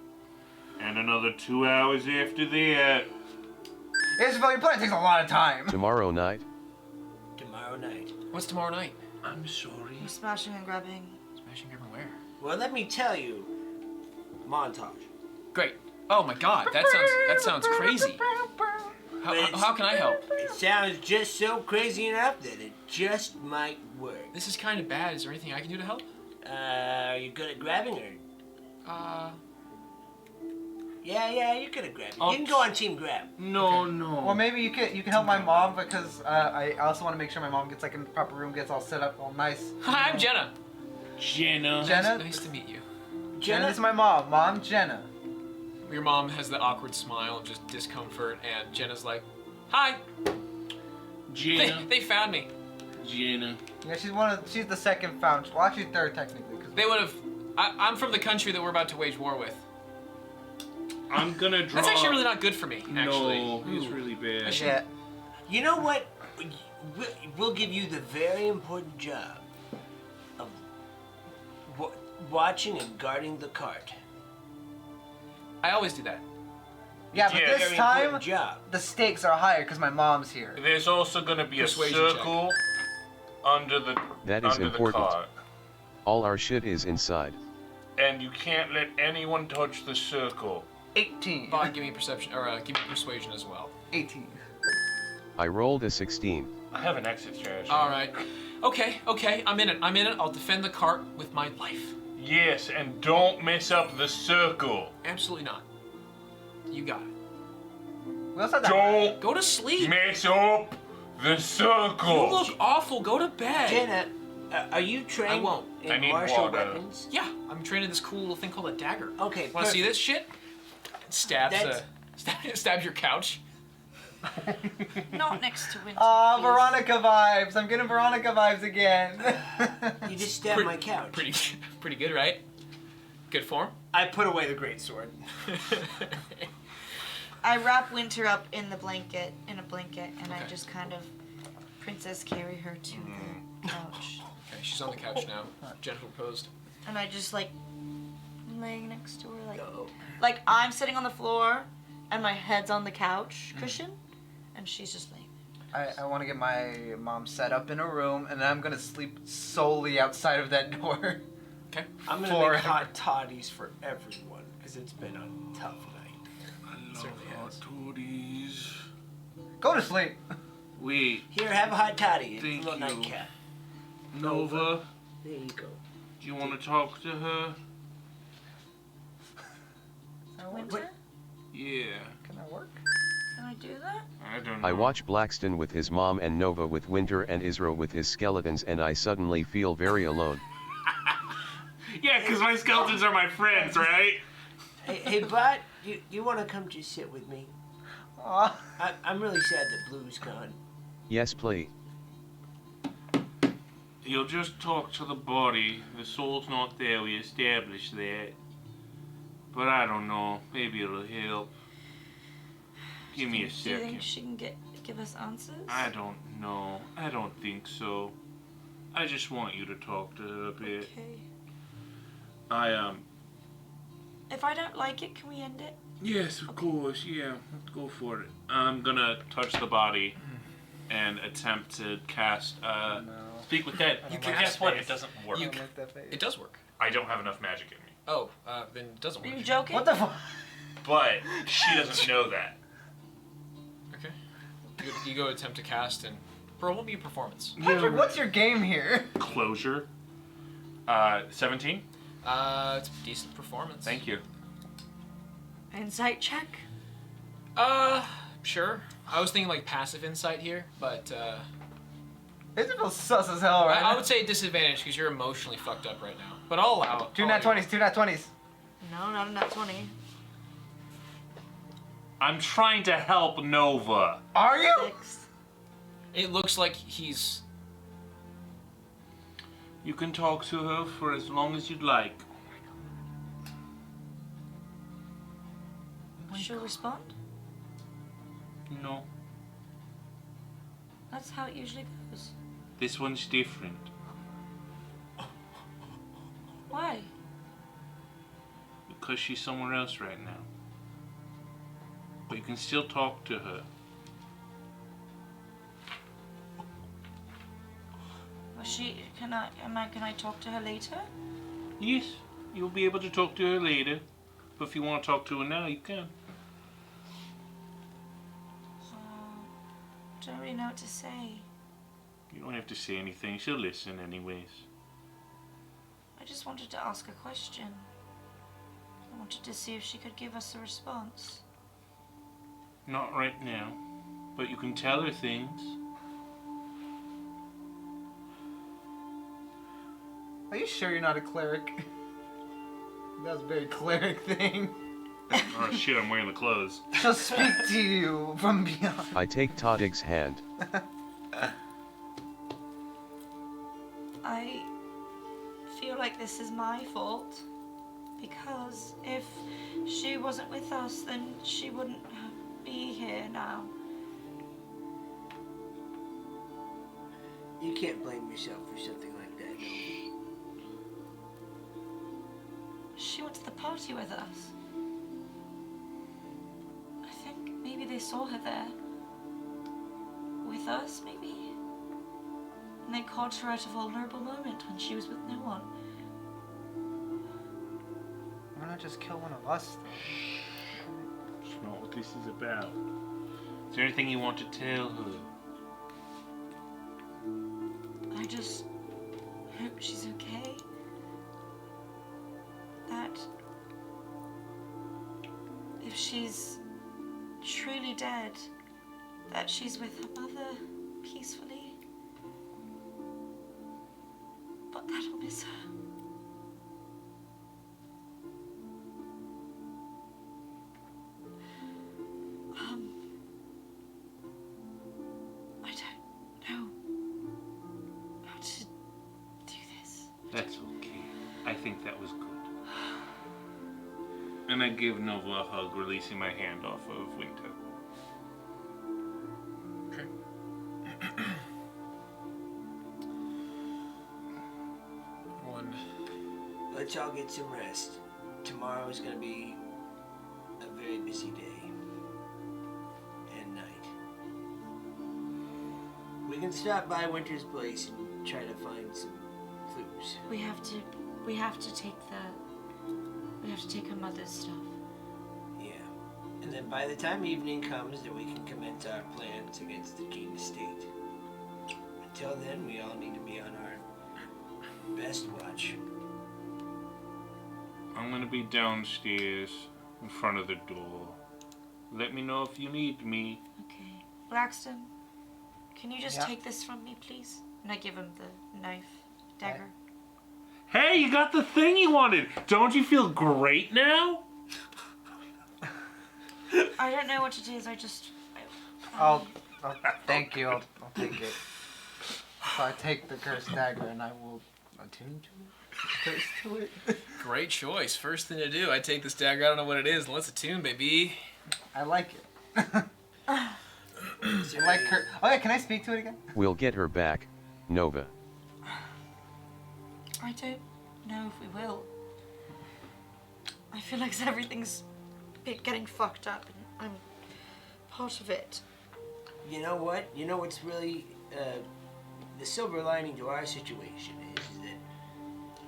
[SPEAKER 4] And another 2 hours after that.
[SPEAKER 3] Isabel, your plan takes a lot of time.
[SPEAKER 6] Tomorrow night?
[SPEAKER 5] Tomorrow night.
[SPEAKER 1] What's tomorrow night?
[SPEAKER 4] I'm sorry.
[SPEAKER 2] I'm smashing and grabbing.
[SPEAKER 1] Smashing everywhere.
[SPEAKER 5] Well, let me tell you. Montage.
[SPEAKER 1] Great. Oh my God, that sounds crazy. How can I help?
[SPEAKER 5] It sounds just so crazy enough that it just might work.
[SPEAKER 1] This is kind of bad. Is there anything I can do to help?
[SPEAKER 5] Are you good at grabbing or? Yeah, you're good at grabbing. You can go on team grab.
[SPEAKER 4] No,
[SPEAKER 1] Okay.
[SPEAKER 4] no.
[SPEAKER 3] Well, maybe you can help my mom because I also want to make sure my mom gets like in the proper room, gets all set up, all nice.
[SPEAKER 1] Hi, I'm Jenna.
[SPEAKER 8] Jenna.
[SPEAKER 3] Jenna?
[SPEAKER 1] Nice to meet you.
[SPEAKER 3] Jenna, this is my mom. Mom, Jenna.
[SPEAKER 1] Your mom has the awkward smile of just discomfort, and Jenna's like, "Hi."
[SPEAKER 8] Jenna.
[SPEAKER 1] They found me.
[SPEAKER 8] Jenna.
[SPEAKER 3] Yeah, she's the second found. Well, actually third technically. Cause
[SPEAKER 1] They would have. I'm from the country that we're about to wage war with.
[SPEAKER 8] I'm gonna draw.
[SPEAKER 1] That's actually really not good for me. Actually.
[SPEAKER 8] No, he's
[SPEAKER 1] Ooh.
[SPEAKER 8] really bad.
[SPEAKER 3] yeah.
[SPEAKER 5] You know what? We'll give you the very important job of watching and guarding the cart.
[SPEAKER 1] I always do that.
[SPEAKER 3] Yeah, but
[SPEAKER 4] Yeah,
[SPEAKER 3] this
[SPEAKER 5] Very
[SPEAKER 3] time
[SPEAKER 5] important job.
[SPEAKER 3] the stakes are higher because my mom's here.
[SPEAKER 4] There's also gonna be a
[SPEAKER 1] Persuasion
[SPEAKER 4] circle under the
[SPEAKER 6] That is
[SPEAKER 4] under
[SPEAKER 6] important.
[SPEAKER 4] the cart.
[SPEAKER 6] All our shit is inside.
[SPEAKER 4] And you can't let anyone touch the circle.
[SPEAKER 3] 18.
[SPEAKER 1] Bott, give me perception, or give me persuasion as well.
[SPEAKER 3] 18.
[SPEAKER 6] I rolled a 16.
[SPEAKER 4] I have an exit strategy.
[SPEAKER 1] All right. Okay. I'm in it. I'll defend the cart with my life.
[SPEAKER 4] Yes, and don't mess up the circle.
[SPEAKER 1] Absolutely not. You got it.
[SPEAKER 3] We also have that.
[SPEAKER 4] Don't
[SPEAKER 1] Go to sleep.
[SPEAKER 4] mess up the
[SPEAKER 1] You
[SPEAKER 4] circle.
[SPEAKER 1] look awful. Go to bed.
[SPEAKER 5] Jenna, are you trained
[SPEAKER 1] I won't.
[SPEAKER 5] in
[SPEAKER 4] I need
[SPEAKER 5] martial
[SPEAKER 4] water.
[SPEAKER 5] weapons?
[SPEAKER 1] Yeah, I'm training this cool little thing called a dagger.
[SPEAKER 5] Okay,
[SPEAKER 1] Want to see
[SPEAKER 5] perfect.
[SPEAKER 1] this shit? Stabs stabs your couch.
[SPEAKER 2] Not next to Winter.
[SPEAKER 3] Aw,
[SPEAKER 2] please.
[SPEAKER 3] Veronica vibes. I'm getting Veronica vibes again.
[SPEAKER 5] You just stabbed my couch.
[SPEAKER 1] Pretty good, right? Good form.
[SPEAKER 7] I put away the greatsword.
[SPEAKER 2] I wrap Winter up in a blanket, and I just kind of princess carry her to the couch.
[SPEAKER 1] Okay, she's on the couch now, gentle posed.
[SPEAKER 2] And I just like laying next to her, like I'm sitting on the floor, and my head's on the couch cushion, and she's just laying there.
[SPEAKER 3] I want to get my mom set up in a room, and then I'm gonna sleep solely outside of that door.
[SPEAKER 1] Okay.
[SPEAKER 7] I'm gonna
[SPEAKER 3] Forever.
[SPEAKER 7] make hot toddies for everyone because it's been a tough night.
[SPEAKER 4] I love
[SPEAKER 1] Certainly
[SPEAKER 4] hot
[SPEAKER 1] has.
[SPEAKER 4] toddies.
[SPEAKER 3] Go to sleep.
[SPEAKER 4] Wait,
[SPEAKER 5] Here, have a hot toddy. It's a
[SPEAKER 4] Thank
[SPEAKER 5] little
[SPEAKER 4] you.
[SPEAKER 5] nightcap.
[SPEAKER 4] Nova,
[SPEAKER 5] There you go.
[SPEAKER 4] do you want to talk to her?
[SPEAKER 2] Winter?
[SPEAKER 4] Yeah.
[SPEAKER 3] Can that work?
[SPEAKER 2] Can I do that?
[SPEAKER 4] I don't know.
[SPEAKER 6] I watch Blaxton with his mom and Nova with Winter and Israel with his skeletons, and I suddenly feel very alone.
[SPEAKER 4] Yeah, because my skeletons are my friends, right?
[SPEAKER 5] Hey, Bott, you want to come just sit with me?
[SPEAKER 3] Aw.
[SPEAKER 5] I'm really sad that Blue's gone.
[SPEAKER 6] Yes, please.
[SPEAKER 4] You'll just talk to the body. The soul's not there. We established that. But I don't know. Maybe it'll help. Give me a
[SPEAKER 2] Do you think
[SPEAKER 4] second.
[SPEAKER 2] she can give us answers?
[SPEAKER 4] I don't know. I don't think so. I just want you to talk to her a bit.
[SPEAKER 2] Okay. If I don't like it, can we end it?
[SPEAKER 4] Yes, of course. Yeah, go for it. I'm gonna touch the body and attempt to cast. Speak with dead.
[SPEAKER 1] You
[SPEAKER 9] Well,
[SPEAKER 1] cast
[SPEAKER 9] guess what?
[SPEAKER 1] space.
[SPEAKER 9] It doesn't work.
[SPEAKER 1] You
[SPEAKER 3] I don't like that face.
[SPEAKER 1] It does work.
[SPEAKER 9] I don't have enough magic in me.
[SPEAKER 1] Oh, then it doesn't
[SPEAKER 2] Are
[SPEAKER 1] work.
[SPEAKER 2] you joking?
[SPEAKER 3] What the fuck?
[SPEAKER 9] But she doesn't know that.
[SPEAKER 1] Okay. You go attempt to cast, and what will be your performance?
[SPEAKER 3] Patrick, what's your game here?
[SPEAKER 4] Closure. 17.
[SPEAKER 1] It's a decent performance.
[SPEAKER 4] Thank you.
[SPEAKER 2] Insight check?
[SPEAKER 1] Sure. I was thinking like passive insight here, but
[SPEAKER 3] Isabel's sus as hell right
[SPEAKER 1] I
[SPEAKER 3] now.
[SPEAKER 1] would say disadvantage because you're emotionally fucked up right now. But I'll allow it.
[SPEAKER 3] Two nat 20s, two nat 20s.
[SPEAKER 2] No, not a nat 20.
[SPEAKER 4] I'm trying to help Nova.
[SPEAKER 3] Are you?
[SPEAKER 2] 6.
[SPEAKER 1] It looks like he's.
[SPEAKER 4] You can talk to her for as long as you'd like.
[SPEAKER 2] She'll respond?
[SPEAKER 4] No,
[SPEAKER 2] That's how it usually goes.
[SPEAKER 4] this one's different.
[SPEAKER 2] Why?
[SPEAKER 4] Because she's somewhere else right now. But you can still talk to her.
[SPEAKER 2] Was she? Can I talk to her later?
[SPEAKER 4] Yes, you'll be able to talk to her later. But if you want to talk to her now, you can.
[SPEAKER 2] Don't really know what to say.
[SPEAKER 4] You don't have to say anything. She'll listen anyways.
[SPEAKER 2] I just wanted to ask a question. I wanted to see if she could give us a response.
[SPEAKER 4] Not right now. But you can tell her things.
[SPEAKER 3] Are you sure you're not a cleric? That was a very cleric thing.
[SPEAKER 4] Oh shit, I'm wearing the clothes.
[SPEAKER 3] She'll speak to you from beyond.
[SPEAKER 6] I take Toddig's hand.
[SPEAKER 2] I feel like this is my fault. Because if she wasn't with us, then she wouldn't be here now.
[SPEAKER 5] You can't blame yourself for something like that.
[SPEAKER 2] She went to the party with us. I think maybe they saw her there. With us, maybe? And they caught her at a vulnerable moment when she was with no one.
[SPEAKER 3] Why not just kill one of us?
[SPEAKER 4] That's not what this is about. Is there anything you want to tell her?
[SPEAKER 2] I just hope she's okay. That if she's truly dead, that she's with her mother peacefully. But that'll miss her. I don't know how to do this.
[SPEAKER 4] That's okay. I think that was good. And I give Nova a hug, releasing my hand off of Winter.
[SPEAKER 1] Okay. One.
[SPEAKER 5] Let's all get some rest. Tomorrow is going to be a very busy day and night. We can stop by Winter's place and try to find some clues.
[SPEAKER 2] We have to take her mother's stuff.
[SPEAKER 5] Yeah. And then by the time evening comes, that we can commence our plans against the King State. Until then, we all need to be on our best watch.
[SPEAKER 4] I'm gonna be downstairs in front of the door. Let me know if you need me.
[SPEAKER 2] Okay. Blaxton, can you just
[SPEAKER 3] Yeah.
[SPEAKER 2] take this from me, please? And I give him the knife, dagger.
[SPEAKER 4] Hey, you got the thing you wanted. Don't you feel great now?
[SPEAKER 2] I don't know what it is. I just.
[SPEAKER 3] I'll thank you. I'll take it. So I take the cursed dagger and I will attune to it. Curse to it.
[SPEAKER 1] Great choice. First thing to do, I take this dagger. I don't know what it is, and let's attune, baby.
[SPEAKER 3] I like it. You like her? Oh yeah, can I speak to it again?
[SPEAKER 6] We'll get her back, Nova.
[SPEAKER 2] I don't know if we will. I feel like everything's getting fucked up, and I'm part of it.
[SPEAKER 5] You know what? You know what's really the silver lining to our situation is that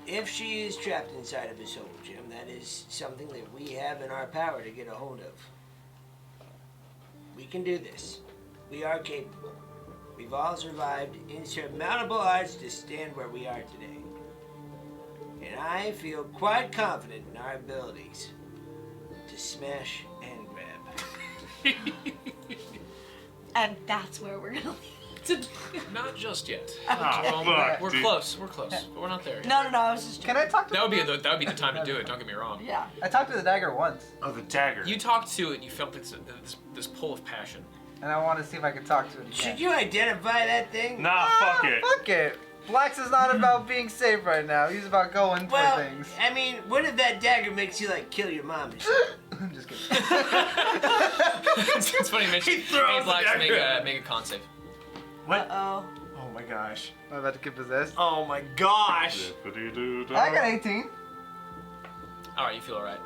[SPEAKER 5] if she is trapped inside of a soul gem, that is something that we have in our power to get a hold of. We can do this. We are capable. We've all survived insurmountable odds to stand where we are today. And I feel quite confident in our abilities to smash and grab.
[SPEAKER 2] And that's where we're gonna leave it.
[SPEAKER 1] Not just yet.
[SPEAKER 4] Oh, fuck,
[SPEAKER 1] We're
[SPEAKER 4] dude.
[SPEAKER 1] close. We're close. But we're not there yet.
[SPEAKER 2] No, I was just.
[SPEAKER 3] Can I talk to
[SPEAKER 1] That would be the time to do it. Don't get me wrong.
[SPEAKER 2] Yeah.
[SPEAKER 3] I talked to the dagger once,
[SPEAKER 4] Oh, the dagger.
[SPEAKER 1] You talked to it. And you felt this pull of passion.
[SPEAKER 3] and I want to see if I can talk to it again.
[SPEAKER 5] Should you identify that thing?
[SPEAKER 4] Nah, fuck it.
[SPEAKER 3] Fuck it. Blax is not about being safe right now. He's about going
[SPEAKER 5] Well,
[SPEAKER 3] for things.
[SPEAKER 5] I mean, what if that dagger makes you like kill your mom or something?
[SPEAKER 3] I'm just kidding.
[SPEAKER 1] It's funny you mentioned.
[SPEAKER 4] He throws
[SPEAKER 1] Hey,
[SPEAKER 4] the
[SPEAKER 1] Black,
[SPEAKER 4] dagger.
[SPEAKER 1] make a con save.
[SPEAKER 7] What?
[SPEAKER 2] Oh.
[SPEAKER 7] Oh my gosh.
[SPEAKER 3] I'm about to get possessed.
[SPEAKER 7] Oh my gosh.
[SPEAKER 3] I got 18.
[SPEAKER 1] All right, you feel all right.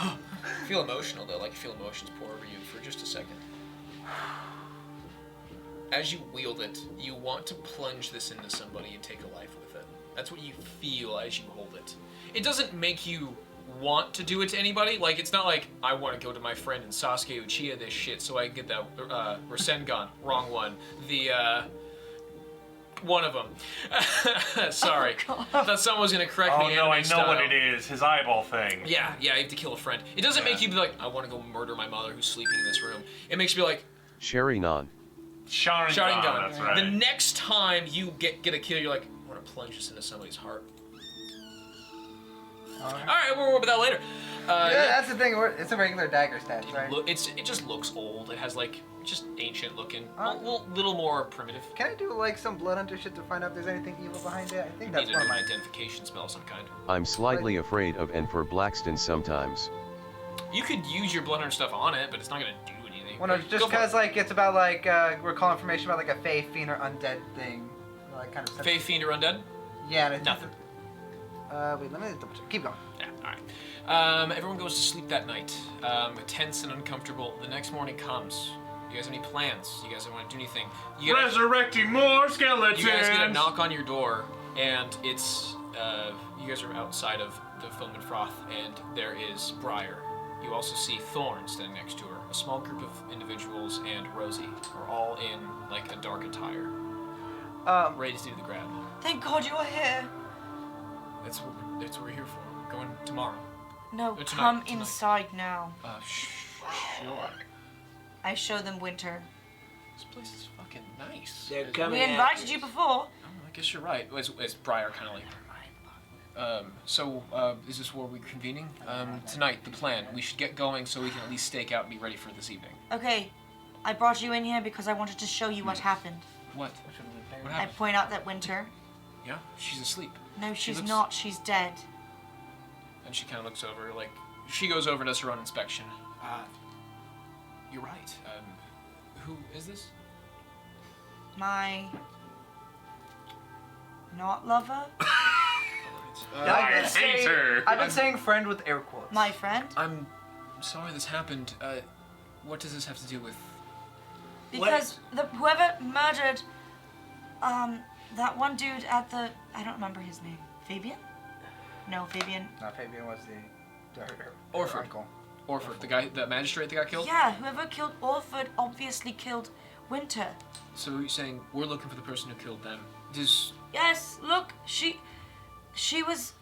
[SPEAKER 1] You feel emotional though, like you feel emotions pour over you for just a second. As you wield it, you want to plunge this into somebody and take a life with it. That's what you feel as you hold it. It doesn't make you want to do it to anybody. Like, it's not like, I want to go to my friend and Sasuke Uchiha this shit so I can get that Rasengan. Wrong one. The, one of them. Sorry.
[SPEAKER 2] Oh,
[SPEAKER 1] I thought someone was going to correct
[SPEAKER 4] Oh
[SPEAKER 1] me
[SPEAKER 4] no, I
[SPEAKER 1] anime
[SPEAKER 4] know what
[SPEAKER 1] style.
[SPEAKER 4] it is. His eyeball thing.
[SPEAKER 1] Yeah, you have to kill a friend. It doesn't make you be like, I want to go murder my mother who's sleeping in this room. It makes you be like,
[SPEAKER 6] Sharingan.
[SPEAKER 1] Sharingan.
[SPEAKER 4] That's right.
[SPEAKER 1] The next time you get a kill, you're like, I want to plunge this into somebody's heart. All right, we'll worry about that later.
[SPEAKER 3] Yeah, that's the thing. It's a regular dagger stat, right?
[SPEAKER 1] It just looks old. It has like just ancient looking, a little more primitive.
[SPEAKER 3] Can I do like some blood hunter shit to find out if there's anything evil behind it? I think that's
[SPEAKER 1] Need
[SPEAKER 3] one of
[SPEAKER 1] an
[SPEAKER 3] my.
[SPEAKER 1] identification spell of some kind.
[SPEAKER 6] I'm slightly afraid of and for Blaxton sometimes.
[SPEAKER 1] You could use your blood hunter stuff on it, but it's not gonna do anything.
[SPEAKER 3] Well, no,
[SPEAKER 1] Go
[SPEAKER 3] just
[SPEAKER 1] for it.
[SPEAKER 3] because like it's about like we're calling information about like a fae, fiend, or undead thing, like kind of.
[SPEAKER 1] Fae, fiend, or undead?
[SPEAKER 3] Yeah, and it's
[SPEAKER 1] Nothing.
[SPEAKER 3] Wait, let me double check. Keep going.
[SPEAKER 1] Yeah, alright. Everyone goes to sleep that night. Tense and uncomfortable. The next morning comes. You guys have any plans? You guys want to do anything? You guys,
[SPEAKER 4] Resurrecting more skeletons.
[SPEAKER 1] you guys get a knock on your door, and it's, you guys are outside of the Film and Froth, and there is Briar. You also see Thorne standing next to her. A small group of individuals and Rosie are all in, like, a dark attire. Ready to do the grab.
[SPEAKER 2] Thank God you are here.
[SPEAKER 1] That's what we're here for. We're going tomorrow.
[SPEAKER 2] No,
[SPEAKER 1] Tonight,
[SPEAKER 2] come
[SPEAKER 1] tonight.
[SPEAKER 2] inside now.
[SPEAKER 1] Sure.
[SPEAKER 2] I show them Winter.
[SPEAKER 1] This place is fucking nice.
[SPEAKER 5] They're coming.
[SPEAKER 2] We
[SPEAKER 5] at
[SPEAKER 2] invited
[SPEAKER 5] us.
[SPEAKER 2] you before.
[SPEAKER 1] Oh, I guess you're right. As Briar kind of like. Is this where we're convening? Tonight, the plan. We should get going so we can at least stake out and be ready for this evening.
[SPEAKER 2] Okay, I brought you in here because I wanted to show you what happened.
[SPEAKER 1] What? What
[SPEAKER 2] I
[SPEAKER 1] happened?
[SPEAKER 2] point out that Winter.
[SPEAKER 1] Yeah, she's asleep.
[SPEAKER 2] No, she's
[SPEAKER 1] looks-
[SPEAKER 2] not. She's dead.
[SPEAKER 1] And she kind of looks over, like, she goes over and does her own inspection. You're right. Who is this?
[SPEAKER 2] My not lover.
[SPEAKER 4] I hate her.
[SPEAKER 3] I've been saying friend with air quotes.
[SPEAKER 2] My friend.
[SPEAKER 1] I'm sorry this happened. What does this have to do with...
[SPEAKER 2] Because whoever murdered that one dude at the, I don't remember his name. Fabian? No, Fabian.
[SPEAKER 3] No, Fabian was her
[SPEAKER 1] Orford.
[SPEAKER 3] uncle.
[SPEAKER 1] Orford, the magistrate that got killed?
[SPEAKER 2] Yeah, whoever killed Orford obviously killed Winter.
[SPEAKER 1] So you're saying we're looking for the person who killed them?
[SPEAKER 2] Yes, look, she was,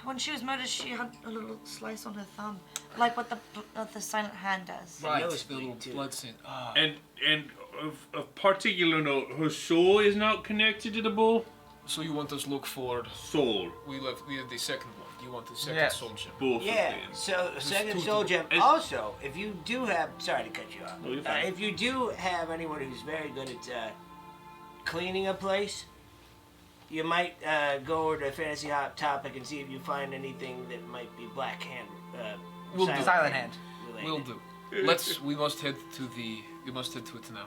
[SPEAKER 2] when she was murdered, she had a little slice on her thumb, like what the silent hand does.
[SPEAKER 1] Right,
[SPEAKER 5] nose
[SPEAKER 1] the little
[SPEAKER 5] bleed, too.
[SPEAKER 1] blood stain. Oh.
[SPEAKER 4] And of particular note, her soul is not connected to the bowl.
[SPEAKER 1] So you want us to look for...
[SPEAKER 4] Soul.
[SPEAKER 1] We have the second one. You want the second
[SPEAKER 7] Yes.
[SPEAKER 1] soul gem.
[SPEAKER 4] Both
[SPEAKER 5] Yeah,
[SPEAKER 4] of them.
[SPEAKER 5] so second
[SPEAKER 1] two
[SPEAKER 5] soul
[SPEAKER 1] to-
[SPEAKER 5] gem.
[SPEAKER 4] Is-
[SPEAKER 5] Also, if you do have, sorry to cut you off.
[SPEAKER 4] No, you're fine.
[SPEAKER 5] If you do have anyone who's very good at cleaning a place, you might go over to Fantasy Hot Topic and see if you find anything that might be Black Hand.
[SPEAKER 1] We'll do.
[SPEAKER 7] Silent Hand.
[SPEAKER 5] related.
[SPEAKER 1] We'll do. We must head to it now.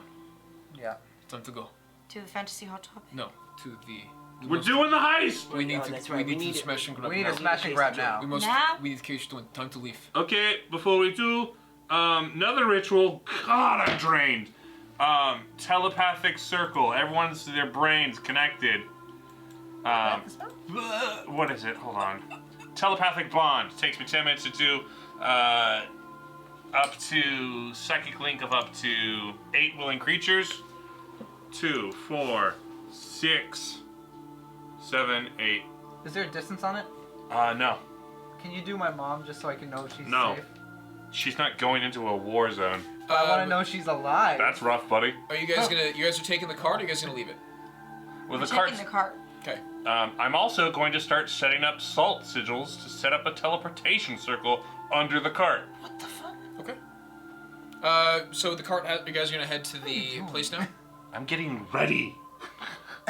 [SPEAKER 7] Yeah.
[SPEAKER 1] Time to go.
[SPEAKER 2] To the fantasy hot topic.
[SPEAKER 1] No, to the...
[SPEAKER 4] We're doing the heist!
[SPEAKER 1] We need
[SPEAKER 5] Oh,
[SPEAKER 1] to.
[SPEAKER 5] that's
[SPEAKER 1] We
[SPEAKER 5] right.
[SPEAKER 1] need
[SPEAKER 5] We
[SPEAKER 1] to
[SPEAKER 5] need it.
[SPEAKER 1] smash and grab.
[SPEAKER 7] We need
[SPEAKER 1] now.
[SPEAKER 7] a smash and grab now.
[SPEAKER 1] We must.
[SPEAKER 2] Now?
[SPEAKER 1] We need Cage doing. Time to leave.
[SPEAKER 4] Okay, before we do, another ritual. God, I'm drained. Telepathic circle. Everyone's their brains connected. What is it? Hold on. Telepathic bond. Takes me 10 minutes to do. Up to psychic link of up to 8 willing creatures. 2, 4, 6, 7, 8.
[SPEAKER 7] Is there a distance on it?
[SPEAKER 4] No.
[SPEAKER 7] Can you do my mom just so I can know if she's
[SPEAKER 4] No.
[SPEAKER 7] safe?
[SPEAKER 4] She's not going into a war zone.
[SPEAKER 7] I want to know she's alive.
[SPEAKER 4] That's rough, buddy.
[SPEAKER 1] Are you guys gonna? You guys are taking the cart. Or are you guys gonna leave it?
[SPEAKER 4] Well,
[SPEAKER 2] We're
[SPEAKER 4] the cards.
[SPEAKER 2] taking the cart.
[SPEAKER 1] Okay.
[SPEAKER 4] I'm also going to start setting up salt sigils to set up a teleportation circle under the cart.
[SPEAKER 2] What the fuck?
[SPEAKER 1] Okay. So the cart. You guys are gonna head to the place now.
[SPEAKER 4] I'm getting ready.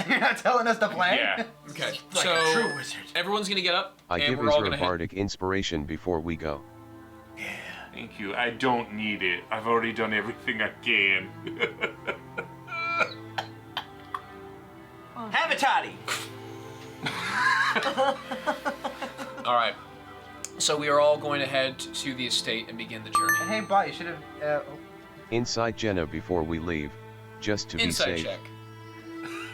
[SPEAKER 7] You're not telling us the plan?
[SPEAKER 4] Yeah.
[SPEAKER 1] Okay.
[SPEAKER 5] Like
[SPEAKER 1] so
[SPEAKER 5] a true wizard.
[SPEAKER 1] everyone's gonna get up,
[SPEAKER 6] I
[SPEAKER 1] and
[SPEAKER 6] give
[SPEAKER 1] we're all
[SPEAKER 6] Isra
[SPEAKER 1] gonna head.
[SPEAKER 6] bardic inspiration before we go.
[SPEAKER 4] Thank you. I don't need it. I've already done everything I can.
[SPEAKER 5] Have a toddy.
[SPEAKER 1] All right. So we are all going to head to the estate and begin the journey.
[SPEAKER 7] And hey, Bott, you should have.
[SPEAKER 6] Inside Jenna before we leave, just to be
[SPEAKER 1] Insight
[SPEAKER 6] safe.
[SPEAKER 1] check.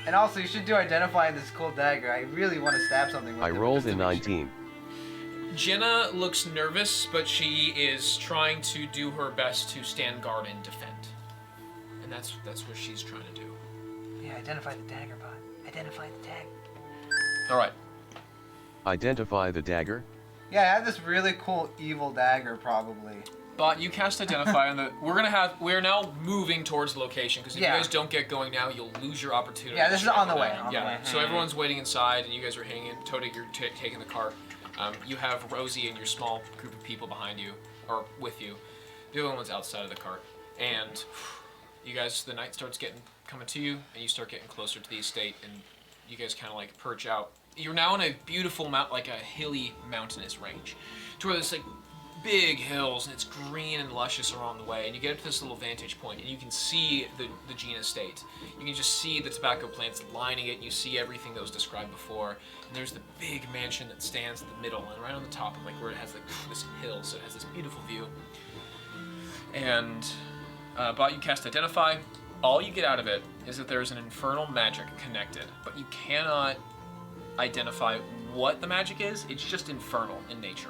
[SPEAKER 7] And also, you should do identifying this cool dagger. I really want to stab something with
[SPEAKER 6] I
[SPEAKER 7] it.
[SPEAKER 6] rolled
[SPEAKER 7] just to
[SPEAKER 6] a
[SPEAKER 7] make sure.
[SPEAKER 6] 19.
[SPEAKER 1] Jenna looks nervous, but she is trying to do her best to stand guard and defend. And that's what she's trying to do.
[SPEAKER 7] Yeah, identify the dagger, Bott. Identify the dagger.
[SPEAKER 1] All right.
[SPEAKER 6] Identify the dagger?
[SPEAKER 7] Yeah, I have this really cool evil dagger, probably.
[SPEAKER 1] Bott, you cast Identify on the. We're now moving towards the location because if
[SPEAKER 7] Yeah.
[SPEAKER 1] you guys don't get going now, you'll lose your opportunity.
[SPEAKER 7] Yeah, this
[SPEAKER 1] to
[SPEAKER 7] is on
[SPEAKER 1] strike
[SPEAKER 7] the way,
[SPEAKER 1] that.
[SPEAKER 7] on the
[SPEAKER 1] Yeah.
[SPEAKER 7] way.
[SPEAKER 1] So everyone's waiting inside, and you guys are hanging in. Toda, you're taking the cart. You have Rosie and your small group of people behind you, or with you. The other one's outside of the cart, and you guys. The night starts coming to you, and you start getting closer to the estate, and you guys kind of like perch out. You're now in a beautiful like a hilly mountainous range, to where there's like big hills and it's green and luscious along the way, and you get up to this little vantage point and you can see the Gene estate. You can just see the tobacco plants lining it, and you see everything that was described before, and there's the big mansion that stands in the middle and right on the top of like where it has like this hill, so it has this beautiful view. And Bott, you cast Identify. All you get out of it is that there's an infernal magic connected, but you cannot identify what the magic is. It's just infernal in nature.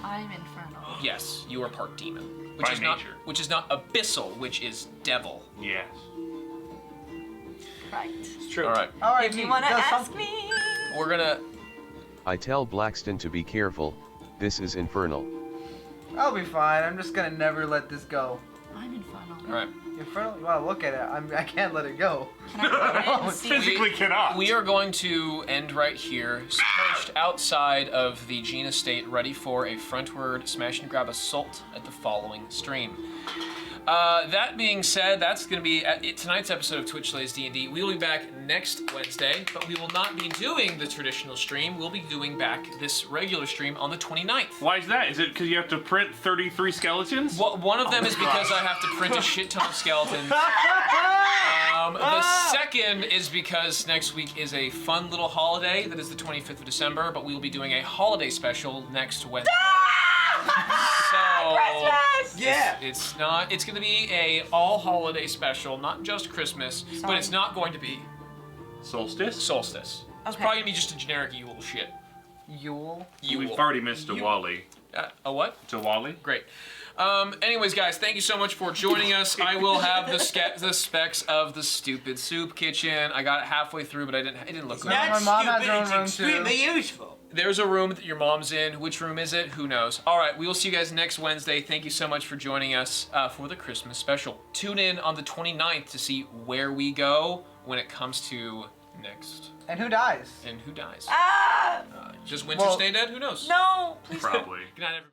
[SPEAKER 2] I'm infernal.
[SPEAKER 1] Yes, you are part demon, which
[SPEAKER 4] By
[SPEAKER 1] is
[SPEAKER 4] nature.
[SPEAKER 1] not abyssal, which is devil.
[SPEAKER 4] Yes.
[SPEAKER 2] Right.
[SPEAKER 5] It's true.
[SPEAKER 1] All right,
[SPEAKER 7] All right,
[SPEAKER 2] If you
[SPEAKER 7] Pete,
[SPEAKER 2] want to
[SPEAKER 7] does
[SPEAKER 2] ask
[SPEAKER 7] something.
[SPEAKER 2] me.
[SPEAKER 1] we're gonna.
[SPEAKER 6] I tell Blaxton to be careful, this is infernal.
[SPEAKER 7] I'll be fine. I'm just gonna never let this go.
[SPEAKER 2] I'm infernal.
[SPEAKER 1] All right,
[SPEAKER 7] Infernal? You wanna look at it? I can't let it go.
[SPEAKER 2] Can I go in and see?
[SPEAKER 4] Physically cannot.
[SPEAKER 1] we are going to end right here, perched outside of the Gene estate, ready for a frontward smash and grab assault at the following stream. That being said, that's going to be tonight's episode of Twitch Slays D&D. We will be back next Wednesday, but we will not be doing the traditional stream. We'll be doing back this regular stream on the 29th.
[SPEAKER 4] Why is that? Is it because you have to print 33 skeletons?
[SPEAKER 1] Well, one of them is because I have to print a shit ton of skeletons. The second is because next week is a fun little holiday that is the 25th of December, but we will be doing a holiday special next Wednesday. So
[SPEAKER 5] Yeah.
[SPEAKER 1] it's not. It's going to be a all holiday special, not just Christmas, but it's not going to be
[SPEAKER 4] Solstice?
[SPEAKER 1] solstice. It's
[SPEAKER 2] Okay.
[SPEAKER 1] probably going to be just a generic you little shit.
[SPEAKER 2] Yule.
[SPEAKER 4] We've already missed a Wally.
[SPEAKER 1] A what?
[SPEAKER 4] It's a Wally?
[SPEAKER 1] Great. Anyways, guys, thank you so much for joining us. I will have the specs of the stupid soup kitchen. I got it halfway through, but it didn't look good.
[SPEAKER 5] Not
[SPEAKER 3] My mom has
[SPEAKER 5] stupid,
[SPEAKER 3] her own
[SPEAKER 5] it's
[SPEAKER 3] room,
[SPEAKER 5] extremely useful.
[SPEAKER 1] There's a room that your mom's in. Which room is it? Who knows? All right, we will see you guys next Wednesday. Thank you so much for joining us for the Christmas special. Tune in on the 29th to see where we go when it comes to next.
[SPEAKER 3] And who dies?
[SPEAKER 1] And who dies.
[SPEAKER 2] Ah!
[SPEAKER 1] Does Winter stay dead? Who knows?
[SPEAKER 2] No, please.
[SPEAKER 4] Probably.
[SPEAKER 1] Good night, everybody.